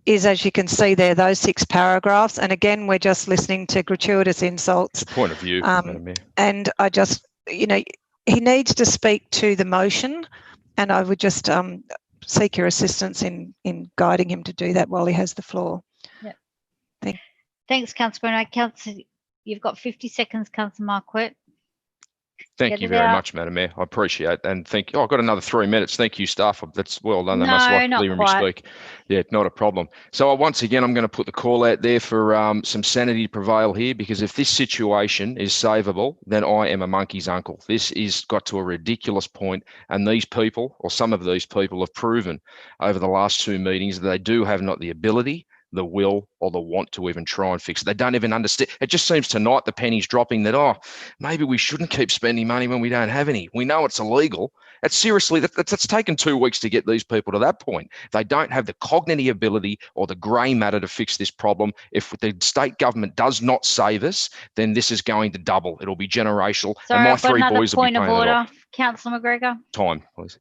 is, as you can see there, those 6 paragraphs. And again, we're just listening to gratuitous insults. Point of view, Madam Mayor. And I just, he needs to speak to the motion, and I would just seek your assistance in guiding him to do that while he has the floor. Yep. Thanks, Councillor Greenaway. Councillor, you've got 50 seconds, Councillor Marquette. Thank you very much, Madam Mayor. I appreciate it. And I've got another 3 minutes. Thank you, staff. That's well done. They must like hearing me speak. Yeah, not a problem. So once again, I'm going to put the call out there for some sanity to prevail here, because if this situation is savable, then I am a monkey's uncle. This is got to a ridiculous point, and these people, or some of these people, have proven over the last 2 meetings that they do have not the ability, the will, or the want to even try and fix it. They don't even understand. It just seems tonight the penny's dropping that, maybe we shouldn't keep spending money when we don't have any. We know it's illegal. It's seriously, that's taken 2 weeks to get these people to that point. They don't have the cognitive ability or the grey matter to fix this problem. If the state government does not save us, then this is going to double. It'll be generational. Sorry, and my I've got 3 another boys will be point of paying it order. off. Councillor McGregor. Time, please.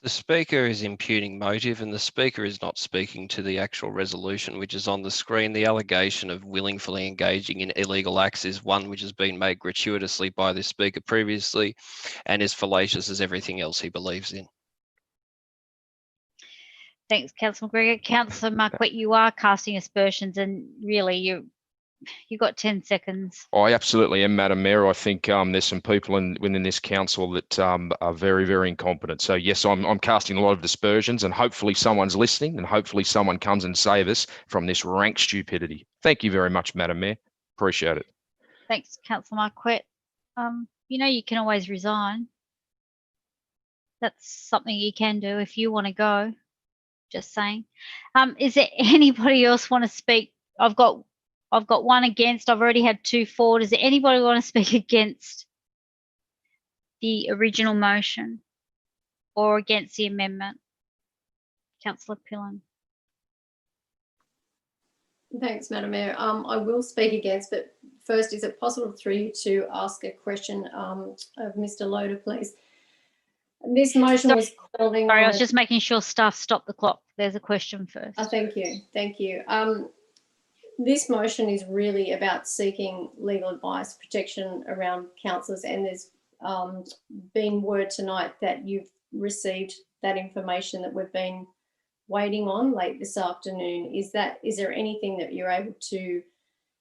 The Speaker is imputing motive, and the Speaker is not speaking to the actual resolution which is on the screen. The allegation of willfully engaging in illegal acts is one which has been made gratuitously by the Speaker previously and is fallacious as everything else he believes in. Thanks, Councillor McGregor. Councillor Marquette, you are casting aspersions, and really you've got 10 seconds. I absolutely am, Madam Mayor. I think there's some people within this council that are very, very incompetent. So yes, I'm casting a lot of aspersions, and hopefully someone's listening, and hopefully someone comes and saves us from this rank stupidity. Thank you very much, Madam Mayor. Appreciate it. Thanks, Councillor Marquette. You know, you can always resign. That's something you can do if you want to go. Just saying. Is there anybody else want to speak? I've got one against. I've already had 2 for. Does there anybody want to speak against the original motion or against the amendment? Councillor Pillen. Thanks, Madam Mayor. I will speak against, but first, is it possible for you to ask a question of Mr. Loader, please? This motion was calling. Sorry, I was just making sure staff stop the clock. There's a question first. Thank you. Thank you. This motion is really about seeking legal advice, protection around councillors, and there's been word tonight that you've received that information that we've been waiting on late this afternoon. Is there anything that you're able to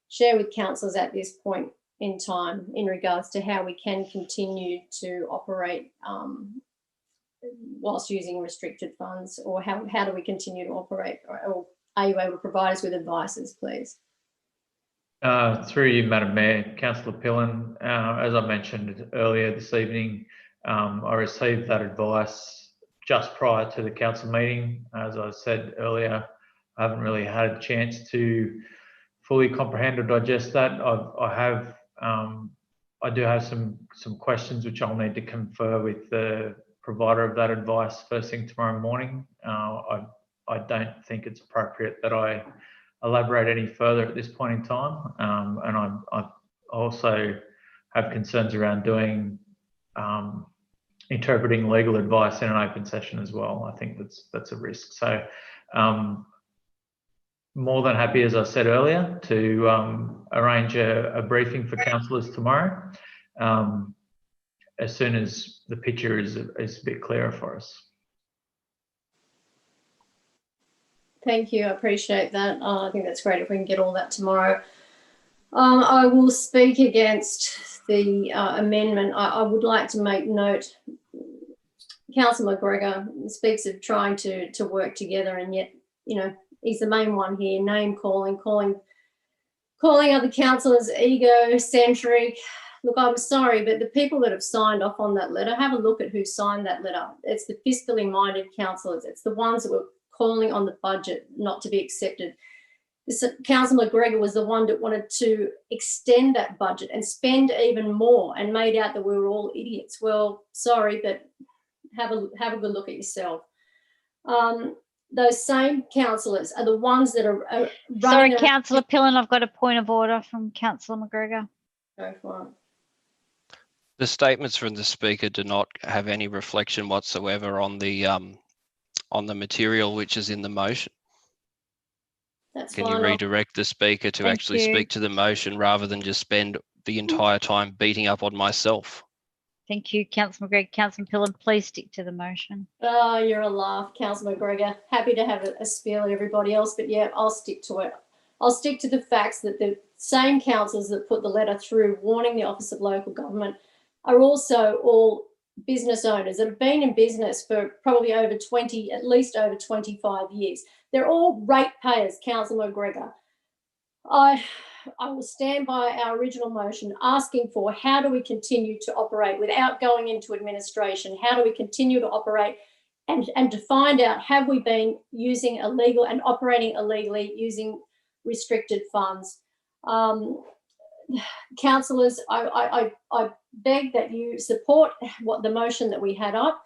share with councillors at this point in time in regards to how we can continue to operate whilst using restricted funds, or how do we continue to operate, or are you able to provide us with advices, please? Through you, Madam Mayor, Councillor Pillen, as I mentioned earlier this evening, I received that advice just prior to the council meeting. As I said earlier, I haven't really had a chance to fully comprehend or digest that. I do have some questions which I'll need to confer with the provider of that advice first thing tomorrow morning. I don't think it's appropriate that I elaborate any further at this point in time, and I also have concerns around interpreting legal advice in an open session as well. I think that's a risk. So more than happy, as I said earlier, to arrange a briefing for councillors tomorrow as soon as the picture is a bit clearer for us. Thank you. I appreciate that. I think that's great if we can get all that tomorrow. I will speak against the amendment. I would like to make note, Councillor McGregor speaks of trying to work together, and yet, you know, he's the main one here, name calling other councillors egocentric. Look, I'm sorry, but the people that have signed off on that letter, have a look at who signed that letter. It's the fiscally minded councillors. It's the ones that were calling on the budget not to be accepted. Councillor McGregor was the one that wanted to extend that budget and spend even more, and made out that we were all idiots. Well, sorry, but have a good look at yourself. Those same councillors are the ones that are running. Sorry, Councillor Pillen, I've got a point of order from Councillor McGregor. Go for it. The statements from the speaker do not have any reflection whatsoever on the material which is in the motion. That's Can fine. you redirect the speaker to actually speak to the motion rather than just spend the entire time beating up on myself? Thank you, Councillor McGregor. Councillor Pillen, please stick to the motion. Oh, you're a laugh, Councillor McGregor. Happy to have a spiel at everybody else, but yeah, I'll stick to it. I'll stick to the facts that the same councillors that put the letter through warning the Office of Local Government are also all business owners that have been in business for probably at least over 25 years. They're all ratepayers, Councillor McGregor. I will stand by our original motion asking for, how do we continue to operate without going into administration? How do we continue to operate and to find out, have we been using illegal and operating illegally using restricted funds? Councillors, I beg that you support what the motion that we had up,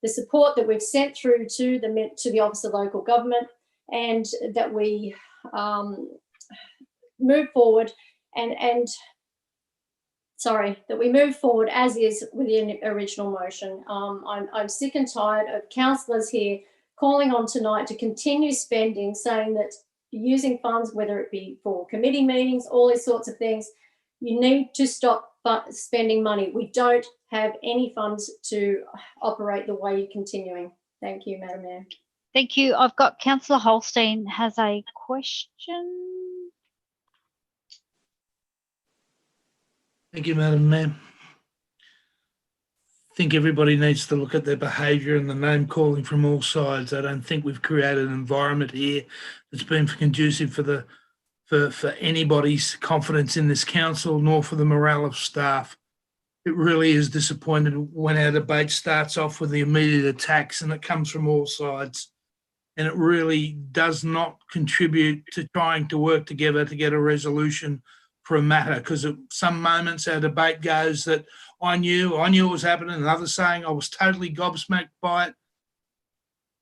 the support that we've sent through to the Office of Local Government, and that we move forward that we move forward as is with the original motion. I'm sick and tired of councillors here calling on tonight to continue spending, saying that using funds, whether it be for committee meetings, all these sorts of things, you need to stop spending money. We don't have any funds to operate the way you're continuing. Thank you, Madam Mayor. Thank you. I've got Councillor Holstein has a question. Thank you, Madam Mayor. I think everybody needs to look at their behaviour and the name calling from all sides. I don't think we've created an environment here that's been conducive for the for anybody's confidence in this council, nor for the morale of staff. It really is disappointing when our debate starts off with the immediate attacks and it comes from all sides. And it really does not contribute to trying to work together to get a resolution for a matter, because at some moments our debate goes that I knew it was happening, and others saying I was totally gobsmacked by it.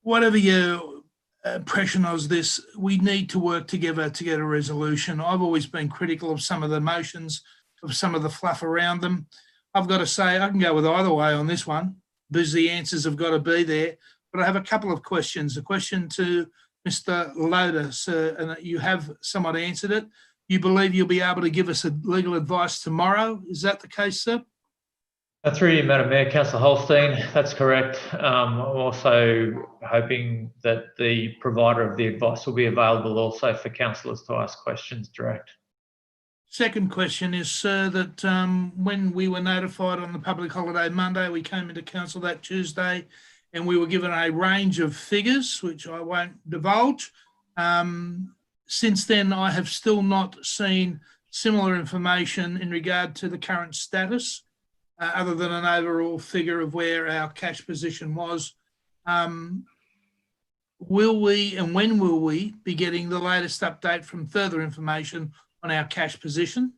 Whatever your impression of this, we need to work together to get a resolution. I've always been critical of some of the motions, of some of the fluff around them. I've got to say I can go with either way on this one because the answers have got to be there. But I have a couple of questions. A question to Mr. Loader, sir, and you have somewhat answered it. You believe you'll be able to give us a legal advice tomorrow? Is that the case, sir? Through you, Madam Mayor, Councillor Holstein, that's correct. I'm also hoping that the provider of the advice will be available also for councillors to ask questions direct. Second question is, sir, that when we were notified on the public holiday Monday, we came into council that Tuesday and we were given a range of figures, which I won't divulge. Since then, I have still not seen similar information in regard to the current status, other than an overall figure of where our cash position was. Will we and when will we be getting the latest update from further information on our cash position?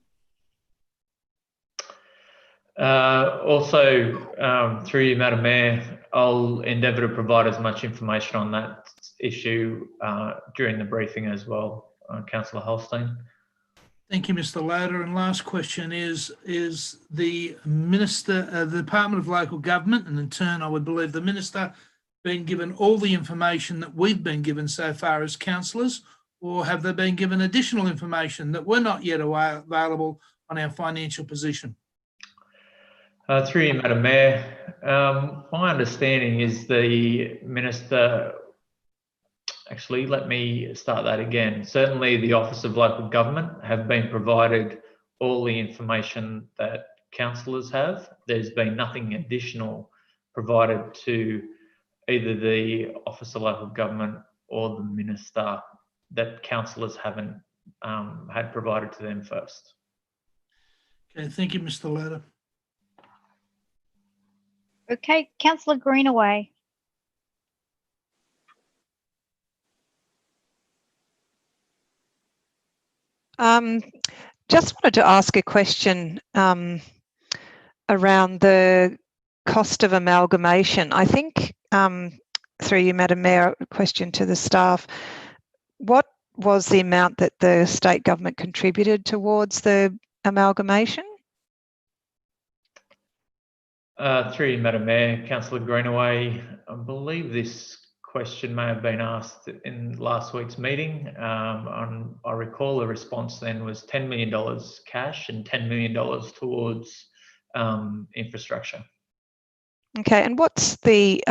Also, through you, Madam Mayor, I'll endeavour to provide as much information on that issue during the briefing as well, Councillor Holstein. Thank you, Mr. Loader. And last question is the Minister, the Department of Local Government, and in turn, I would believe the Minister, been given all the information that we've been given so far as councillors, or have they been given additional information that were not yet available on our financial position? Through you, Madam Mayor, my understanding is the Minister, actually, let me start that again. Certainly the Office of Local Government have been provided all the information that councillors have. There's been nothing additional provided to either the Office of Local Government or the Minister that councillors haven't had provided to them first. Okay, thank you, Mr. Loader. Okay, Councillor Greenaway. Just wanted to ask a question around the cost of amalgamation. I think, through you, Madam Mayor, a question to the staff. What was the amount that the state government contributed towards the amalgamation? Through you, Madam Mayor, Councillor Greenaway, I believe this question may have been asked in last week's meeting. I recall the response then was $10 million cash and $10 million towards infrastructure. Okay, and what's the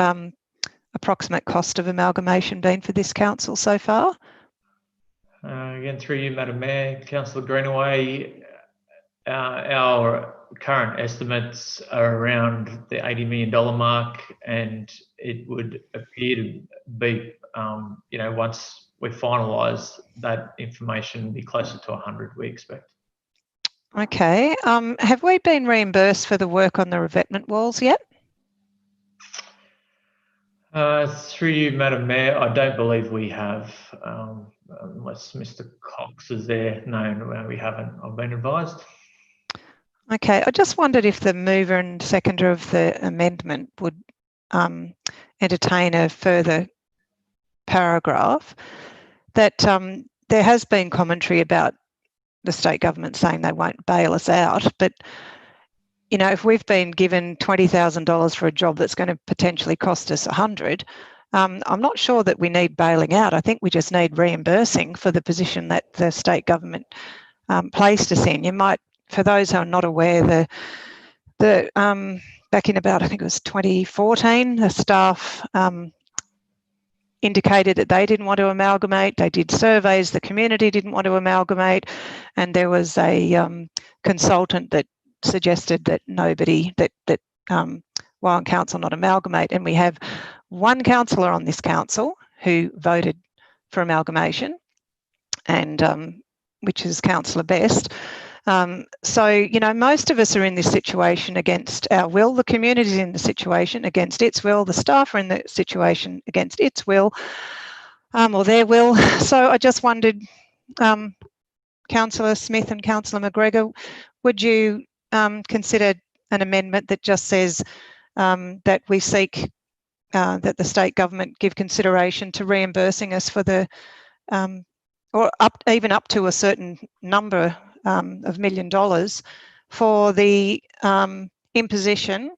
approximate cost of amalgamation been for this council so far? Again, through you, Madam Mayor, Councillor Greenaway, our current estimates are around the $80 million mark, and it would appear to be, once we finalise that information, be closer to 100, we expect. Okay, have we been reimbursed for the work on the revetment walls yet? Through you, Madam Mayor, I don't believe we have, unless Mr. Cox is there. No, we haven't. I've been advised. Okay, I just wondered if the mover and seconder of the amendment would entertain a further paragraph that there has been commentary about the state government saying they won't bail us out, but if we've been given $20,000 for a job that's going to potentially cost us 100, I'm not sure that we need bailing out. I think we just need reimbursing for the position that the state government placed us in. You might, for those who are not aware, back in about, I think it was 2014, the staff indicated that they didn't want to amalgamate. They did surveys, the community didn't want to amalgamate, and there was a consultant that suggested that why on council not amalgamate? And we have one councillor on this council who voted for amalgamation, and which is Councillor Best. So, you know, most of us are in this situation against our will. The community's in the situation against its will. The staff are in the situation against its will, or their will. So I just wondered, Councillor Smith and Councillor McGregor, would you consider an amendment that just says that we seek that the state government give consideration to reimbursing us for the, or even up to a certain number of $1 million for the imposition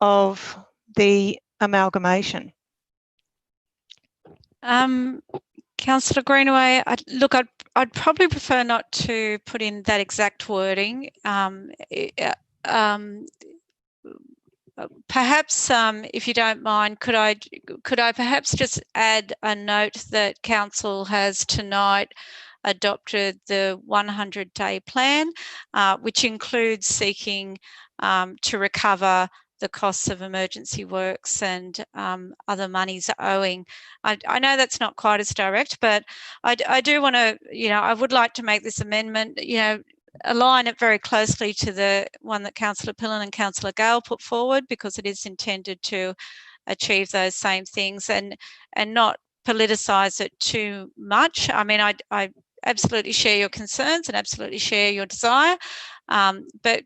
of the amalgamation? Councillor Greenaway, I'd probably prefer not to put in that exact wording. Perhaps, if you don't mind, could I perhaps just add a note that Council has tonight adopted the 100-day plan, which includes seeking to recover the costs of emergency works and other monies owing. I know that's not quite as direct, but I do want to, you know, I would like to make this amendment, you know, align it very closely to the one that Councillor Pillen and Councillor Gale put forward, because it is intended to achieve those same things and not politicise it too much. I mean, I absolutely share your concerns and absolutely share your desire, but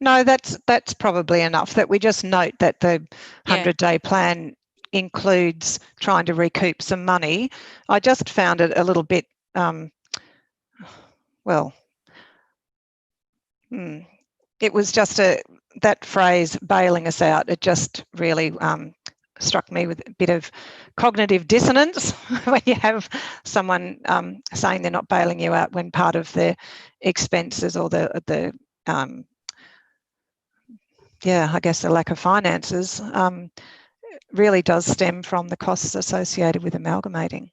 no, that's probably enough, that we just note that the 100-day plan includes trying to recoup some money. I just found it a little bit, well, it was just that phrase, bailing us out, it just really struck me with a bit of cognitive dissonance when you have someone saying they're not bailing you out when part of the expenses or the I guess the lack of finances really does stem from the costs associated with amalgamating.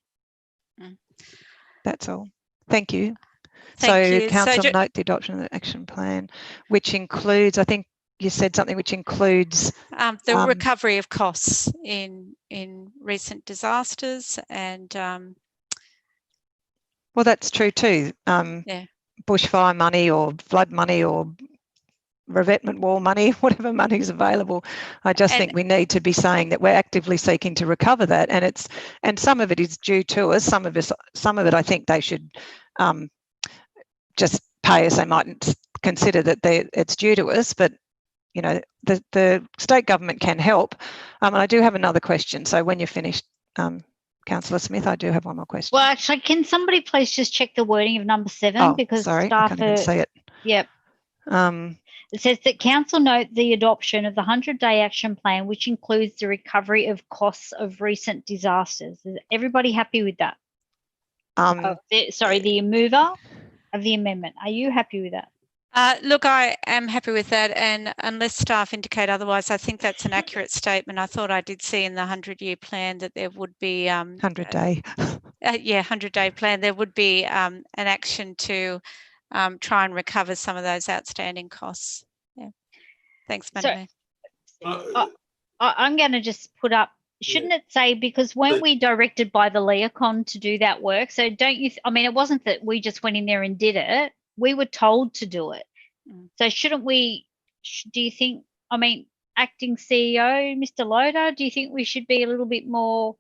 That's all. Thank you. Thank you. Council note the adoption of the action plan, which includes, I think you said something which includes the recovery of costs in recent disasters and well, that's true too. Bushfire money or flood money or revetment wall money, whatever money is available. I just think we need to be saying that we're actively seeking to recover that, and some of it is due to us. Some of it I think they should just pay us. They mightn't consider that it's due to us, but you know, the state government can help. And I do have another question. So when you're finished, Councillor Smith, I do have one more question. Well, actually, can somebody please just check the wording of number 7? Because sorry, staff I can't even see it. Yep. It says that Council note the adoption of the 100-day action plan, which includes the recovery of costs of recent disasters. Is everybody happy with that? The mover of the amendment. Are you happy with that? Look, I am happy with that, and unless staff indicate otherwise, I think that's an accurate statement. I thought I did see in the 100-year plan that there would be 100-day. 100-day plan. There would be an action to try and recover some of those outstanding costs. Yeah. Thanks, Madam Mayor. I'm going to just put up. Shouldn't it say, because weren't we directed by the Leacon to do that work? So don't you? I mean, it wasn't that we just went in there and did it. We were told to do it. So shouldn't we, do you think, I mean, acting CEO, Mr. Loader, do you think we should be a little bit more,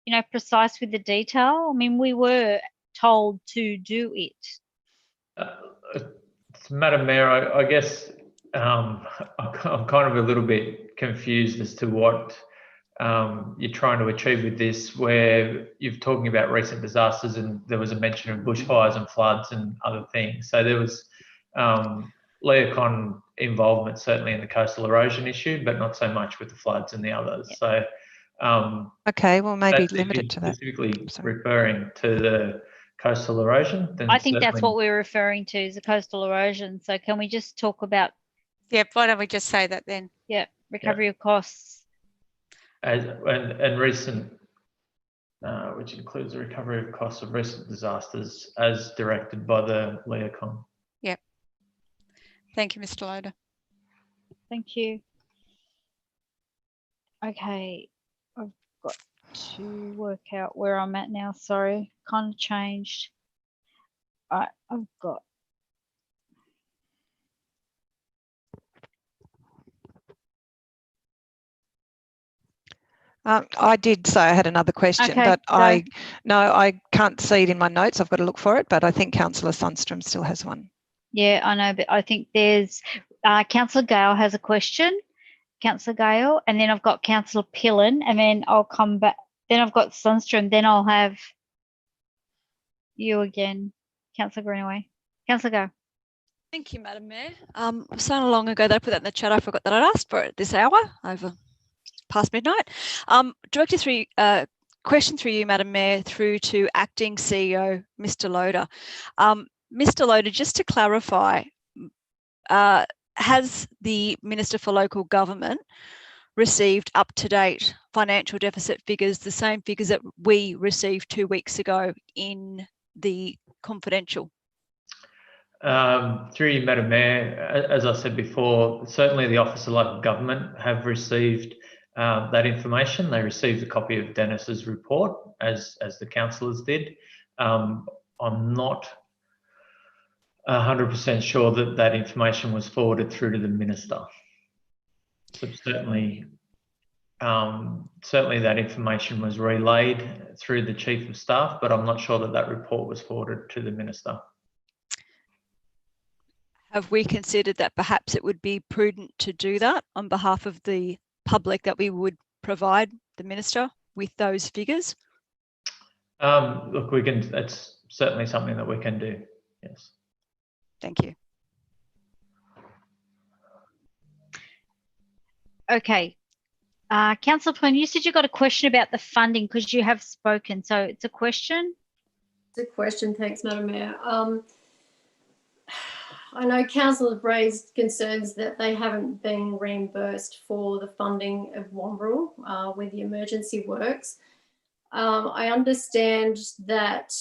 you know, precise with the detail? I mean, we were told to do it. Madam Mayor, I guess I'm kind of a little bit confused as to what you're trying to achieve with this, where you're talking about recent disasters and there was a mention of bushfires and floods and other things. So there was Leacon involvement certainly in the coastal erosion issue, but not so much with the floods and the others. So okay, well, maybe limited to that. Specifically referring to the coastal erosion, then I think that's what we're referring to, is the coastal erosion. So can we just talk about? Yeah, why don't we just say that then? Yeah, recovery of costs. And recent, which includes the recovery of costs of recent disasters as directed by the Leacon. Yep. Thank you, Mr. Loader. Thank you. Okay, I've got to work out where I'm at now. Sorry, kind of changed. I've got. I did say I had another question, Okay, but go. I can't see it in my notes. I've got to look for it, but I think Councillor Sundstrom still has one. Yeah, I know, but I think there's Councillor Gale has a question. Councillor Gale, and then I've got Councillor Pillen, and then I'll come back. Then I've got Sundstrom. Then I'll have you again, Councillor Greenaway. Councillor Gale. Thank you, Madam Mayor. So long ago that I put that in the chat, I forgot that I'd asked for it this hour over past midnight. Director through question through you, Madam Mayor, through to Acting CEO, Mr. Loader. Mr. Loader, just to clarify, has the Minister for Local Government received up-to-date financial deficit figures, the same figures that we received 2 weeks ago in the confidential? Through you, Madam Mayor, as I said before, certainly the Office of Local Government have received that information. They received a copy of Dennis's report, as the councillors did. I'm not 100% sure that that information was forwarded through to the Minister. So certainly that information was relayed through the Chief of Staff, but I'm not sure that that report was forwarded to the Minister. Have we considered that perhaps it would be prudent to do that on behalf of the public, that we would provide the Minister with those figures? Look, that's certainly something that we can do, yes. Thank you. Okay. Councillor Flynn, you said you got a question about the funding because you have spoken. So it's a question? It's a question. Thanks, Madam Mayor. I know council have raised concerns that they haven't been reimbursed for the funding of Wombrel with the emergency works. I understand that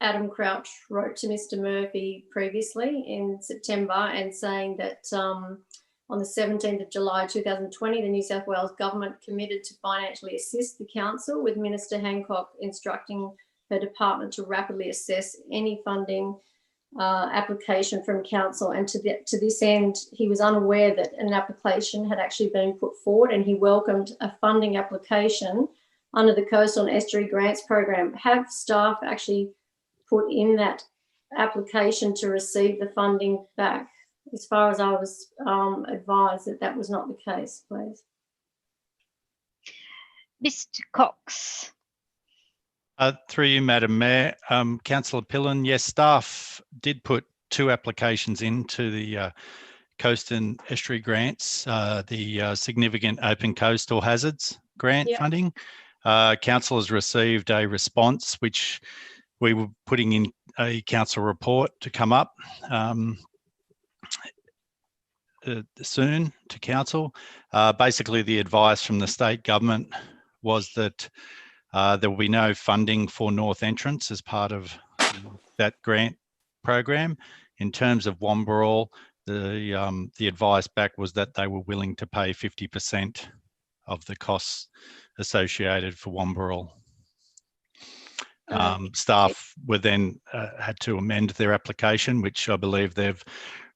Adam Crouch wrote to Mr. Murphy previously in September and saying that on the 17th of July 2020, the New South Wales Government committed to financially assist the council, with Minister Hancock instructing her department to rapidly assess any funding application from council, and to this end he was unaware that an application had actually been put forward, and he welcomed a funding application under the Coastal and Estuary Grants Program. Have staff actually put in that application to receive the funding back? As far as I was advised, that was not the case, please. Mr. Cox. Through you, Madam Mayor. Councillor Pillen, yes, staff did put 2 applications into the Coast and Estuary Grants, the Significant Open Coastal Hazards Grant funding. Council has received a response, which we were putting in a council report to come up soon to council. Basically, the advice from the state government was that there will be no funding for North Entrance as part of that grant program. In terms of Wombrel, the advice back was that they were willing to pay 50% of the costs associated for Wombrel. Staff were then had to amend their application, which I believe they've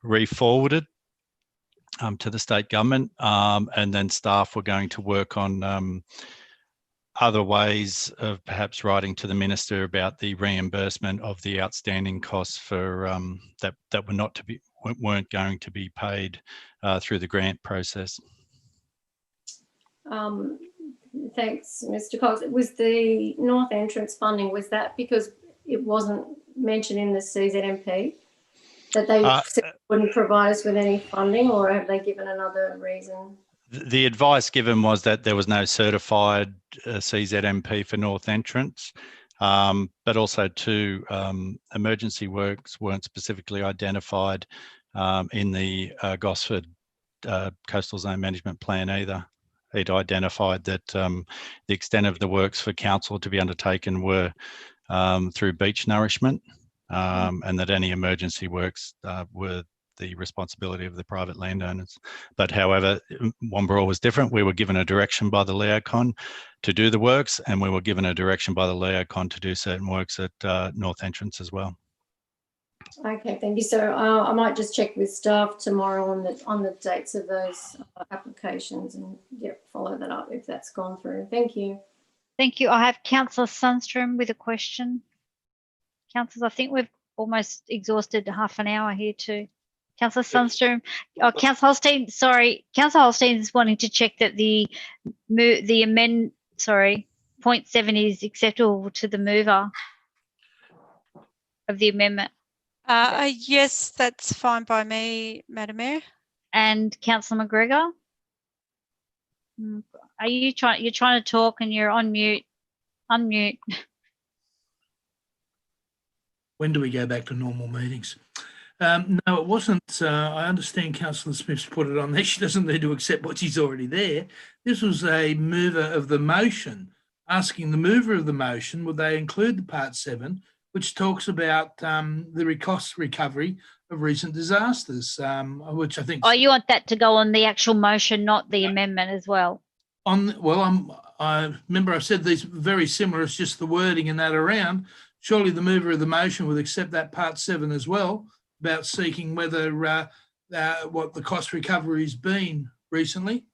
re-forwarded to the state government, and then staff were going to work on other ways of perhaps writing to the minister about the reimbursement of the outstanding costs for that weren't going to be paid through the grant process. Thanks, Mr. Cox. Was the North Entrance funding, was that because it wasn't mentioned in the CZMP that they wouldn't provide us with any funding, or have they given another reason? The advice given was that there was no certified CZMP for North Entrance, but also too, emergency works weren't specifically identified in the Gosford Coastal Zone Management Plan either. It identified that the extent of the works for council to be undertaken were through beach nourishment, and that any emergency works were the responsibility of the private landowners. But however, Wamburra was different. We were given a direction by the Leocon to do the works, and we were given a direction by the Leocon to do certain works at North Entrance as well. Okay, thank you. So I might just check with staff tomorrow on the dates of those applications and follow that up if that's gone through. Thank you. Thank you. I have Councillor Sundstrom with a question. Councillors, I think we've almost exhausted half an hour here too. Councillor Sundstrom, Councillor Holstein, sorry, Councillor Holstein is wanting to check that the point 7 is acceptable to the mover of the amendment. Yes, that's fine by me, Madam Mayor. And Councillor McGregor, are you trying? You're trying to talk and you're on mute. Unmute. When do we go back to normal meetings? No, it wasn't. I understand Councillor Smith's put it on there. She doesn't need to accept what she's already there. This was a mover of the motion, asking the mover of the motion, would they include the Part 7, which talks about the cost recovery of recent disasters, which I think... Oh, you want that to go on the actual motion, not the amendment as well? I remember I said these very similar, it's just the wording and that around. Surely the mover of the motion would accept that Part 7 as well, about seeking whether what the cost recovery has been recently.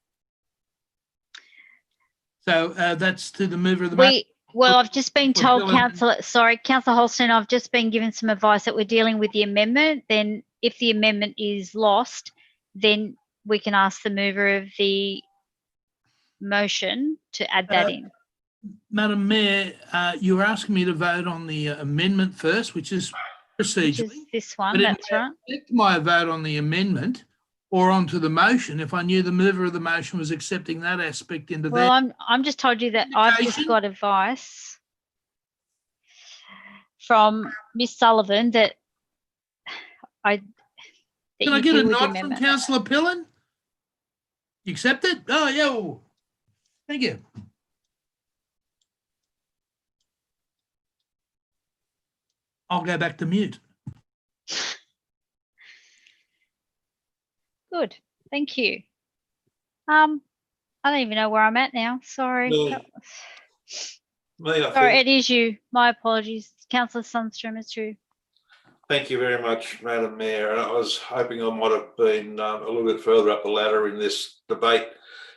So that's to the mover of the motion. Well, I've just been told, Councillor Holstein, I've just been given some advice that we're dealing with the amendment. Then if the amendment is lost, then we can ask the mover of the motion to add that in. Madam Mayor, you were asking me to vote on the amendment first, which is procedurally. Which is this one, that's right. My vote on the amendment or onto the motion if I knew the mover of the motion was accepting that aspect into there. Well, I'm just told you that I've just got advice from Miss Sullivan that Can I get a nod from Councillor Pillen? You accept it? Oh, yeah. Thank you. I'll go back to mute. Good, thank you. I don't even know where I'm at now. Sorry. Sorry, it is you. My apologies. Councillor Sundstrom, it's you. Thank you very much, Madam Mayor. And I was hoping I might have been a little bit further up the ladder in this debate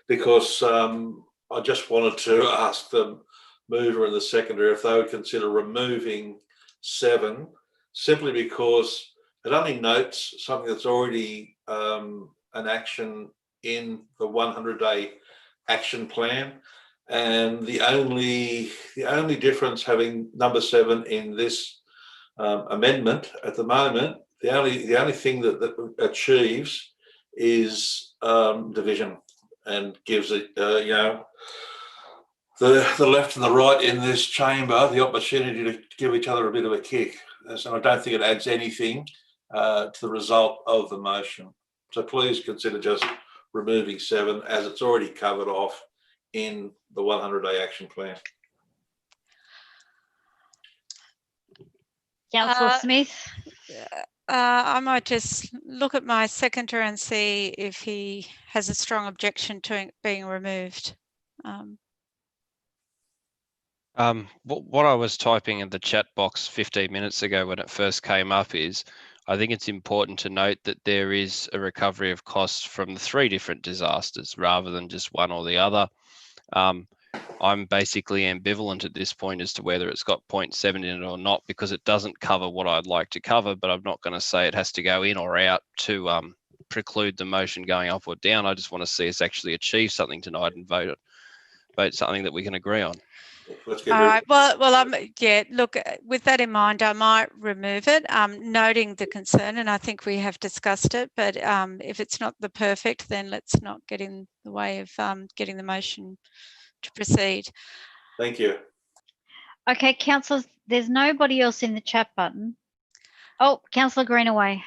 because I just wanted to ask the mover and the seconder if they would consider removing 7 simply because it only notes something that's already an action in the 100-day action plan, and the only difference having number 7 in this amendment at the moment, the only thing that achieves is division and gives it the left and the right in this chamber the opportunity to give each other a bit of a kick. So I don't think it adds anything to the result of the motion. So please consider just removing 7 as it's already covered off in the 100-day action plan. Councillor Smith? I might just look at my seconder and see if he has a strong objection to it being removed. What I was typing in the chat box 15 minutes ago when it first came up is, I think it's important to note that there is a recovery of costs from the 3 different disasters rather than just one or the other. I'm basically ambivalent at this point as to whether it's got 0.7 in it or not, because it doesn't cover what I'd like to cover, but I'm not going to say it has to go in or out to preclude the motion going up or down. I just want to see us actually achieve something tonight and vote something that we can agree on. All right. Well, yeah. Look, with that in mind, I might remove it, noting the concern, and I think we have discussed it. But if it's not the perfect, then let's not get in the way of getting the motion to proceed. Thank you. Okay, councillors, there's nobody else in the chat button. Oh, Councillor Greenaway.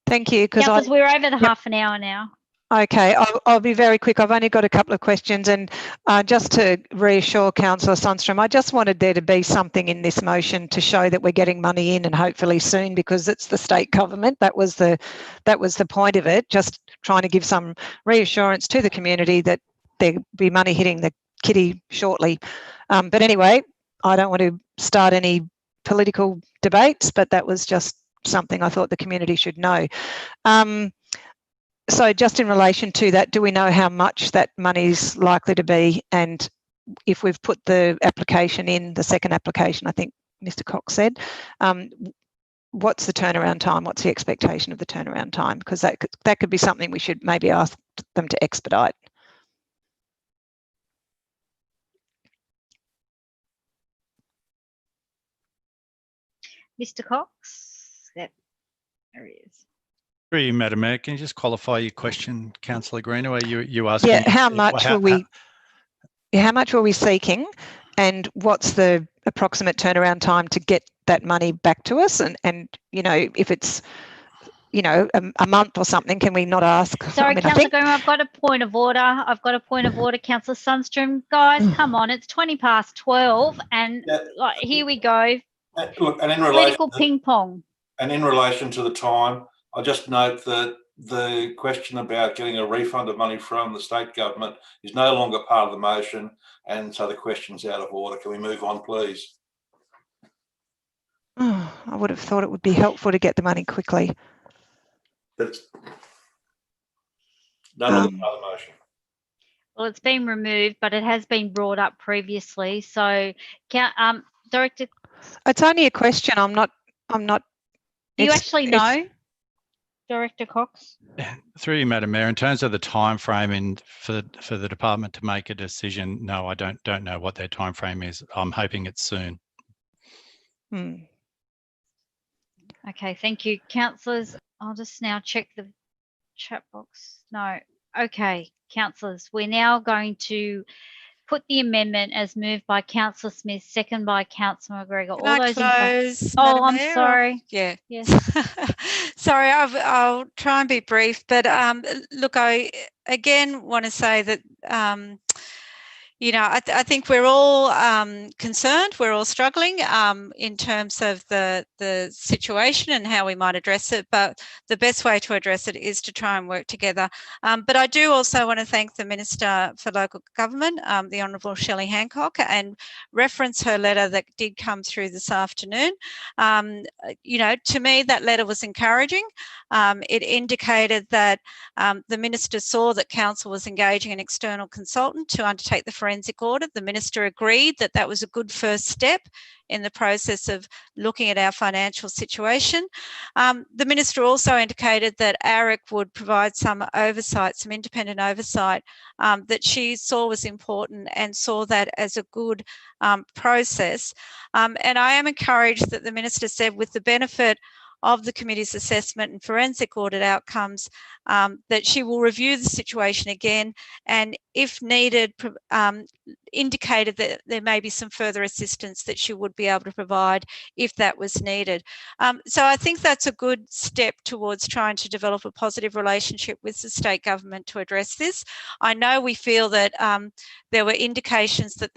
Thank you. Councillors, we're over the half an hour now. Okay, I'll be very quick. I've only got a couple of questions, and just to reassure Councillor Sundstrom, I just wanted there to be something in this motion to show that we're getting money in, and hopefully soon, because it's the state government. That was the point of it. Just trying to give some reassurance to the community that there'll be money hitting the kitty shortly. But anyway, I don't want to start any political debates, but that was just something I thought the community should know. So just in relation to that, do we know how much that money's likely to be? And if we've put the application in, the second application, I think Mr. Cox said, what's the turnaround time? What's the expectation of the turnaround time? Because that could be something we should maybe ask them to expedite. Mr. Cox? Yep, there he is. Through you, Madam Mayor, can you just qualify your question, Councillor Greenaway? You asking? Yeah, how much were we seeking, and what's the approximate turnaround time to get that money back to us? And you know, if it's a month or something, can we not ask? Sorry, Councillor Greenaway, I've got a point of order. Councillor Sundstrom. Guys, come on, it's 12:20, and here we go. Look, and in political ping pong. And in relation to the time, I just note that the question about getting a refund of money from the state government is no longer part of the motion, and so the question's out of order. Can we move on, please? Oh, I would have thought it would be helpful to get the money quickly. That's no longer part of the motion. Well, it's been removed, but it has been brought up previously. So, Director, it's only a question. I'm not. Do you actually know, Director Cox? Through you, Madam Mayor, in terms of the time frame for the department to make a decision, no, I don't know what their time frame is. I'm hoping it's soon. Okay, thank you, councillors. I'll just now check the chat box. No. Okay, councillors, we're now going to put the amendment as moved by Councillor Smith, second by Councillor McGregor. Can I close, Oh, Madam I'm Mayor, sorry. Yeah. Yes. Sorry, I'll try and be brief, but look, I again want to say that I think we're all concerned, we're all struggling in terms of the situation and how we might address it, but the best way to address it is to try and work together. But I do also want to thank the Minister for Local Government, the Honourable Shelley Hancock, and reference her letter that did come through this afternoon. To me, that letter was encouraging. It indicated that the Minister saw that Council was engaging an external consultant to undertake the forensic audit. The Minister agreed that that was a good first step in the process of looking at our financial situation. The Minister also indicated that ARIC would provide some oversight, some independent oversight that she saw was important and saw that as a good process. And I am encouraged that the Minister said, with the benefit of the committee's assessment and forensic audit outcomes, that she will review the situation again and, if needed, indicated that there may be some further assistance that she would be able to provide if that was needed. So I think that's a good step towards trying to develop a positive relationship with the state government to address this. I know we feel that there were indications that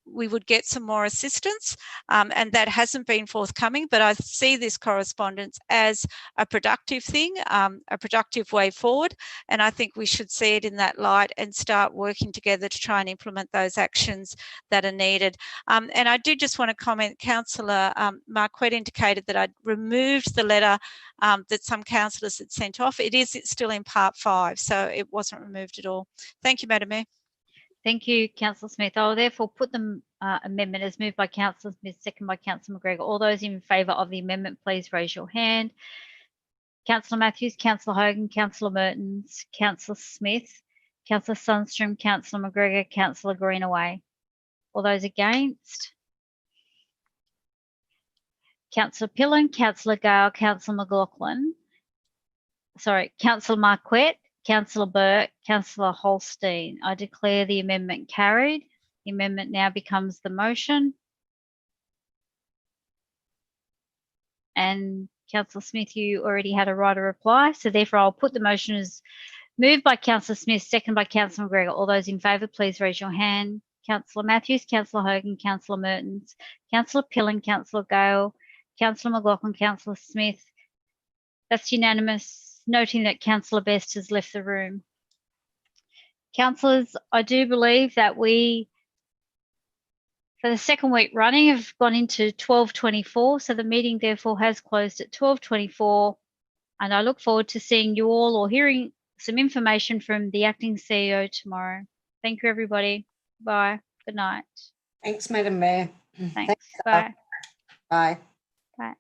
we would get some more assistance, and that hasn't been forthcoming, but I see this correspondence as a productive thing, a productive way forward, and I think we should see it in that light and start working together to try and implement those actions that are needed. And I did just want to comment, Councillor Marquette indicated that I'd removed the letter that some councillors had sent off. It's still in part 5, so it wasn't removed at all. Thank you, Madam Mayor. Thank you, Councillor Smith. I will therefore put the amendment as moved by Councillor Smith, second by Councillor McGregor. All those in favour of the amendment, please raise your hand. Councillor Matthews, Councillor Hogan, Councillor Mertens, Councillor Smith, Councillor Sundstrom, Councillor McGregor, Councillor Greenaway. All those against? Councillor Pillen, Councillor Gale, Councillor McLaughlin. Sorry, Councillor Marquette, Councillor Burke, Councillor Holstein. I declare the amendment carried. The amendment now becomes the motion. And Councillor Smith, you already had a right of reply, so therefore I'll put the motion as Moved by Councillor Smith, second by Councillor McGregor. All those in favour, please raise your hand. Councillor Matthews, Councillor Hogan, Councillor Mertens, Councillor Pillen, Councillor Gale, Councillor McLaughlin, Councillor Smith. That's unanimous, noting that Councillor Best has left the room. Councillors, I do believe that we, for the second week running, have gone into 12:24, so the meeting therefore has closed at 12:24, and I look forward to seeing you all or hearing some information from the acting CEO tomorrow. Thank you, everybody. Bye. Good night. Thanks, Madam Mayor. Thanks. Bye. Bye. Bye.